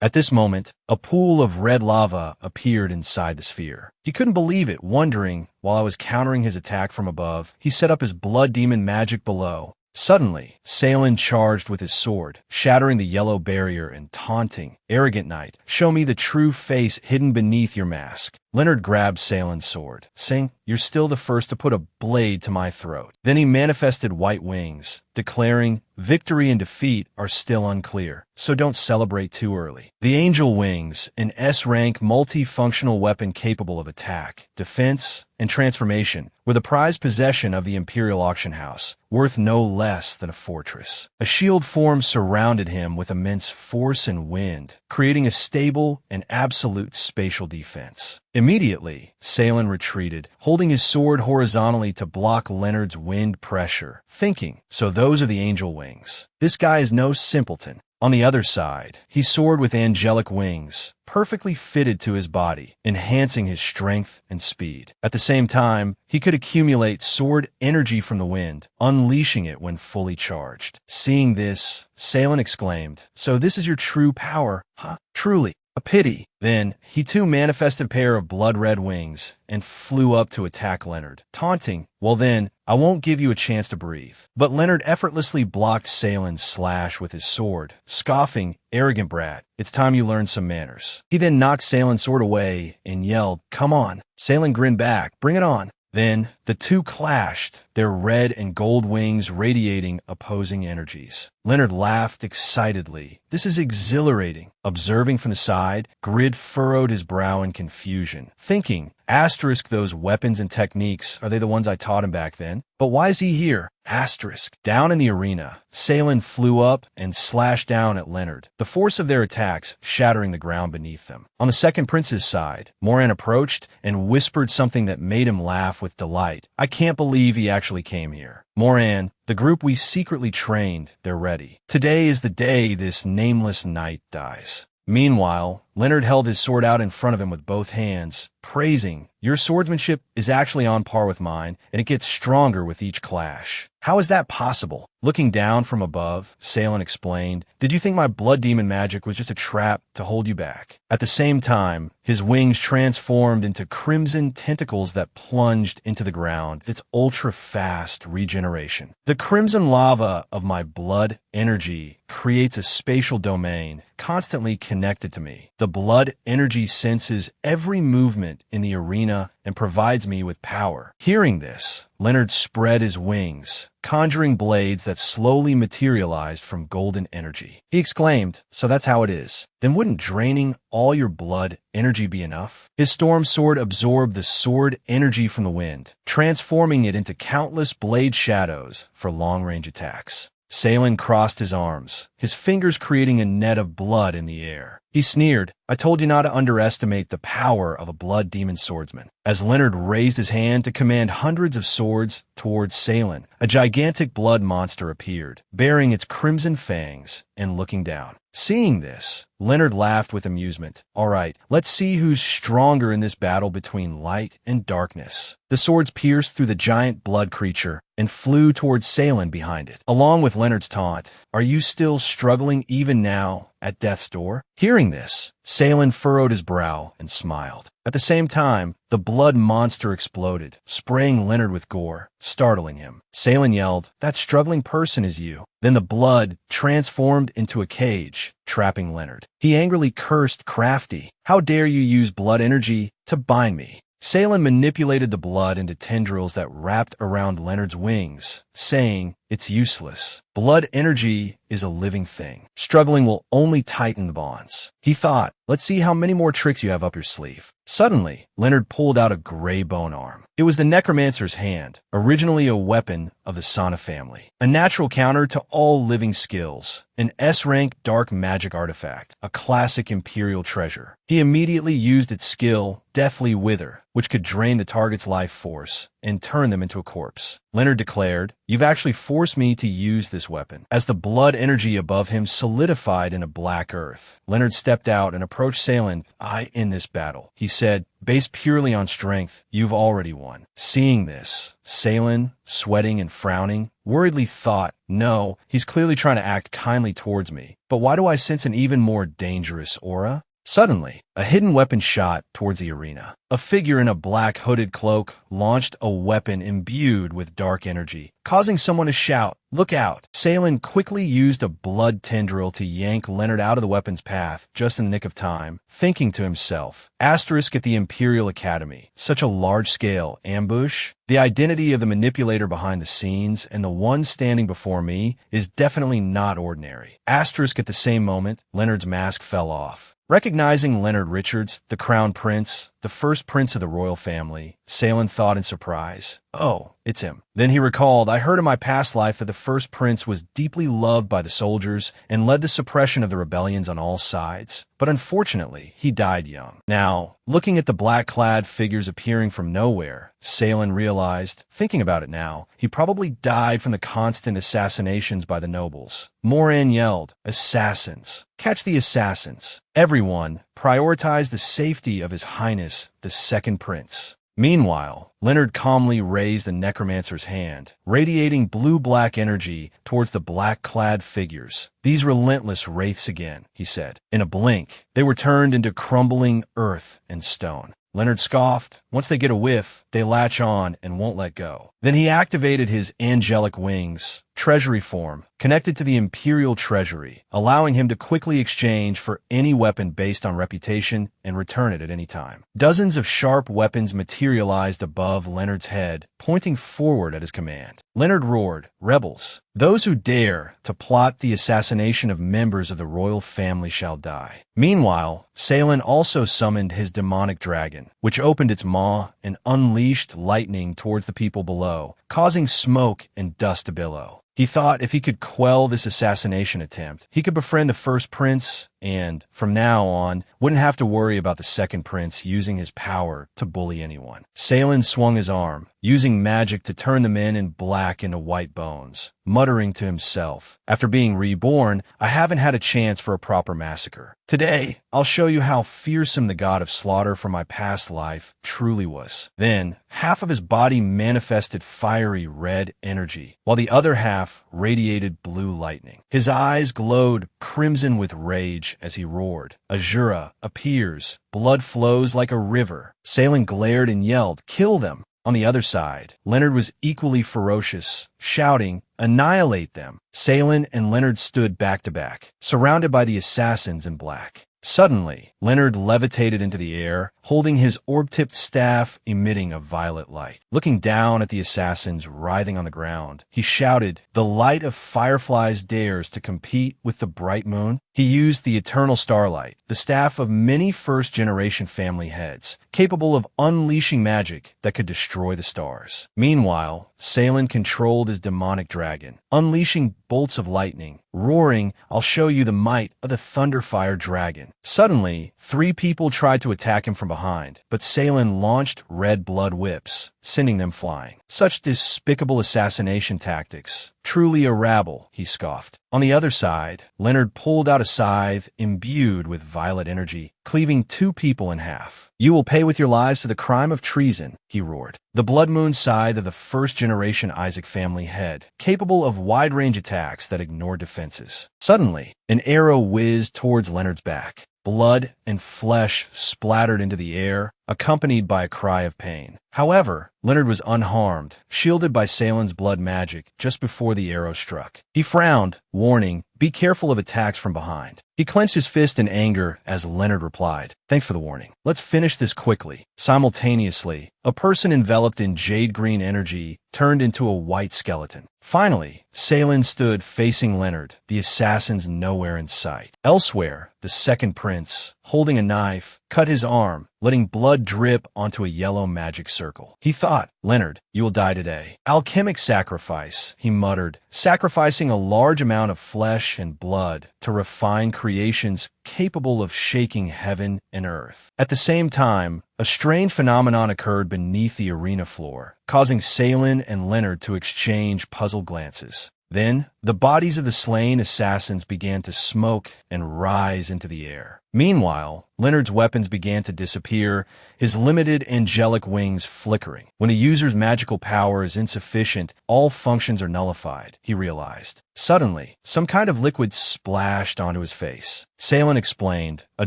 At this moment, a pool of red lava appeared inside the sphere. He couldn't believe it, wondering, while I was countering his attack from above, he set up his blood demon magic below. Suddenly, Salen charged with his sword, shattering the yellow barrier and taunting, "Arrogant knight, show me the true face hidden beneath your mask." Leonard grabbed Salen's sword, saying, "You're still the first to put a blade to my throat." Then he manifested white wings, declaring, "Victory and defeat are still unclear, so don't celebrate too early." The Angel Wings, an S-rank multifunctional weapon capable of attack, defense, and transformation, were the prized possession of the Imperial Auction House, worth no less than a fortress. A shield form surrounded him with immense force and wind, creating a stable and absolute spatial defense. Immediately, Salen retreated, holding his sword horizontally to block Leonard's wind pressure, thinking, so those are the Angel Wings. This guy is no simpleton. On the other side, he soared with angelic wings, perfectly fitted to his body, enhancing his strength and speed. At the same time, he could accumulate sword energy from the wind, unleashing it when fully charged. Seeing this, Salen exclaimed, "So this is your true power, huh? Truly, a pity." Then, he too manifested a pair of blood-red wings and flew up to attack Leonard, taunting, "Well then, I won't give you a chance to breathe." But Leonard effortlessly blocked Salen's slash with his sword, scoffing, "Arrogant brat, it's time you learned some manners." He then knocked Salen's sword away and yelled, "Come on." Salen grinned back, "Bring it on." Then, the two clashed, their red and gold wings radiating opposing energies. Leonard laughed excitedly. "This is exhilarating." Observing from the side, Grid furrowed his brow in confusion, thinking, "Asterisk those weapons and techniques, are they the ones I taught him back then? But why is he here? Asterisk." Down in the arena, Salen flew up and slashed down at Leonard, the force of their attacks shattering the ground beneath them. On the second prince's side, Moran approached and whispered something that made him laugh with delight. "I can't believe he actually came here. Moran, the group we secretly trained, they're ready. Today is the day this nameless knight dies." Meanwhile, Leonard held his sword out in front of him with both hands, praising, "Your swordsmanship is actually on par with mine, and it gets stronger with each clash." "How is that possible?" Looking down from above, Salen explained, "Did you think my blood demon magic was just a trap to hold you back?" At the same time, his wings transformed into crimson tentacles that plunged into the ground, its ultra-fast regeneration. The crimson lava of my blood energy creates a spatial domain constantly connected to me. The blood energy senses every movement in the arena and provides me with power. Hearing this, Leonard spread his wings, conjuring blades that slowly materialized from golden energy. He exclaimed, "So that's how it is. Then wouldn't draining all your blood energy be enough?" His storm sword absorbed the sword energy from the wind, transforming it into countless blade shadows for long-range attacks. Salen crossed his arms, his fingers creating a net of blood in the air. He sneered, "I told you not to underestimate the power of a blood demon swordsman." As Leonard raised his hand to command hundreds of swords towards Salen, a gigantic blood monster appeared, bearing its crimson fangs and looking down. Seeing this, Leonard laughed with amusement. "All right, let's see who's stronger in this battle between light and darkness." The swords pierced through the giant blood creature and flew towards Salen behind it, along with Leonard's taunt, "Are you still struggling even now at death's door?" Hearing this, Salen furrowed his brow and smiled. At the same time, the blood monster exploded, spraying Leonard with gore, startling him. Salen yelled, "That struggling person is you." Then the blood transformed into a cage, trapping Leonard. He angrily cursed Crafty, "How dare you use blood energy to bind me?" Salen manipulated the blood into tendrils that wrapped around Leonard's wings, saying, "It's useless. Blood energy is a living thing. Struggling will only tighten the bonds." He thought, "Let's see how many more tricks you have up your sleeve." Suddenly, Leonard pulled out a gray bone arm. It was the necromancer's hand, originally a weapon of the Sana family. A natural counter to all living skills. An S-rank dark magic artifact, a classic imperial treasure. He immediately used its skill, Deathly Wither, which could drain the target's life force and turn them into a corpse. Leonard declared, "You've actually forced me to use this weapon." As the blood energy above him solidified in a black earth, Leonard stepped out and approached Salen. "I end this battle," he said, "based purely on strength. You've already won." Seeing this, Salen, sweating and frowning, worriedly thought, "No, he's clearly trying to act kindly towards me. But why do I sense an even more dangerous aura?" Suddenly, a hidden weapon shot towards the arena. A figure in a black hooded cloak launched a weapon imbued with dark energy, causing someone to shout, "Look out!" Salen quickly used a blood tendril to yank Leonard out of the weapon's path just in the nick of time, thinking to himself, "Asterisk at the Imperial Academy. Such a large-scale ambush? The identity of the manipulator behind the scenes and the one standing before me is definitely not ordinary." Asterisk at the same moment, Leonard's mask fell off. Recognizing Leonard Richards, the Crown Prince, the first prince of the royal family, Salen thought in surprise, "Oh, it's him." Then he recalled, "I heard in my past life that the first prince was deeply loved by the soldiers and led the suppression of the rebellions on all sides. But unfortunately, he died young." Now, looking at the black-clad figures appearing from nowhere, Salen realized, thinking about it now, he probably died from the constant assassinations by the nobles. Moran yelled, "Assassins! Catch the assassins! Everyone, prioritize the safety of His Highness, the Second Prince." Meanwhile, Leonard calmly raised the necromancer's hand, radiating blue-black energy towards the black-clad figures. "These relentless wraiths again," he said. In a blink, they were turned into crumbling earth and stone. Leonard scoffed. "Once they get a whiff, they latch on and won't let go." Then he activated his angelic wings, treasury form, connected to the Imperial Treasury, allowing him to quickly exchange for any weapon based on reputation and return it at any time. Dozens of sharp weapons materialized above Leonard's head, pointing forward at his command. Leonard roared, "Rebels! Those who dare to plot the assassination of members of the royal family shall die." Meanwhile, Salen also summoned his demonic dragon, which opened its maw and unleashed lightning towards the people below, causing smoke and dust to billow. He thought if he could quell this assassination attempt, he could befriend the first prince and, from now on, wouldn't have to worry about the second prince using his power to bully anyone. Salen swung his arm, using magic to turn the men in black into white bones, muttering to himself, "After being reborn, I haven't had a chance for a proper massacre. Today, I'll show you how fearsome the god of slaughter from my past life truly was." Then, half of his body manifested fiery red energy, while the other half radiated blue lightning. His eyes glowed crimson with rage as he roared. Azura appears. Blood flows like a river. Salen glared and yelled, "Kill them!" On the other side, Leonard was equally ferocious, shouting, "Annihilate them!" Salen and Leonard stood back to back, surrounded by the assassins in black. Suddenly, Leonard levitated into the air, holding his orb-tipped staff emitting a violet light. Looking down at the assassins writhing on the ground, he shouted, "The light of fireflies dares to compete with the bright moon." He used the eternal starlight, the staff of many first-generation family heads, capable of unleashing magic that could destroy the stars. Meanwhile, Salen controlled his demonic dragon, unleashing bolts of lightning, roaring, "I'll show you the might of the Thunderfire dragon." Suddenly, 3 people tried to attack him from behind, but Salen launched red blood whips, sending them flying. "Such despicable assassination tactics. Truly a rabble," he scoffed. On the other side, Leonard pulled out a scythe imbued with violet energy, cleaving 2 people in half. "You will pay with your lives for the crime of treason," he roared. The blood moon scythe of the first-generation Isaac family head, capable of wide-range attacks that ignored defenses. Suddenly, an arrow whizzed towards Leonard's back. Blood and flesh splattered into the air, accompanied by a cry of pain. However, Leonard was unharmed, shielded by Salen's blood magic just before the arrow struck. He frowned, warning, Be careful of attacks from behind. He clenched his fist in anger as Leonard replied, "Thanks for the warning. Let's finish this quickly." Simultaneously, a person enveloped in jade green energy turned into a white skeleton. Finally, Salen stood facing Leonard, the assassins nowhere in sight. Elsewhere, the second prince, holding a knife, cut his arm, letting blood drip onto a yellow magic circle. He thought, "Leonard, you will die today." "Alchemic sacrifice," he muttered, sacrificing a large amount of flesh and blood to refine creations capable of shaking heaven and earth. At the same time, a strange phenomenon occurred beneath the arena floor, causing Salen and Leonard to exchange puzzled glances. Then, the bodies of the slain assassins began to smoke and rise into the air. Meanwhile, Leonard's weapons began to disappear, his limited angelic wings flickering. When a user's magical power is insufficient, all functions are nullified, he realized. Suddenly, some kind of liquid splashed onto his face. Salen explained, "A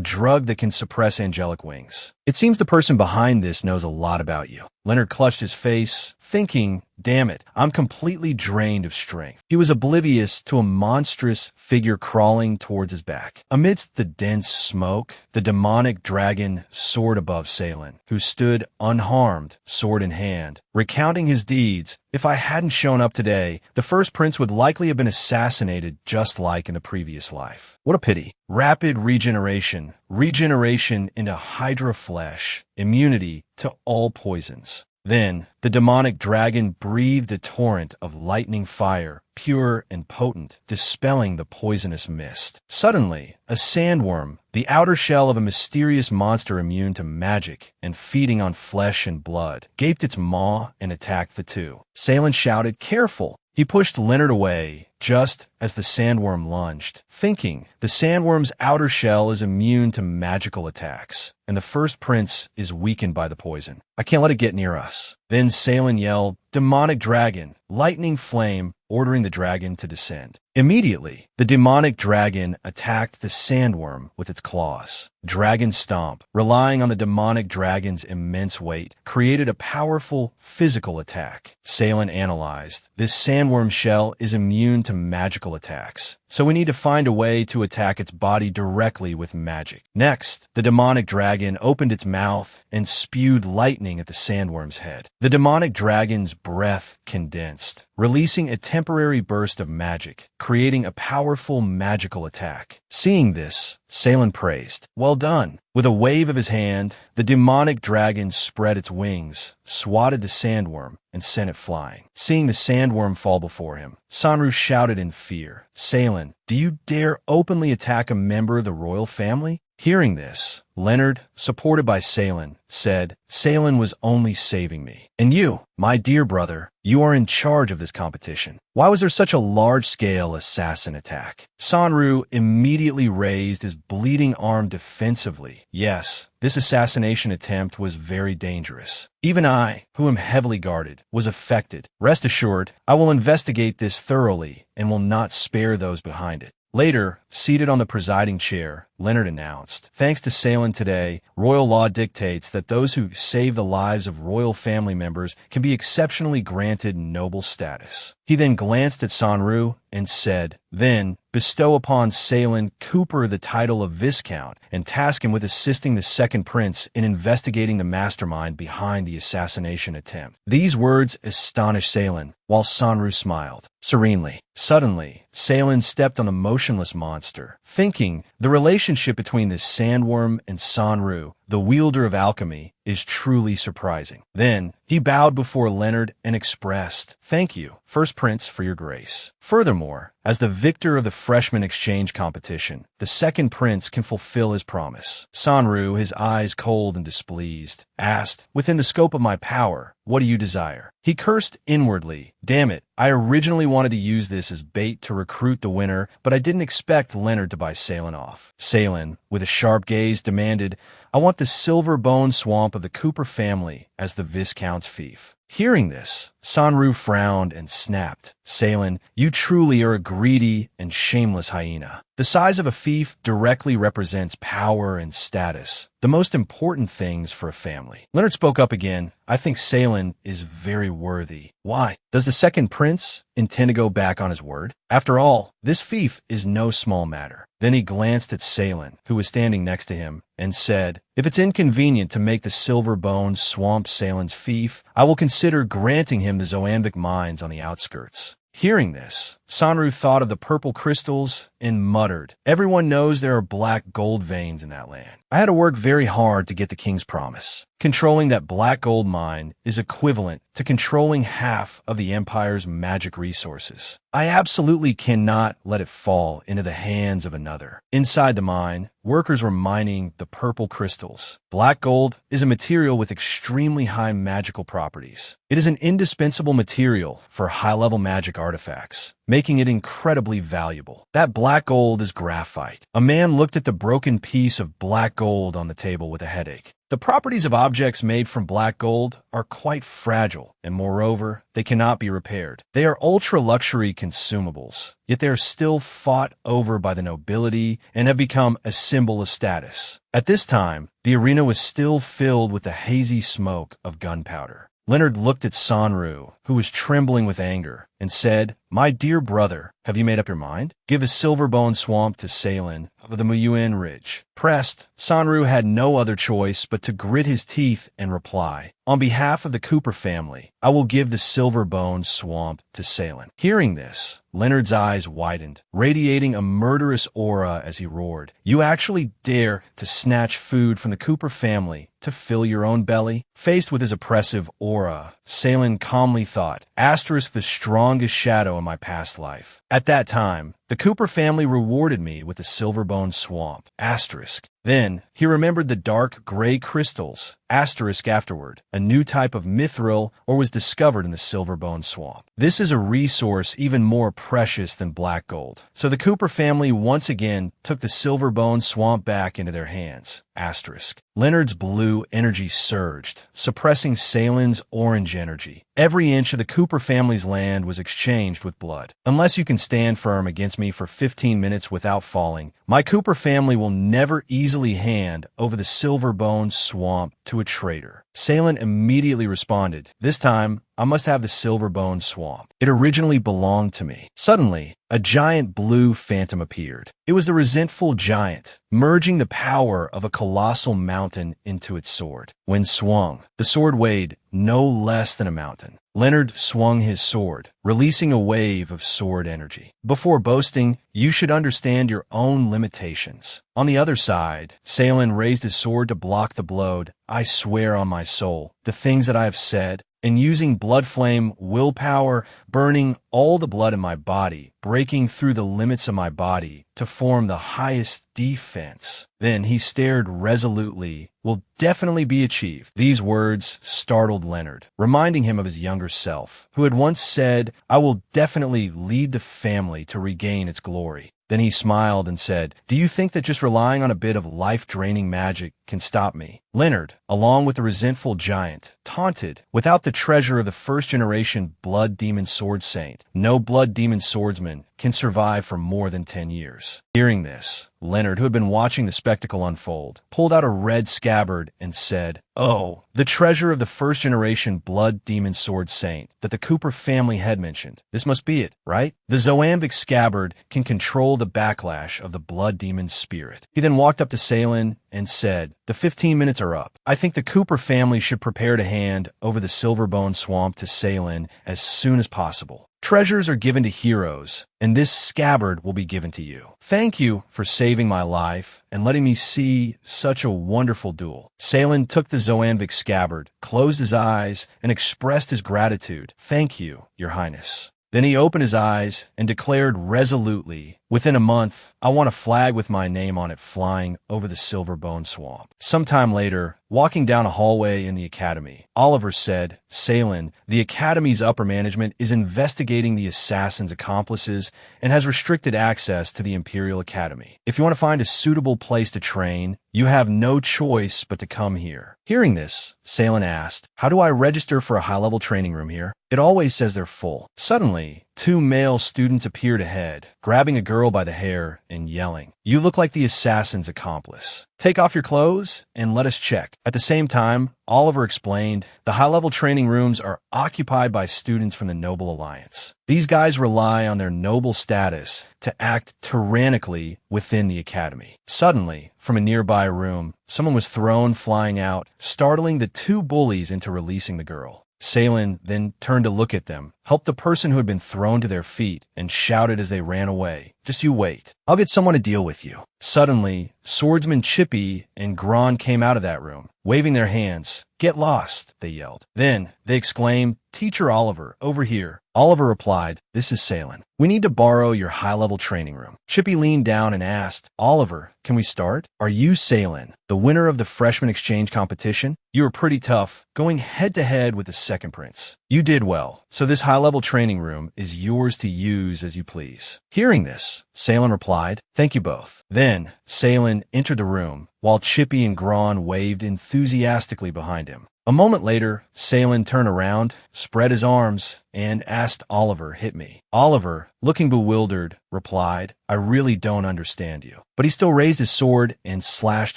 drug that can suppress angelic wings. It seems the person behind this knows a lot about you." Leonard clutched his face, thinking, "Damn it, I'm completely drained of strength." He was oblivious to a monstrous figure crawling towards his back. Amidst the dense smoke, the demonic dragon soared above Salen, who stood unharmed, sword in hand, recounting his deeds. "If I hadn't shown up today, the first prince would likely have been assassinated just like in the previous life. What a pity. Rapid regeneration, regeneration into hydra flesh, immunity to all poisons." Then, the demonic dragon breathed a torrent of lightning fire, pure and potent, dispelling the poisonous mist. Suddenly, a sandworm, the outer shell of a mysterious monster immune to magic and feeding on flesh and blood, gaped its maw and attacked the two. Salen shouted, "Careful!" He pushed Leonard away just as the sandworm lunged, thinking the sandworm's outer shell is immune to magical attacks, and the first prince is weakened by the poison. "I can't let it get near us." Then Salen yelled, "Demonic dragon, lightning flame," ordering the dragon to descend. Immediately, the demonic dragon attacked the sandworm with its claws. Dragon Stomp, relying on the demonic dragon's immense weight, created a powerful physical attack. Salen analyzed, "This sandworm shell is immune to magical attacks, so we need to find a way to attack its body directly with magic." Next, the demonic dragon opened its mouth and spewed lightning at the sandworm's head. The demonic dragon's breath condensed, releasing a temporary burst of magic, creating a powerful magical attack. Seeing this, Salen praised, "Well done." With a wave of his hand, the demonic dragon spread its wings, swatted the sandworm, and sent it flying. Seeing the sandworm fall before him, Sanru shouted in fear, "Salen, do you dare openly attack a member of the royal family?" Hearing this, Leonard, supported by Salen, said, "Salen was only saving me. And you, my dear brother, you are in charge of this competition. Why was there such a large-scale assassin attack?" Sanru immediately raised his bleeding arm defensively. "Yes, this assassination attempt was very dangerous. Even I, who am heavily guarded, was affected. Rest assured, I will investigate this thoroughly and will not spare those behind it." Later, seated on the presiding chair, Leonard announced, "Thanks to Salen today, royal law dictates that those who save the lives of royal family members can be exceptionally granted noble status." He then glanced at Sanru and said, "Then, bestow upon Sal Cooper the title of Viscount and task him with assisting the second prince in investigating the mastermind behind the assassination attempt." These words astonished Salen, while Sanru smiled serenely. Suddenly, Salen stepped on the motionless monster, thinking the relationship between this sandworm and Sanru, the wielder of alchemy, is truly surprising. Then, he bowed before Leonard and expressed, "Thank you, First Prince, for your grace." Furthermore, as the victor of the freshman exchange competition, the second prince can fulfill his promise. Sanru, his eyes cold and displeased, asked, "Within the scope of my power, what do you desire?" He cursed inwardly, "Damn it, I originally wanted to use this as bait to recruit the winner, but I didn't expect Leonard to buy Salen off." Salen, with a sharp gaze, demanded, "I want the silver bone swamp of the Cooper family as the Viscount's fief." Hearing this, Sanru frowned and snapped, "Salen, you truly are a greedy and shameless hyena. The size of a fief directly represents power and status, the most important things for a family. Leonard spoke up again. I think Salen is very worthy. Why? Does the second prince intend to go back on his word? After all, this fief is no small matter. Then he glanced at Salen, who was standing next to him, and said, if it's inconvenient to make the silver bones swamp Salen's fief, I will consider granting him the Zoanbic mines on the outskirts. Hearing this, Sanru thought of the purple crystals and muttered, everyone knows there are black gold veins in that land. I had to work very hard to get the king's promise. Controlling that black gold mine is equivalent to controlling half of the empire's magic resources. I absolutely cannot let it fall into the hands of another. Inside the mine, workers were mining the purple crystals. Black gold is a material with extremely high magical properties. It is an indispensable material for high-level magic artifacts, making it incredibly valuable. That black gold is graphite. A man looked at the broken piece of black gold on the table with a headache. The properties of objects made from black gold are quite fragile, and moreover, they cannot be repaired. They are ultra-luxury consumables, yet they are still fought over by the nobility and have become a symbol of status. At this time, the arena was still filled with the hazy smoke of gunpowder. Leonard looked at Sanru, who was trembling with anger, and said, my dear brother, have you made up your mind? Give a silver-bone swamp to Salen of the Muyuan Ridge. Pressed, Sanru had no other choice but to grit his teeth and reply, on behalf of the Cooper family, I will give the silver-bone swamp to Salen. Hearing this, Leonard's eyes widened, radiating a murderous aura as he roared, you actually dare to snatch food from the Cooper family to fill your own belly? Faced with his oppressive aura, Salen calmly thought, asterisk the strongest shadow in my past life. At that time, the Cooper family rewarded me with the silver-bone swamp, asterisk. Then, he remembered the dark gray crystals, asterisk afterward, a new type of mithril or was discovered in the silver-bone swamp. This is a resource even more precious than black gold. So the Cooper family once again took the silver-bone swamp back into their hands, asterisk. Leonard's blue energy surged, suppressing Salen's orange energy. Every inch of the Cooper family's land was exchanged with blood. Unless you can stand firm against me for 15 minutes without falling, my Cooper family will never easily hand over the silver-bone swamp to a traitor. Salen immediately responded, this time, I must have the silver-bone swamp. It originally belonged to me. Suddenly, a giant blue phantom appeared. It was the resentful giant, merging the power of a colossal mountain into its sword. When swung, the sword weighed no less than a mountain. Leonard swung his sword, releasing a wave of sword energy. Before boasting, you should understand your own limitations. On the other side, Salen raised his sword to block the blow. I swear on my soul, the things that I have said, and using blood flame, willpower, burning all the blood in my body, breaking through the limits of my body to form the highest defense. Then he stared resolutely, will definitely be achieved. These words startled Leonard, reminding him of his younger self, who had once said, I will definitely lead the family to regain its glory. Then he smiled and said, do you think that just relying on a bit of life-draining magic can stop me? Leonard, along with the resentful giant, taunted, without the treasure of the first-generation Blood Demon Sword Saint, no Blood Demon Swordsman can survive for more than 10 years. Hearing this, Leonard, who had been watching the spectacle unfold, pulled out a red scabbard and said, oh, the treasure of the first-generation Blood Demon Sword Saint that the Cooper family had mentioned. This must be it, right? The Zoambic scabbard can control the backlash of the Blood Demon's spirit. He then walked up to Salen and said, the 15 minutes are up. I think the Cooper family should prepare to hand over the Silverbone Swamp to Salen as soon as possible. Treasures are given to heroes, and this scabbard will be given to you. Thank you for saving my life and letting me see such a wonderful duel. Salen took the Zoanbic scabbard, closed his eyes, and expressed his gratitude. Thank you, Your Highness. Then he opened his eyes and declared resolutely, within a month, I want a flag with my name on it flying over the Silverbone Swamp. Sometime later, walking down a hallway in the academy, Oliver said, Salen, the academy's upper management is investigating the assassin's accomplices and has restricted access to the Imperial Academy. If you want to find a suitable place to train, you have no choice but to come here. Hearing this, Salen asked, how do I register for a high-level training room here? It always says they're full. Suddenly, two male students appeared ahead, grabbing a girl by the hair and yelling, "You look like the assassin's accomplice. Take off your clothes and let us check." At the same time, Oliver explained, the high-level training rooms are occupied by students from the Noble Alliance. These guys rely on their noble status to act tyrannically within the academy. Suddenly, from a nearby room, someone was thrown flying out, startling the two bullies into releasing the girl. Salen then turned to look at them, helped the person who had been thrown to their feet, and shouted as they ran away, "Just you wait. I'll get someone to deal with you." Suddenly, swordsman Chippy and Gron came out of that room, waving their hands. "Get lost," they yelled. Then, they exclaimed, "Teacher Oliver, over here." Oliver replied, "This is Salen. We need to borrow your high-level training room." Chippy leaned down and asked, "Oliver, can we start? Are you Salen, the winner of the freshman exchange competition? You were pretty tough, going head-to-head with the second prince. You did well, so this high-level training room is yours to use as you please." Hearing this, Salen replied, "Thank you both." Then, Salen entered the room, while Chippy and Gron waved enthusiastically behind him. A moment later, Salen turned around, spread his arms, and asked Oliver, "Hit me." Oliver, looking bewildered, replied, "I really don't understand you." But he still raised his sword and slashed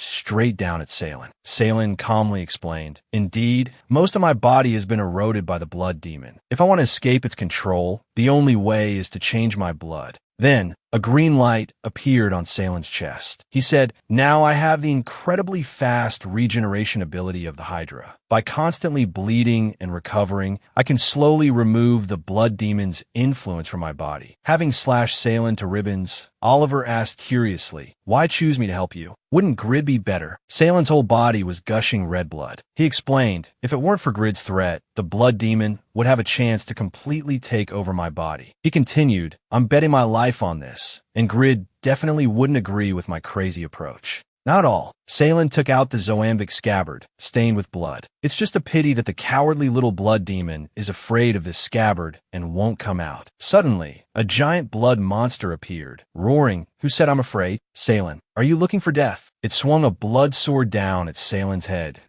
straight down at Salen. Salen calmly explained, "Indeed, most of my body has been eroded by the blood demon. If I want to escape its control, the only way is to change my blood." Then, a green light appeared on Salen's chest. He said, "Now I have the incredibly fast regeneration ability of the Hydra. By constantly bleeding and recovering, I can slowly remove the blood demon's influence from my body." Having slashed Salen to ribbons, Oliver asked curiously, "Why choose me to help you? Wouldn't Grid be better?" Salen's whole body was gushing red blood. He explained, "If it weren't for Grid's threat, the blood demon would have a chance to completely take over my body." He continued, "I'm betting my life on this, and Grid definitely wouldn't agree with my crazy approach." Not all. Salen took out the zoambic scabbard, stained with blood. It's just a pity that the cowardly little blood demon is afraid of this scabbard and won't come out. Suddenly, a giant blood monster appeared, roaring. "Who said I'm afraid? Salen, are you looking for death?" It swung a blood sword down at Salen's head.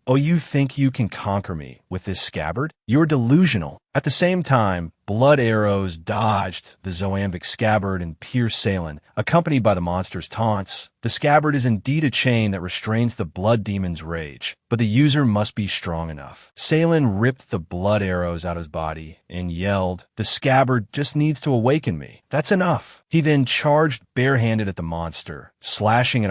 "Oh, you think you can conquer me with this scabbard? You're delusional." At the same time, blood arrows dodged the zoambic scabbard and pierced Salen, accompanied by the monster's taunts. The scabbard is indeed a chain that restrains the blood demon's rage, but the user must be strong enough. Salen ripped the blood arrows out of his body and yelled, "The scabbard just needs to awaken me. That's enough." He then charged barehanded at the monster, slashing at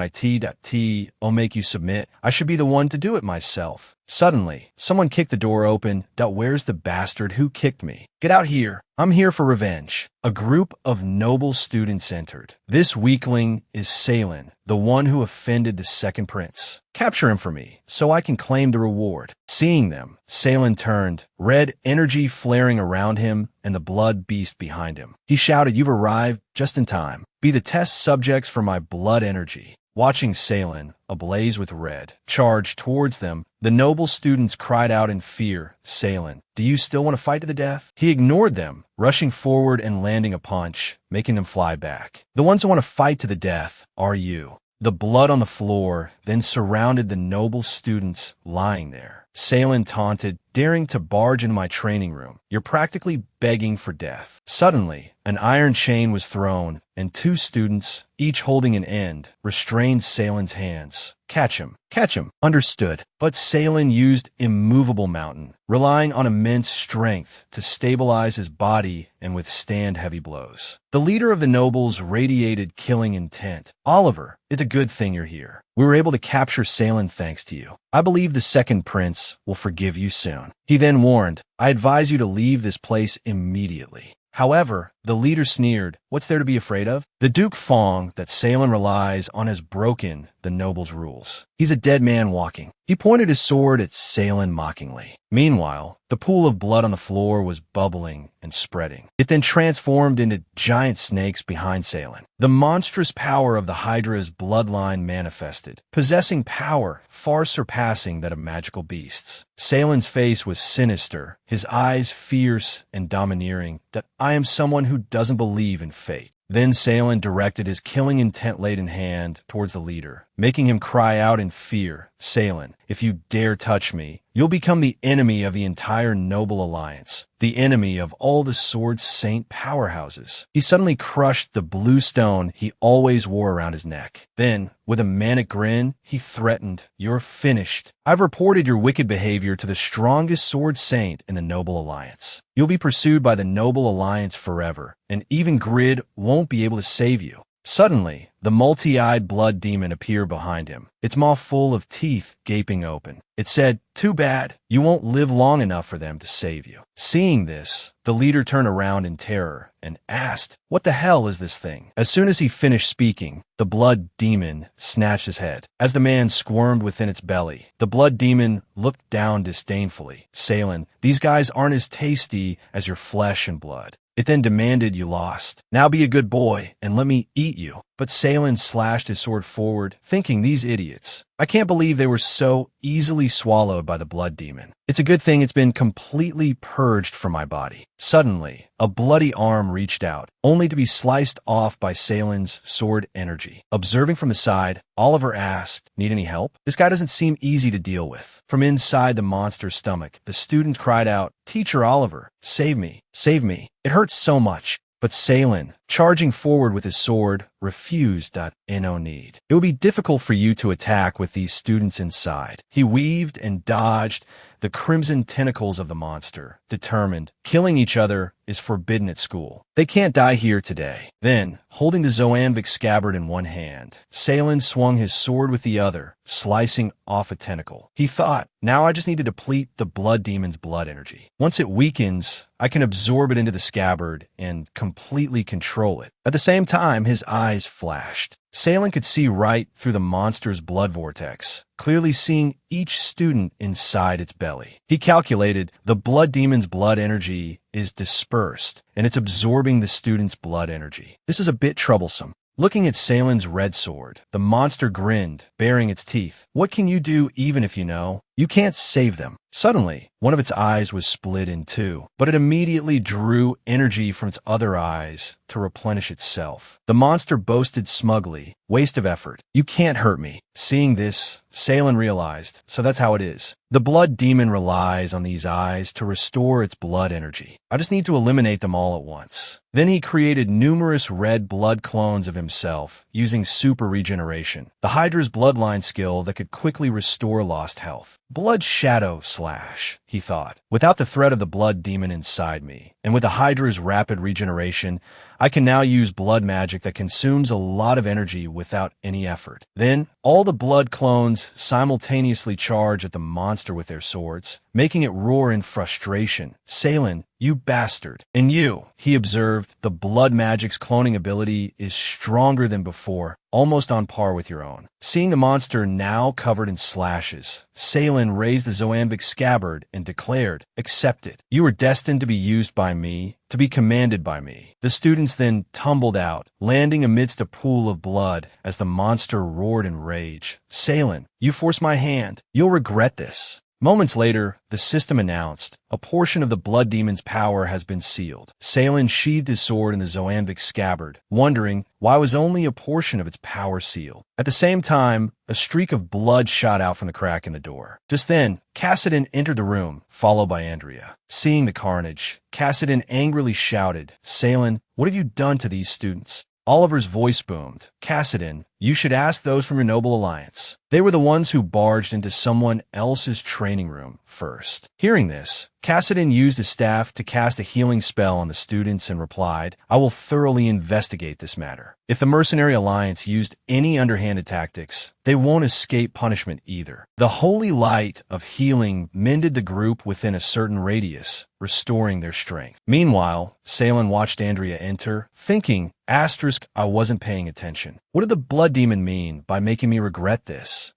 "I'll make you submit. I should be the one to do it myself." Suddenly, someone kicked the door open. "Where's the bastard who kicked me? Get out here. I'm here for revenge." A group of noble students entered. "This weakling is Salen, the one who offended the second prince. Capture him for me, so I can claim the reward." Seeing them, Salen turned, red energy flaring around him and the blood beast behind him. He shouted, "You've arrived just in time. Be the test subjects for my blood energy." Watching Salen, ablaze with red, charge towards them, the noble students cried out in fear, "Salen, do you still want to fight to the death?" He ignored them, rushing forward and landing a punch, making them fly back. "The ones who want to fight to the death are you." The blood on the floor then surrounded the noble students lying there. Salen taunted, "Daring to barge into my training room. You're practically begging for death." Suddenly, an iron chain was thrown, and two students, each holding an end, restrained Salen's hands. "Catch him. Catch him." Understood. But Salen used immovable mountain, relying on immense strength to stabilize his body and withstand heavy blows. The leader of the nobles radiated killing intent. "Oliver, it's a good thing you're here. We were able to capture Salen thanks to you. I believe the second prince will forgive you soon." He then warned, "I advise you to leave this place immediately." However, the leader sneered, "What's there to be afraid of?" The Duke Fong that Salen relies on has broken the noble's rules. He's a dead man walking. He pointed his sword at Salen mockingly. Meanwhile, the pool of blood on the floor was bubbling and spreading. It then transformed into giant snakes behind Salen. The monstrous power of the Hydra's bloodline manifested, possessing power far surpassing that of magical beasts. Salen's face was sinister, his eyes fierce and domineering. "I am someone who doesn't believe in fate." Then Salen directed his killing intent-laden hand towards the leader, making him cry out in fear, Salen, if you dare touch me, you'll become the enemy of the entire Noble Alliance, the enemy of all the Sword Saint powerhouses. He suddenly crushed the blue stone he always wore around his neck. Then, with a manic grin, he threatened, "You're finished. I've reported your wicked behavior to the strongest Sword Saint in the Noble Alliance. You'll be pursued by the Noble Alliance forever, and even Grid won't be able to save you." Suddenly, the multi-eyed blood demon appeared behind him, its maw full of teeth gaping open. It said, "Too bad. You won't live long enough for them to save you." Seeing this, the leader turned around in terror and asked, "What the hell is this thing?" As soon as he finished speaking, the blood demon snatched his head. As the man squirmed within its belly, the blood demon looked down disdainfully. "Salen, these guys aren't as tasty as your flesh and blood." It then demanded you lost. "Now be a good boy and let me eat you." But Salen slashed his sword forward, thinking, "These idiots. I can't believe they were so easily swallowed by the blood demon. It's a good thing it's been completely purged from my body." Suddenly, a bloody arm reached out, only to be sliced off by Salen's sword energy. Observing from the side, Oliver asked, "Need any help? This guy doesn't seem easy to deal with." From inside the monster's stomach, the student cried out, "Teacher Oliver, save me, save me. It hurts so much." But Salen, charging forward with his sword, refused. No need. It would be difficult for you to attack with these students inside. He weaved and dodged the crimson tentacles of the monster, determined killing each other is forbidden at school. They can't die here today. Then, holding the zoanvic scabbard in one hand, Salen swung his sword with the other, slicing off a tentacle. He thought, "Now I just need to deplete the blood demon's blood energy. Once it weakens, I can absorb it into the scabbard and completely control it." At the same time, his eyes flashed. Salen could see right through the monster's blood vortex, clearly seeing each student inside its belly. He calculated the blood demon's blood energy is dispersed, and it's absorbing the student's blood energy. This is a bit troublesome. Looking at Salen's red sword, the monster grinned, baring its teeth. "What can you do even if you know? You can't save them." Suddenly, one of its eyes was split in two, but it immediately drew energy from its other eyes to replenish itself. The monster boasted smugly, "Waste of effort. You can't hurt me." Seeing this, Salen realized, so that's how it is. The blood demon relies on these eyes to restore its blood energy. I just need to eliminate them all at once. Then he created numerous red blood clones of himself using super regeneration, the Hydra's bloodline skill that could quickly restore lost health. "Blood shadow slash," he thought. "Without the threat of the blood demon inside me, and with the Hydra's rapid regeneration, I can now use blood magic that consumes a lot of energy without any effort." Then, all the blood clones simultaneously charge at the monster with their swords, making it roar in frustration. "Salen, you bastard." "And you," he observed, "the blood magic's cloning ability is stronger than before, almost on par with your own." Seeing the monster now covered in slashes, Salen raised the zoanvic scabbard and declared, "Accept it. You are destined to be used by me, to be commanded by me." The students then tumbled out, landing amidst a pool of blood as the monster roared in rage. "Salen, you forced my hand. You'll regret this." Moments later, the system announced, "A portion of the blood demon's power has been sealed." Salen sheathed his sword in the zoanvic scabbard, wondering why was only a portion of its power sealed. At the same time, a streak of blood shot out from the crack in the door. Just then, Cassidon entered the room, followed by Andrea. Seeing the carnage, Cassidon angrily shouted, "Salen, what have you done to these students?" Oliver's voice boomed, "Cassidon, you should ask those from your Noble Alliance. They were the ones who barged into someone else's training room first." Hearing this, Cassidon used his staff to cast a healing spell on the students and replied, "I will thoroughly investigate this matter. If the Mercenary Alliance used any underhanded tactics, they won't escape punishment either." The holy light of healing mended the group within a certain radius, restoring their strength. Meanwhile, Salen watched Andrea enter, thinking, "I wasn't paying attention. What did the blood demon mean by making me regret this?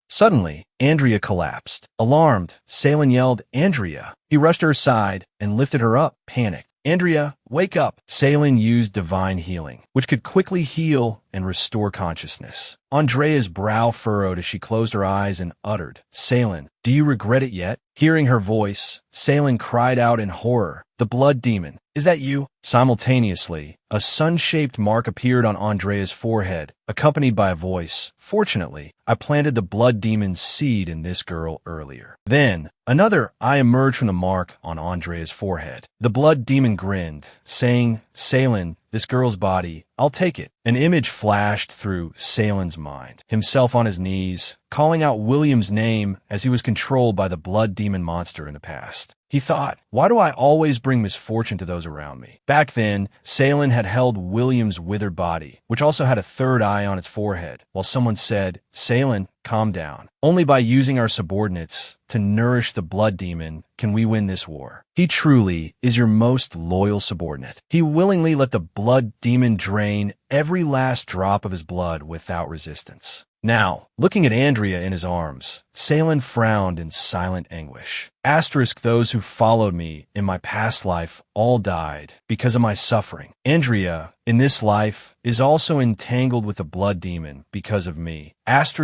Suddenly, Andrea collapsed. Alarmed, Salen yelled, "Andrea!" He rushed to her side and lifted her up, panicked. "Andrea, wake up. Salen used divine healing, which could quickly heal and restore consciousness. Andrea's brow furrowed as she closed her eyes and uttered, "Salen, do you regret it yet?" Hearing her voice, Salen cried out in horror, "The blood demon, is that you?" Simultaneously, a sun-shaped mark appeared on Andrea's forehead, accompanied by a voice. "Fortunately, I planted the blood demon's seed in this girl earlier." Then, another eye emerged from the mark on Andrea's forehead. The blood demon grinned, saying, "Salen, this girl's body, I'll take it." An image flashed through Salen's mind, himself on his knees, calling out William's name as he was controlled by the blood demon monster in the past. He thought, why do I always bring misfortune to those around me? Back then, Salen had held William's withered body, which also had a third eye on its forehead, while someone said, "Salen, calm down. Only by using our subordinates to nourish the blood demon can we win this war. He truly is your most loyal subordinate. He willingly let the blood demon drain every last drop of his blood without resistance." Now, looking at Andrea in his arms, Salen frowned in silent anguish. Those who followed me in my past life all died because of my suffering. Andrea, in this life, is also entangled with the blood demon because of me.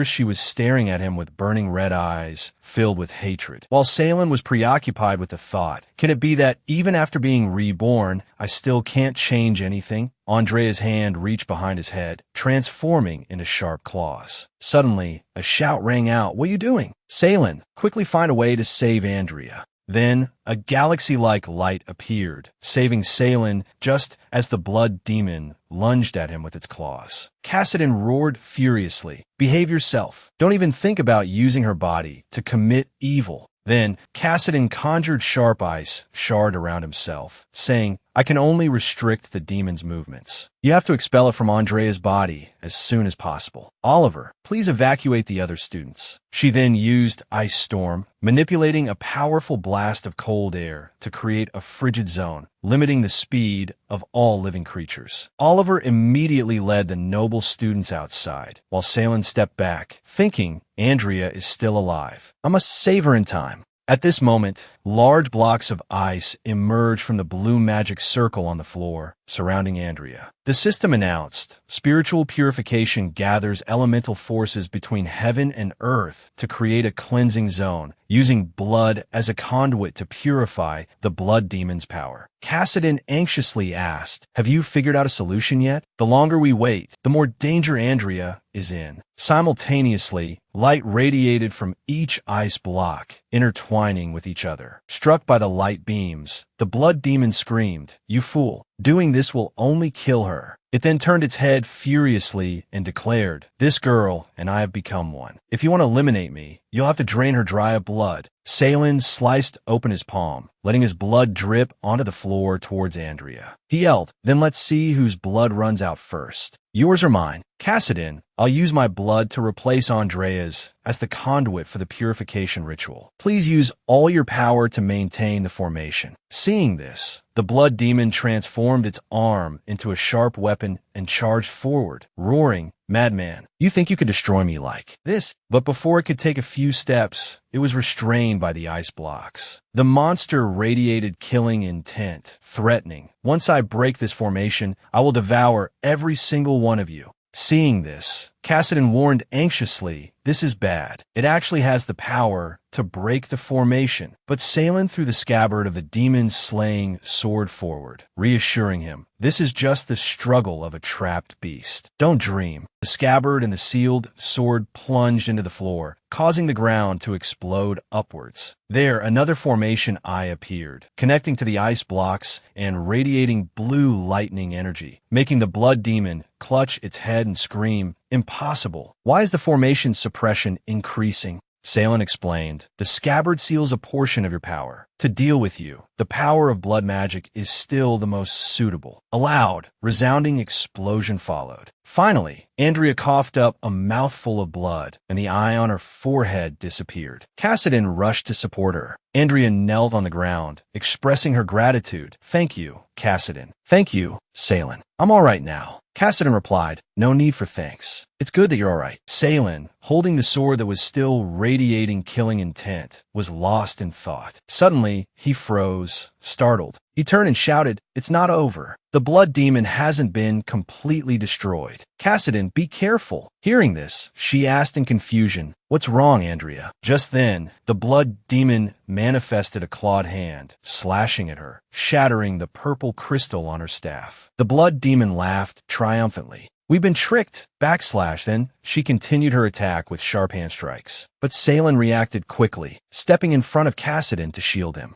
She was staring at him with burning red eyes, filled with hatred. While Salen was preoccupied with the thought, can it be that even after being reborn, I still can't change anything? Andrea's hand reached behind his head, transforming into sharp claws. Suddenly, a shout rang out, "What are you doing?" Salen, quickly find a way to save Andrea. Then, a galaxy-like light appeared, saving Salen just as the blood demon lunged at him with its claws. Cassidon roared furiously, "Behave yourself. Don't even think about using her body to commit evil." Then, Cassidon conjured sharp ice shard around himself, saying, "I can only restrict the demon's movements. You have to expel it from Andrea's body as soon as possible. Oliver, please evacuate the other students." She then used Ice Storm, manipulating a powerful blast of cold air to create a frigid zone, limiting the speed of all living creatures. Oliver immediately led the noble students outside, while Salen stepped back, thinking Andrea is still alive. I must save her in time. At this moment, large blocks of ice emerged from the blue magic circle on the floor, surrounding Andrea. The system announced, spiritual purification gathers elemental forces between heaven and earth to create a cleansing zone, using blood as a conduit to purify the blood demon's power. Cassidon anxiously asked, "Have you figured out a solution yet? The longer we wait, the more danger Andrea is in." Simultaneously, light radiated from each ice block, intertwining with each other. Struck by the light beams, the blood demon screamed, "You fool! Doing this will only kill her." It then turned its head furiously and declared, "This girl and I have become one. If you want to eliminate me, you'll have to drain her dry of blood." Salen sliced open his palm, letting his blood drip onto the floor towards Andrea. He yelled, "Then let's see whose blood runs out first. Yours or mine?" Cassidon, "I'll use my blood to replace Andrea's as the conduit for the purification ritual. Please use all your power to maintain the formation." Seeing this, the blood demon transformed its arm into a sharp weapon and charged forward, roaring, "Madman, you think you could destroy me like this?" But before it could take a few steps, it was restrained by the ice blocks. The monster radiated killing intent, threatening, "Once I break this formation, I will devour every single one of you." Seeing this, Cassidon warned anxiously, "This is bad. It actually has the power to break the formation." But Salen threw the scabbard of the demon's slaying sword forward, reassuring him, "This is just the struggle of a trapped beast. Don't dream." The scabbard and the sealed sword plunged into the floor, causing the ground to explode upwards. There, another formation eye appeared, connecting to the ice blocks and radiating blue lightning energy, making the blood demon clutch its head and scream, "Impossible. Why is the formation suppression increasing?" Salen explained, "The scabbard seals a portion of your power. To deal with you, the power of blood magic is still the most suitable." A loud, resounding explosion followed. Finally, Andrea coughed up a mouthful of blood, and the eye on her forehead disappeared. Cassidon rushed to support her. Andrea knelt on the ground, expressing her gratitude. "Thank you, Cassidon." "Thank you, Salen. I'm all right now." Cassidon replied, "No need for thanks. It's good that you're all right." Salen, holding the sword that was still radiating killing intent, was lost in thought. Suddenly, he froze, startled. He turned and shouted, "It's not over. The blood demon hasn't been completely destroyed. Cassidy, be careful." Hearing this, she asked in confusion, "What's wrong, Andrea?" Just then, the blood demon manifested a clawed hand, slashing at her, shattering the purple crystal on her staff. The blood demon laughed triumphantly. "We've been tricked." Then, she continued her attack with sharp hand strikes. But Salen reacted quickly, stepping in front of Cassidy to shield him.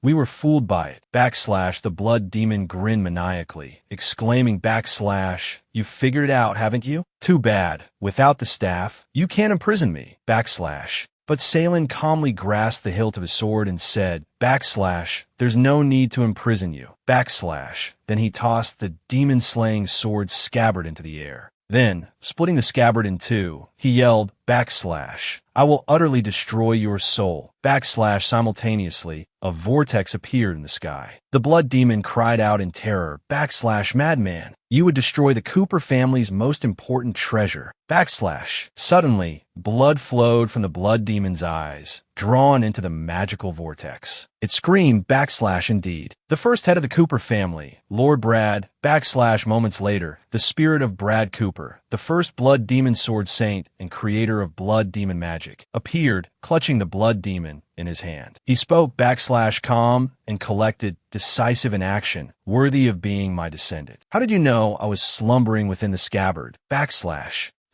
"We were fooled by it." The blood demon grinned maniacally, exclaiming, "You figured it out, haven't you? Too bad. Without the staff, you can't imprison me." But Salen calmly grasped the hilt of his sword and said, "There's no need to imprison you." Then he tossed the demon-slaying sword scabbard into the air. Then, splitting the scabbard in two, he yelled, "I will utterly destroy your soul." Simultaneously, a vortex appeared in the sky. The blood demon cried out in terror, "Madman, you would destroy the Cooper family's most important treasure." Suddenly, blood flowed from the blood demon's eyes, drawn into the magical vortex. It screamed, "Indeed. The first head of the Cooper family, Lord Brad." Moments later, the spirit of Brad Cooper, the first blood demon sword saint and creator of blood demon magic, appeared, clutching the blood demon in his hand. He spoke, calm and collected, decisive in action, worthy of being my descendant. "How did you know I was slumbering within the scabbard?"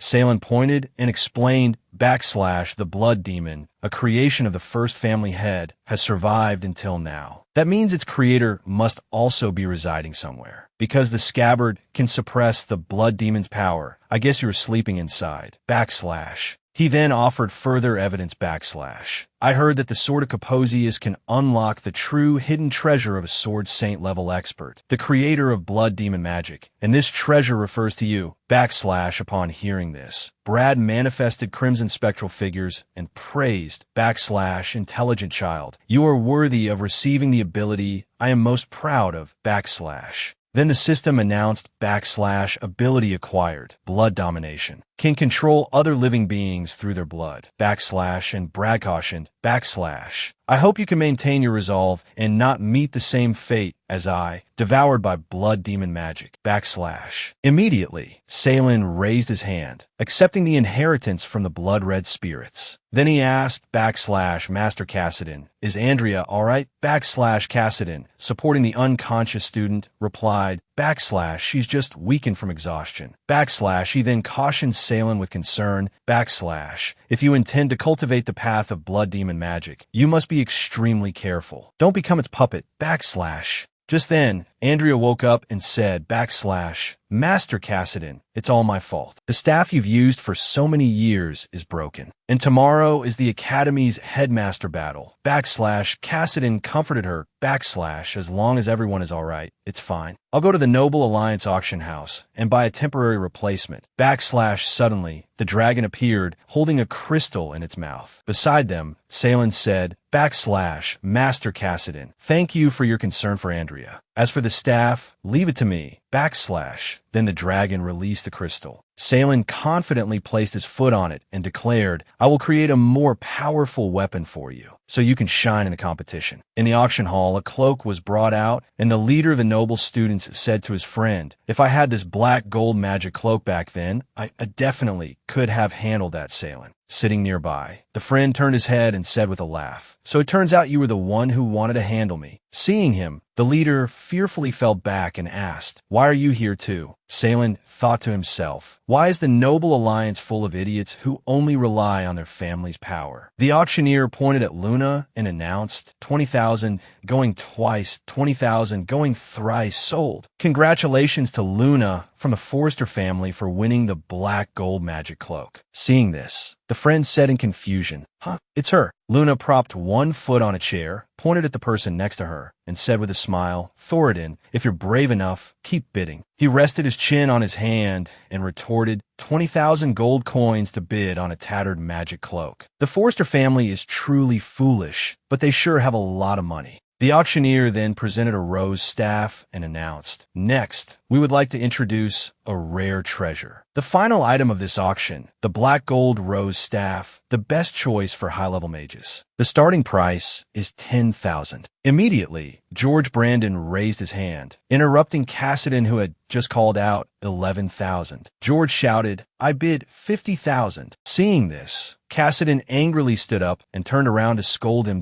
Salen pointed and explained, "The blood demon, a creation of the first family head, has survived until now. That means its creator must also be residing somewhere. Because the scabbard can suppress the blood demon's power, I guess you were sleeping inside." He then offered further evidence, "I heard that the Sword of Kaposias can unlock the true hidden treasure of a Sword Saint level expert, the creator of blood demon magic, and this treasure refers to you." Upon hearing this, Brad manifested crimson spectral figures and praised, "Intelligent child, you are worthy of receiving the ability I am most proud of." Then the system announced, "Ability acquired, blood domination. Can control other living beings through their blood." And Brad cautioned, "I hope you can maintain your resolve and not meet the same fate as I, devoured by blood demon magic." Immediately, Salen raised his hand, accepting the inheritance from the blood-red spirits. Then he asked, "Master Cassidy, is Andrea all right?" Cassidy, supporting the unconscious student, replied, "She's just weakened from exhaustion." He then cautioned Salen with concern, "If you intend to cultivate the path of blood demon magic, you must be extremely careful. Don't become its puppet." Just then, Andrea woke up and said, "Master Cassidy, it's all my fault. The staff you've used for so many years is broken. And tomorrow is the Academy's headmaster battle." Cassidy comforted her, "As long as everyone is all right, it's fine. I'll go to the Noble Alliance auction house and buy a temporary replacement." Suddenly, the dragon appeared, holding a crystal in its mouth. Beside them, Salen said, "Master Cassidy, thank you for your concern for Andrea. As for the staff, leave it to me." Then the dragon released the crystal. Salen confidently placed his foot on it and declared, "I will create a more powerful weapon for you, so you can shine in the competition." In the auction hall, a cloak was brought out, and the leader of the noble students said to his friend, "If I had this black gold magic cloak back then, I definitely could have handled that, Salen." Sitting nearby, the friend turned his head and said with a laugh, "So it turns out you were the one who wanted to handle me." Seeing him, the leader fearfully fell back and asked, "Why are you here too?" Salen thought to himself, "Why is the Noble Alliance full of idiots who only rely on their family's power?" The auctioneer pointed at Luna and announced, 20,000, going twice, 20,000, going thrice, sold. Congratulations to Luna from the Forrester family for winning the black gold magic cloak. Seeing this, the friend said in confusion, It's her." Luna propped one foot on a chair, pointed at the person next to her, and said with a smile, "Thoradin, if you're brave enough, keep bidding." He rested his chin on his hand and retorted, 20,000 gold coins to bid on a tattered magic cloak. The Forrester family is truly foolish, but they sure have a lot of money. The auctioneer then presented a rose staff and announced, "Next, we would like to introduce a rare treasure. The final item of this auction, the black gold rose staff, the best choice for high-level mages. The starting price is 10,000. Immediately, George Brandon raised his hand, interrupting Cassidy, who had just called out 11,000. George shouted, "I bid 50,000. Seeing this, Cassidy angrily stood up and turned around to scold him.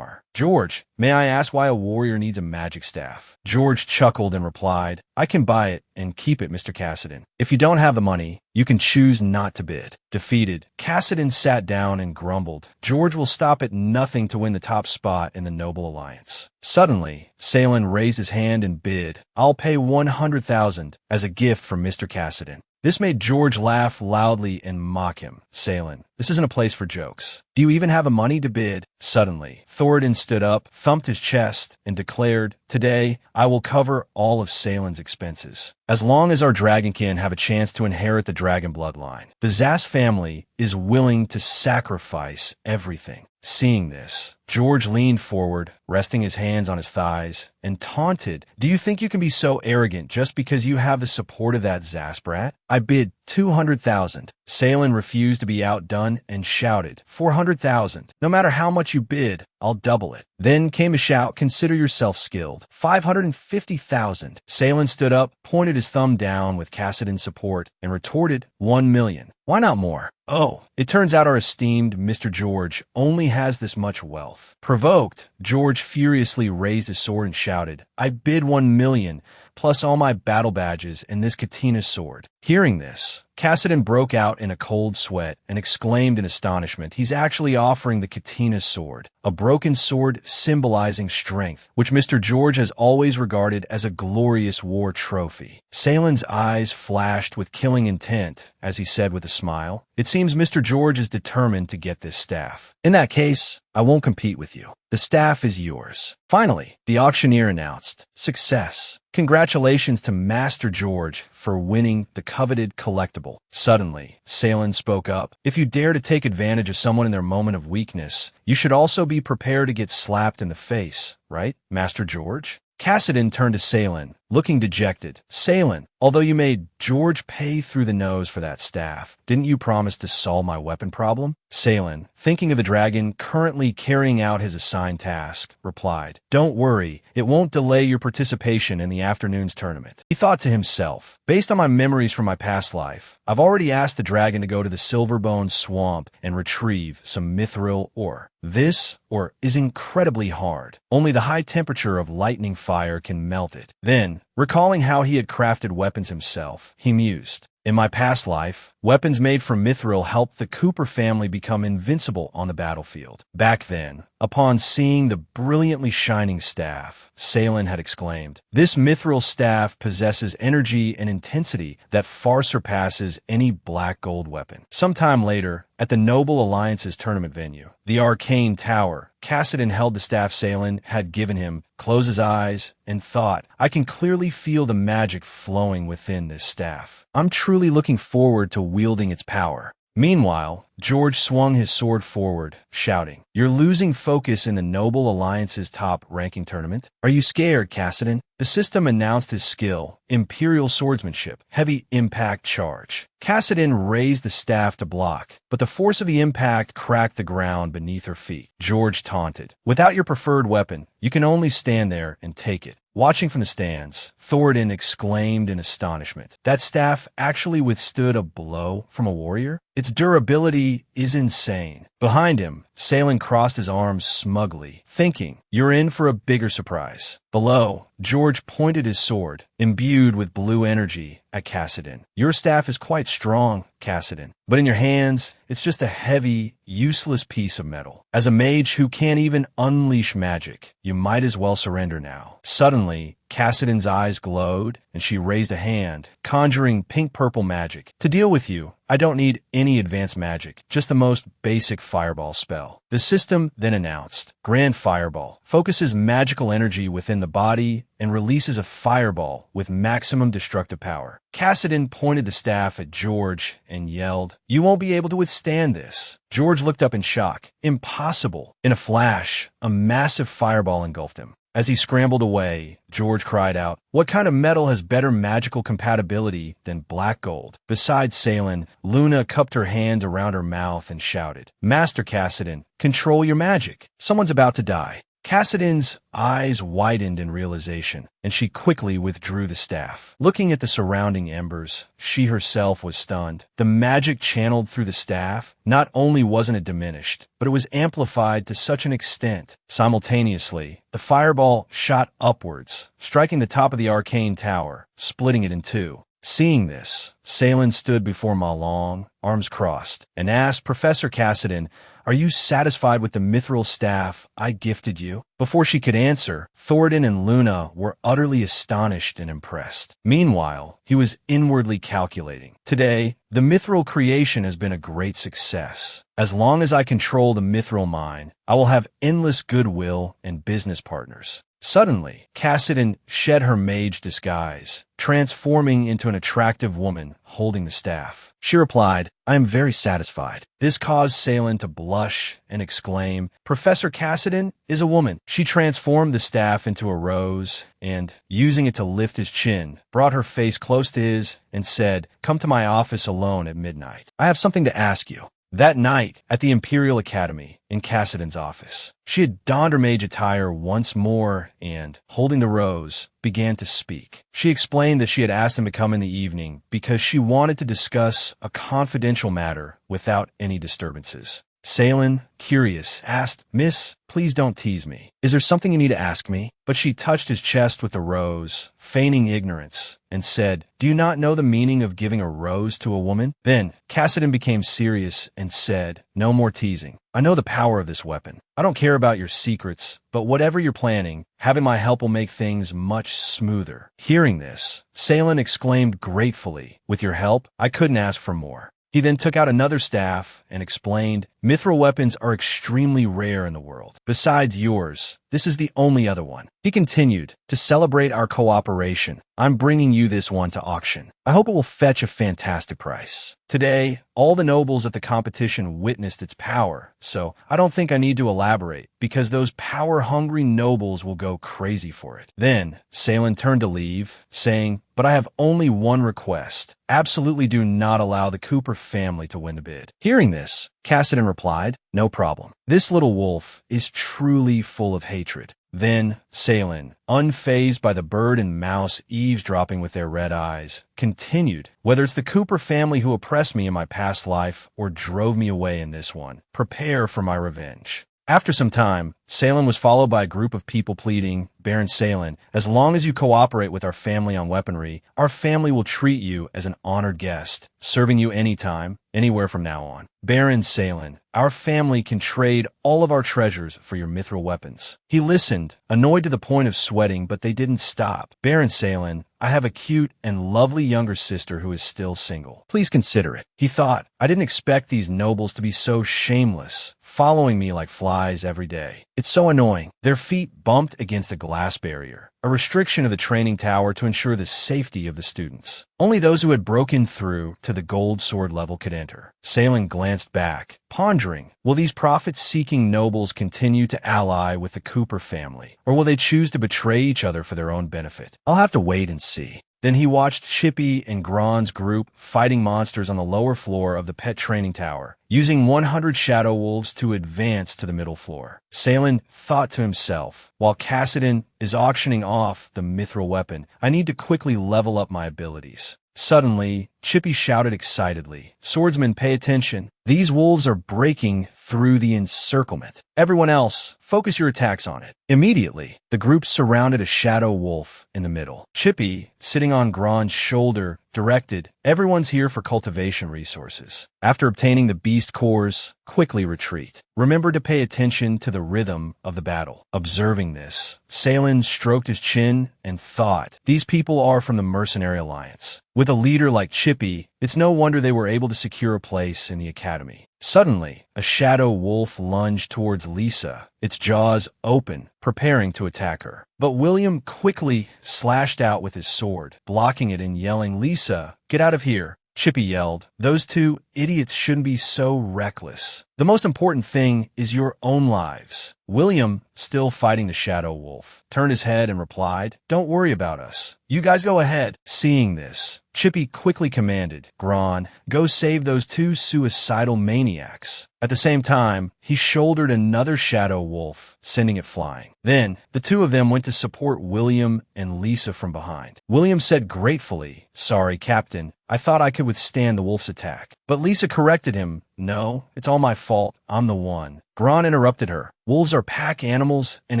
"George, may I ask why a warrior needs a magic staff?" George chuckled and replied, "I can buy it and keep it, Mr. Cassidy. If you don't have the money, you can choose not to bid." Defeated, Cassidy sat down and grumbled, "George will stop at nothing to win the top spot in the Noble Alliance." Suddenly, Salen raised his hand and bid, "I'll pay 100,000 as a gift from Mr. Cassidy." This made George laugh loudly and mock him. "Salen, this isn't a place for jokes. Do you even have the money to bid?" Suddenly, Thoradin stood up, thumped his chest, and declared, "Today, I will cover all of Salen's expenses. As long as our dragonkin have a chance to inherit the dragon bloodline, the Zas family is willing to sacrifice everything." Seeing this, George leaned forward, resting his hands on his thighs, and taunted, "Do you think you can be so arrogant just because you have the support of that Zas brat? I bid 200,000. Salen refused to be outdone and shouted, 400,000. No matter how much you bid, I'll double it. Then came a shout, "Consider yourself skilled." 550,000. Salen stood up, pointed his thumb down with Cassidy's support, and retorted, 1 million. Why not more? Oh, it turns out our esteemed Mr. George only has this much wealth. Provoked, George furiously raised his sword and shouted, "I bid 1 million, plus all my battle badges and this Katina sword." Hearing this, Cassidy broke out in a cold sweat and exclaimed in astonishment, "He's actually offering the Katina sword, a broken sword symbolizing strength, which Mr. George has always regarded as a glorious war trophy." Salen's eyes flashed with killing intent as he said with a smile, "It seems Mr. George is determined to get this staff. In that case, I won't compete with you. The staff is yours." Finally, the auctioneer announced, "Success. Congratulations to Master George for winning the coveted collectible." Suddenly, Salen spoke up, "If you dare to take advantage of someone in their moment of weakness, you should also be prepared to get slapped in the face, right, Master George?" Cassidy turned to Salen, looking dejected. "Salen, although you made George pay through the nose for that staff, didn't you promise to solve my weapon problem?" Salen, thinking of the dragon currently carrying out his assigned task, replied, "Don't worry, it won't delay your participation in the afternoon's tournament." He thought to himself, "Based on my memories from my past life, I've already asked the dragon to go to the Silverbone Swamp and retrieve some mithril ore. This ore is incredibly hard. Only the high temperature of lightning fire can melt it." Then, recalling how he had crafted weapons himself, he mused, "In my past life, weapons made from mithril helped the Cooper family become invincible on the battlefield. Back then, upon seeing the brilliantly shining staff, Salen had exclaimed, 'This mithril staff possesses energy and intensity that far surpasses any black gold weapon.'" Sometime later, at the Noble Alliance's tournament venue, the Arcane Tower, Cassidy held the staff Salen had given him, closed his eyes, and thought, "I can clearly feel the magic flowing within this staff. I'm truly looking forward to wielding its power." Meanwhile, George swung his sword forward, shouting, "You're losing focus in the Noble Alliance's top-ranking tournament. Are you scared, Cassidy?" The system announced his skill, Imperial Swordsmanship, Heavy Impact Charge. Cassidy raised the staff to block, but the force of the impact cracked the ground beneath her feet. George taunted, "Without your preferred weapon, you can only stand there and take it." Watching from the stands, Thoradin exclaimed in astonishment, "That staff actually withstood a blow from a warrior? Its durability is insane." Behind him, Salen crossed his arms smugly, thinking, "You're in for a bigger surprise." Below, George pointed his sword, imbued with blue energy, at Cassidy. "Your staff is quite strong, Cassidy, but in your hands, it's just a heavy, useless piece of metal. As a mage who can't even unleash magic, you might as well surrender now." Suddenly, Cassidy's eyes glowed, and she raised a hand, conjuring pink-purple magic. "To deal with you, I don't need any advanced magic, just the most basic fireball spell." The system then announced, "Grand Fireball focuses magical energy within the body and releases a fireball with maximum destructive power." Cassidy pointed the staff at George and yelled, "You won't be able to withstand this." George looked up in shock. "Impossible." In a flash, a massive fireball engulfed him. As he scrambled away, George cried out, "What kind of metal has better magical compatibility than black gold?" Beside Salen, Luna cupped her hand around her mouth and shouted, "Master Cassidon, control your magic. Someone's about to die." Cassidon's eyes widened in realization, and she quickly withdrew the staff. Looking at the surrounding embers, she herself was stunned. The magic channeled through the staff, not only wasn't it diminished, but it was amplified to such an extent. Simultaneously, the fireball shot upwards, striking the top of the arcane tower, splitting it in two. Seeing this, Salen stood before Ma Long, arms crossed, and asked Professor Cassidon, "Are you satisfied with the mithril staff I gifted you?" Before she could answer, Thoradin and Luna were utterly astonished and impressed. Meanwhile, he was inwardly calculating. Today, the mithril creation has been a great success. As long as I control the mithril mine, I will have endless goodwill and business partners. Suddenly, Cassidon shed her mage disguise, transforming into an attractive woman holding the staff. She replied, "I am very satisfied." This caused Salen to blush and exclaim, "Professor Cassidon is a woman." She transformed the staff into a rose and, using it to lift his chin, brought her face close to his and said, "Come to my office alone at midnight. I have something to ask you." That night, at the Imperial Academy, in Cassidon's office, she had donned her mage attire once more and, holding the rose, began to speak. She explained that she had asked him to come in the evening because she wanted to discuss a confidential matter without any disturbances. Salen, curious, asked, "Miss, please don't tease me. Is there something you need to ask me?" But she touched his chest with the rose, feigning ignorance, and said, "Do you not know the meaning of giving a rose to a woman?" Then Cassidon became serious and said, "No more teasing. I know the power of this weapon. I don't care about your secrets, but whatever you're planning, having my help will make things much smoother." Hearing this, Salen exclaimed gratefully, "With your help, I couldn't ask for more." He then took out another staff and explained, "Mithril weapons are extremely rare in the world. Besides yours, this is the only other one." He continued, "To celebrate our cooperation, I'm bringing you this one to auction. I hope it will fetch a fantastic price." Today, all the nobles at the competition witnessed its power, so I don't think I need to elaborate, because those power-hungry nobles will go crazy for it. Then, Salen turned to leave, saying, "But I have only one request. Absolutely do not allow the Cooper family to win the bid." Hearing this, Cassidon replied, "No problem. This little wolf is truly full of hatred." Then Salen, unfazed by the bird and mouse eavesdropping with their red eyes, continued, "Whether it's the Cooper family who oppressed me in my past life or drove me away in this one, prepare for my revenge." After some time, Salen was followed by a group of people pleading, "Baron Salen, as long as you cooperate with our family on weaponry, our family will treat you as an honored guest, serving you anytime, anywhere from now on. Baron Salen, our family can trade all of our treasures for your mithril weapons." He listened, annoyed to the point of sweating, but they didn't stop. "Baron Salen, I have a cute and lovely younger sister who is still single. Please consider it." He thought, "I didn't expect these nobles to be so shameless, following me like flies every day. It's so annoying." Their feet bumped against a glass barrier, a restriction of the training tower to ensure the safety of the students. Only those who had broken through to the gold sword level could enter. Salen glanced back, pondering, will these profit-seeking nobles continue to ally with the Cooper family, or will they choose to betray each other for their own benefit? I'll have to wait and see. Then he watched Chippy and Gron's group fighting monsters on the lower floor of the pet training tower, using 100 shadow wolves to advance to the middle floor. Salen thought to himself, while Cassidon is auctioning off the mithril weapon, I need to quickly level up my abilities. Suddenly, Chippy shouted excitedly, "Swordsman, pay attention. These wolves are breaking through the encirclement. Everyone else, focus your attacks on it." Immediately, the group surrounded a shadow wolf in the middle. Chippy, sitting on Gron's shoulder, directed, "Everyone's here for cultivation resources. After obtaining the beast cores, quickly retreat. Remember to pay attention to the rhythm of the battle." Observing this, Salen stroked his chin and thought, these people are from the Mercenary Alliance. With a leader like Chippy, it's no wonder they were able to secure a place in the academy. Suddenly, a shadow wolf lunged towards Lisa, its jaws open, preparing to attack her. But William quickly slashed out with his sword, blocking it and yelling, "Lisa, get out of here." Chippy yelled, "Those two idiots shouldn't be so reckless." The most important thing is your own lives. William, still fighting the shadow wolf, turned his head and replied, "Don't worry about us. You guys go ahead." Seeing this, Chippy quickly commanded, "Gron, go save those two suicidal maniacs." At the same time, he shouldered another shadow wolf, sending it flying. Then, the two of them went to support William and Lisa from behind. William said gratefully, "Sorry, Captain. I thought I could withstand the wolf's attack." But Lisa corrected him, "No, it's all my fault. I'm the one." Gron interrupted her. "Wolves are pack animals and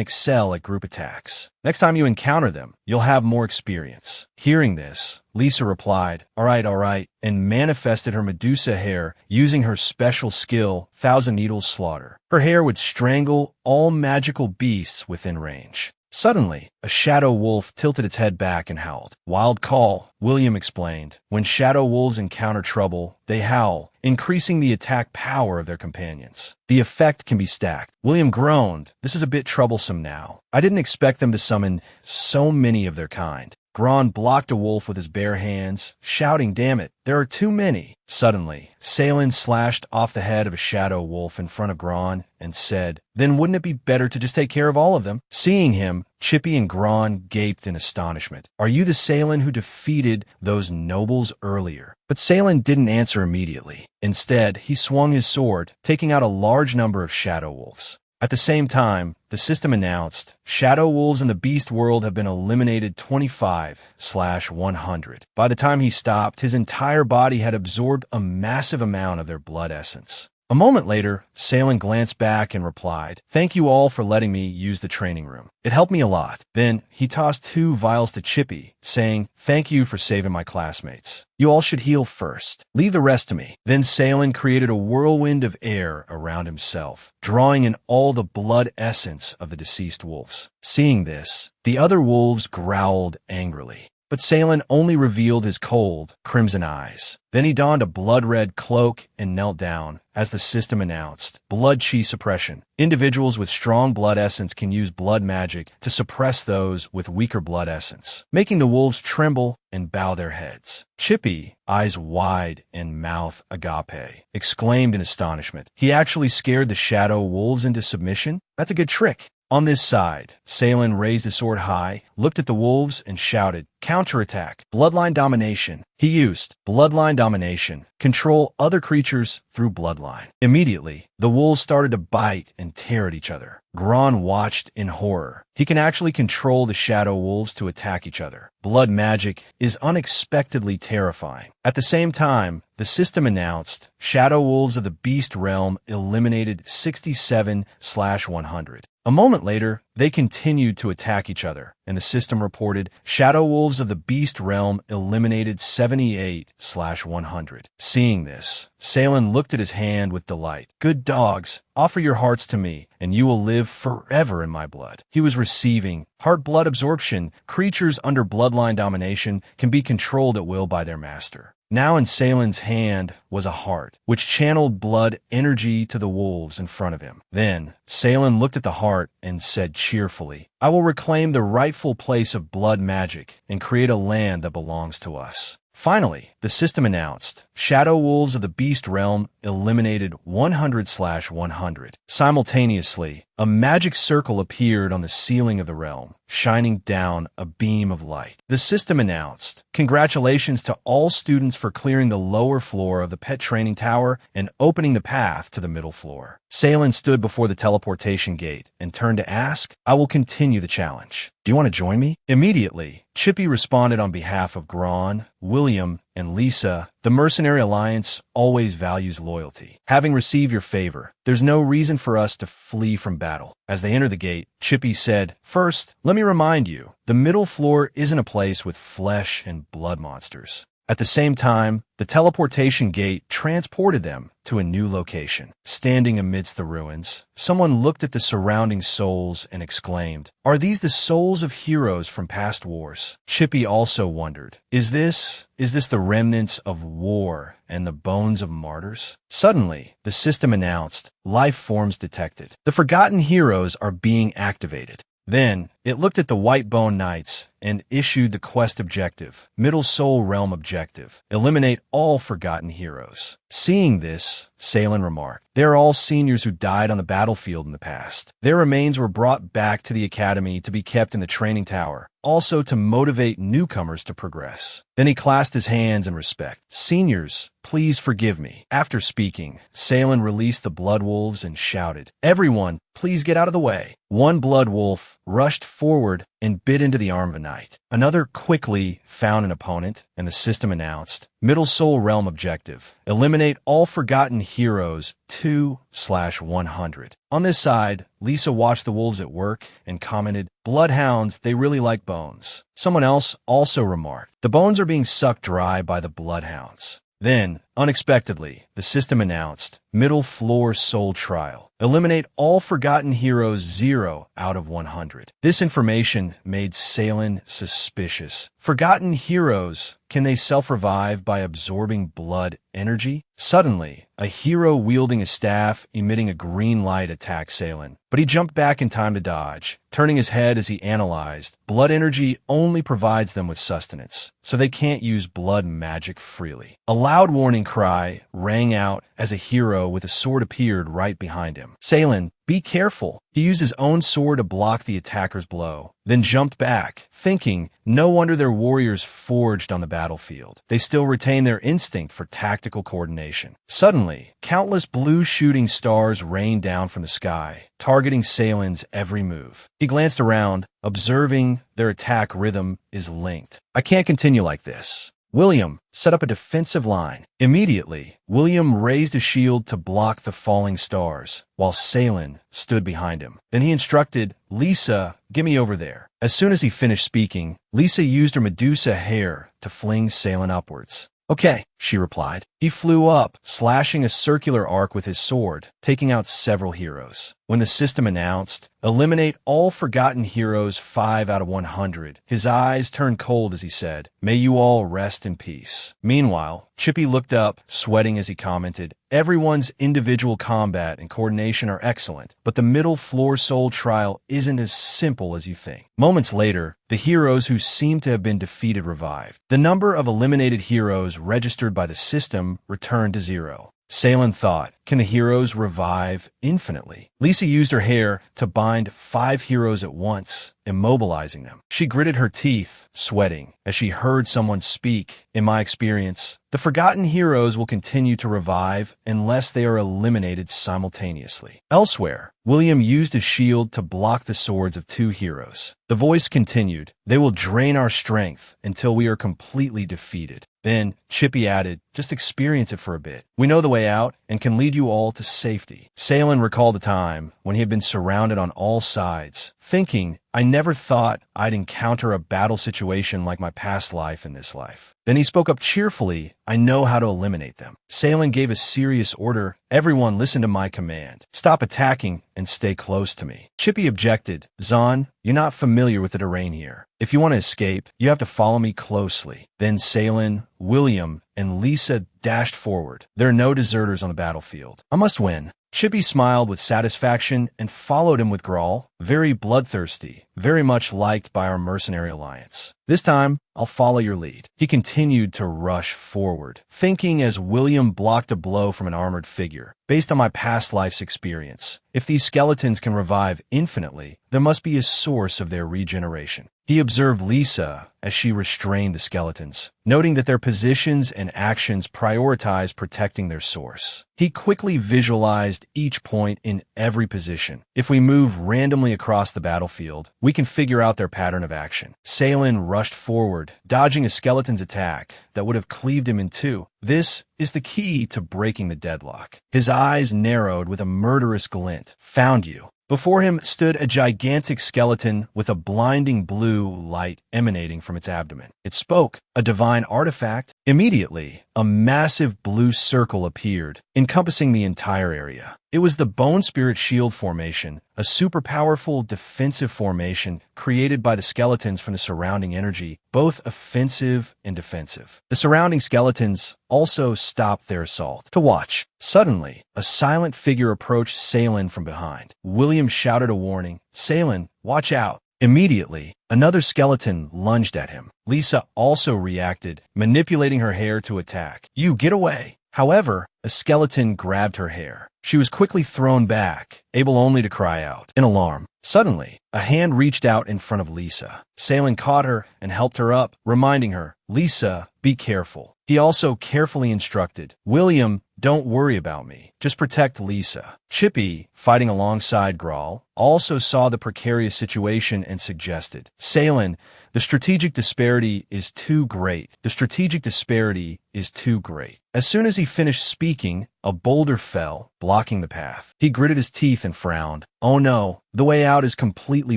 excel at group attacks. Next time you encounter them, you'll have more experience." Hearing this, Lisa replied, all right, and manifested her Medusa hair using her special skill, Thousand Needles Slaughter. Her hair would strangle all magical beasts within range. Suddenly, a shadow wolf tilted its head back and howled. "Wild call," William explained. "When shadow wolves encounter trouble, they howl, increasing the attack power of their companions. The effect can be stacked." William groaned. "This is a bit troublesome now. I didn't expect them to summon so many of their kind." Gron blocked a wolf with his bare hands, shouting, "Damn it, there are too many." Suddenly, Salen slashed off the head of a shadow wolf in front of Gron and said, "Then wouldn't it be better to just take care of all of them?" Seeing him, Chippy and Gron gaped in astonishment. "Are you the Salen who defeated those nobles earlier?" But Salen didn't answer immediately. Instead, he swung his sword, taking out a large number of shadow wolves. At the same time, the system announced, "Shadow wolves in the beast world have been eliminated 25/100. By the time he stopped, his entire body had absorbed a massive amount of their blood essence. A moment later, Salen glanced back and replied, "Thank you all for letting me use the training room. It helped me a lot." Then he tossed 2 vials to Chippy, saying, "Thank you for saving my classmates. You all should heal first. Leave the rest to me." Then Salen created a whirlwind of air around himself, drawing in all the blood essence of the deceased wolves. Seeing this, the other wolves growled angrily. But Salen only revealed his cold, crimson eyes. Then he donned a blood-red cloak and knelt down, as the system announced, "Blood chi suppression. Individuals with strong blood essence can use blood magic to suppress those with weaker blood essence, making the wolves tremble and bow their heads." Chippy, eyes wide and mouth agape, exclaimed in astonishment. "He actually scared the shadow wolves into submission? That's a good trick." On this side, Salen raised his sword high, looked at the wolves, and shouted, "Counterattack! Bloodline domination!" He used bloodline domination, control other creatures through bloodline. Immediately, the wolves started to bite and tear at each other. Gron watched in horror. He can actually control the shadow wolves to attack each other. Blood magic is unexpectedly terrifying. At the same time, the system announced, "Shadow wolves of the beast realm eliminated 67/100. A moment later, they continued to attack each other, and the system reported, "Shadow wolves of the beast realm eliminated 78/100. Seeing this, Salen looked at his hand with delight. "Good dogs, offer your hearts to me, and you will live forever in my blood." He was receiving heart blood absorption. Creatures under bloodline domination can be controlled at will by their master. Now in Salen's hand was a heart, which channeled blood energy to the wolves in front of him. Then, Salen looked at the heart and said cheerfully, "I will reclaim the rightful place of blood magic and create a land that belongs to us." Finally, the system announced, "Shadow wolves of the beast realm eliminated 100/100. Simultaneously, a magic circle appeared on the ceiling of the realm, shining down a beam of light. The system announced, "Congratulations to all students for clearing the lower floor of the pet training tower and opening the path to the middle floor." Salen stood before the teleportation gate and turned to ask, "I will continue the challenge. Do you want to join me?" Immediately, Chippy responded on behalf of Gron, William, and Lisa. "The Mercenary Alliance always values loyalty. Having received your favor, there's no reason for us to flee from battle." As they entered the gate, Chippy said, "First, let me remind you, the middle floor isn't a place with flesh and blood monsters." At the same time, the teleportation gate transported them to a new location. Standing amidst the ruins, someone looked at the surrounding souls and exclaimed, "Are these the souls of heroes from past wars?" Chippy also wondered, Is this the remnants of war and the bones of martyrs?" Suddenly, the system announced, "Life forms detected. The forgotten heroes are being activated." Then, It looked at the White Bone Knights and issued the quest objective, Middle Soul Realm objective, eliminate all forgotten heroes. Seeing this, Salen remarked, "They are all seniors who died on the battlefield in the past. Their remains were brought back to the academy to be kept in the training tower, also to motivate newcomers to progress." Then he clasped his hands in respect. "Seniors, please forgive me." After speaking, Salen released the blood wolves and shouted, "Everyone, please get out of the way." One blood wolf rushed forward and bit into the arm of a knight. Another quickly found an opponent, and the system announced, Middle Soul Realm objective, eliminate all forgotten heroes 2/100. On this side, Lisa watched the wolves at work and commented, "Bloodhounds, they really like bones." Someone else also remarked, "The bones are being sucked dry by the bloodhounds." Then, unexpectedly, the system announced, Middle Floor Soul Trial. Eliminate all forgotten heroes 0/100. This information made Salen suspicious. Forgotten heroes, can they self-revive by absorbing blood energy? Suddenly, a hero wielding a staff emitting a green light attacked Salen, but he jumped back in time to dodge, turning his head as he analyzed. Blood energy only provides them with sustenance, so they can't use blood magic freely. A loud warning cry rang out as a hero with a sword appeared right behind him. Salen, be careful. He used his own sword to block the attacker's blow, then jumped back, thinking, no wonder their warriors forged on the battlefield. They still retain their instinct for tactical coordination. Suddenly, countless blue shooting stars rained down from the sky, targeting Salen's every move. He glanced around, observing their attack rhythm is linked. I can't continue like this. William, set up a defensive line. Immediately, William raised a shield to block the falling stars, while Salen stood behind him. Then he instructed, Lisa, get me over there. As soon as he finished speaking, Lisa used her Medusa hair to fling Salen upwards. Okay, she replied. He flew up, slashing a circular arc with his sword, taking out several heroes. When the system announced, eliminate all forgotten heroes 5/100, his eyes turned cold as he said, may you all rest in peace. Meanwhile, Chippy looked up, sweating as he commented, everyone's individual combat and coordination are excellent, but the middle floor soul trial isn't as simple as you think. Moments later, the heroes who seemed to have been defeated revived. The number of eliminated heroes registered by the system returned to 0. Salen thought, can the heroes revive infinitely? Lisa used her hair to bind 5 heroes at once, immobilizing them. She gritted her teeth, sweating, as she heard someone speak. In my experience, the forgotten heroes will continue to revive unless they are eliminated simultaneously. Elsewhere, William used his shield to block the swords of 2 heroes. The voice continued, they will drain our strength until we are completely defeated. Then, Chippy added, just experience it for a bit. We know the way out and can lead you all to safety. Salen recalled a time when he had been surrounded on all sides, thinking, I never thought I'd encounter a battle situation like my past life in this life. Then he spoke up cheerfully, I know how to eliminate them. Salen gave a serious order, everyone listen to my command. Stop attacking and stay close to me. Chippy objected, Zahn, you're not familiar with the terrain here. If you want to escape, you have to follow me closely. Then Salen, William, and Lisa dashed forward. There are no deserters on the battlefield. I must win. Chippy smiled with satisfaction and followed him with Grawl, very bloodthirsty, very much liked by our mercenary alliance. This time, I'll follow your lead. He continued to rush forward, thinking as William blocked a blow from an armored figure. Based on my past life's experience, if these skeletons can revive infinitely, there must be a source of their regeneration. He observed Lisa as she restrained the skeletons, noting that their positions and actions prioritize protecting their source. He quickly visualized each point in every position. If we move randomly across the battlefield, we can figure out their pattern of action. Salen rushed forward, dodging a skeleton's attack that would have cleaved him in 2. This is the key to breaking the deadlock. His eyes narrowed with a murderous glint. Found you. Before him stood a gigantic skeleton with a blinding blue light emanating from its abdomen. It spoke, a divine artifact. Immediately, a massive blue circle appeared, encompassing the entire area. It was the Bone Spirit Shield formation, a super powerful defensive formation created by the skeletons from the surrounding energy, both offensive and defensive. The surrounding skeletons also stopped their assault. To watch. Suddenly, a silent figure approached Salen from behind. William shouted a warning, Salen, watch out. Immediately, another skeleton lunged at him. Lisa also reacted, manipulating her hair to attack. "You get away!" However, a skeleton grabbed her hair. She was quickly thrown back, able only to cry out in alarm. Suddenly, a hand reached out in front of Lisa. Salen caught her and helped her up, reminding her, "Lisa, be careful." He also carefully instructed, "William, don't worry about me. Just protect Lisa." Chippy, fighting alongside Grawl, also saw the precarious situation and suggested, "Salen, the strategic disparity is too great. The strategic disparity is too great." As soon as he finished speaking, a boulder fell, blocking the path. He gritted his teeth and frowned. "Oh no, the way out is completely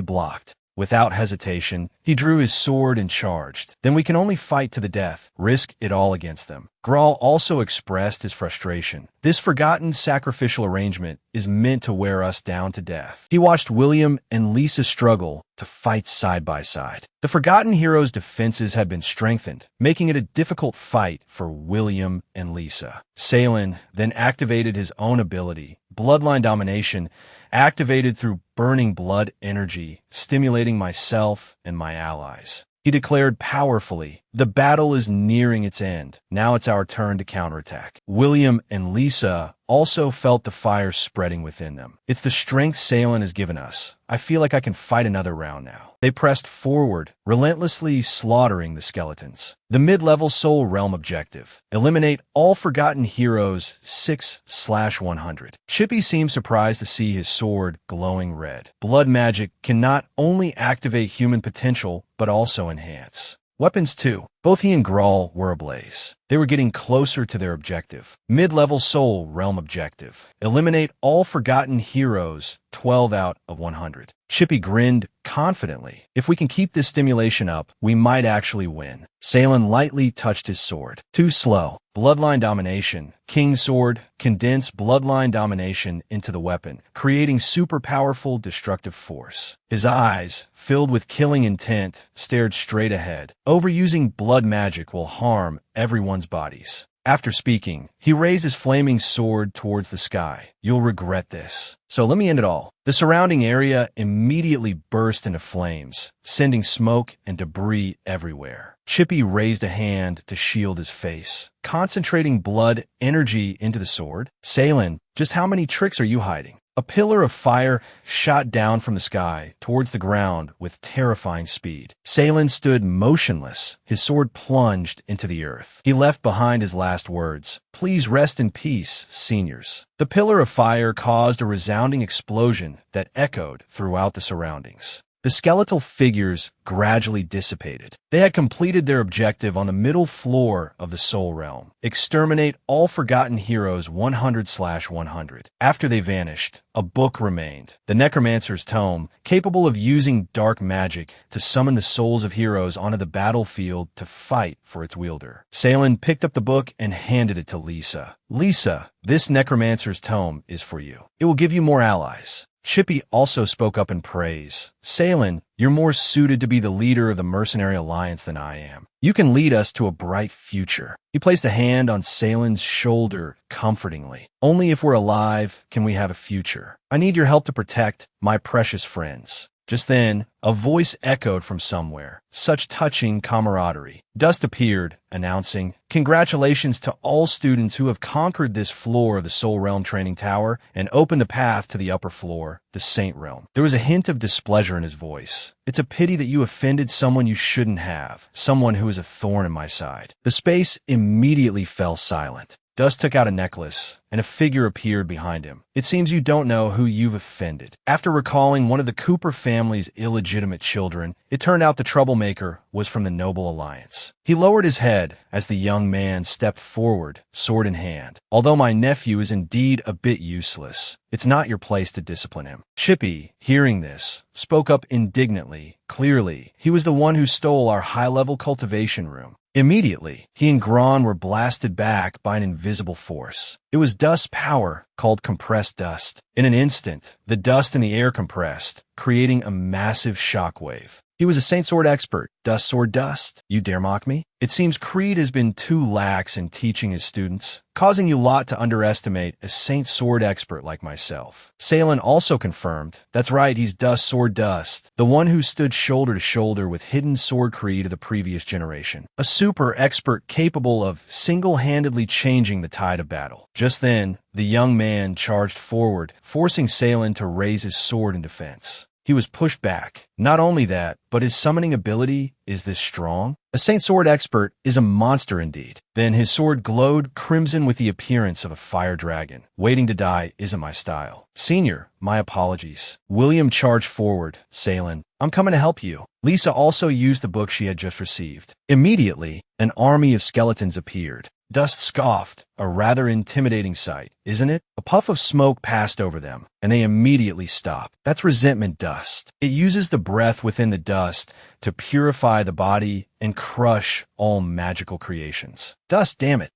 blocked." Without hesitation, he drew his sword and charged. "Then we can only fight to the death, risk it all against them." Grawl also expressed his frustration. "This forgotten sacrificial arrangement is meant to wear us down to death." He watched William and Lisa struggle to fight side by side. The Forgotten Heroes' defenses had been strengthened, making it a difficult fight for William and Lisa. Salen then activated his own ability, Bloodline Domination, activated through burning blood energy, stimulating myself and my allies. He declared powerfully, "The battle is nearing its end. Now it's our turn to counterattack." William and Lisa also felt the fire spreading within them. "It's the strength Salen has given us. I feel like I can fight another round now." They pressed forward, relentlessly slaughtering the skeletons. The mid-level Soul Realm objective: eliminate all Forgotten Heroes 6/100. Chippy seemed surprised to see his sword glowing red. Blood magic can not only activate human potential, but also enhance weapons too. Both he and Grawl were ablaze. They were getting closer to their objective. Mid-level Soul Realm objective: eliminate all Forgotten Heroes 12 out of 100. Chippy grinned confidently. "If we can keep this stimulation up, we might actually win." Salen lightly touched his sword. "Too slow." Bloodline Domination. King's Sword. Condense Bloodline Domination into the weapon, creating super powerful destructive force. His eyes, filled with killing intent, stared straight ahead. Overusing blood magic will harm everyone's bodies. After speaking, he raised his flaming sword towards the sky. "You'll regret this." So let me end it all. The surrounding area immediately burst into flames, sending smoke and debris everywhere. Chippy raised a hand to shield his face, concentrating blood energy into the sword. "Salen, just how many tricks are you hiding?" A pillar of fire shot down from the sky towards the ground with terrifying speed. Salen stood motionless, his sword plunged into the earth. He left behind his last words, "Please rest in peace, seniors." The pillar of fire caused a resounding explosion that echoed throughout the surroundings. The skeletal figures gradually dissipated. They had completed their objective on the middle floor of the Soul Realm. Exterminate all Forgotten Heroes 100/100. After they vanished, a book remained. The Necromancer's Tome, capable of using dark magic to summon the souls of heroes onto the battlefield to fight for its wielder. Salen picked up the book and handed it to Lisa. "Lisa, this Necromancer's Tome is for you. It will give you more allies." Chippy also spoke up in praise. "Salen, you're more suited to be the leader of the Mercenary Alliance than I am. You can lead us to a bright future." He placed a hand on Salen's shoulder comfortingly. "Only if we're alive can we have a future. I need your help to protect my precious friends." Just then, a voice echoed from somewhere. Such touching camaraderie. Dust appeared, announcing, "Congratulations to all students who have conquered this floor of the Soul Realm Training Tower and opened the path to the upper floor, the Saint Realm." There was a hint of displeasure in his voice. "It's a pity that you offended someone you shouldn't have, someone who is a thorn in my side." The space immediately fell silent. Dust took out a necklace, and a figure appeared behind him. "It seems you don't know who you've offended." After recalling one of the Cooper family's illegitimate children, it turned out the troublemaker was from the Noble Alliance. He lowered his head as the young man stepped forward, sword in hand. "Although my nephew is indeed a bit useless, it's not your place to discipline him." Chippy, hearing this, spoke up indignantly. "Clearly, he was the one who stole our high-level cultivation room." Immediately, he and Gron were blasted back by an invisible force. It was dust power, called compressed dust. In an instant, the dust in the air compressed, creating a massive shockwave. He was a Saint Sword expert. Dust Sword Dust. You dare mock me? It seems Creed has been too lax in teaching his students, causing you lot to underestimate a Saint Sword expert like myself. Salen also confirmed, that's right, he's Dust Sword Dust, the one who stood shoulder to shoulder with hidden Sword Creed of the previous generation. A super expert capable of single-handedly changing the tide of battle. Just then, the young man charged forward, forcing Salen to raise his sword in defense. He was pushed back. Not only that, but his summoning ability is this strong. A Saint Sword expert is a monster indeed. Then his sword glowed crimson with the appearance of a fire dragon. Waiting to die isn't my style. Senior, my apologies. William charged forward. Salen, I'm coming to help you. Lisa also used the book she had just received. Immediately, an army of skeletons appeared. Dust scoffed, a rather intimidating sight, isn't it? A puff of smoke passed over them, and they immediately stopped. That's resentment dust. It uses the breath within the dust to purify the body and crush all magical creations. Dust, damn it.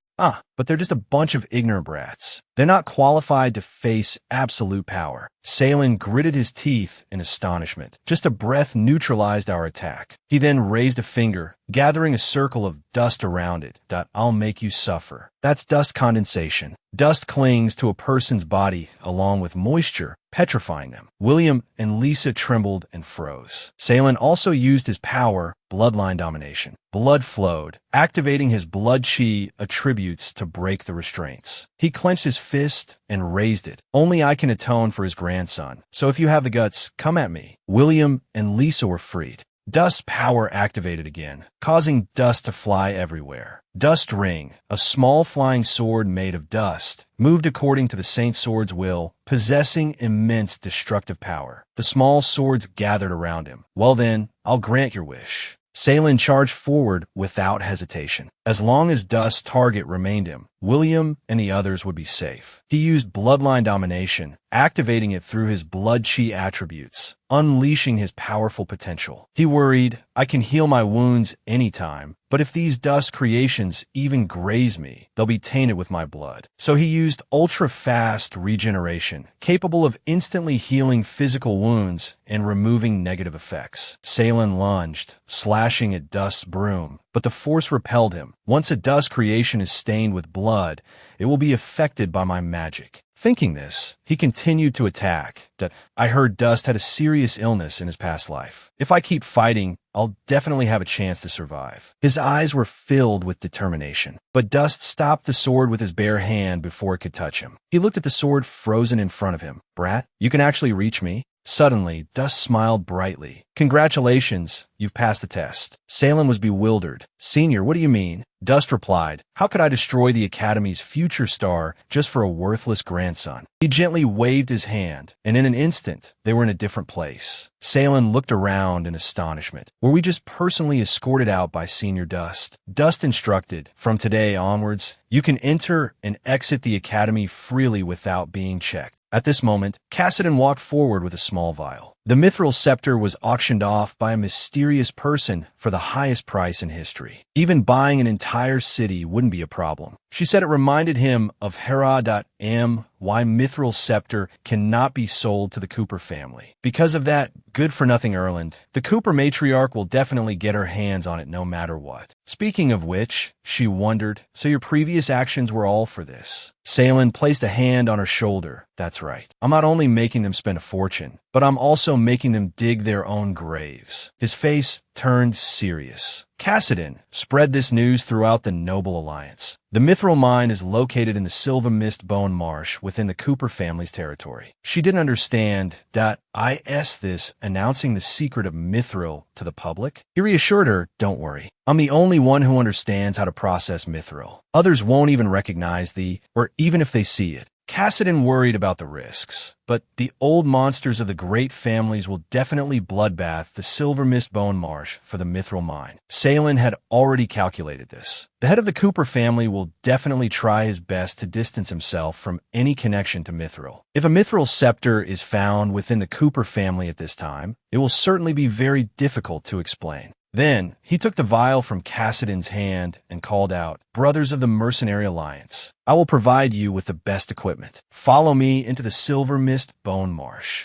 But they're just a bunch of ignorant brats. They're not qualified to face absolute power. Salen gritted his teeth in astonishment. Just a breath neutralized our attack. He then raised a finger, gathering a circle of dust around it. I'll make you suffer. That's dust condensation. Dust clings to a person's body along with moisture, petrifying them. William and Lisa trembled and froze. Salen also used his power, bloodline domination. Blood flowed, activating his blood chi attributes to break the restraints. He clenched his fist and raised it. Only I can atone for his grandson. So if you have the guts, come at me. William and Lisa were freed. Dust's power activated again, causing dust to fly everywhere. Dust Ring, a small flying sword made of dust, moved according to the Saint Sword's will, possessing immense destructive power. The small swords gathered around him. Well then, I'll grant your wish. Salen charged forward without hesitation. As long as Dust's target remained him, William and the others would be safe. He used bloodline domination, activating it through his blood chi attributes, unleashing his powerful potential. He worried, I can heal my wounds anytime, but if these dust creations even graze me, they'll be tainted with my blood. So he used ultra-fast regeneration, capable of instantly healing physical wounds and removing negative effects. Salen lunged, slashing at Dust's broom, but the force repelled him. Once a dust creation is stained with blood, it will be affected by my magic. Thinking this, he continued to attack. I heard Dust had a serious illness in his past life. If I keep fighting, I'll definitely have a chance to survive. His eyes were filled with determination, but Dust stopped the sword with his bare hand before it could touch him. He looked at the sword frozen in front of him. Brat, you can actually reach me? Suddenly, Dust smiled brightly. Congratulations, you've passed the test. Salen was bewildered. Senior, what do you mean? Dust replied, how could I destroy the Academy's future star just for a worthless grandson? He gently waved his hand, and in an instant, they were in a different place. Salen looked around in astonishment. Were we just personally escorted out by Senior Dust? Dust instructed, from today onwards, you can enter and exit the Academy freely without being checked. At this moment, Cassidon walked forward with a small vial. The mithril scepter was auctioned off by a mysterious person for the highest price in history. Even buying an entire city wouldn't be a problem. She said it reminded him of Hera.m, why mithril scepter cannot be sold to the Cooper family. Because of that good-for-nothing Erland, the Cooper matriarch will definitely get her hands on it no matter what. Speaking of which, she wondered, so your previous actions were all for this? Salen placed a hand on her shoulder. That's right. I'm not only making them spend a fortune, but I'm also making them dig their own graves. His face turned serious. Cassidon spread this news throughout the Noble Alliance. The mithril mine is located in the Silver Mist Bone Marsh within the Cooper family's territory. She didn't understand this announcing the secret of mithril to the public. He reassured her, don't worry. I'm the only one who understands how to process mithril. Others won't even recognize or even if they see it. Cassidon worried about the risks, but the old monsters of the great families will definitely bloodbath the Silver Mist Bone Marsh for the mithril mine. Salen had already calculated this. The head of the Cooper family will definitely try his best to distance himself from any connection to mithril. If a mithril scepter is found within the Cooper family at this time, it will certainly be very difficult to explain. Then, he took the vial from Cassidon's hand and called out, Brothers of the Mercenary Alliance, I will provide you with the best equipment. Follow me into the Silver Mist Bone Marsh.